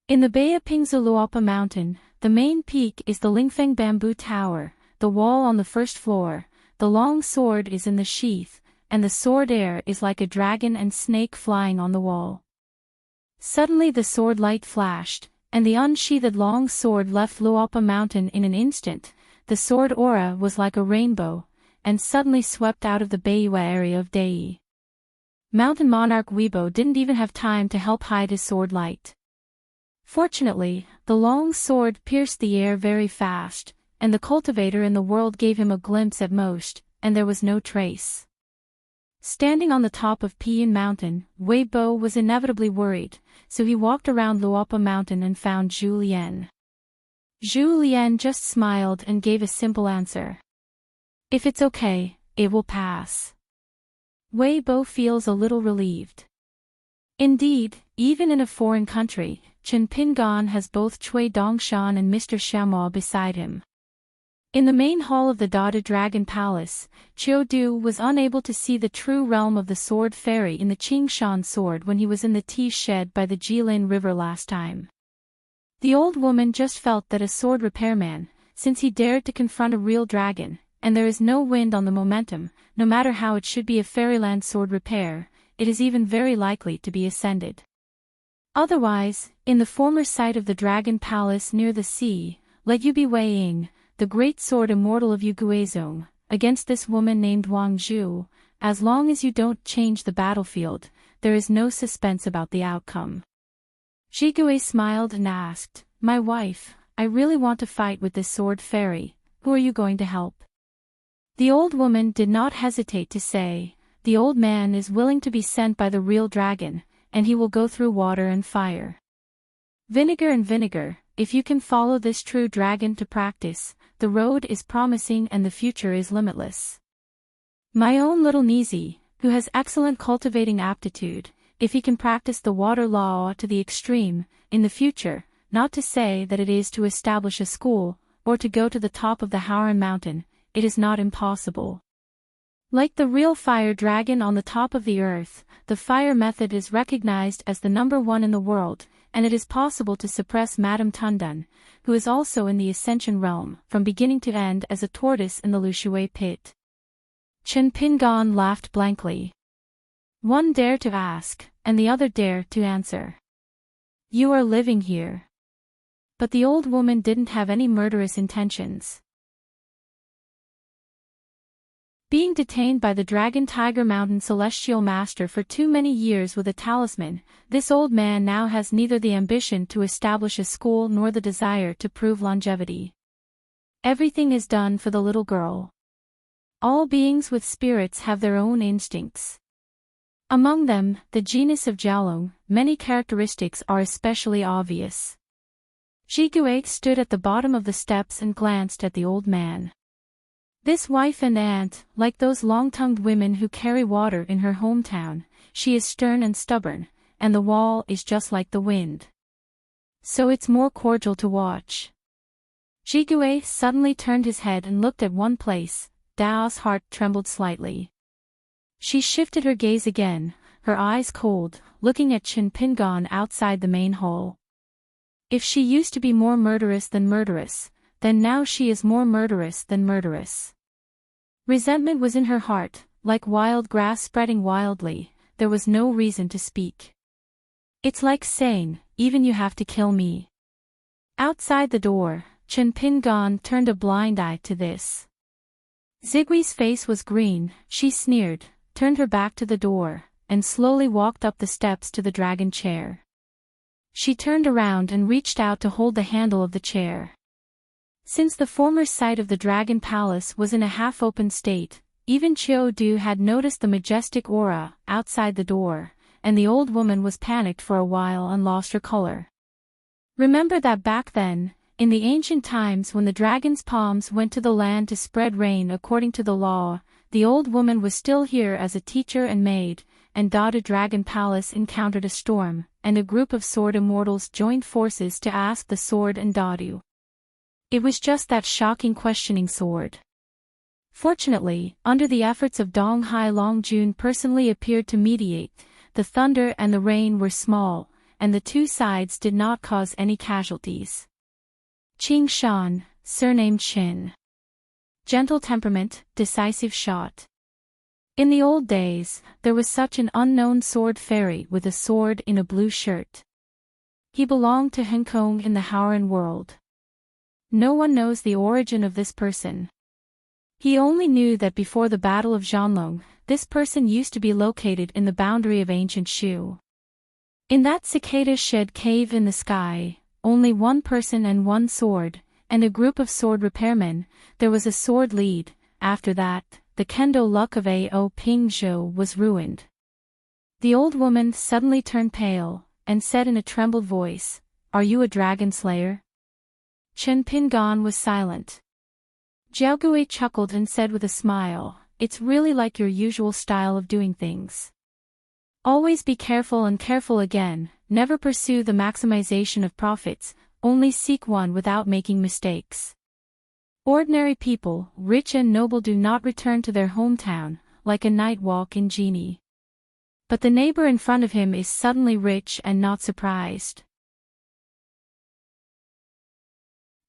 In the Bay of Pingzuluopa Mountain, the main peak is the Lingfeng Bamboo Tower, the wall on the first floor, the long sword is in the sheath, and the sword air is like a dragon and snake flying on the wall. Suddenly the sword light flashed, and the unsheathed long sword left Luopa Mountain in an instant. The sword aura was like a rainbow, and suddenly swept out of the Beiwa area of Dei. Mountain monarch Weibo didn't even have time to help hide his sword light. Fortunately, the long sword pierced the air very fast, and the cultivator in the world gave him a glimpse at most, and there was no trace. Standing on the top of Piyin Mountain, Weibo was inevitably worried, so he walked around Luopa Mountain and found Zhu Lian. Zhu Lian just smiled and gave a simple answer. If it's okay, it will pass. Weibo feels a little relieved. Indeed, even in a foreign country, Chen Pingan has both Cui Dongshan and Mr. Xiaomo beside him. In the main hall of the Dada Dragon Palace, Qiu Du was unable to see the true realm of the sword fairy in the Qingshan sword when he was in the tea shed by the Jilin River last time. The old woman just felt that a sword repairman, since he dared to confront a real dragon, and there is no wind on the momentum, no matter how it should be a fairyland sword repair, it is even very likely to be ascended. Otherwise, in the former site of the Dragon Palace near the sea, let you be weighing the great sword immortal of Yuguizong, against this woman named Wang Zhu. As long as you don't change the battlefield, there is no suspense about the outcome. Zhigui smiled and asked, "My wife, I really want to fight with this sword fairy, who are you going to help?" The old woman did not hesitate to say, "The old man is willing to be sent by the real dragon, and he will go through water and fire. Vinegar and vinegar, if you can follow this true dragon to practice, the road is promising and the future is limitless. My own little Nizi, who has excellent cultivating aptitude, if he can practice the water law to the extreme, in the future, not to say that it is to establish a school, or to go to the top of the Hauran mountain, it is not impossible. Like the real fire dragon on the top of the earth, the fire method is recognized as the #1 in the world, and it is possible to suppress Madame Tundan, who is also in the Ascension realm, from beginning to end as a tortoise in the Lushui pit." Chen Pingan laughed blankly. One dared to ask, and the other dared to answer. "You are living here." But the old woman didn't have any murderous intentions. Being detained by the Dragon Tiger Mountain Celestial Master for too many years with a talisman, this old man now has neither the ambition to establish a school nor the desire to prove longevity. Everything is done for the little girl. All beings with spirits have their own instincts. Among them, the genus of Jiaolong, many characteristics are especially obvious. Zhigui stood at the bottom of the steps and glanced at the old man. This wife and aunt, like those long-tongued women who carry water in her hometown, she is stern and stubborn, and the wall is just like the wind. So it's more cordial to watch. Zhigui suddenly turned his head and looked at one place. Dao's heart trembled slightly. She shifted her gaze again, her eyes cold, looking at Chen Pingan outside the main hall. If she used to be more murderous than murderous, then now she is more murderous than murderous. Resentment was in her heart, like wild grass spreading wildly. There was no reason to speak. It's like saying, "Even you have to kill me." Outside the door, Chen Pingan turned a blind eye to this. Zigui's face was green. She sneered, turned her back to the door, and slowly walked up the steps to the dragon chair. She turned around and reached out to hold the handle of the chair. Since the former site of the Dragon Palace was in a half-open state, even Qiu Du had noticed the majestic aura outside the door, and the old woman was panicked for a while and lost her color. Remember that back then, in the ancient times when the dragon's palms went to the land to spread rain according to the law, the old woman was still here as a teacher and maid, and Dada Dragon Palace encountered a storm, and a group of sword immortals joined forces to ask the sword and Dadu. It was just that shocking questioning sword. Fortunately, under the efforts of Dong Hai Longjun personally appeared to mediate, the thunder and the rain were small, and the two sides did not cause any casualties. Qing Shan, surnamed Qin. Gentle temperament, decisive shot. In the old days, there was such an unknown sword fairy with a sword in a blue shirt. He belonged to Hong Kong in the Howran world. No one knows the origin of this person. He only knew that before the Battle of Zhanlong, this person used to be located in the boundary of ancient Shu. In that cicada-shed cave in the sky, only one person and one sword, and a group of sword repairmen. There was a sword lead. After that, the kendo luck of Ao Pingzhou was ruined. The old woman suddenly turned pale, and said in a trembled voice, "Are you a dragon slayer?" Chen Pingan was silent. Jiao Gui chuckled and said with a smile, "It's really like your usual style of doing things. Always be careful and careful again, never pursue the maximization of profits, only seek one without making mistakes. Ordinary people, rich and noble, do not return to their hometown, like a night walk in genie. But the neighbor in front of him is suddenly rich and not surprised."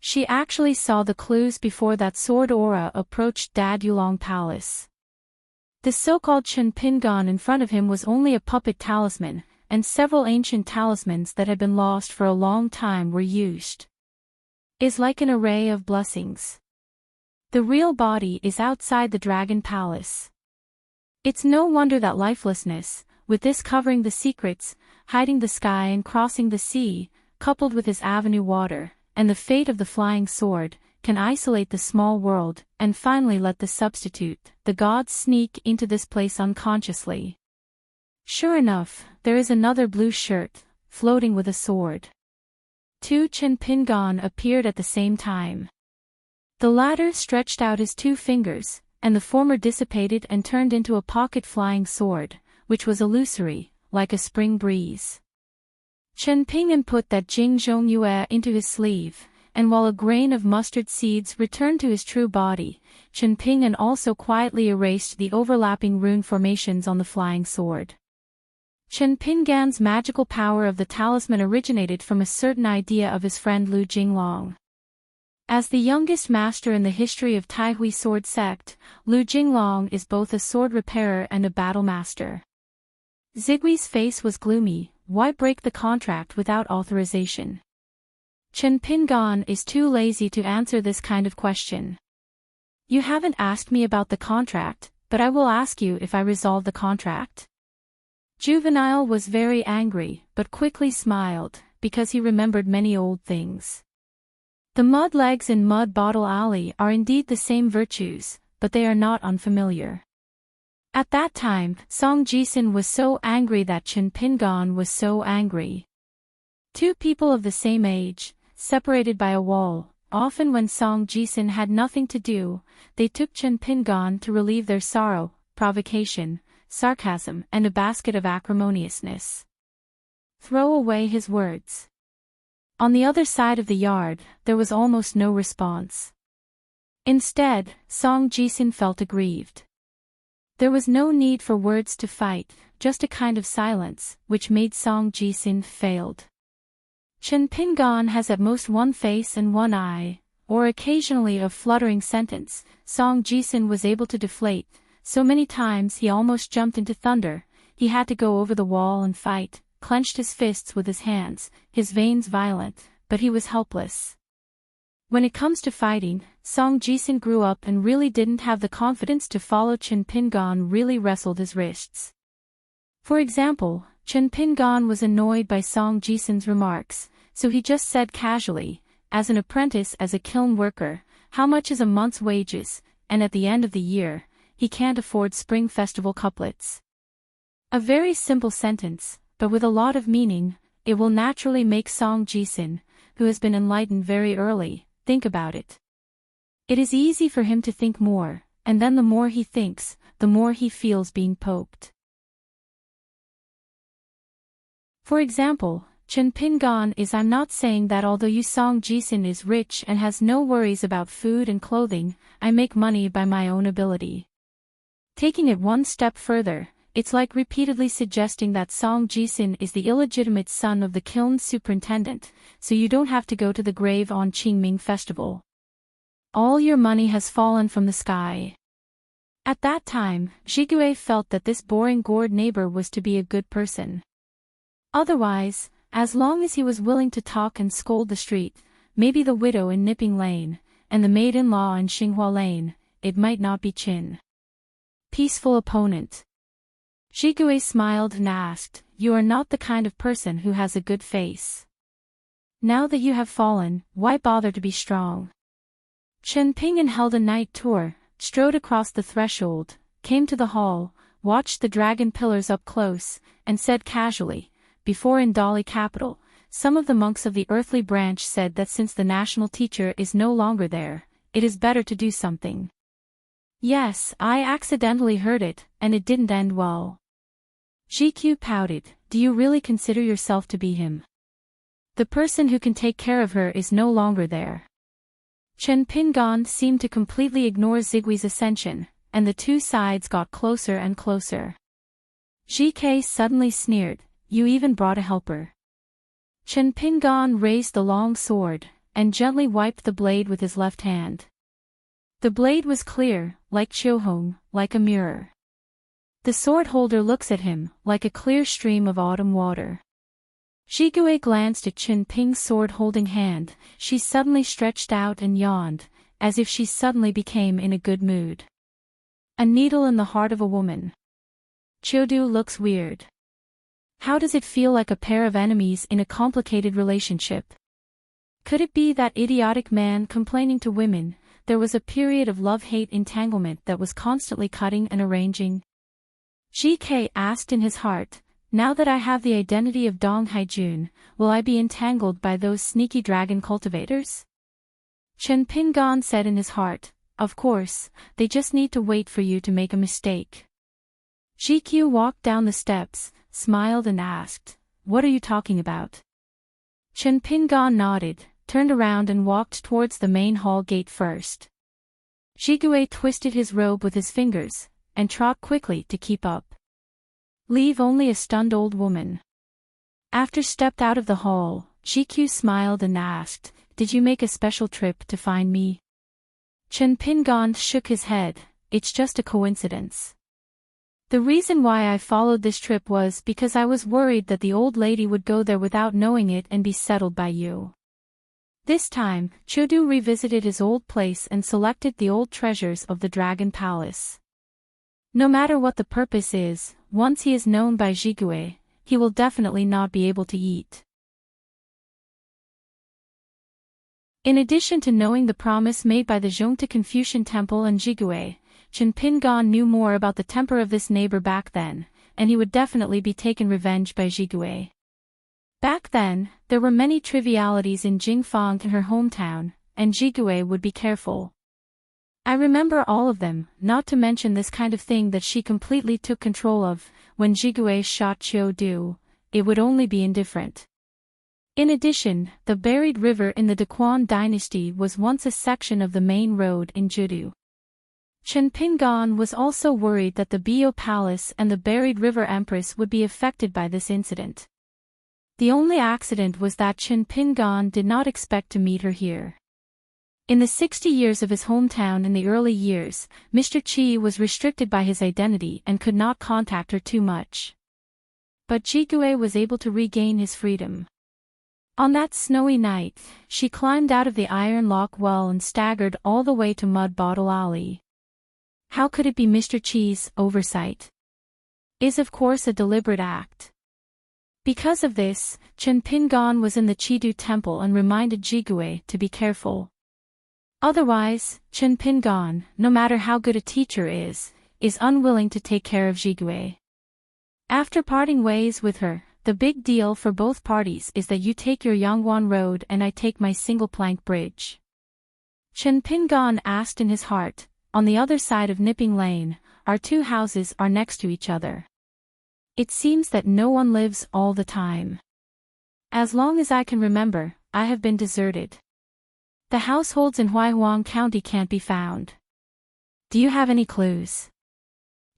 She actually saw the clues before that sword aura approached Dad Yulong Palace. The so-called Chen Pingan in front of him was only a puppet talisman, and several ancient talismans that had been lost for a long time were used. Is like an array of blessings. The real body is outside the Dragon Palace. It's no wonder that lifelessness, with this covering the secrets, hiding the sky and crossing the sea, coupled with his avenue water, and the fate of the flying sword, can isolate the small world, and finally let the substitute, the gods, sneak into this place unconsciously. Sure enough, there is another blue shirt, floating with a sword. Two Chen Pingan appeared at the same time. The latter stretched out his two fingers, and the former dissipated and turned into a pocket flying sword, which was illusory, like a spring breeze. Chen Pingan put that Jing Zhongyue into his sleeve, and while a grain of mustard seeds returned to his true body, Chen Pingan also quietly erased the overlapping rune formations on the flying sword. Chen Pingan's magical power of the talisman originated from a certain idea of his friend Lu Jinglong. As the youngest master in the history of Taihui sword sect, Lu Jinglong is both a sword repairer and a battle master. Zigui's face was gloomy. Why break the contract without authorization? Chen Pingan is too lazy to answer this kind of question. You haven't asked me about the contract, but I will ask you if I resolve the contract. Juvenile was very angry, but quickly smiled, because he remembered many old things. The mud legs in Mud Bottle Alley are indeed the same virtues, but they are not unfamiliar. At that time, Song Jisin was so angry that Chen Pingan was so angry. Two people of the same age, separated by a wall, often when Song Jisin had nothing to do, they took Chen Pingan to relieve their sorrow, provocation, sarcasm, and a basket of acrimoniousness. Throw away his words. On the other side of the yard, there was almost no response. Instead, Song Jisin felt aggrieved. There was no need for words to fight, just a kind of silence, which made Song Jisin failed. Chen Pingan has at most one face and one eye, or occasionally a fluttering sentence. Song Jisin was able to deflate, so many times he almost jumped into thunder. He had to go over the wall and fight, clenched his fists with his hands, his veins violent, but he was helpless. When it comes to fighting, Song Jisin grew up and really didn't have the confidence to follow. Chen Pingan really wrestled his wrists. For example, Chen Pingan was annoyed by Song Jisin's remarks, so he just said casually, "As an apprentice, as a kiln worker, how much is a month's wages?" And at the end of the year, he can't afford Spring Festival couplets. A very simple sentence, but with a lot of meaning. It will naturally make Song Jisin, who has been enlightened very early, think about it. It is easy for him to think more, and then the more he thinks, the more he feels being poked. For example, Chen Pingan is I'm not saying that although Yu Song Jisin is rich and has no worries about food and clothing, I make money by my own ability. Taking it one step further, it's like repeatedly suggesting that Song Jisin is the illegitimate son of the kiln superintendent, so you don't have to go to the grave on Qingming festival. All your money has fallen from the sky. At that time, Jigue felt that this boring gourd neighbor was to be a good person. Otherwise, as long as he was willing to talk and scold the street, maybe the widow in Nipping Lane, and the maid-in-law in Xinghua Lane, it might not be Qin. Peaceful opponent. Jigue smiled and asked, "You are not the kind of person who has a good face. Now that you have fallen, why bother to be strong?" Chen Pingan held a night tour, strode across the threshold, came to the hall, watched the dragon pillars up close, and said casually, "Before in Dali capital, some of the monks of the earthly branch said that since the national teacher is no longer there, it is better to do something." "Yes, I accidentally heard it, and it didn't end well." GQ pouted, "Do you really consider yourself to be him? The person who can take care of her is no longer there." Chen Pingan seemed to completely ignore Zigui's ascension, and the two sides got closer and closer. GK suddenly sneered, "You even brought a helper." Chen Pingan raised the long sword, and gently wiped the blade with his left hand. The blade was clear, like Chiohong, like a mirror. The sword holder looks at him, like a clear stream of autumn water. Jigue glanced at Chen Ping's sword-holding hand. She suddenly stretched out and yawned, as if she suddenly became in a good mood. A needle in the heart of a woman. Chiodu looks weird. How does it feel like a pair of enemies in a complicated relationship? Could it be that idiotic man complaining to women? There was a period of love-hate entanglement that was constantly cutting and arranging. GK asked in his heart, "Now that I have the identity of Dong Haijun, will I be entangled by those sneaky dragon cultivators?" Chen Pingan said in his heart, "Of course, they just need to wait for you to make a mistake." GQ walked down the steps, smiled and asked, "What are you talking about?" Chen Pingan nodded, turned around and walked towards the main hall gate first. Jigue twisted his robe with his fingers, and trot quickly to keep up. Leave only a stunned old woman. After stepped out of the hall, GQ smiled and asked, "Did you make a special trip to find me?" Chen Pingan shook his head, "It's just a coincidence. The reason why I followed this trip was because I was worried that the old lady would go there without knowing it and be settled by you." This time, Chodu revisited his old place and selected the old treasures of the Dragon Palace. No matter what the purpose is, once he is known by Jigue, he will definitely not be able to eat. In addition to knowing the promise made by the Zhongta Confucian Temple and Jigue, Chen Pingan knew more about the temper of this neighbor back then, and he would definitely be taken revenge by Jigue. Back then, there were many trivialities in Jingfang in her hometown, and Jigue would be careful. I remember all of them, not to mention this kind of thing that she completely took control of. When Jigue shot Chiu Du, it would only be indifferent. In addition, the buried river in the Daquan dynasty was once a section of the main road in Judu. Chen Pingan was also worried that the Bio Palace and the buried river empress would be affected by this incident. The only accident was that Chen Pingan did not expect to meet her here. In the 60 years of his hometown in the early years, Mr. Qi was restricted by his identity and could not contact her too much. But Jigue was able to regain his freedom. On that snowy night, she climbed out of the iron lock well and staggered all the way to Mud Bottle Alley. How could it be Mr. Qi's oversight? Is of course a deliberate act. Because of this, Chen Pingan was in the Chidu temple and reminded Jigue to be careful. Otherwise, Chen Pingan, no matter how good a teacher is unwilling to take care of Jigue. After parting ways with her, the big deal for both parties is that you take your Yangwan Road and I take my single-plank bridge. Chen Pingan asked in his heart, on the other side of Nipping Lane, our two houses are next to each other. It seems that no one lives all the time. As long as I can remember, I have been deserted. The households in Huaihuang County can't be found. Do you have any clues?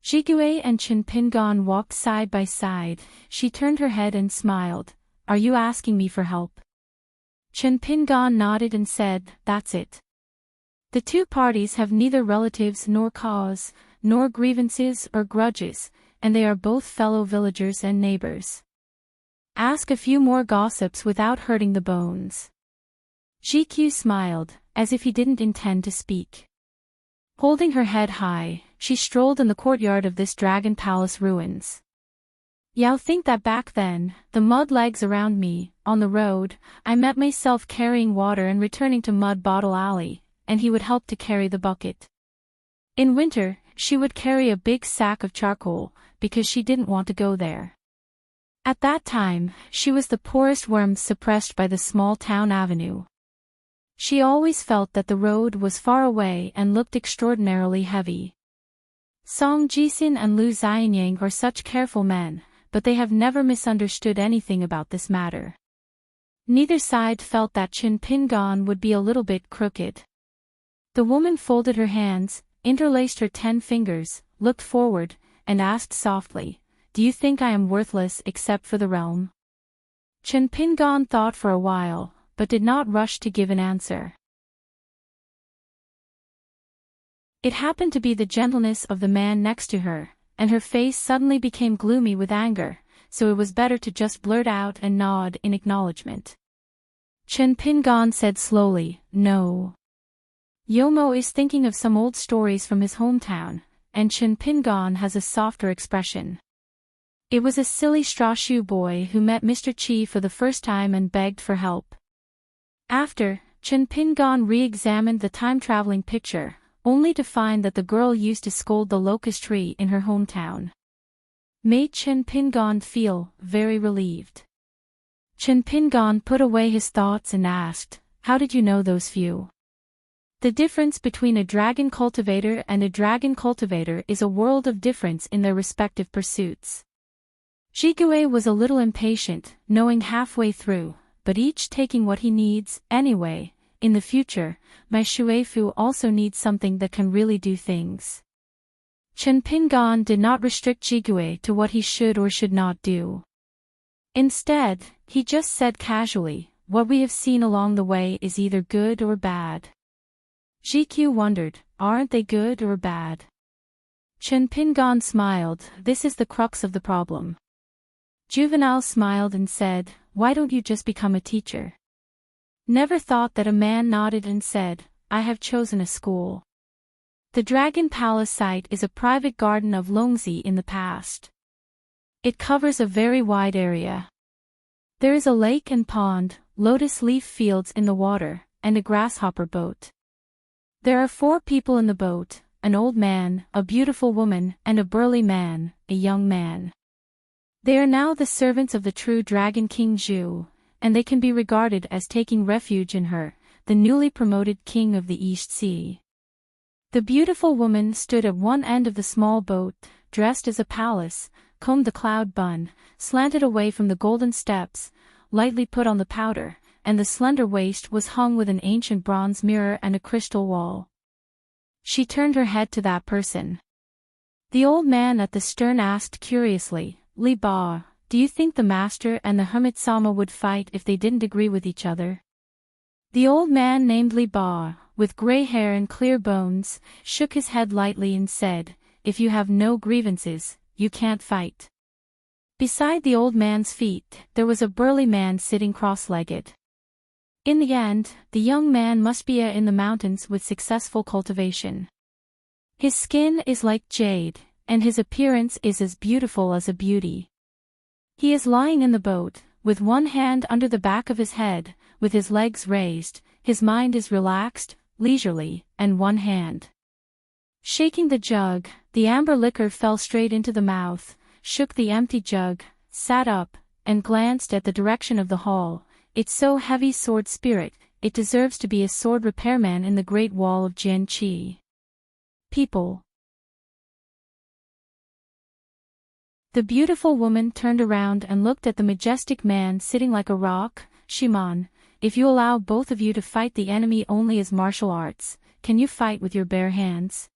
Jigue and Chen Pingon walked side by side. She turned her head and smiled. Are you asking me for help? Chen Pingon nodded and said, that's it. The two parties have neither relatives nor cause, nor grievances or grudges, and they are both fellow villagers and neighbors. Ask a few more gossips without hurting the bones. GQ smiled, as if he didn't intend to speak. Holding her head high, she strolled in the courtyard of this dragon palace ruins. Yao think that back then, the mud legs around me, on the road, I met myself carrying water and returning to Mud Bottle Alley, and he would help to carry the bucket. In winter, she would carry a big sack of charcoal, because she didn't want to go there. At that time, she was the poorest worm suppressed by the small town avenue. She always felt that the road was far away and looked extraordinarily heavy. Song Jisin and Lu Xianyang are such careful men, but they have never misunderstood anything about this matter. Neither side felt that Chen Pingon would be a little bit crooked. The woman folded her hands, interlaced her 10 fingers, looked forward, and asked softly, do you think I am worthless except for the realm? Chen Pingon thought for a while, but did not rush to give an answer. It happened to be the gentleness of the man next to her, and her face suddenly became gloomy with anger, so it was better to just blurt out and nod in acknowledgement. Chen Pingon said slowly, no. Yomo is thinking of some old stories from his hometown, and Chen Pingon has a softer expression. It was a silly straw shoe boy who met Mr. Chi for the first time and begged for help. After, Chen Pingon re-examined the time-traveling picture, only to find that the girl used to scold the locust tree in her hometown. Made Chen Pingon feel very relieved. Chen Pingon put away his thoughts and asked, how did you know those few? The difference between a dragon cultivator and a dragon cultivator is a world of difference in their respective pursuits. Jigue was a little impatient, knowing halfway through, but each taking what he needs, anyway. In the future, my Shuefu also needs something that can really do things. Chen Pingon did not restrict Jigue to what he should or should not do. Instead, he just said casually, what we have seen along the way is either good or bad. GQ wondered, aren't they good or bad? Chen Pingon smiled, this is the crux of the problem. Juvenile smiled and said, why don't you just become a teacher? Never thought that a man nodded and said, I have chosen a school. The Dragon Palace site is a private garden of Longzi in the past. It covers a very wide area. There is a lake and pond, lotus leaf fields in the water, and a grasshopper boat. There are 4 people in the boat, an old man, a beautiful woman, and a burly man, a young man. They are now the servants of the true Dragon King Zhu, and they can be regarded as taking refuge in her, the newly promoted king of the East Sea. The beautiful woman stood at one end of the small boat, dressed as a palace, combed the cloud bun, slanted away from the golden steps, lightly put on the powder, and the slender waist was hung with an ancient bronze mirror and a crystal wall. She turned her head to that person. The old man at the stern asked curiously, Li Ba, do you think the master and the hermit Sama would fight if they didn't agree with each other? The old man named Li Ba, with gray hair and clear bones, shook his head lightly and said, if you have no grievances, you can't fight. Beside the old man's feet, there was a burly man sitting cross-legged. In the end, the young man must be in the mountains with successful cultivation. His skin is like jade, and his appearance is as beautiful as a beauty. He is lying in the boat, with one hand under the back of his head, with his legs raised, his mind is relaxed, leisurely, and one hand shaking the jug, the amber liquor fell straight into the mouth, shook the empty jug, sat up, and glanced at the direction of the hall. It's so heavy sword spirit, it deserves to be a sword repairman in the Great Wall of Jianqi. People. The beautiful woman turned around and looked at the majestic man sitting like a rock. Shimon, if you allow both of you to fight the enemy only as martial arts, can you fight with your bare hands?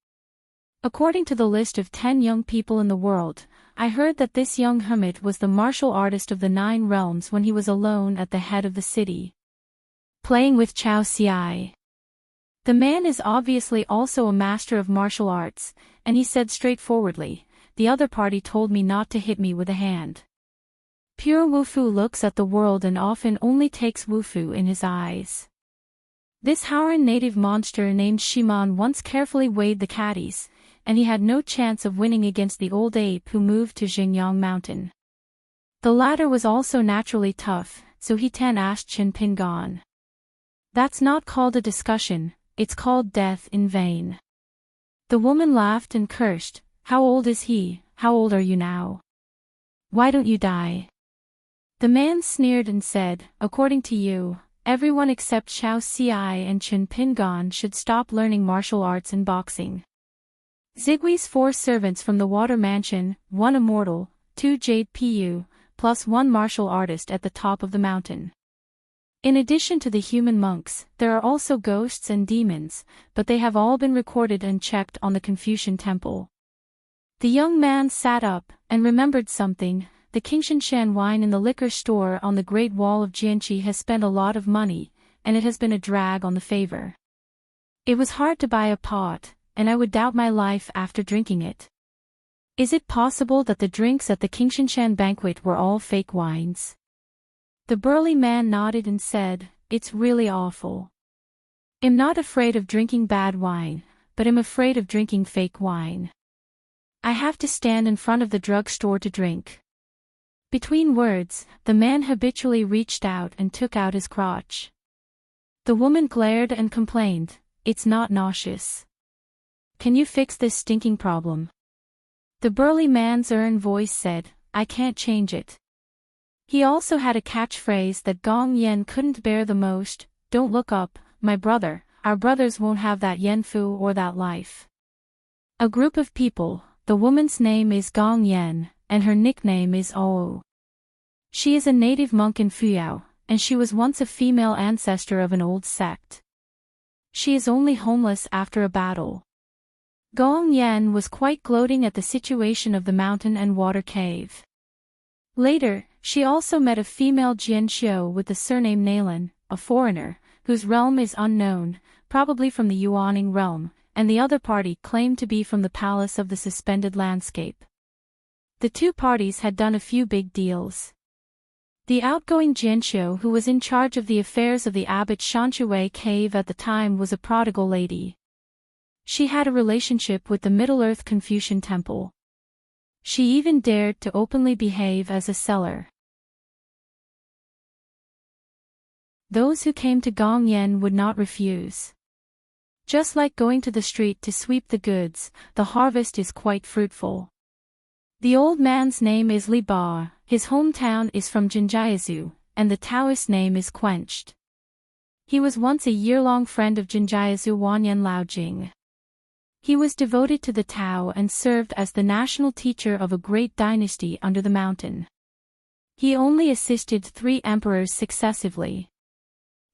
According to the list of 10 young people in the world, I heard that this young hermit was the martial artist of the 9 realms when he was alone at the head of the city, playing with Chao Xiai. The man is obviously also a master of martial arts, and he said straightforwardly, the other party told me not to hit me with a hand. Pure Wufu looks at the world and often only takes Wufu in his eyes. This Hauran native monster named Shimon once carefully weighed the caddies, and he had no chance of winning against the old ape who moved to Xingyang Mountain. The latter was also naturally tough, so He-Tan asked Qin Pingan. That's not called a discussion, it's called death in vain. The woman laughed and cursed, how old is he, how old are you now? Why don't you die? The man sneered and said, according to you, everyone except Xiao Xiai and Qin Pingan should stop learning martial arts and boxing. Zigui's 4 servants from the Water Mansion, 1 immortal, 2 Jade Pu, plus 1 martial artist at the top of the mountain. In addition to the human monks, there are also ghosts and demons, but they have all been recorded and checked on the Confucian temple. The young man sat up, and remembered something. The Qingshan wine in the liquor store on the Great Wall of Jianqi has spent a lot of money, and it has been a drag on the favor. It was hard to buy a pot, and I would doubt my life after drinking it. Is it possible that the drinks at the Qingshan banquet were all fake wines? The burly man nodded and said, it's really awful. I'm not afraid of drinking bad wine, but I'm afraid of drinking fake wine. I have to stand in front of the drugstore to drink. Between words, the man habitually reached out and took out his crotch. The woman glared and complained, it's not nauseous. Can you fix this stinking problem? The burly man's earnest voice said, I can't change it. He also had a catchphrase that Gong Yen couldn't bear the most, don't look up, my brother, our brothers won't have that yen fu or that life. A group of people, the woman's name is Gong Yen, and her nickname is Oo. She is a native monk in Fuyao, and she was once a female ancestor of an old sect. She is only homeless after a battle. Gong Yen was quite gloating at the situation of the mountain and water cave. Later, she also met a female Jianxiu with the surname Nalan, a foreigner, whose realm is unknown, probably from the Yuaning realm, and the other party claimed to be from the Palace of the Suspended Landscape. The 2 parties had done a few big deals. The outgoing Jianxiu who was in charge of the affairs of the abbot Shanshui cave at the time was a prodigal lady. She had a relationship with the Middle-earth Confucian temple. She even dared to openly behave as a seller. Those who came to Gong Yen would not refuse. Just like going to the street to sweep the goods, the harvest is quite fruitful. The old man's name is Li Ba, his hometown is from Jinjiazu, and the Taoist name is Quenched. He was once a year-long friend of Jinjiazu Wanyan Laojing. He was devoted to the Tao and served as the national teacher of a great dynasty under the mountain. He only assisted 3 emperors successively.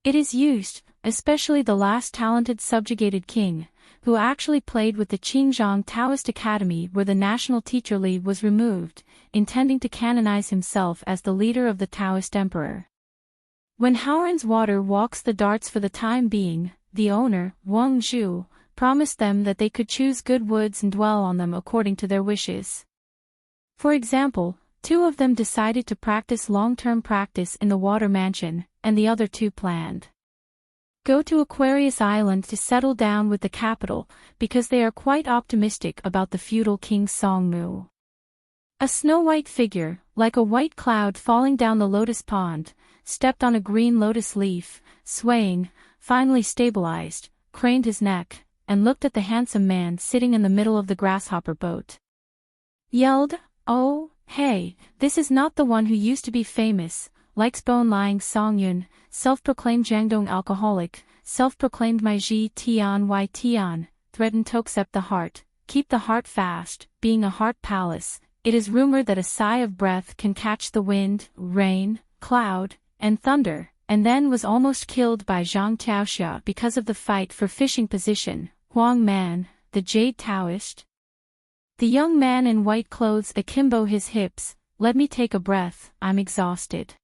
It is used, especially the last talented subjugated king, who actually played with the Qingzhang Taoist Academy where the national teacher Li was removed, intending to canonize himself as the leader of the Taoist emperor. When Hauran's water walks the darts for the time being, the owner, Wang Zhu, promised them that they could choose good woods and dwell on them according to their wishes. For example, 2 of them decided to practice long-term practice in the Water Mansion, and the other 2 planned go to Aquarius Island to settle down with the capital, because they are quite optimistic about the feudal King Songmu. A snow-white figure, like a white cloud falling down the lotus pond, stepped on a green lotus leaf, swaying, finally stabilized, craned his neck, and looked at the handsome man sitting in the middle of the grasshopper boat. Yelled, oh, hey, this is not the one who used to be famous, likes bone-lying Songyun, self-proclaimed Jiangdong alcoholic, self-proclaimed Maiji Tian Y Tian, threatened to accept the heart, keep the heart fast, being a heart palace, it is rumored that a sigh of breath can catch the wind, rain, cloud, and thunder, and then was almost killed by Zhang Taoxia because of the fight for fishing position. Huang Man, the Jade Taoist. The young man in white clothes akimbo his hips, let me take a breath, I'm exhausted.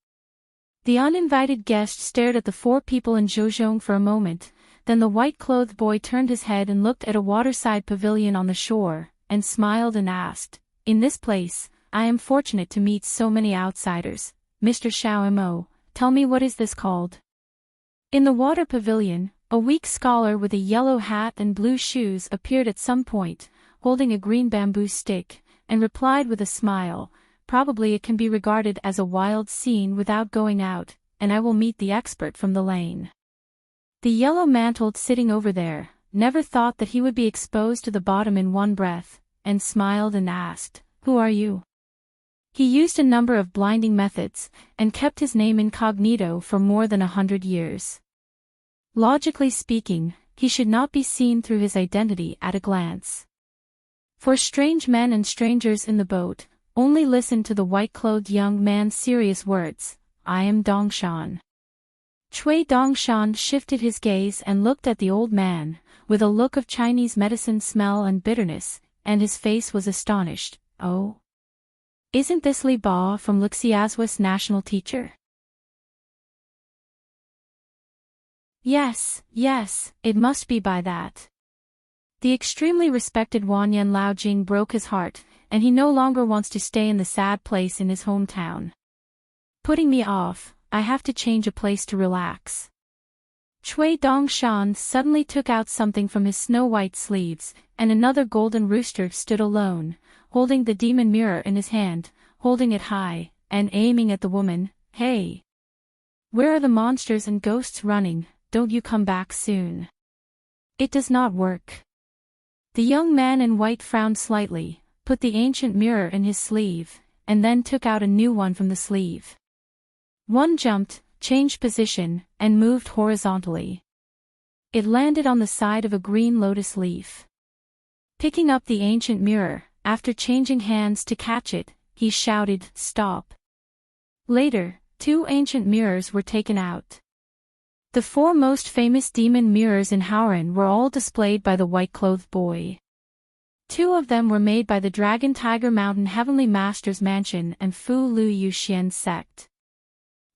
The uninvited guest stared at the four people in Zhouzhong for a moment, then the white-clothed boy turned his head and looked at a waterside pavilion on the shore, and smiled and asked, in this place, I am fortunate to meet so many outsiders. Mr. Xiaomo, tell me what is this called? In the water pavilion, a weak scholar with a yellow hat and blue shoes appeared at some point, holding a green bamboo stick, and replied with a smile, probably it can be regarded as a wild scene without going out, and I will meet the expert from the lane. The yellow-mantled sitting over there, never thought that he would be exposed to the bottom in one breath, and smiled and asked, who are you? He used a number of blinding methods, and kept his name incognito for more than 100 years. Logically speaking, he should not be seen through his identity at a glance. For strange men and strangers in the boat, only listen to the white-clothed young man's serious words, I am Dongshan. Cui Dongshan shifted his gaze and looked at the old man, with a look of Chinese medicine smell and bitterness, and his face was astonished. Oh? Isn't this Li Ba from Lixiazua's national teacher? Yes, it must be by that. The extremely respected Wanyan Laojing broke his heart, and he no longer wants to stay in the sad place in his hometown. Putting me off, I have to change a place to relax. Cui Dongshan suddenly took out something from his snow-white sleeves, and another golden rooster stood alone, holding the demon mirror in his hand, holding it high, and aiming at the woman. Hey! Where are the monsters and ghosts running? Don't you come back soon. It does not work. The young man in white frowned slightly, put the ancient mirror in his sleeve, and then took out a new one from the sleeve. One jumped, changed position, and moved horizontally. It landed on the side of a green lotus leaf. Picking up the ancient mirror, after changing hands to catch it, he shouted, stop. Later, 2 ancient mirrors were taken out. The 4 most famous demon mirrors in Hauran were all displayed by the white-clothed boy. 2 of them were made by the Dragon Tiger Mountain Heavenly Master's Mansion and Fu Lu Yuxian sect.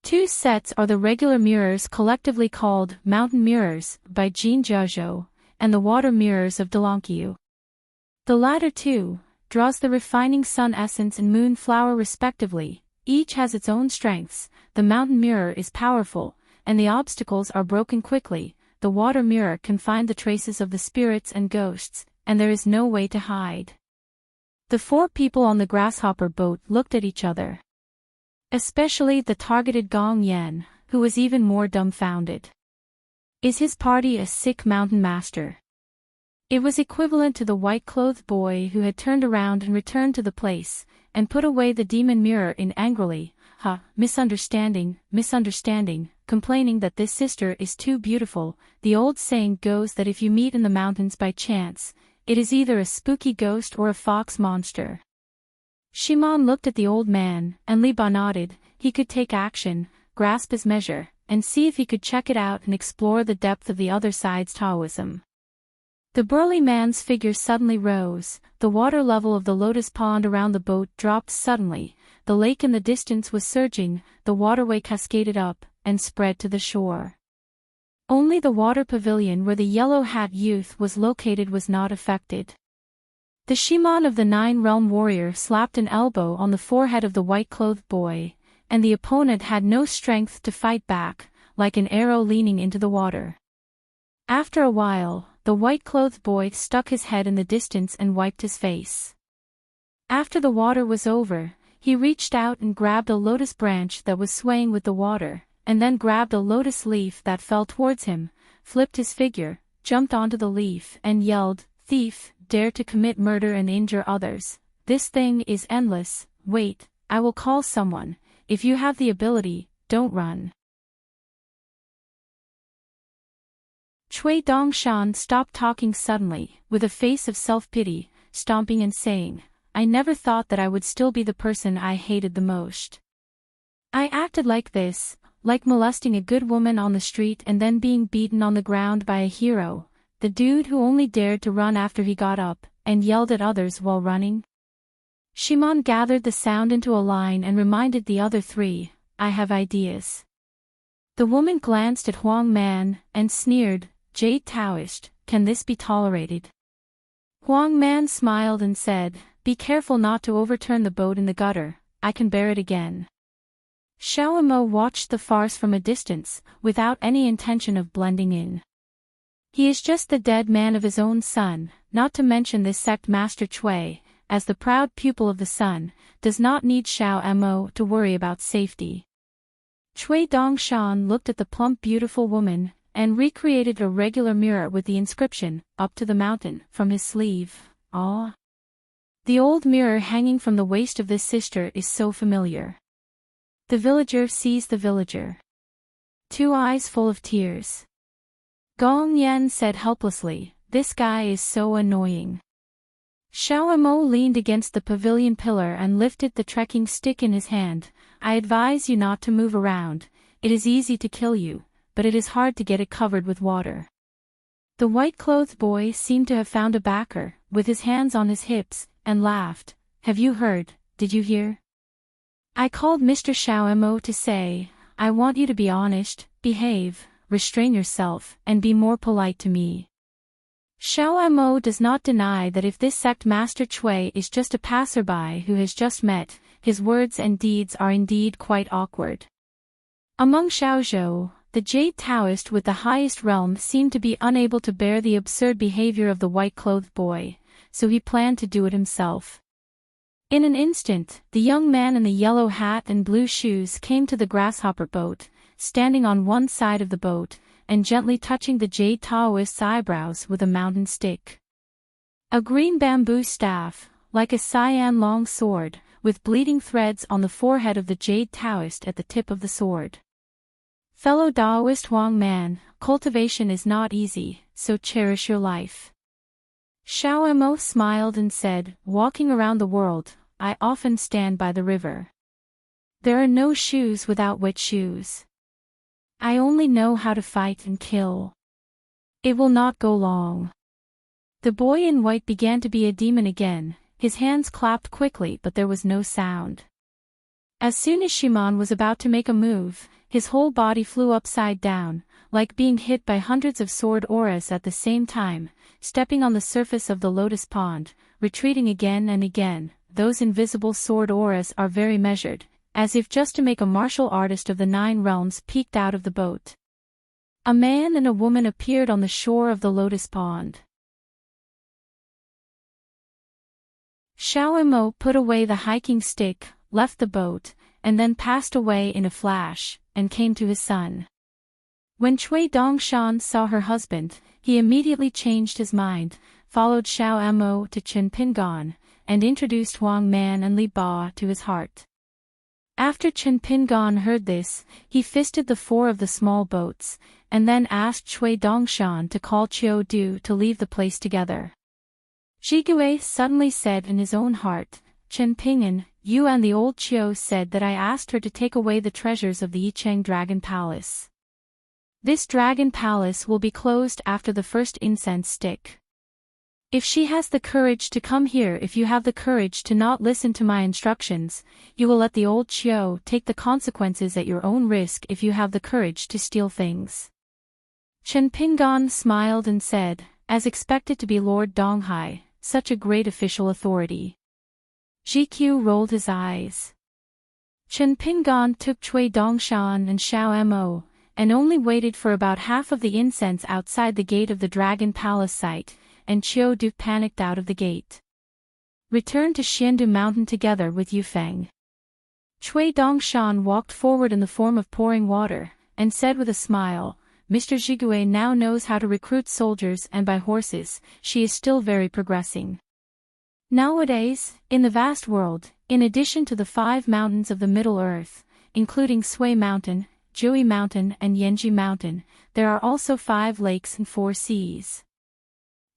2 sets are the regular mirrors collectively called Mountain Mirrors by Jin Jiazhou, and the Water Mirrors of Delankyu. The latter 2 draws the refining sun essence and moon flower respectively. Each has its own strengths. The mountain mirror is powerful, and the obstacles are broken quickly. The water mirror can find the traces of the spirits and ghosts, and there is no way to hide. The 4 people on the grasshopper boat looked at each other. Especially the targeted Gong Yan, who was even more dumbfounded. Is his party a sick mountain master? It was equivalent to the white-clothed boy who had turned around and returned to the place, and put away the demon mirror in angrily, misunderstanding, complaining that this sister is too beautiful. The old saying goes that if you meet in the mountains by chance, it is either a spooky ghost or a fox monster. Shimon looked at the old man, and Li Ba nodded. He could take action, grasp his measure, and see if he could check it out and explore the depth of the other side's Taoism. The burly man's figure suddenly rose, the water level of the lotus pond around the boat dropped suddenly, the lake in the distance was surging, the waterway cascaded up, and spread to the shore. Only the water pavilion where the yellow-hat youth was located was not affected. The Shimon of the 9-realm warrior slapped an elbow on the forehead of the white-clothed boy, and the opponent had no strength to fight back, like an arrow leaning into the water. After a while, the white-clothed boy stuck his head in the distance and wiped his face. After the water was over, he reached out and grabbed a lotus branch that was swaying with the water, and then grabbed a lotus leaf that fell towards him, flipped his figure, jumped onto the leaf and yelled, "Thief, dare to commit murder and injure others. This thing is endless. Wait, I will call someone. If you have the ability, don't run." Cui Dongshan stopped talking suddenly, with a face of self-pity, stomping and saying, I never thought that I would still be the person I hated the most. I acted like this, like molesting a good woman on the street and then being beaten on the ground by a hero, the dude who only dared to run after he got up, and yelled at others while running. Shimon gathered the sound into a line and reminded the other three, I have ideas. The woman glanced at Huang Man, and sneered, Jade Taoist, can this be tolerated? Huang Man smiled and said, be careful not to overturn the boat in the gutter, I can bear it again. Xiao Emo watched the farce from a distance, without any intention of blending in. He is just the dead man of his own son, not to mention this sect Master Chui, as the proud pupil of the sun, does not need Xiao Emo to worry about safety. Chui Dongshan looked at the plump beautiful woman, and recreated a regular mirror with the inscription, up to the mountain, from his sleeve. Ah! The old mirror hanging from the waist of this sister is so familiar. The villager sees the villager. 2 eyes full of tears. Gong Yan said helplessly, this guy is so annoying. Xiao Emo leaned against the pavilion pillar and lifted the trekking stick in his hand. I advise you not to move around, it is easy to kill you, but it is hard to get it covered with water. The white-clothed boy seemed to have found a backer, with his hands on his hips, and laughed. Have you heard, did you hear? I called Mr. Xiao Emo to say, I want you to be honest, behave, restrain yourself, and be more polite to me. Xiao Emo does not deny that if this sect Master Chui is just a passerby who has just met, his words and deeds are indeed quite awkward. Among Xiaozhou, the Jade Taoist with the highest realm seemed to be unable to bear the absurd behavior of the white-clothed boy, so he planned to do it himself. In an instant, the young man in the yellow hat and blue shoes came to the grasshopper boat, standing on one side of the boat, and gently touching the Jade Taoist's eyebrows with a mountain stick. A green bamboo staff, like a cyan long sword, with bleeding threads on the forehead of the Jade Taoist at the tip of the sword. Fellow Taoist Huang Man, cultivation is not easy, so cherish your life. Xiao Emo smiled and said, walking around the world, I often stand by the river. There are no shoes without wet shoes. I only know how to fight and kill. It will not go long. The boy in white began to be a demon again, his hands clapped quickly but there was no sound. As soon as Shimon was about to make a move, his whole body flew upside down, like being hit by hundreds of sword auras at the same time, stepping on the surface of the lotus pond, retreating again and again. Those invisible sword auras are very measured, as if just to make a martial artist of the 9 realms peeked out of the boat. A man and a woman appeared on the shore of the lotus pond. Xiao Emo put away the hiking stick, left the boat, and then passed away in a flash, and came to his son. When Chui Dongshan saw her husband, he immediately changed his mind, followed Xiao Emo to Chen Pingon, and introduced Huang Man and Li Ba to his heart. After Chen Pingon heard this, he fisted the 4 of the small boats, and then asked Chui Dongshan to call Chiu Du to leave the place together. Jigui suddenly said in his own heart, Chen Pingon, you and the old Chiu said that I asked her to take away the treasures of the Yicheng Dragon Palace. This Dragon Palace will be closed after the first incense stick. If she has the courage to come here, if you have the courage to not listen to my instructions, you will let the old Chiu take the consequences at your own risk if you have the courage to steal things. Chen Pingon smiled and said, as expected to be Lord Donghai, such a great official authority. GQ rolled his eyes. Chen Pingon took Chui Dongshan and Xiao Emo, and only waited for about half of the incense outside the gate of the Dragon Palace site, and Chiu Du panicked out of the gate. Returned to Xiandu Mountain together with Yufeng. Chui Dongshan walked forward in the form of pouring water, and said with a smile, Mr. Jigui now knows how to recruit soldiers and buy horses, she is still very progressing. Nowadays, in the vast world, in addition to the 5 mountains of the Middle Earth, including Sui Mountain, Jui Mountain and Yanji Mountain, there are also 5 lakes and 4 seas.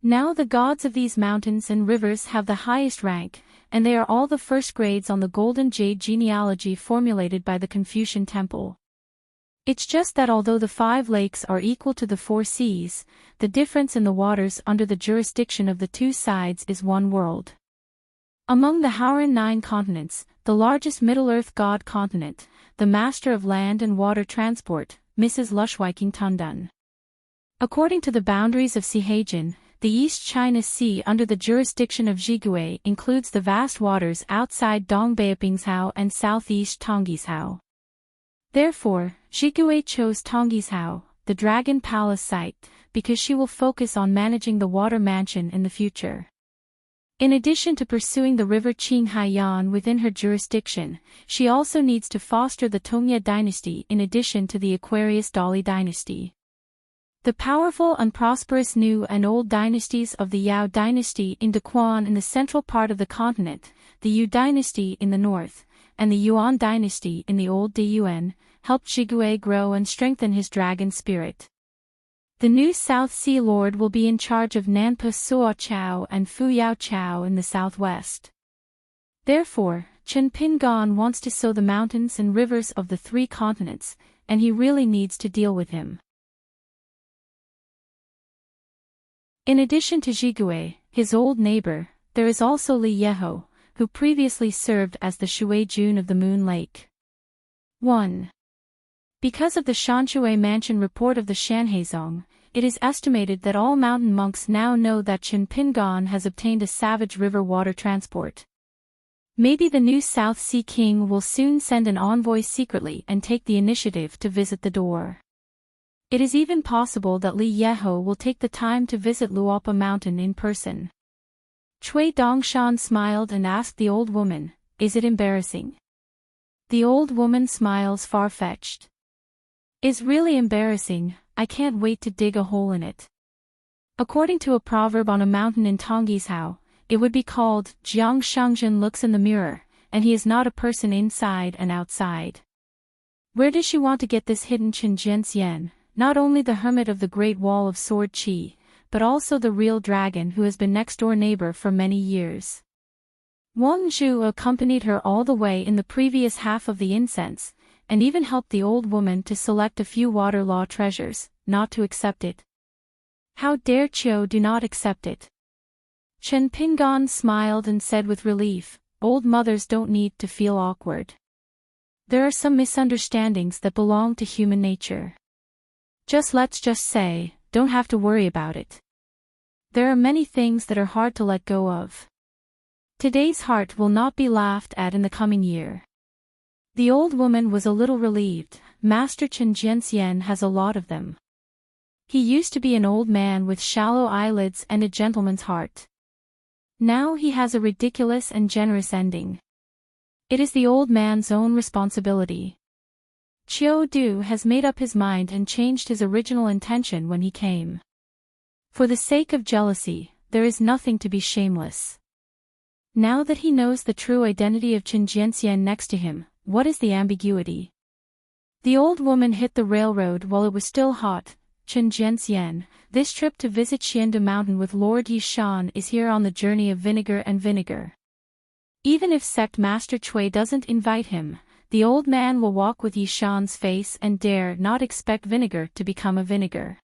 Now the gods of these mountains and rivers have the highest rank, and they are all the first grades on the Golden Jade genealogy formulated by the Confucian Temple. It's just that although the 5 lakes are equal to the 4 seas, the difference in the waters under the jurisdiction of the 2 sides is one world. Among the Hauran 9 continents, the largest Middle-earth god continent, the master of land and water transport, Mrs. Lushwiking Tundun. According to the boundaries of Sihajin, the East China Sea under the jurisdiction of Jigui includes the vast waters outside Dongbaopingshao and southeast Tonggishao. Therefore, Jigui chose Tonggishao, the Dragon Palace site, because she will focus on managing the water mansion in the future. In addition to pursuing the river Qinghaiyan within her jurisdiction, she also needs to foster the Tongye dynasty in addition to the Aquarius Dali dynasty. The powerful and prosperous new and old dynasties of the Yao dynasty in Daquan in the central part of the continent, the Yu dynasty in the north, and the Yuan dynasty in the old Diyuan, helped Jigui grow and strengthen his dragon spirit. The new South Sea Lord will be in charge of Nanpa Suo Chao and Fuyao Chao in the southwest. Therefore, Chen Pingan wants to sow the mountains and rivers of the 3 continents, and he really needs to deal with him. In addition to Jigui, his old neighbor, there is also Li Yeho, who previously served as the Shui Jun of the Moon Lake. 1. Because of the Shanshui Mansion report of the Shanhaizong, it is estimated that all mountain monks now know that Chen Pingan has obtained a savage river water transport. Maybe the new South Sea King will soon send an envoy secretly and take the initiative to visit the door. It is even possible that Li Yeho will take the time to visit Luopa Mountain in person. Cui Dongshan smiled and asked the old woman, "Is it embarrassing?" The old woman smiles far-fetched. "Is really embarrassing, I can't wait to dig a hole in it." According to a proverb on a mountain in Tonggishao, it would be called, Jiang Shangjin looks in the mirror, and he is not a person inside and outside. Where does she want to get this hidden Chen Jianxian, not only the hermit of the Great Wall of Sword Qi, but also the real dragon who has been next-door neighbor for many years? Wang Zhu accompanied her all the way in the previous half of the incense, and even helped the old woman to select a few water law treasures, not to accept it. How dare Qiu do not accept it? Chen Pingan smiled and said with relief, "Old mothers don't need to feel awkward. There are some misunderstandings that belong to human nature. Let's just say, don't have to worry about it. There are many things that are hard to let go of. Today's heart will not be laughed at in the coming year." The old woman was a little relieved. Master Chen Jianxian has a lot of them. He used to be an old man with shallow eyelids and a gentleman's heart. Now he has a ridiculous and generous ending. It is the old man's own responsibility. Qiu Du has made up his mind and changed his original intention when he came. For the sake of jealousy, there is nothing to be shameless. Now that he knows the true identity of Chen Jianxian next to him, what is the ambiguity? The old woman hit the railroad while it was still hot. Chen Jianxian, this trip to visit Xianda Mountain with Lord Yishan is here on the journey of vinegar and vinegar. Even if Sect Master Cui doesn't invite him, the old man will walk with Yishan's face and dare not expect vinegar to become a vinegar.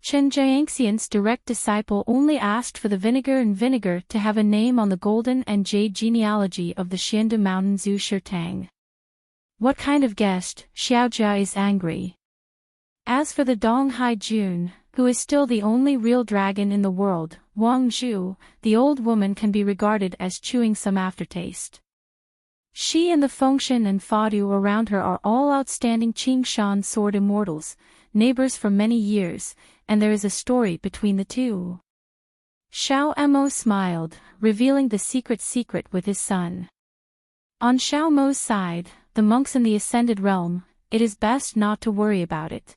Chen Jiangxian's direct disciple only asked for the vinegar and vinegar to have a name on the golden and jade genealogy of the Xianda Mountain Zhu Shirtang. What kind of guest? Xiaojia is angry. As for the Donghai Jun, who is still the only real dragon in the world, Wang Zhu, the old woman can be regarded as chewing some aftertaste. She and the Fengshan and Fadu around her are all outstanding Qingshan sword immortals, neighbors for many years, and there is a story between the two. Xiao Mo smiled, revealing the secret with his son. On Xiao Mo's side, the monks in the Ascended Realm, it is best not to worry about it.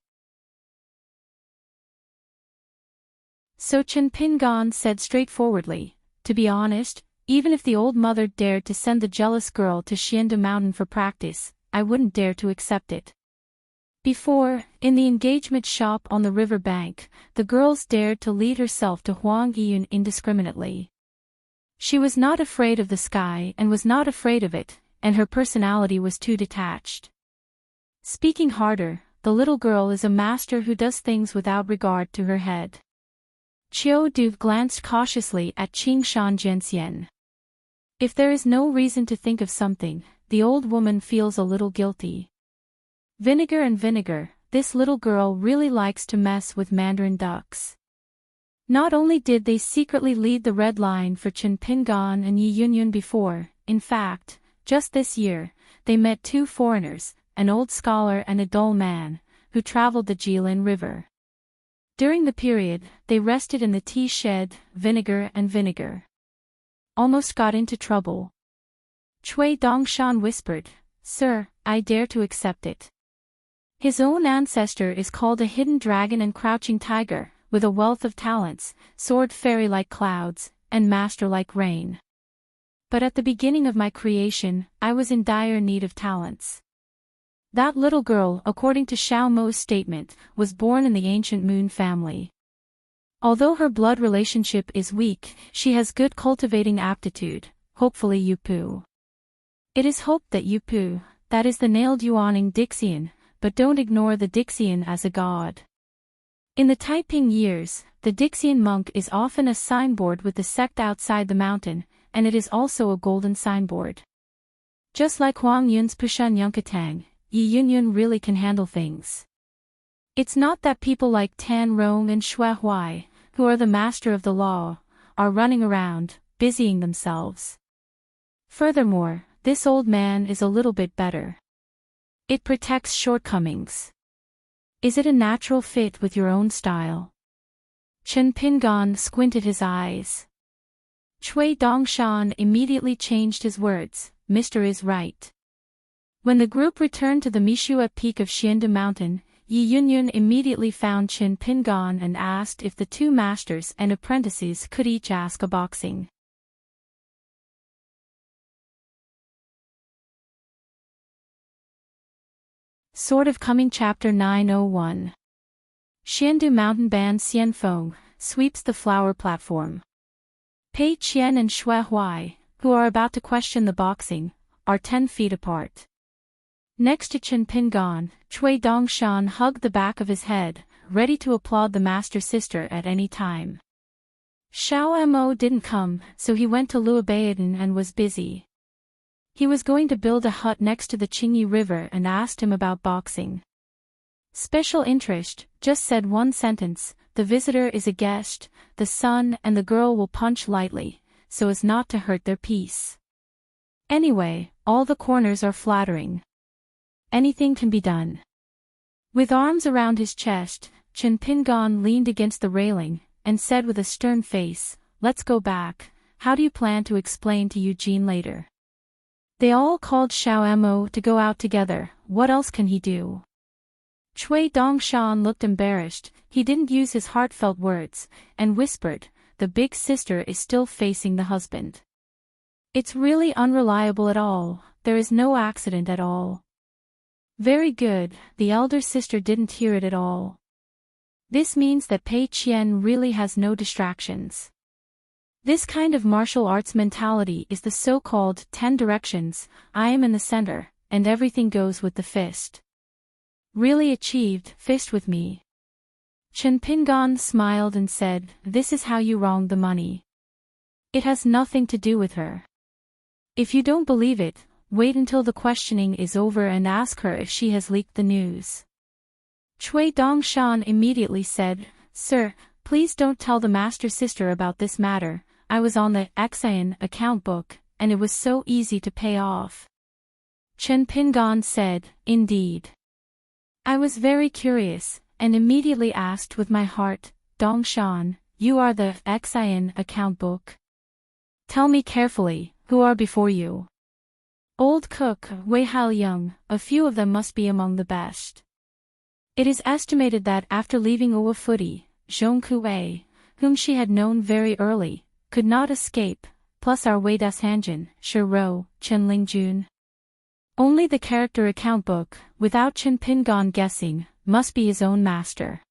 So Chen Pingan said straightforwardly, "To be honest, even if the old mother dared to send the jealous girl to Xianda Mountain for practice, I wouldn't dare to accept it." Before, in the engagement shop on the river bank, the girls dared to lead herself to Huang Yiyun indiscriminately. She was not afraid of the sky and was not afraid of it, and her personality was too detached. Speaking harder, the little girl is a master who does things without regard to her head. Chiu Du glanced cautiously at Qing Shan Jianxian. If there is no reason to think of something, the old woman feels a little guilty. Vinegar and vinegar, this little girl really likes to mess with mandarin ducks. Not only did they secretly lead the red line for Chen Pingan and Yi Yunyun before, in fact, just this year, they met two foreigners, an old scholar and a dull man, who traveled the Jilin River. During the period, they rested in the tea shed, vinegar and vinegar. Almost got into trouble. Cui Dongshan whispered, "Sir, I dare to accept it." His own ancestor is called a hidden dragon and crouching tiger, with a wealth of talents, sword fairy like clouds, and master like rain. But at the beginning of my creation, I was in dire need of talents. That little girl, according to Xiao Mo's statement, was born in the ancient Moon family. Although her blood relationship is weak, she has good cultivating aptitude, hopefully Yupu. It is hoped that Yupu, that is the nailed Yuaning Dixian, but don't ignore the Dixian as a god. In the Taiping years, the Dixian monk is often a signboard with the sect outside the mountain, and it is also a golden signboard. Just like Huang Yun's Pushan Yunkatang, Yi Yunyun really can handle things. It's not that people like Tan Rong and Xue Huai, who are the master of the law, are running around, busying themselves. Furthermore, this old man is a little bit better. It protects shortcomings. Is it a natural fit with your own style? Chen Pingan squinted his eyes. Cui Dongshan immediately changed his words, "Mr. is right." When the group returned to the Mishua peak of Xiandu Mountain, Yi Yunyun immediately found Chen Pingan and asked if the two masters and apprentices could each ask a boxing. Sort of coming Chapter 901. Xiandu Mountain Band Xianfeng sweeps the flower platform. Pei Qian and Xue Huai, who are about to question the boxing, are 10 feet apart. Next to Chen Pingan, Cui Dongshan hugged the back of his head, ready to applaud the master sister at any time. Xiao Mo didn't come, so he went to Luobaiden and was busy. He was going to build a hut next to the Qingyi River and asked him about boxing. Special interest, just said one sentence, the visitor is a guest, the son and the girl will punch lightly, so as not to hurt their peace. Anyway, all the corners are flattering. Anything can be done. With arms around his chest, Chen Pingan leaned against the railing, and said with a stern face, "Let's go back, how do you plan to explain to Eugene later?" They all called Xiao Mo to go out together, what else can he do? Cui Dongshan looked embarrassed, he didn't use his heartfelt words, and whispered, "The big sister is still facing the husband. It's really unreliable at all, there is no accident at all." Very good, the elder sister didn't hear it at all. This means that Pei Qian really has no distractions. This kind of martial arts mentality is the so-called 10 directions, I am in the center, and everything goes with the fist. Really achieved, fist with me. Chen Pingan smiled and said, "This is how you wronged the money. It has nothing to do with her. If you don't believe it, wait until the questioning is over and ask her if she has leaked the news." Cui Dongshan immediately said, "Sir, please don't tell the master sister about this matter, I was on the Xian account book, and it was so easy to pay off." Chen Pingan said, "Indeed. I was very curious, and immediately asked with my heart, Dongshan, you are the Xian account book? Tell me carefully, who are before you?" Old cook, Wei Haoliang, a few of them must be among the best. It is estimated that after leaving Uwafuti, Zhong Kuei, whom she had known very early, could not escape, plus our Wei Dashanjin, Shiro, Chen Lingjun. Only the character account book, without Chen Pingan guessing, must be his own master.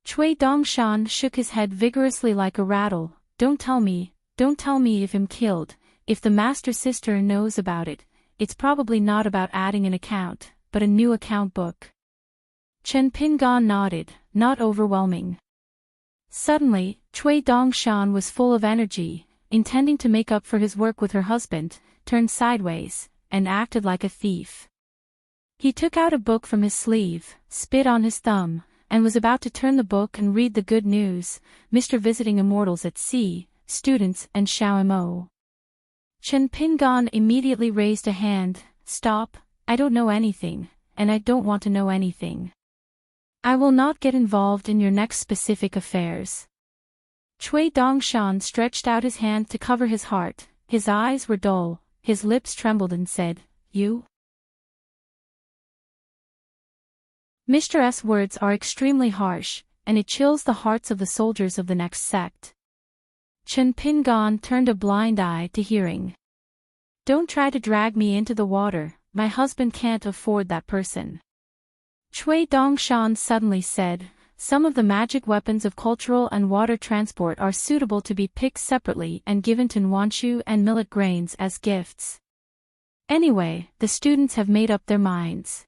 Cui Dongshan shook his head vigorously like a rattle, "Don't tell me, don't tell me if I'm killed. If the master sister knows about it, it's probably not about adding an account, but a new account book. Chen Pingan nodded, not overwhelming. Suddenly, Cui Dongshan was full of energy, intending to make up for his work with her husband, turned sideways, and acted like a thief. He took out a book from his sleeve, spit on his thumb, and was about to turn the book and read the good news, Mr. Visiting Immortals at Sea, Students and Xiao-mo. Chen Pingan immediately raised a hand. Stop, I don't know anything, and I don't want to know anything. I will not get involved in your next specific affairs. Cui Dongshan stretched out his hand to cover his heart, his eyes were dull, his lips trembled and said, You? Mr. S. words are extremely harsh, and it chills the hearts of the soldiers of the next sect. Chen Pingan turned a blind eye to hearing. Don't try to drag me into the water, my husband can't afford that person. Cui Dongshan suddenly said, some of the magic weapons of cultural and water transport are suitable to be picked separately and given to Nwanshu and millet grains as gifts. Anyway, the students have made up their minds.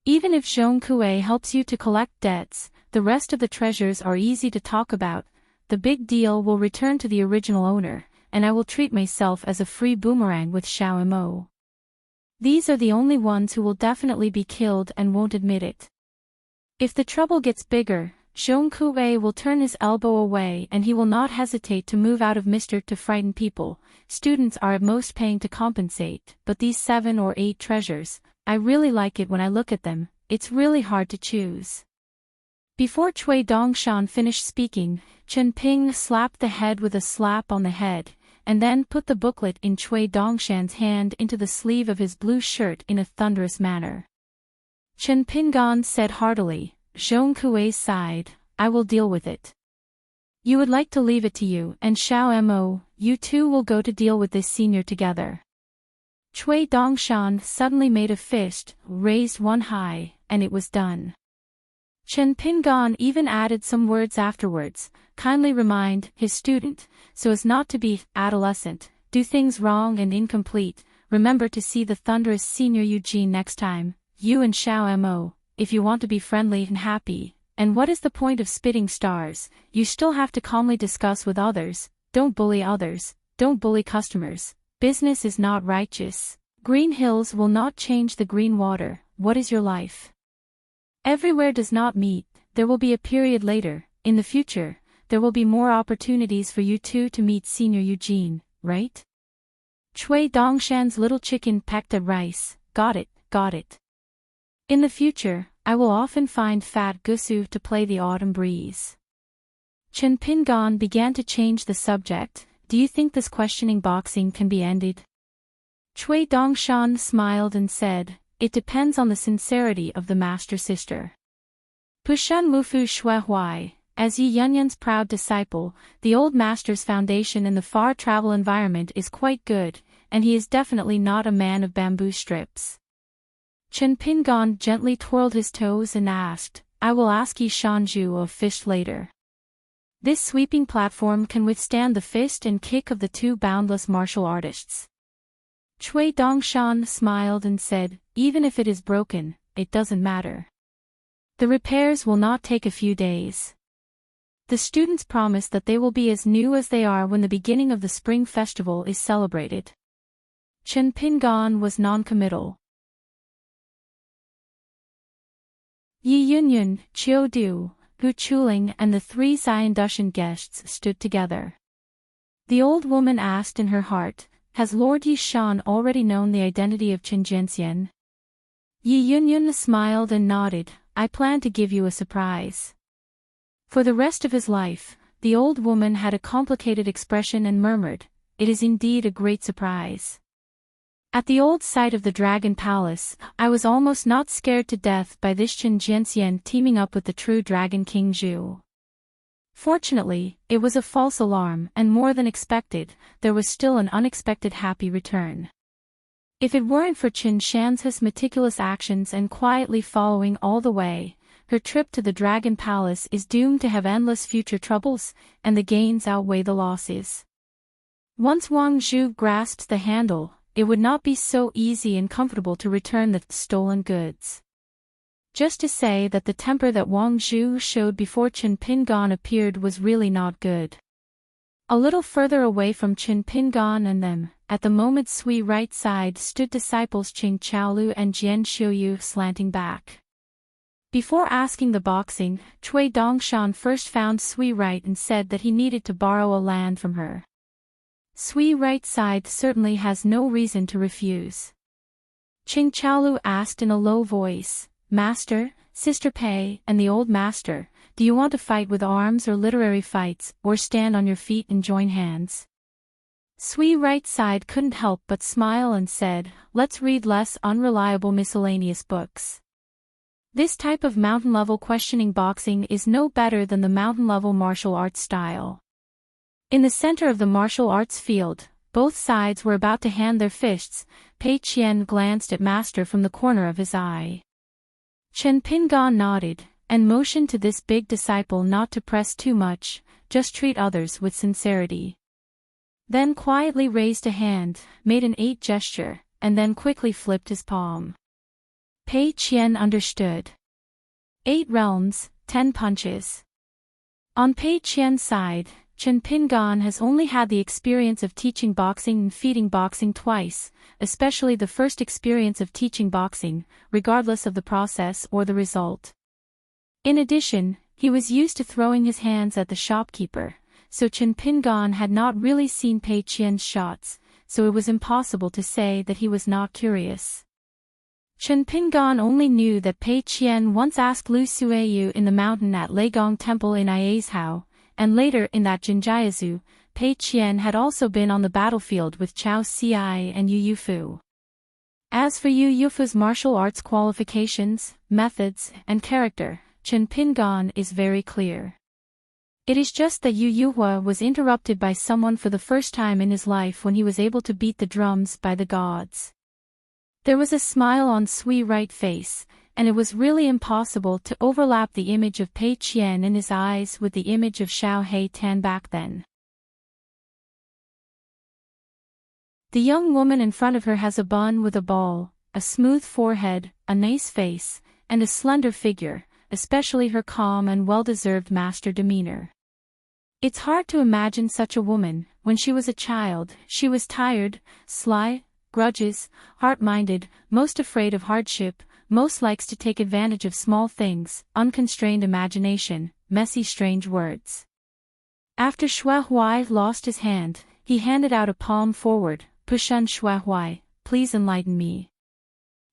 Even if Zhong Kue helps you to collect debts, the rest of the treasures are easy to talk about. The big deal will return to the original owner, and I will treat myself as a free boomerang with Xiao-mo. These are the only ones who will definitely be killed and won't admit it. If the trouble gets bigger, Zhong Kue will turn his elbow away and he will not hesitate to move out of Mr. to frighten people. Students are at most paying to compensate, but these 7 or 8 treasures, I really like it when I look at them, it's really hard to choose. Before Cui Dongshan finished speaking, Chen Ping slapped the head with a slap on the head, and then put the booklet in Cui Dongshan's hand into the sleeve of his blue shirt in a thunderous manner. Chen Pingan said heartily, Zhong Kue sighed, I will deal with it. You would like to leave it to you and Xiao-mo, you two will go to deal with this senior together. Cui Dongshan suddenly made a fist, raised one high, and it was done. Chen Pingan even added some words afterwards, kindly remind his student, so as not to be adolescent, do things wrong and incomplete, remember to see the thunderous senior Eugene next time, you and Xiao-mo, if you want to be friendly and happy, and what is the point of spitting stars, you still have to calmly discuss with others, don't bully customers, business is not righteous, green hills will not change the green water, what is your life? Everywhere does not meet, there will be a period later, in the future, there will be more opportunities for you two to meet Senior Eugene, right? Cui Dongshan's little chicken pecked at rice, got it. In the future, I will often find Fat Gusu to play the autumn breeze. Chen Pingan began to change the subject, do you think this questioning boxing can be ended? Cui Dongshan smiled and said, it depends on the sincerity of the master sister. Pushan Mufu Shui Huai, as Yi Yunyun's proud disciple, the old master's foundation in the far travel environment is quite good, and he is definitely not a man of bamboo strips. Chen Pingan gently twirled his toes and asked, I will ask Yi Shanju of fish later. This sweeping platform can withstand the fist and kick of the 2 boundless martial artists. Cui Dongshan smiled and said, even if it is broken, it doesn't matter. The repairs will not take a few days. The students promise that they will be as new as they are when the beginning of the spring festival is celebrated. Chen Pingan was non-committal. Yi Yunyun, Chiu Du, Gu Chuling and the 3 Xiandushan guests stood together. The old woman asked in her heart, has Lord Yi Shan already known the identity of Chen Jianxian? Yi Yunyun smiled and nodded, I plan to give you a surprise. For the rest of his life, the old woman had a complicated expression and murmured, it is indeed a great surprise. At the old site of the Dragon Palace, I was almost not scared to death by this Chen Jianxian teaming up with the true Dragon King Zhu. Fortunately, it was a false alarm and more than expected, there was still an unexpected happy return. If it weren't for Qin Shan's meticulous actions and quietly following all the way, her trip to the Dragon Palace is doomed to have endless future troubles, and the gains outweigh the losses. Once Wang Zhu grasps the handle, it would not be so easy and comfortable to return the stolen goods. Just to say that the temper that Wang Zhu showed before Qin Pingan appeared was really not good. A little further away from Qin Pingan and them, at the moment Sui right side stood disciples Qing Chaolu and Jian Xiuyu slanting back. Before asking the boxing, Cui Dongshan first found Sui right and said that he needed to borrow a land from her. Sui right side certainly has no reason to refuse. Qing Chaolu asked in a low voice, "Master, Sister Pei, and the old master, do you want to fight with arms or literary fights, or stand on your feet and join hands?" Sui right side couldn't help but smile and said, "Let's read less unreliable miscellaneous books." This type of mountain-level questioning boxing is no better than the mountain-level martial arts style. In the center of the martial arts field, both sides were about to hand their fists. Pei Qian glanced at Master from the corner of his eye. Chen Pingan nodded, and motioned to this big disciple not to press too much, just treat others with sincerity. Then quietly raised a hand, made an 8 gesture, and then quickly flipped his palm. Pei Qian understood. 8 realms, 10 punches. On Pei Qian's side, Chen Pingan has only had the experience of teaching boxing and feeding boxing twice, especially the first experience of teaching boxing, regardless of the process or the result. In addition, he was used to throwing his hands at the shopkeeper, so Chen Pingan had not really seen Pei Qian's shots, so it was impossible to say that he was not curious. Chen Pingan only knew that Pei Qian once asked Lu Suiyu in the mountain at Leigong Temple in Aiazhou, and later in that Jinjiazu, Pei Qian had also been on the battlefield with Chao Ci and Yu Yufu. As for Yu Yufu's martial arts qualifications, methods, and character, Chen Pingan is very clear. It is just that Yu Yuhua was interrupted by someone for the first time in his life when he was able to beat the drums by the gods. There was a smile on Sui right face, and it was really impossible to overlap the image of Pei Qian in his eyes with the image of Xiao Hei Tan back then. The young woman in front of her has a bun with a ball, a smooth forehead, a nice face, and a slender figure, especially her calm and well-deserved master demeanor. It's hard to imagine such a woman. When she was a child, she was tired, sly, grudges, heart-minded, most afraid of hardship, most likes to take advantage of small things, unconstrained imagination, messy strange words. After Xue Huai lost his hand, he handed out a palm forward, "Pushun Xue Huai, please enlighten me."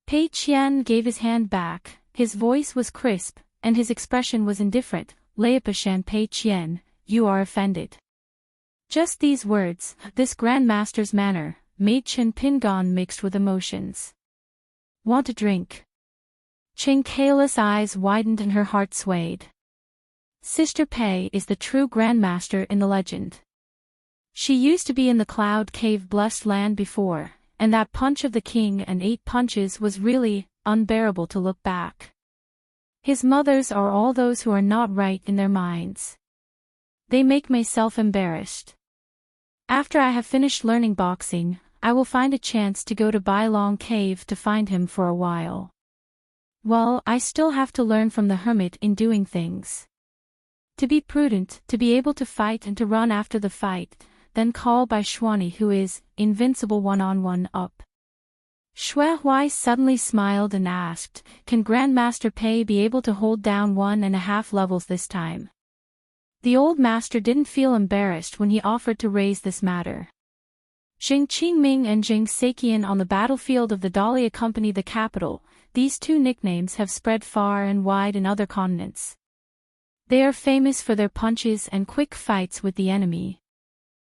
Pei Qian gave his hand back, his voice was crisp, and his expression was indifferent. "Leipashan Pei Qian, you are offended." Just these words, this grandmaster's manner, made Chen Pingan mixed with emotions. "Want a drink?" Qing Kaila's eyes widened and her heart swayed. Sister Pei is the true grandmaster in the legend. She used to be in the Cloud Cave Blessed Land before, and that punch of the king and 8 punches was really unbearable to look back. His mothers are all those who are not right in their minds. They make myself embarrassed. After I have finished learning boxing, I will find a chance to go to Bailong Cave to find him for a while. Well, I still have to learn from the hermit in doing things. To be prudent, to be able to fight and to run after the fight, then call by Xuani who is invincible one-on-one up. Xue Huai suddenly smiled and asked, "Can Grandmaster Pei be able to hold down 1.5 levels this time?" The old master didn't feel embarrassed when he offered to raise this matter. Zheng Qingming and Zheng Seiqian on the battlefield of the Dahlia Company, the capital. These 2 nicknames have spread far and wide in other continents. They are famous for their punches and quick fights with the enemy.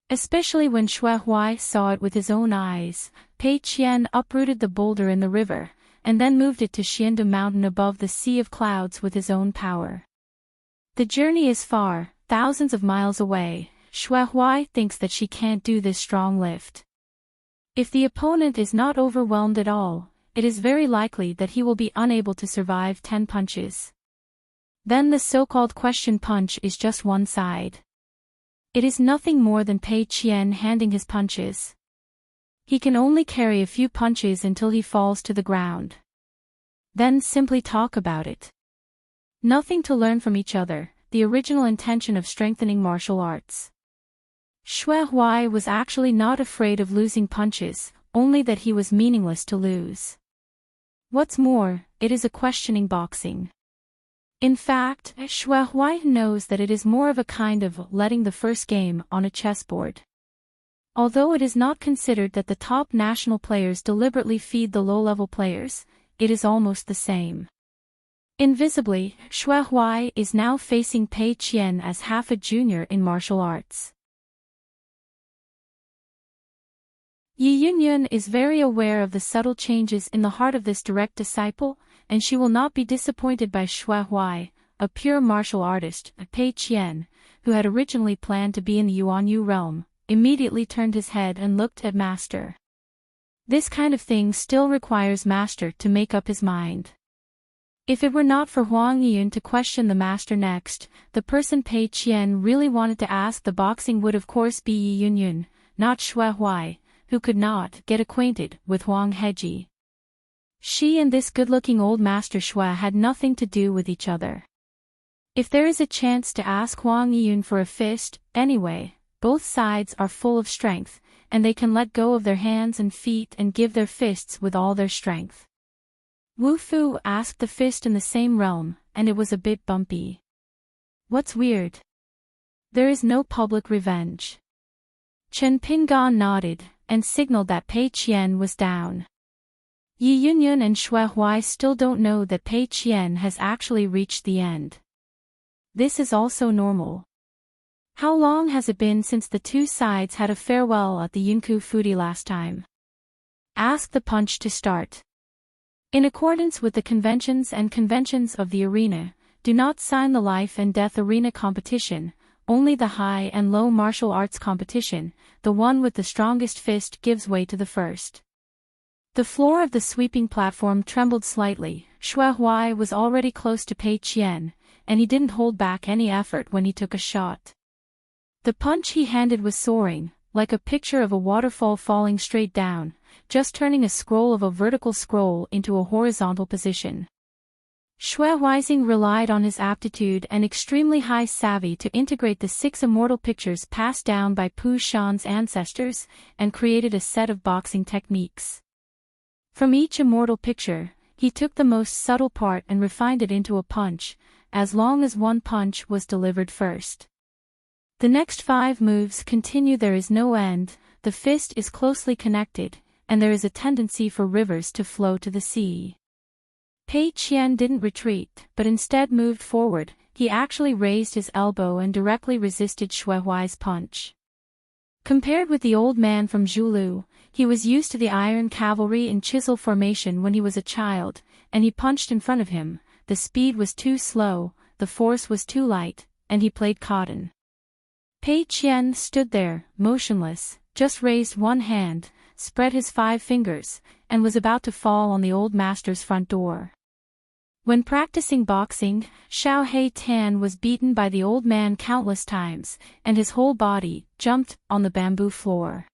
Especially when Xue Huai saw it with his own eyes, Pei Qian uprooted the boulder in the river, and then moved it to Xianda Mountain above the sea of clouds with his own power. The journey is far, thousands of miles away. Xue Huai thinks that she can't do this strong lift. If the opponent is not overwhelmed at all, it is very likely that he will be unable to survive 10 punches. Then the so-called question punch is just one side. It is nothing more than Pei Qian handing his punches. He can only carry a few punches until he falls to the ground. Then simply talk about it. Nothing to learn from each other, the original intention of strengthening martial arts. Xue Huai was actually not afraid of losing punches, only that he was meaningless to lose. What's more, it is a questioning boxing. In fact, Xue Huai knows that it is more of a kind of letting the first game on a chessboard. Although it is not considered that the top national players deliberately feed the low-level players, it is almost the same. Invisibly, Xue Huai is now facing Pei Qian as half a junior in martial arts. Yi Yunyun is very aware of the subtle changes in the heart of this direct disciple, and she will not be disappointed by Xue Huai, a pure martial artist. Pei Qian, who had originally planned to be in the Yuanyu realm, immediately turned his head and looked at Master. This kind of thing still requires Master to make up his mind. If it were not for Huang Yiyun to question the Master next, the person Pei Qian really wanted to ask the boxing would of course be Yi Yunyun, not Xue Huai, who could not get acquainted with Huang Heji. She and this good-looking old Master Xue had nothing to do with each other. If there is a chance to ask Huang Yiyun for a fist, anyway, both sides are full of strength, and they can let go of their hands and feet and give their fists with all their strength. Wu Fu asked the fist in the same realm, and it was a bit bumpy. What's weird? There is no public revenge. Chen Pingan nodded, and signaled that Pei Qian was down. Yi Yunyun and Xue Huai still don't know that Pei Qian has actually reached the end. This is also normal. How long has it been since the two sides had a farewell at the Yunku Fudi last time? Ask the punch to start. In accordance with the conventions of the arena, do not sign the life and death arena competition, only the high and low martial arts competition, the one with the strongest fist gives way to the first. The floor of the sweeping platform trembled slightly. Xue Huai was already close to Pei Qian, and he didn't hold back any effort when he took a shot. The punch he handed was soaring, like a picture of a waterfall falling straight down, just turning a scroll of a vertical scroll into a horizontal position. Xue Huaizing relied on his aptitude and extremely high savvy to integrate the 6 immortal pictures passed down by Pu Shan's ancestors, and created a set of boxing techniques. From each immortal picture, he took the most subtle part and refined it into a punch, as long as one punch was delivered first. The next 5 moves continue. There is no end, the fist is closely connected, and there is a tendency for rivers to flow to the sea. Pei Qian didn't retreat, but instead moved forward. He actually raised his elbow and directly resisted Xue Huai's punch. Compared with the old man from Zhulu, he was used to the iron cavalry in chisel formation when he was a child, and he punched in front of him. The speed was too slow, the force was too light, and he played cotton. Pei Qian stood there, motionless, just raised one hand, spread his 5 fingers, and was about to fall on the old master's front door. When practicing boxing, Xiao He Tan was beaten by the old man countless times, and his whole body jumped on the bamboo floor.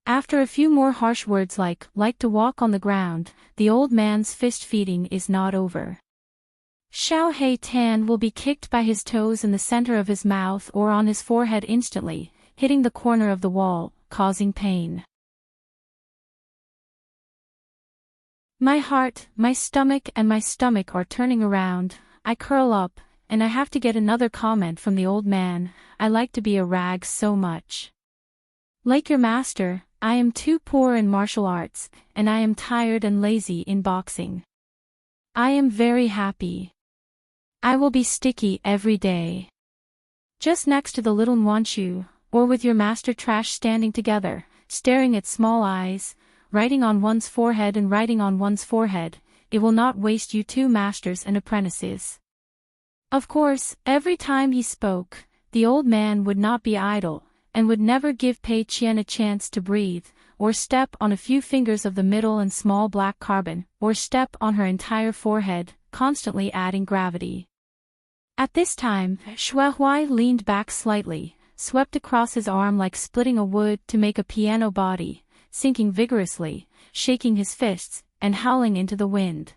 After a few more harsh words like to walk on the ground, the old man's fist feeding is not over. Xiao He Tan will be kicked by his toes in the center of his mouth or on his forehead instantly, hitting the corner of the wall, causing pain. My heart, my stomach are turning around. I curl up, and I have to get another comment from the old man. I like to be a rag so much. Like your master, I am too poor in martial arts, and I am tired and lazy in boxing. I am very happy. I will be sticky every day. Just next to the little Nwanshu, or with your master trash standing together, staring at small eyes, writing on one's forehead and writing on one's forehead, it will not waste you 2 masters and apprentices. Of course, every time he spoke, the old man would not be idle, and would never give Pei Qian a chance to breathe, or step on a few fingers of the middle and small black carbon, or step on her entire forehead, constantly adding gravity. At this time, Xue Huai leaned back slightly, swept across his arm like splitting a wood to make a piano body, sinking vigorously, shaking his fists, and howling into the wind.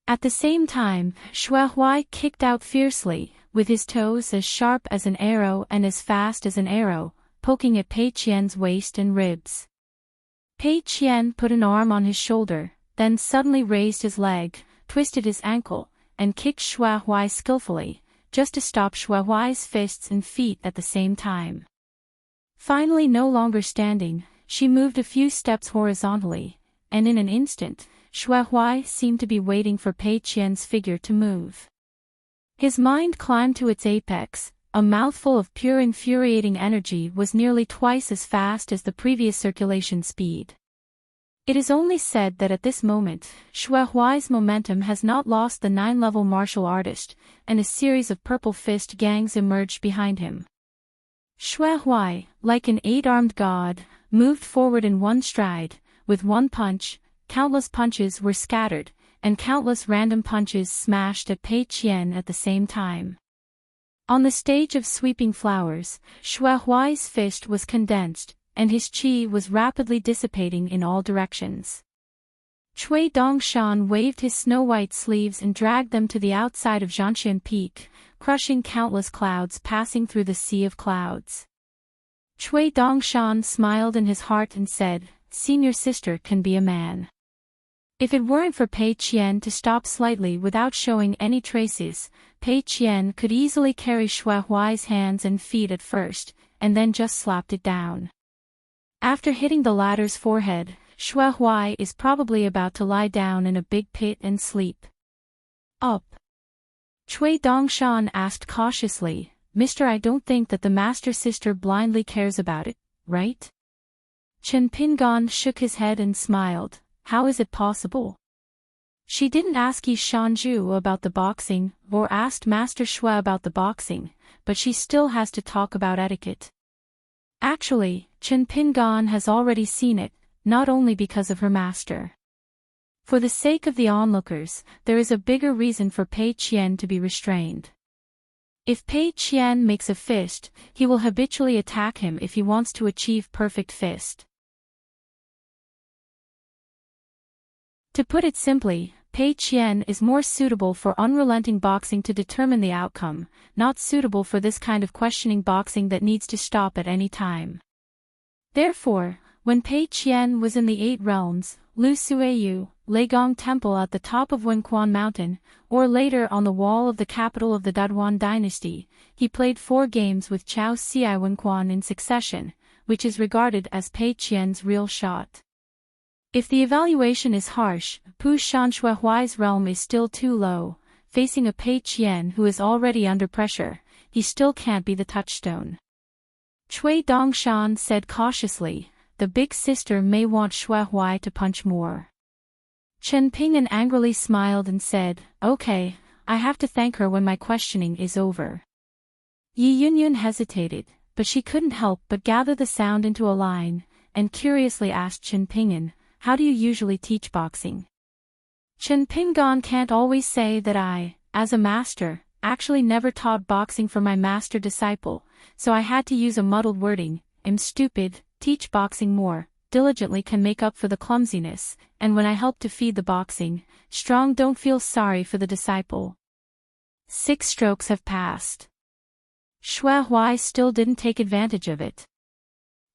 At the same time, Shui Huai kicked out fiercely, with his toes as sharp as an arrow and as fast as an arrow, poking at Pei Qian's waist and ribs. Pei Qian put an arm on his shoulder, then suddenly raised his leg, twisted his ankle, and kicked Shui Huai skillfully, just to stop Shui Huai's fists and feet at the same time. Finally, no longer standing, she moved a few steps horizontally, and in an instant, Shui Huai seemed to be waiting for Pei Qian's figure to move. His mind climbed to its apex. A mouthful of pure infuriating energy was nearly twice as fast as the previous circulation speed. It is only said that at this moment, Shui Huai's momentum has not lost the 9-level martial artist, and a series of purple fist gangs emerged behind him. Shui Huai, like an 8-armed god, moved forward in one stride. With one punch, countless punches were scattered, and countless random punches smashed at Pei Qian at the same time. On the stage of sweeping flowers, Shui Huai's fist was condensed, and his qi was rapidly dissipating in all directions. Cui Dongshan waved his snow-white sleeves and dragged them to the outside of Zhanxian Peak, crushing countless clouds passing through the sea of clouds. Cui Dongshan smiled in his heart and said, "Senior sister can be a man." If it weren't for Pei Qian to stop slightly without showing any traces, Pei Qian could easily carry Shui Huai's hands and feet at first, and then just slapped it down. After hitting the latter's forehead, Shui Huai is probably about to lie down in a big pit and sleep. Up. Cui Dongshan asked cautiously, "Mister, I don't think that the master sister blindly cares about it, right?" Chen Pingan shook his head and smiled. "How is it possible? She didn't ask Yi Shanju about the boxing, or asked Master Shui about the boxing, but she still has to talk about etiquette. Actually, Chen Pingan has already seen it, not only because of her master. For the sake of the onlookers, there is a bigger reason for Pei Qian to be restrained. If Pei Qian makes a fist, he will habitually attack him if he wants to achieve perfect fist. To put it simply, Pei Qian is more suitable for unrelenting boxing to determine the outcome, not suitable for this kind of questioning boxing that needs to stop at any time. Therefore, when Pei Qian was in the 8 realms, Lu Suiyu, Leigong Temple at the top of Wenquan Mountain, or later on the wall of the capital of the Daduan dynasty, he played 4 games with Chao Xiai Wenquan in succession, which is regarded as Pei Qian's real shot. If the evaluation is harsh, Pu Shan Shui Huai's realm is still too low. Facing a Pei Qian who is already under pressure, he still can't be the touchstone. Cui Dongshan said cautiously, "The big sister may want Shui Huai to punch more." Chen Ping'an angrily smiled and said, "Okay, I have to thank her when my questioning is over." Yi Yunyun hesitated, but she couldn't help but gather the sound into a line, and curiously asked Chen Ping'an, "How do you usually teach boxing?" Chen Pingan can't always say that I, as a master, actually never taught boxing for my master disciple, so I had to use a muddled wording. "Am stupid, teach boxing more, diligently can make up for the clumsiness, and when I help to feed the boxing, strong don't feel sorry for the disciple." 6 strokes have passed. Shui Huai still didn't take advantage of it.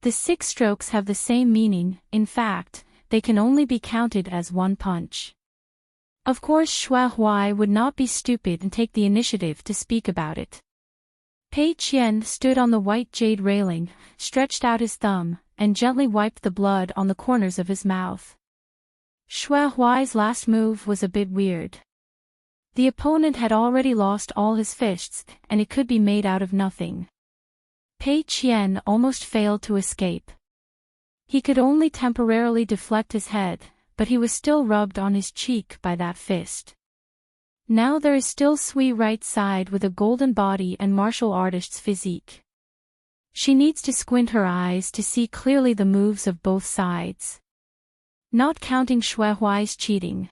The 6 strokes have the same meaning, in fact, they can only be counted as 1 punch. Of course Shui Huai would not be stupid and take the initiative to speak about it. Pei Qian stood on the white jade railing, stretched out his thumb, and gently wiped the blood on the corners of his mouth. Shui Huai's last move was a bit weird. The opponent had already lost all his fists, and it could be made out of nothing. Pei Qian almost failed to escape. He could only temporarily deflect his head, but he was still rubbed on his cheek by that fist. Now there is still Sui right side with a golden body and martial artist's physique. She needs to squint her eyes to see clearly the moves of both sides. Not counting Shui Huai's cheating.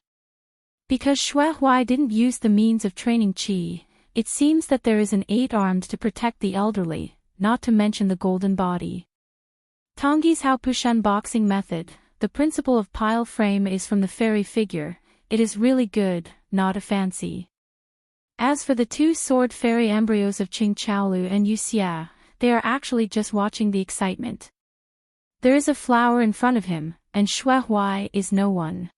Because Shui Huai didn't use the means of training qi, it seems that there is an 8-armed to protect the elderly, not to mention the golden body. Tongyi's Hao Pushan boxing method. The principle of pile frame is from the fairy figure. It is really good, not a fancy. As for the two sword fairy embryos of Qing Chaolu and Yuxia, they are actually just watching the excitement. There is a flower in front of him, and Xue Huai is no one.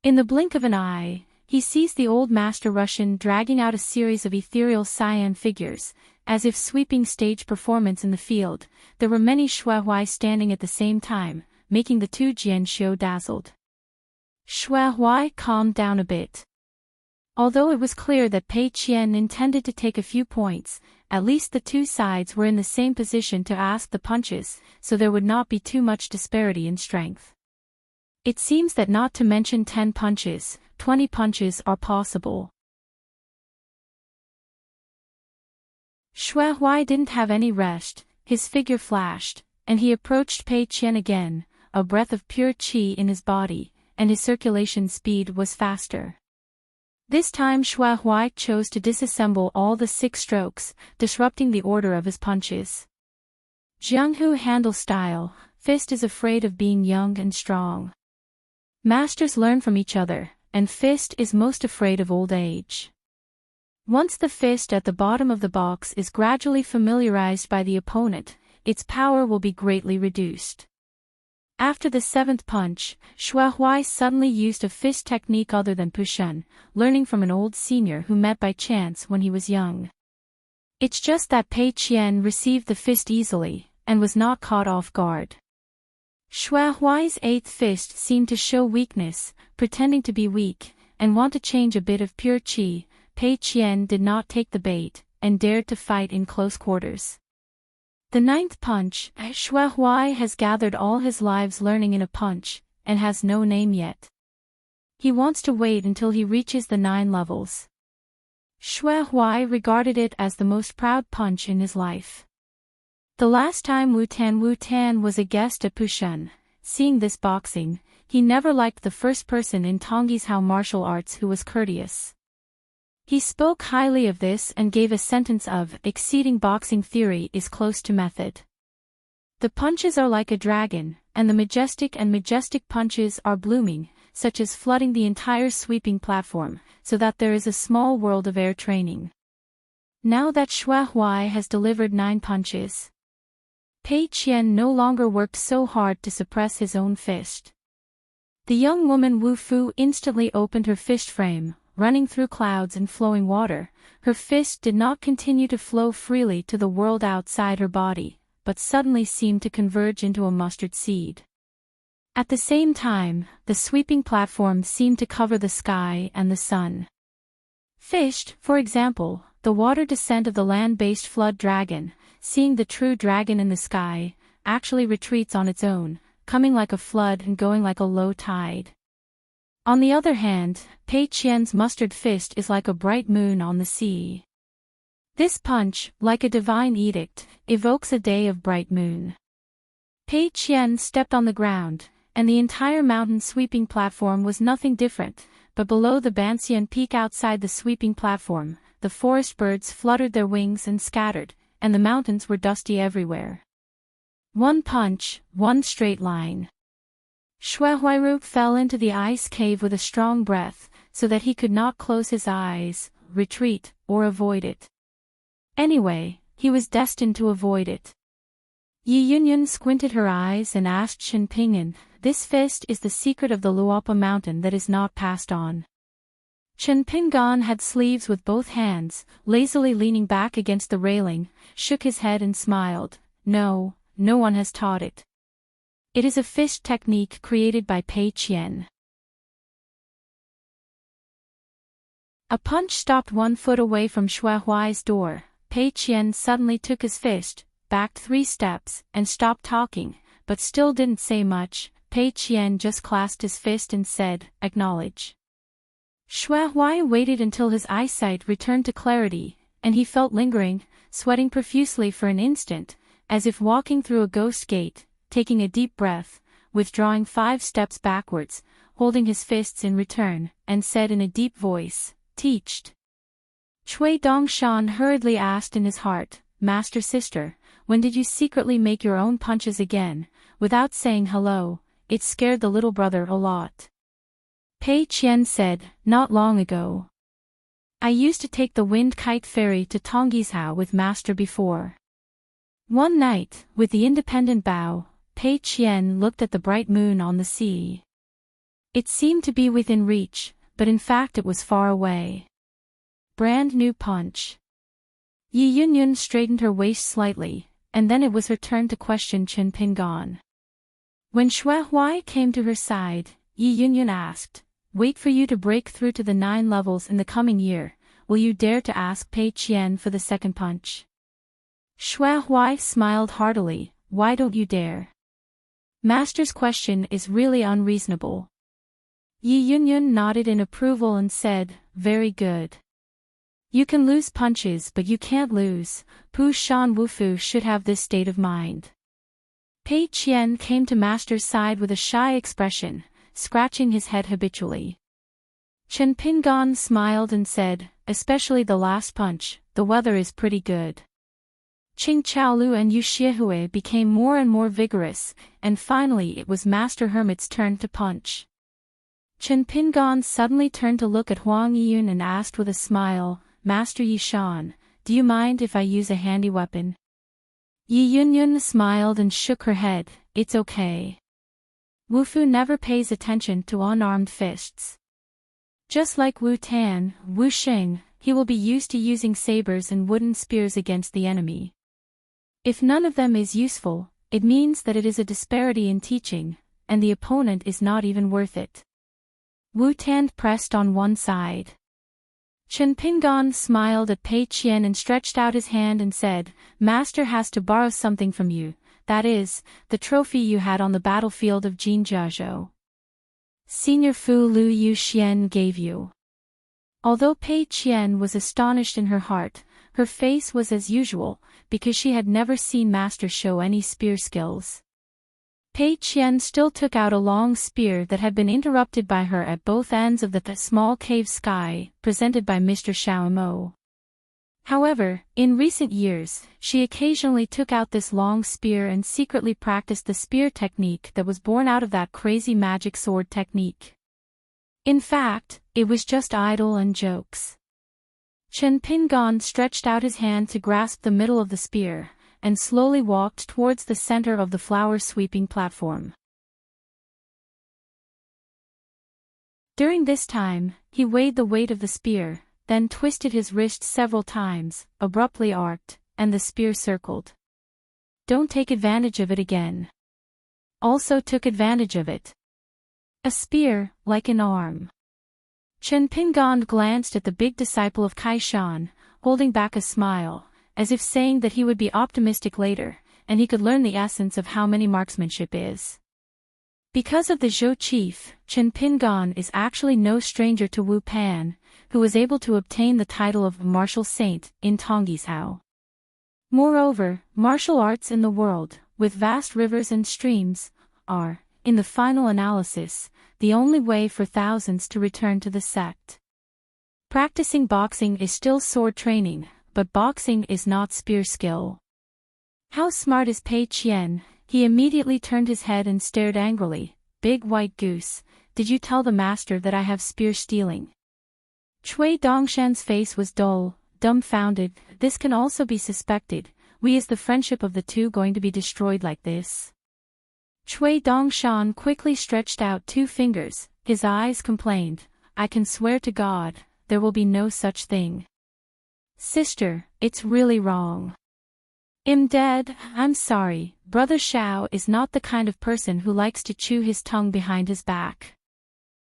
In the blink of an eye, he sees the old master Russian dragging out a series of ethereal cyan figures, as if sweeping stage performance in the field. There were many Xue Huai standing at the same time, making the two Jianxiu dazzled. Xue Huai calmed down a bit. Although it was clear that Pei Qian intended to take a few points, at least the two sides were in the same position to ask the punches, so there would not be too much disparity in strength. It seems that not to mention 10 punches, 20 punches are possible. Xue Huai didn't have any rest, his figure flashed, and he approached Pei Qian again, a breath of pure qi in his body, and his circulation speed was faster. This time Xue Huai chose to disassemble all the 6 strokes, disrupting the order of his punches. Jianghu handle style, fist is afraid of being young and strong. Masters learn from each other, and fist is most afraid of old age. Once the fist at the bottom of the box is gradually familiarized by the opponent, its power will be greatly reduced. After the 7th punch, Xue Huai suddenly used a fist technique other than Pushan, learning from an old senior who met by chance when he was young. It's just that Pei Qian received the fist easily, and was not caught off guard. Xue Huai's 8th fist seemed to show weakness, pretending to be weak, and want to change a bit of pure qi. Pei Qian did not take the bait, and dared to fight in close quarters. The 9th punch, Xue Huai has gathered all his lives learning in a punch, and has no name yet. He wants to wait until he reaches the 9 levels. Xue Huai regarded it as the most proud punch in his life. The last time Wu Tan was a guest at Pushan, seeing this boxing, he never liked the first person in Tongyi's Hao martial arts who was courteous. He spoke highly of this and gave a sentence of, exceeding boxing theory is close to method. The punches are like a dragon, and the majestic punches are blooming, such as flooding the entire sweeping platform, so that there is a small world of air training. Now that Xue Huai has delivered 9 punches, Pei Qian no longer worked so hard to suppress his own fist. The young woman Wu Fu instantly opened her fist frame, running through clouds and flowing water. Her fist did not continue to flow freely to the world outside her body, but suddenly seemed to converge into a mustard seed. At the same time, the sweeping platform seemed to cover the sky and the sun. Fished, for example, the water descent of the land-based flood dragon, seeing the true dragon in the sky, actually retreats on its own, coming like a flood and going like a low tide. On the other hand, Pei Qian's mustard fist is like a bright moon on the sea. This punch, like a divine edict, evokes a day of bright moon. Pei Qian stepped on the ground, and the entire mountain sweeping platform was nothing different, but below the Banxian peak outside the sweeping platform, the forest birds fluttered their wings and scattered, and the mountains were dusty everywhere. 1 punch, 1 straight line. Xue Huairu fell into the ice cave with a strong breath, so that he could not close his eyes, retreat, or avoid it. Anyway, he was destined to avoid it. Yi Yunyun squinted her eyes and asked Shen Ping'an, "This fist is the secret of the Luopa mountain that is not passed on." Chen Ping'an had sleeves with both hands, lazily leaning back against the railing, shook his head and smiled. No, no one has taught it. It is a fist technique created by Pei Qian. A punch stopped 1 foot away from Xue Huai's door. Pei Qian suddenly took his fist, backed 3 steps, and stopped talking, but still didn't say much. Pei Qian just clasped his fist and said, "Acknowledge." Xue Huai waited until his eyesight returned to clarity, and he felt lingering, sweating profusely for an instant, as if walking through a ghost gate, taking a deep breath, withdrawing 5 steps backwards, holding his fists in return, and said in a deep voice, "Teached." Cui Dongshan hurriedly asked in his heart, "Master sister, when did you secretly make your own punches again, without saying hello? It scared the little brother a lot. Pei Qian said, not long ago. I used to take the wind kite ferry to Tonggishao with master before. One night, with the independent bow, Pei Qian looked at the bright moon on the sea. It seemed to be within reach, but in fact it was far away. Brand new punch. Yi Yunyun straightened her waist slightly, and then it was her turn to question Chen Pingan. When Xue Huai came to her side, Yi Yunyun asked, wait for you to break through to the 9 levels in the coming year, will you dare to ask Pei Qian for the second punch? Xue Huai smiled heartily, why don't you dare? Master's question is really unreasonable. Yi Yunyun nodded in approval and said, very good. You can lose punches but you can't lose. Pu Shan Wufu should have this state of mind. Pei Qian came to master's side with a shy expression, scratching his head habitually. Chen Pingan smiled and said, especially the last punch, the weather is pretty good. Qing Chaolu and Yu Xiehui became more and more vigorous, and finally it was Master Hermit's turn to punch. Chen Pingan suddenly turned to look at Huang Yiyun and asked with a smile, Master Yishan, do you mind if I use a handy weapon? Yi Yunyun smiled and shook her head, it's okay. Wufu never pays attention to unarmed fists. Just like Wu Tan, Wu Xing, he will be used to using sabers and wooden spears against the enemy. If none of them is useful, it means that it is a disparity in teaching, and the opponent is not even worth it. Wu Tan pressed on one side. Chen Pingan smiled at Pei Qian and stretched out his hand and said, Master has to borrow something from you, that is, the trophy you had on the battlefield of Jinjiazhou. Senior Fu Lu Yu Xian gave you. Although Pei Qian was astonished in her heart, her face was as usual, because she had never seen Master show any spear skills. Pei Qian still took out a long spear that had been interrupted by her at both ends of the small cave sky, presented by Mr. Xiaomo. However, in recent years, she occasionally took out this long spear and secretly practiced the spear technique that was born out of that crazy magic sword technique. In fact, it was just idle and jokes. Chen Pingan stretched out his hand to grasp the middle of the spear, and slowly walked towards the center of the flower-sweeping platform. During this time, he weighed the weight of the spear, then twisted his wrist several times, abruptly arced, and the spear circled. Don't take advantage of it again. Also took advantage of it. A spear, like an arm. Chen Pingan glanced at the big disciple of Kai Shan, holding back a smile, as if saying that he would be optimistic later, and he could learn the essence of how many marksmanship is. Because of the Zhou chief, Chen Pingan is actually no stranger to Wu Pan, who was able to obtain the title of martial saint in Tonggishao. Moreover, martial arts in the world, with vast rivers and streams, are, in the final analysis, the only way for thousands to return to the sect. Practicing boxing is still sword training, but boxing is not spear skill. How smart is Pei Qian? He immediately turned his head and stared angrily. Big white goose, did you tell the master that I have spear stealing? Cui Dongshan's face was dull, dumbfounded. This can also be suspected. Is the friendship of the two going to be destroyed like this? Cui Dongshan quickly stretched out 2 fingers, his eyes complained, I can swear to God, there will be no such thing. Sister, it's really wrong. I'm dead, I'm sorry, Brother Xiao is not the kind of person who likes to chew his tongue behind his back.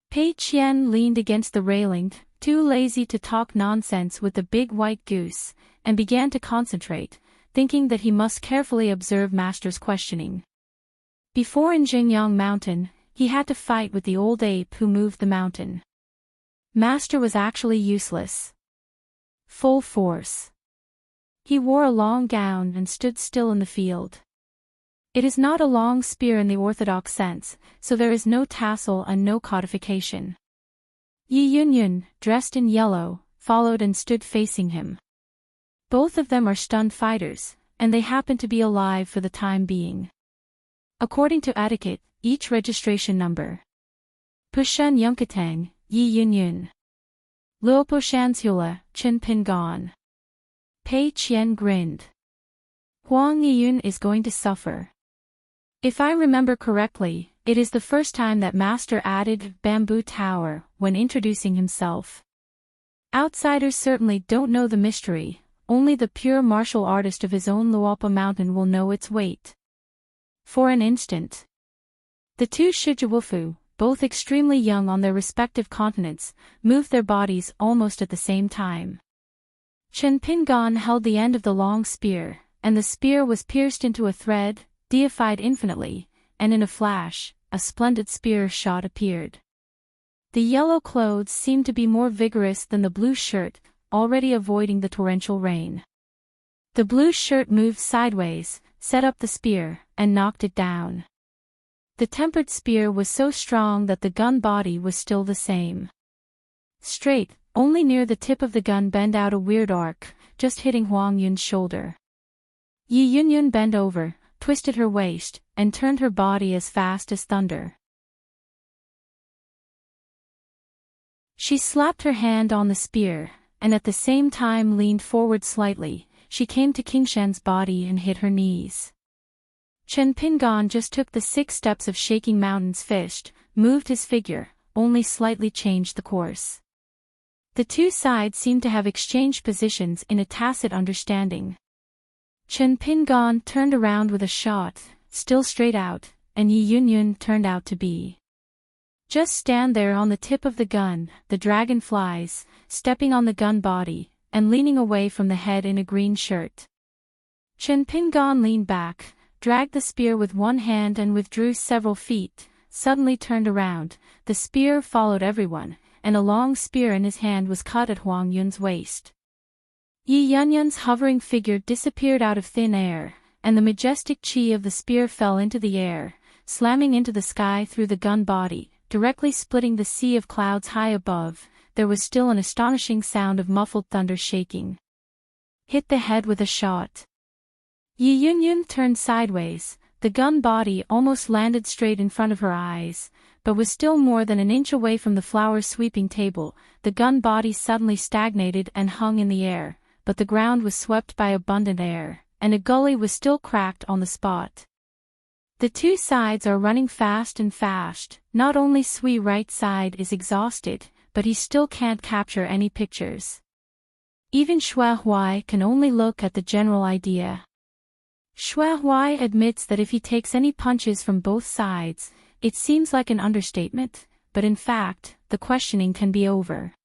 Pei Qian leaned against the railing, too lazy to talk nonsense with the big white goose, and began to concentrate, thinking that he must carefully observe Master's questioning. Before in Jingyang Mountain, he had to fight with the old ape who moved the mountain. Master was actually useless. Full force. He wore a long gown and stood still in the field. It is not a long spear in the orthodox sense, so there is no tassel and no codification. Yi Yunyun, dressed in yellow, followed and stood facing him. Both of them are stunned fighters, and they happened to be alive for the time being. According to etiquette, each registration number. Pushan Yunkatang, Yi Yun Yun. Luo Poshanshula, Chen Pin Gon. Pei Qian grinned. Huang Yiyun is going to suffer. If I remember correctly, it is the first time that Master added Bamboo Tower when introducing himself. Outsiders certainly don't know the mystery, only the pure martial artist of his own Luopa mountain will know its weight. For an instant, the two Shijiwufu, both extremely young on their respective continents, moved their bodies almost at the same time. Chen Pingon held the end of the long spear, and the spear was pierced into a thread, deified infinitely, and in a flash, a splendid spear shot appeared. The yellow clothes seemed to be more vigorous than the blue shirt, already avoiding the torrential rain. The blue shirt moved sideways, set up the spear, and knocked it down. The tempered spear was so strong that the gun body was still the same. Straight, only near the tip of the gun bent out a weird arc, just hitting Huang Yun's shoulder. Yi Yunyun bent over, twisted her waist, and turned her body as fast as thunder. She slapped her hand on the spear, and at the same time leaned forward slightly. She came to King Shan's body and hit her knees. Chen Pingon just took the 6 steps of Shaking Mountain's fist, moved his figure, only slightly changed the course. The two sides seemed to have exchanged positions in a tacit understanding. Chen Pingon turned around with a shot, still straight out, and Yi Yunyun turned out to be. Just stand there on the tip of the gun, the dragon flies, stepping on the gun body, and leaning away from the head in a green shirt. Chen Pingon leaned back, dragged the spear with one hand and withdrew several feet, suddenly turned around, the spear followed everyone, and a long spear in his hand was cut at Huang Yun's waist. Yi Yunyun's hovering figure disappeared out of thin air, and the majestic chi of the spear fell into the air, slamming into the sky through the gun body, directly splitting the sea of clouds high above. There was still an astonishing sound of muffled thunder shaking. Hit the head with a shot. Yi Yunyun turned sideways, the gun body almost landed straight in front of her eyes, but was still more than an inch away from the flower sweeping table. The gun body suddenly stagnated and hung in the air, but the ground was swept by abundant air, and a gully was still cracked on the spot. The two sides are running fast and fast. Not only Sui right side is exhausted, but he still can't capture any pictures. Even Xue Huai can only look at the general idea. Xue Huai admits that if he takes any punches from both sides, it seems like an understatement, but in fact, the questioning can be over.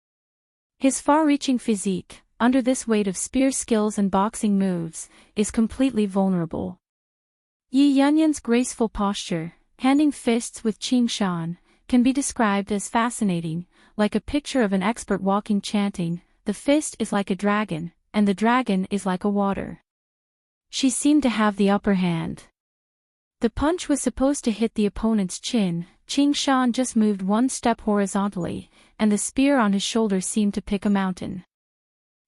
His far-reaching physique, under this weight of spear skills and boxing moves, is completely vulnerable. Yi Yunyun's graceful posture, handing fists with Qing Shan, can be described as fascinating, like a picture of an expert walking chanting. The fist is like a dragon, and the dragon is like a water. She seemed to have the upper hand. The punch was supposed to hit the opponent's chin. Qing Shan just moved one step horizontally, and the spear on his shoulder seemed to pick a mountain.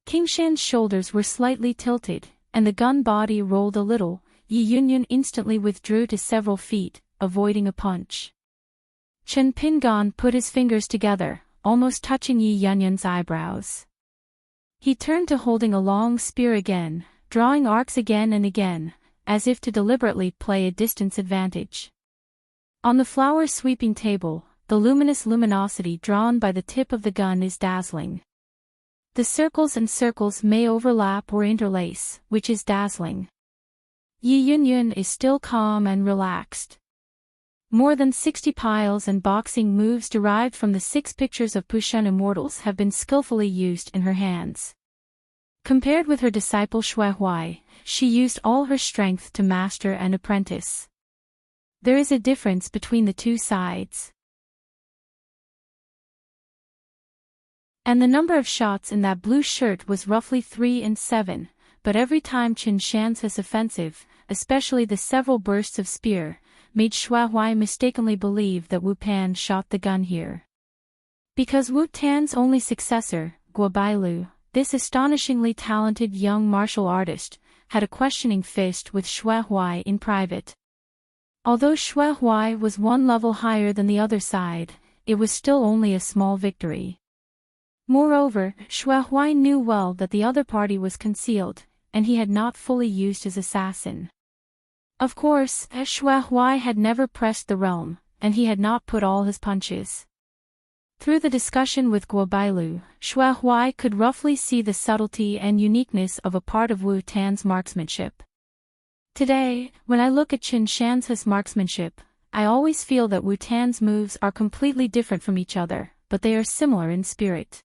King Shan's shoulders were slightly tilted, and the gun body rolled a little. Yi Yunyun instantly withdrew to several feet, avoiding a punch. Chen Pingon put his fingers together, almost touching Yi Yunyun's eyebrows. He turned to holding a long spear again, drawing arcs again and again, as if to deliberately play a distance advantage. On the flower sweeping table, the luminous luminosity drawn by the tip of the gun is dazzling. The circles and circles may overlap or interlace, which is dazzling. Yi Yunyun is still calm and relaxed. More than 60 piles and boxing moves derived from the 6 pictures of Pushan immortals have been skillfully used in her hands. Compared with her disciple Xue Huai, she used all her strength to master and apprentice. There is a difference between the two sides. And the number of shots in that blue shirt was roughly 3 and 7, but every time Qin Shan's offensive, especially the several bursts of spear, made Xue Huai mistakenly believe that Wu Pan shot the gun here. Because Wu Tan's only successor, Guo Bailu, this astonishingly talented young martial artist, had a questioning fist with Xue Huai in private. Although Xue Huai was one level higher than the other side, it was still only a small victory. Moreover, Xue Huai knew well that the other party was concealed, and he had not fully used his assassin. Of course, Xue Huai had never pressed the realm, and he had not put all his punches. Through the discussion with Guo Bailu, Xue Huai could roughly see the subtlety and uniqueness of a part of Wu Tan's marksmanship. Today, when I look at Qin Shan's marksmanship, I always feel that Wu Tan's moves are completely different from each other, but they are similar in spirit.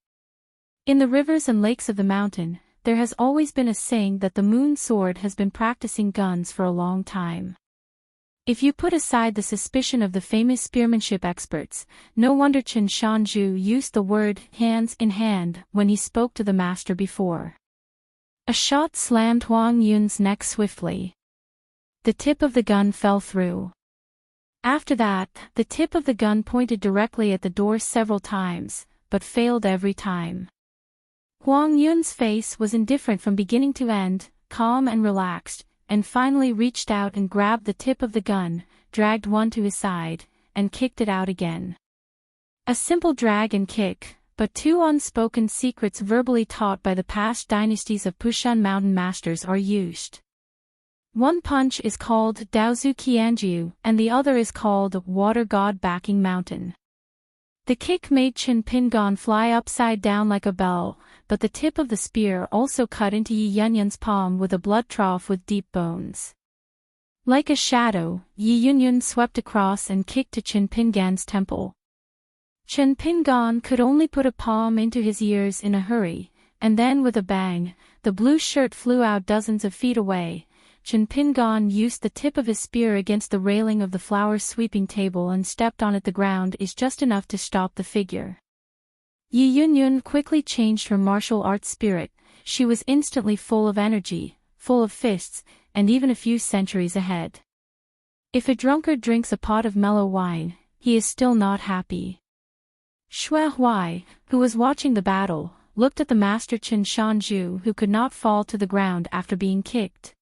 In the rivers and lakes of the mountain, there has always been a saying that the moon sword has been practicing guns for a long time. If you put aside the suspicion of the famous spearmanship experts, no wonder Qin Shanzhu used the word hands in hand when he spoke to the master before. A shot slammed Huang Yun's neck swiftly. The tip of the gun fell through. After that, the tip of the gun pointed directly at the door several times, but failed every time. Huang Yun's face was indifferent from beginning to end, calm and relaxed, and finally reached out and grabbed the tip of the gun, dragged one to his side, and kicked it out again. A simple drag and kick, but two unspoken secrets verbally taught by the past dynasties of Pushan mountain masters are used. One punch is called Daozu Qianjiu, and the other is called Water God Backing Mountain. The kick made Qin Pingan fly upside down like a bell, but the tip of the spear also cut into Yi Yunyun's palm with a blood trough with deep bones. Like a shadow, Yi Yunyun swept across and kicked to Qin Pingan's temple. Qin Pingan could only put a palm into his ears in a hurry, and then with a bang, the blue shirt flew out dozens of feet away. Qin Pingan used the tip of his spear against the railing of the flower sweeping table and stepped on it. The ground is just enough to stop the figure. Yi Yunyun quickly changed her martial arts spirit. She was instantly full of energy, full of fists, and even a few centuries ahead. If a drunkard drinks a pot of mellow wine, he is still not happy. Xue Huai, who was watching the battle, looked at the master Qin Shanzhu, who could not fall to the ground after being kicked.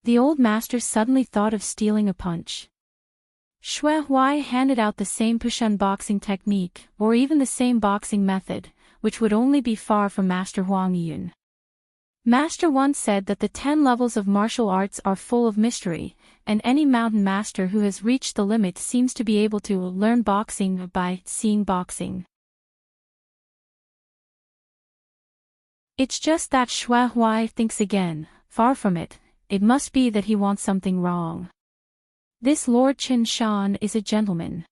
The old master suddenly thought of stealing a punch. Xue Huai handed out the same Pushan boxing technique, or even the same boxing method, which would only be far from Master Huang Yun. Master once said that the 10 levels of martial arts are full of mystery, and any mountain master who has reached the limit seems to be able to learn boxing by seeing boxing. It's just that Xue Huai thinks again, far from it. It must be that he wants something wrong. This Lord Qin Shan is a gentleman.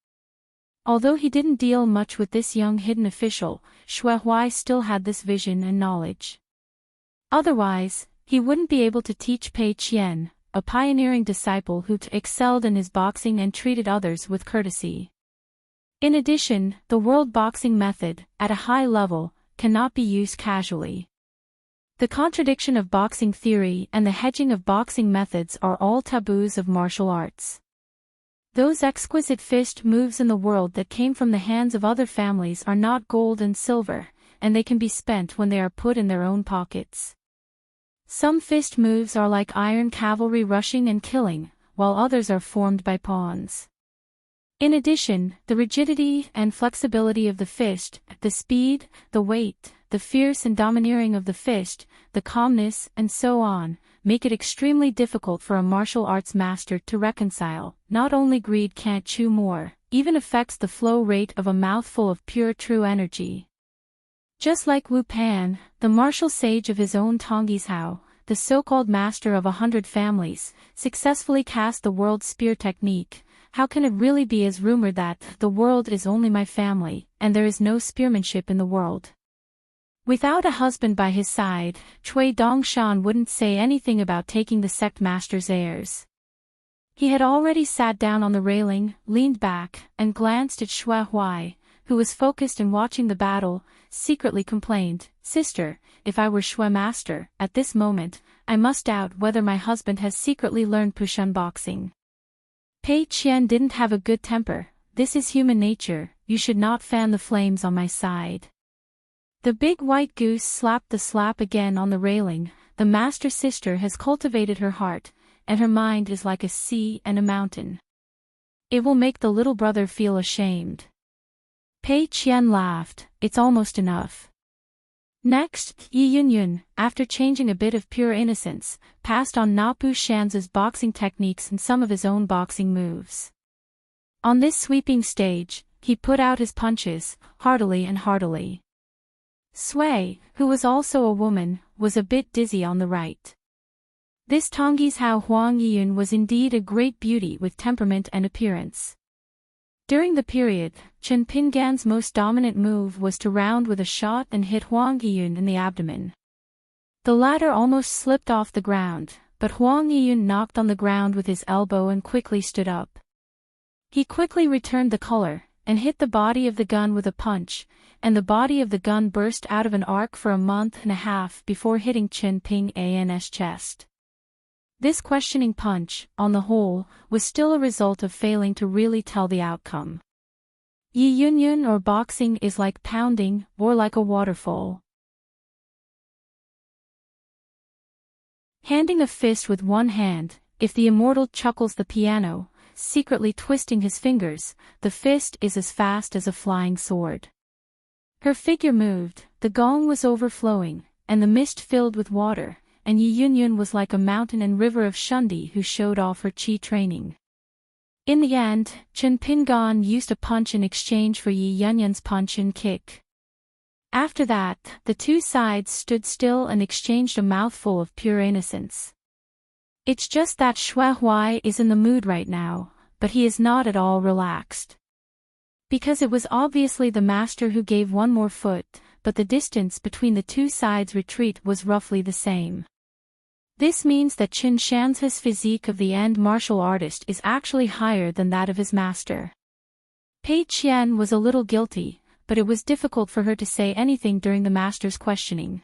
Although he didn't deal much with this young hidden official, Xue Huai still had this vision and knowledge. Otherwise, he wouldn't be able to teach Pei Qian, a pioneering disciple who excelled in his boxing and treated others with courtesy. In addition, the world boxing method, at a high level, cannot be used casually. The contradiction of boxing theory and the hedging of boxing methods are all taboos of martial arts. Those exquisite fist moves in the world that came from the hands of other families are not gold and silver, and they can be spent when they are put in their own pockets. Some fist moves are like iron cavalry rushing and killing, while others are formed by pawns. In addition, the rigidity and flexibility of the fist, the speed, the weight, the fierce and domineering of the fist, the calmness, and so on, make it extremely difficult for a martial arts master to reconcile. Not only greed can't chew more, even affects the flow rate of a mouthful of pure true energy. Just like Wu Pan, the martial sage of his own Tongyi's Hao, the so-called master of 100 families, successfully cast the world spear technique. How can it really be as rumored that the world is only my family, and there is no spearmanship in the world? Without a husband by his side, Cui Dongshan wouldn't say anything about taking the sect master's heirs. He had already sat down on the railing, leaned back, and glanced at Xue Huai, who was focused and watching the battle, secretly complained, "Sister, if I were Xue master, at this moment, I must doubt whether my husband has secretly learned Pushan boxing." Pei Qian didn't have a good temper. "This is human nature, you should not fan the flames on my side." The big white goose slapped the slap again on the railing, the master sister has cultivated her heart, and her mind is like a sea and a mountain. It will make the little brother feel ashamed. Pei Qian laughed, it's almost enough. Next, Yi Yunyun, after changing a bit of pure innocence, passed on Na Pu Shan's boxing techniques and some of his own boxing moves. On this sweeping stage, he put out his punches, heartily and heartily. Sui, who was also a woman, was a bit dizzy on the right. This Tongyi's Hao Huang Yiyun was indeed a great beauty with temperament and appearance. During the period, Chen Pingan's most dominant move was to round with a shot and hit Huang Yiyun in the abdomen. The latter almost slipped off the ground, but Huang Yiyun knocked on the ground with his elbow and quickly stood up. He quickly returned the color, and hit the body of the gun with a punch, and the body of the gun burst out of an arc for a month and a half before hitting Chen Pingan's chest. This questioning punch, on the whole, was still a result of failing to really tell the outcome. Yi Yunyun or boxing is like pounding, or like a waterfall. Handing a fist with one hand, if the immortal chuckles the piano, secretly twisting his fingers, the fist is as fast as a flying sword. Her figure moved, the gong was overflowing, and the mist filled with water, and Yi Yunyun was like a mountain and river of Shundi who showed off her qi training. In the end, Chen Pingan used a punch in exchange for Yi Yunyun's punch and kick. After that, the two sides stood still and exchanged a mouthful of pure innocence. It's just that Shui Huai is in the mood right now, but he is not at all relaxed. Because it was obviously the master who gave one more foot, but the distance between the two sides' retreat was roughly the same. This means that Qin Shan's physique of the end martial artist is actually higher than that of his master. Pei Qian was a little guilty, but it was difficult for her to say anything during the master's questioning.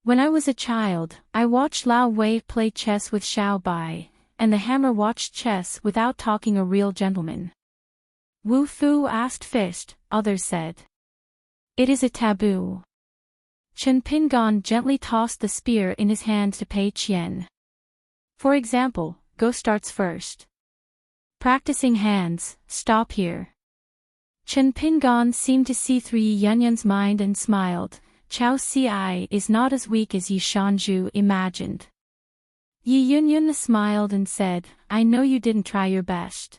When I was a child, I watched Lao Wei play chess with Xiao Bai, and the hammer watched chess without talking, a real gentleman. Wu Fu asked fist, others said. It is a taboo. Chen Pingan gently tossed the spear in his hand to Pei Qian. For example, go starts first. Practicing hands, stop here. Chen Pingan seemed to see through Yi Yunyun's mind and smiled. Chao Ci is not as weak as Yi Shanju imagined. Yi Yunyun smiled and said, I know you didn't try your best.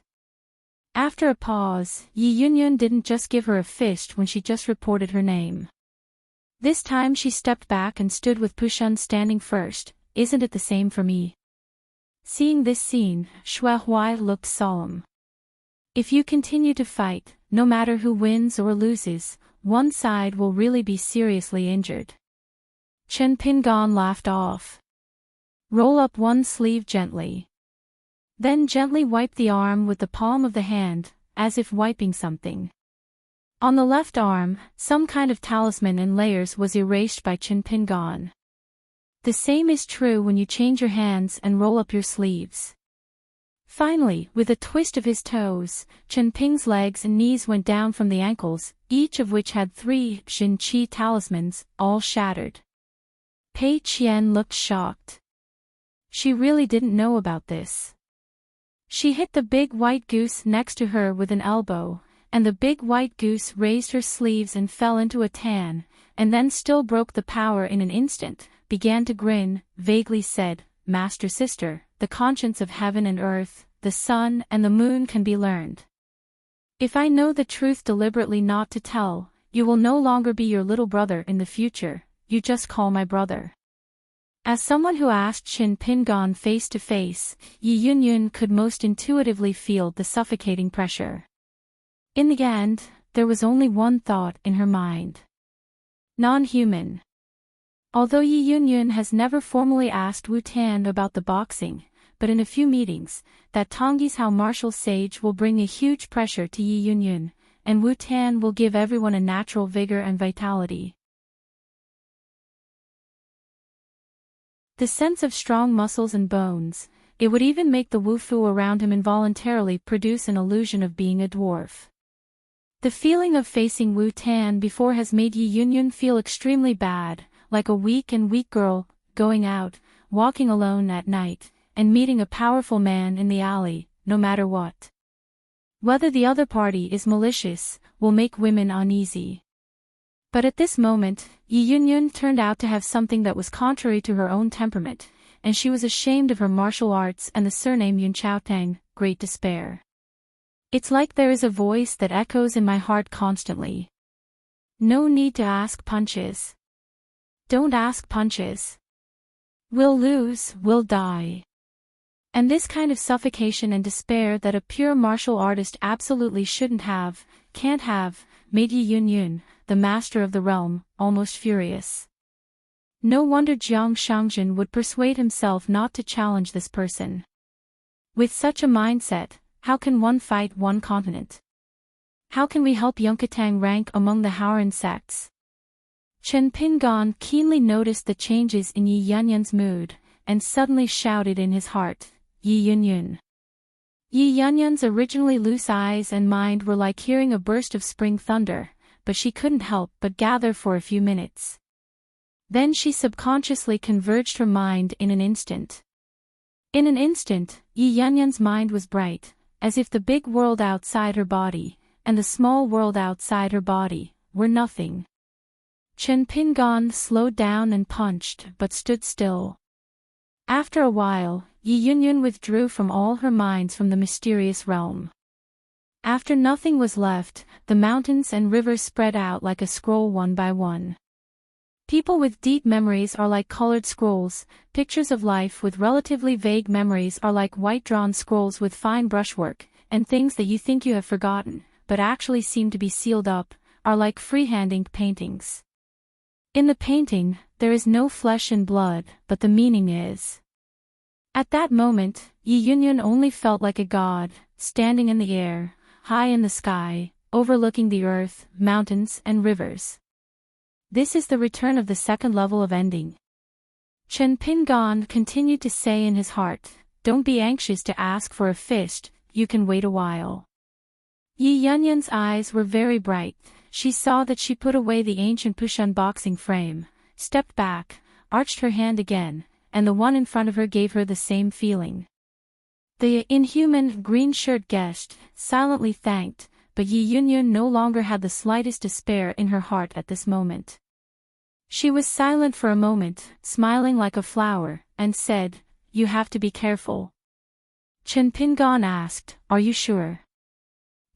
After a pause, Yi Yunyun didn't just give her a fist when she just reported her name. This time she stepped back and stood with Pushun standing first. Isn't it the same for me? Seeing this scene, Shui Huai looked solemn. If you continue to fight, no matter who wins or loses, one side will really be seriously injured. Chen Pingan laughed off. Roll up one sleeve gently. Then gently wipe the arm with the palm of the hand, as if wiping something. On the left arm, some kind of talisman in layers was erased by Chen Pingan. The same is true when you change your hands and roll up your sleeves. Finally, with a twist of his toes, Chen Ping's legs and knees went down from the ankles, each of which had 3 Xin Qi talismans, all shattered. Pei Qian looked shocked. She really didn't know about this. She hit the big white goose next to her with an elbow, and the big white goose raised her sleeves and fell into a tan, and then still broke the power in an instant, began to grin, vaguely said, Master Sister, the conscience of heaven and earth, the sun and the moon can be learned. If I know the truth deliberately not to tell, you will no longer be your little brother in the future, you just call my brother. As someone who asked Chen Pingan face to face, Yi Yunyun could most intuitively feel the suffocating pressure. In the end, there was only one thought in her mind. Non-human. Although Yi Yunyun has never formally asked Wu Tan about the boxing, but in a few meetings, that Tongyi's Hao martial sage will bring a huge pressure to Yi Yunyun, and Wu Tan will give everyone a natural vigor and vitality. The sense of strong muscles and bones, it would even make the Wu Fu around him involuntarily produce an illusion of being a dwarf. The feeling of facing Wu Tan before has made Yi Yunyun feel extremely bad, like a weak girl, going out, walking alone at night, and meeting a powerful man in the alley, no matter what. Whether the other party is malicious, will make women uneasy. But at this moment, Yi Yunyun turned out to have something that was contrary to her own temperament, and she was ashamed of her martial arts and the surname Yun Chaotang, great despair. It's like there is a voice that echoes in my heart constantly. No need to ask punches. Don't ask punches. We'll lose, we'll die. And this kind of suffocation and despair that a pure martial artist absolutely shouldn't have, can't have, made Yi Yunyun, the master of the realm, almost furious. No wonder Jiang Shangjin would persuade himself not to challenge this person. With such a mindset, how can one fight one continent? How can we help Yunkatang rank among the Haoran sects? Chen Pingon keenly noticed the changes in Yi Yunyun's mood, and suddenly shouted in his heart, Yi Yunyun. Yi Yunyun's originally loose eyes and mind were like hearing a burst of spring thunder, but she couldn't help but gather for a few minutes. Then she subconsciously converged her mind in an instant. In an instant, Yi Yunyun's mind was bright, as if the big world outside her body, and the small world outside her body, were nothing. Chen Pingon slowed down and punched but stood still. After a while, Yi Yunyun withdrew from all her minds from the mysterious realm. After nothing was left, the mountains and rivers spread out like a scroll one by one. People with deep memories are like colored scrolls, pictures of life with relatively vague memories are like white-drawn scrolls with fine brushwork, and things that you think you have forgotten, but actually seem to be sealed up, are like freehand ink paintings. In the painting, there is no flesh and blood, but the meaning is. At that moment, Yi Yunyun only felt like a god, standing in the air, high in the sky, overlooking the earth, mountains and rivers. This is the return of the second level of ending. Chen Pingon continued to say in his heart, don't be anxious to ask for a fist, you can wait a while. Yi Yunyun's eyes were very bright. She saw that she put away the ancient Pushun boxing frame, stepped back, arched her hand again, and the one in front of her gave her the same feeling. The inhuman green shirt guest silently thanked, but Yi Yunyun no longer had the slightest despair in her heart at this moment. She was silent for a moment, smiling like a flower, and said, you have to be careful. Chen Pingon asked, are you sure?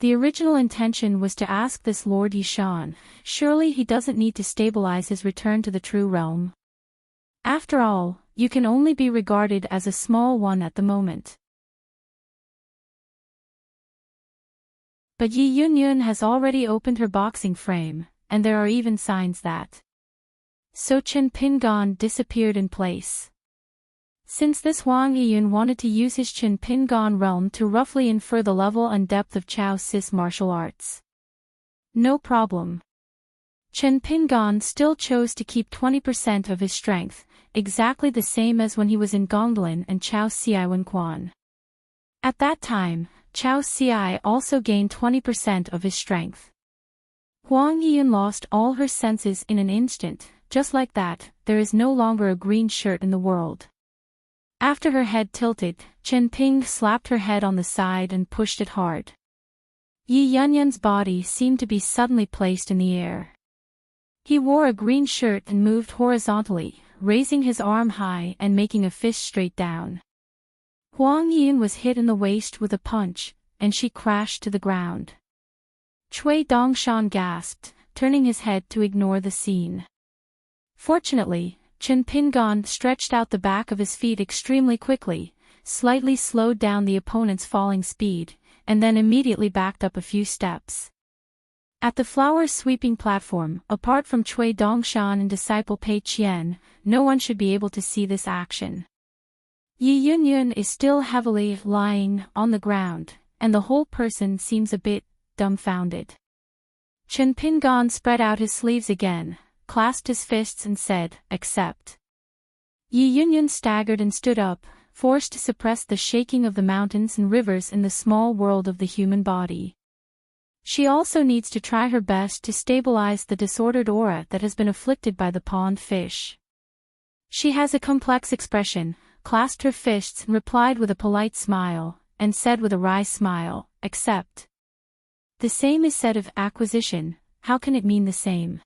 The original intention was to ask this Lord Yishan, surely he doesn't need to stabilize his return to the true realm. After all, you can only be regarded as a small one at the moment. But Yi Yunyun has already opened her boxing frame, and there are even signs that. So Chen Pingon disappeared in place. Since this Huang Yiyun wanted to use his Chen Pingon realm to roughly infer the level and depth of Chao Sis martial arts. No problem. Chen Pingon still chose to keep 20% of his strength, exactly the same as when he was in Gongdalin and Chao Siai Quan. At that time, Chao Siai also gained 20% of his strength. Huang Yiyun lost all her senses in an instant, just like that, there is no longer a green shirt in the world. After her head tilted, Chen Ping slapped her head on the side and pushed it hard. Yi Yunyun's body seemed to be suddenly placed in the air. He wore a green shirt and moved horizontally, raising his arm high and making a fist straight down. Huang Yiyun was hit in the waist with a punch, and she crashed to the ground. Cui Dongshan gasped, turning his head to ignore the scene. Fortunately, Chen Pingon stretched out the back of his feet extremely quickly, slightly slowed down the opponent's falling speed, and then immediately backed up a few steps. At the flower-sweeping platform, apart from Cui Dongshan and disciple Pei Qian, no one should be able to see this action. Yi Yunyun is still heavily lying on the ground, and the whole person seems a bit dumbfounded. Chen Pingon spread out his sleeves again, clasped his fists and said, accept. Yi Yunyun staggered and stood up, forced to suppress the shaking of the mountains and rivers in the small world of the human body. She also needs to try her best to stabilize the disordered aura that has been afflicted by the pond fish. She has a complex expression, clasped her fists, replied with a polite smile, and said with a wry smile, "Accept." The same is said of acquisition. How can it mean the same?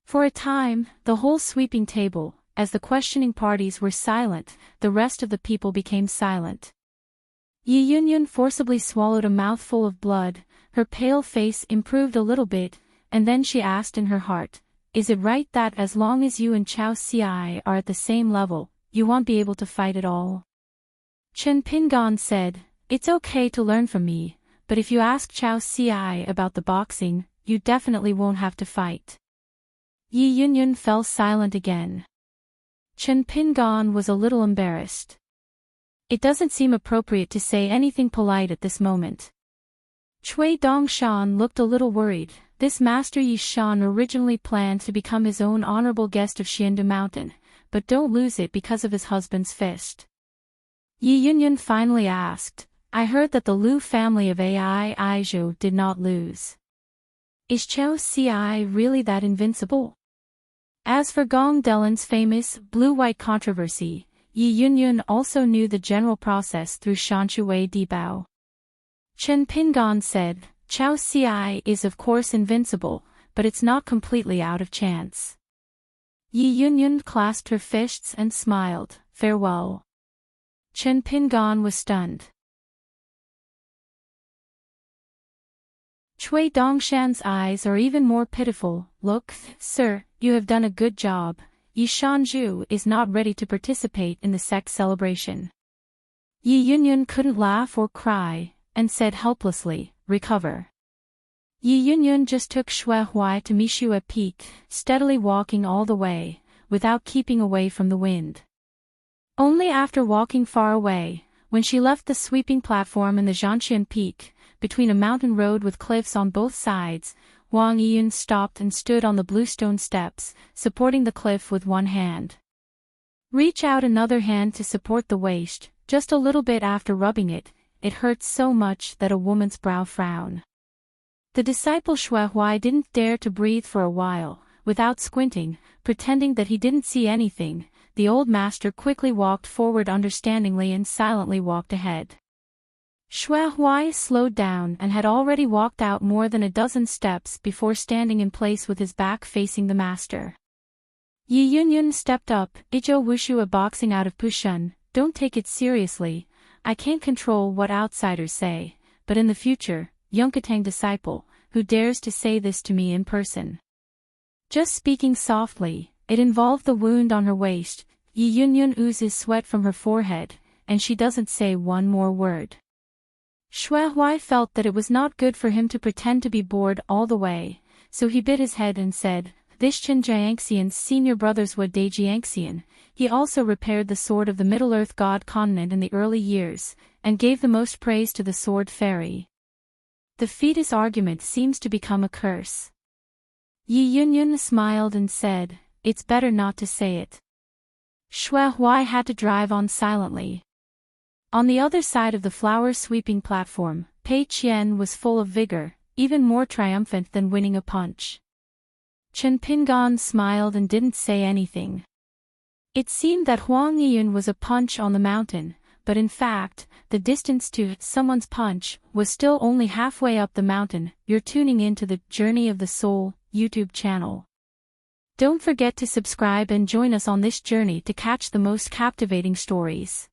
For a time, the whole sweeping table, as the questioning parties were silent, the rest of the people became silent. Yi Yunyun forcibly swallowed a mouthful of blood, her pale face improved a little bit, and then she asked in her heart, "Is it right that as long as you and Chao Ci are at the same level, you won't be able to fight at all?" Chen Pingan said, "It's okay to learn from me, but if you ask Chao Ci about the boxing, you definitely won't have to fight." Yi Yunyun fell silent again. Chen Pingan was a little embarrassed. It doesn't seem appropriate to say anything polite at this moment. Cui Dongshan looked a little worried. This Master Yi Shan originally planned to become his own honorable guest of Xiandu Mountain, but don't lose it because of his husband's fist. Yi Yunyun finally asked, "I heard that the Lu family of Ai Aizhou did not lose. Is Chao Ci really that invincible?" As for Gong Delin's famous blue-white controversy, Yi Yunyun also knew the general process through Shanshui Dibao. Chen Pingan said, "Chao Ci is of course invincible, but it's not completely out of chance." Yi Yunyun clasped her fists and smiled, "Farewell." Chen Pingan was stunned. Cui Dongshan's eyes are even more pitiful. "Look, sir, you have done a good job. Yi Shanju is not ready to participate in the sect celebration." Yi Yunyun couldn't laugh or cry, and said helplessly, "Recover." Yi Yunyun just took Shui Huai to Mishua Peak, steadily walking all the way, without keeping away from the wind. Only after walking far away, when she left the sweeping platform in the Zhanqian Peak, between a mountain road with cliffs on both sides, Wang Yiyun stopped and stood on the bluestone steps, supporting the cliff with one hand. "Reach out another hand to support the waist, just a little bit after rubbing it, it hurts so much that a woman's brow frown." The disciple Shui Huai didn't dare to breathe for a while, without squinting, pretending that he didn't see anything. The old master quickly walked forward understandingly and silently walked ahead. Shui Huai slowed down and had already walked out more than a dozen steps before standing in place with his back facing the master. Yi Yunyun stepped up, "Ijo wushu a boxing out of Pushun, don't take it seriously, I can't control what outsiders say, but in the future, Yunkatang disciple, who dares to say this to me in person?" Just speaking softly, it involved the wound on her waist. Yi Yunyun oozes sweat from her forehead, and she doesn't say one more word. Shui Huai felt that it was not good for him to pretend to be bored all the way, so he bit his head and said, "This Chen Jiangxian's senior brothers were Dai Jiangxian. He also repaired the sword of the Middle-earth god continent in the early years, and gave the most praise to the sword fairy." The fetus argument seems to become a curse. Yi Yunyun smiled and said, "It's better not to say it." Shui Huai had to drive on silently. On the other side of the flower-sweeping platform, Pei Qian was full of vigor, even more triumphant than winning a punch. Chen Pingan smiled and didn't say anything. It seemed that Huang Yiyun was a punch on the mountain, but in fact, the distance to someone's punch was still only halfway up the mountain. You're tuning into the Journey of the Soul YouTube channel. Don't forget to subscribe and join us on this journey to catch the most captivating stories.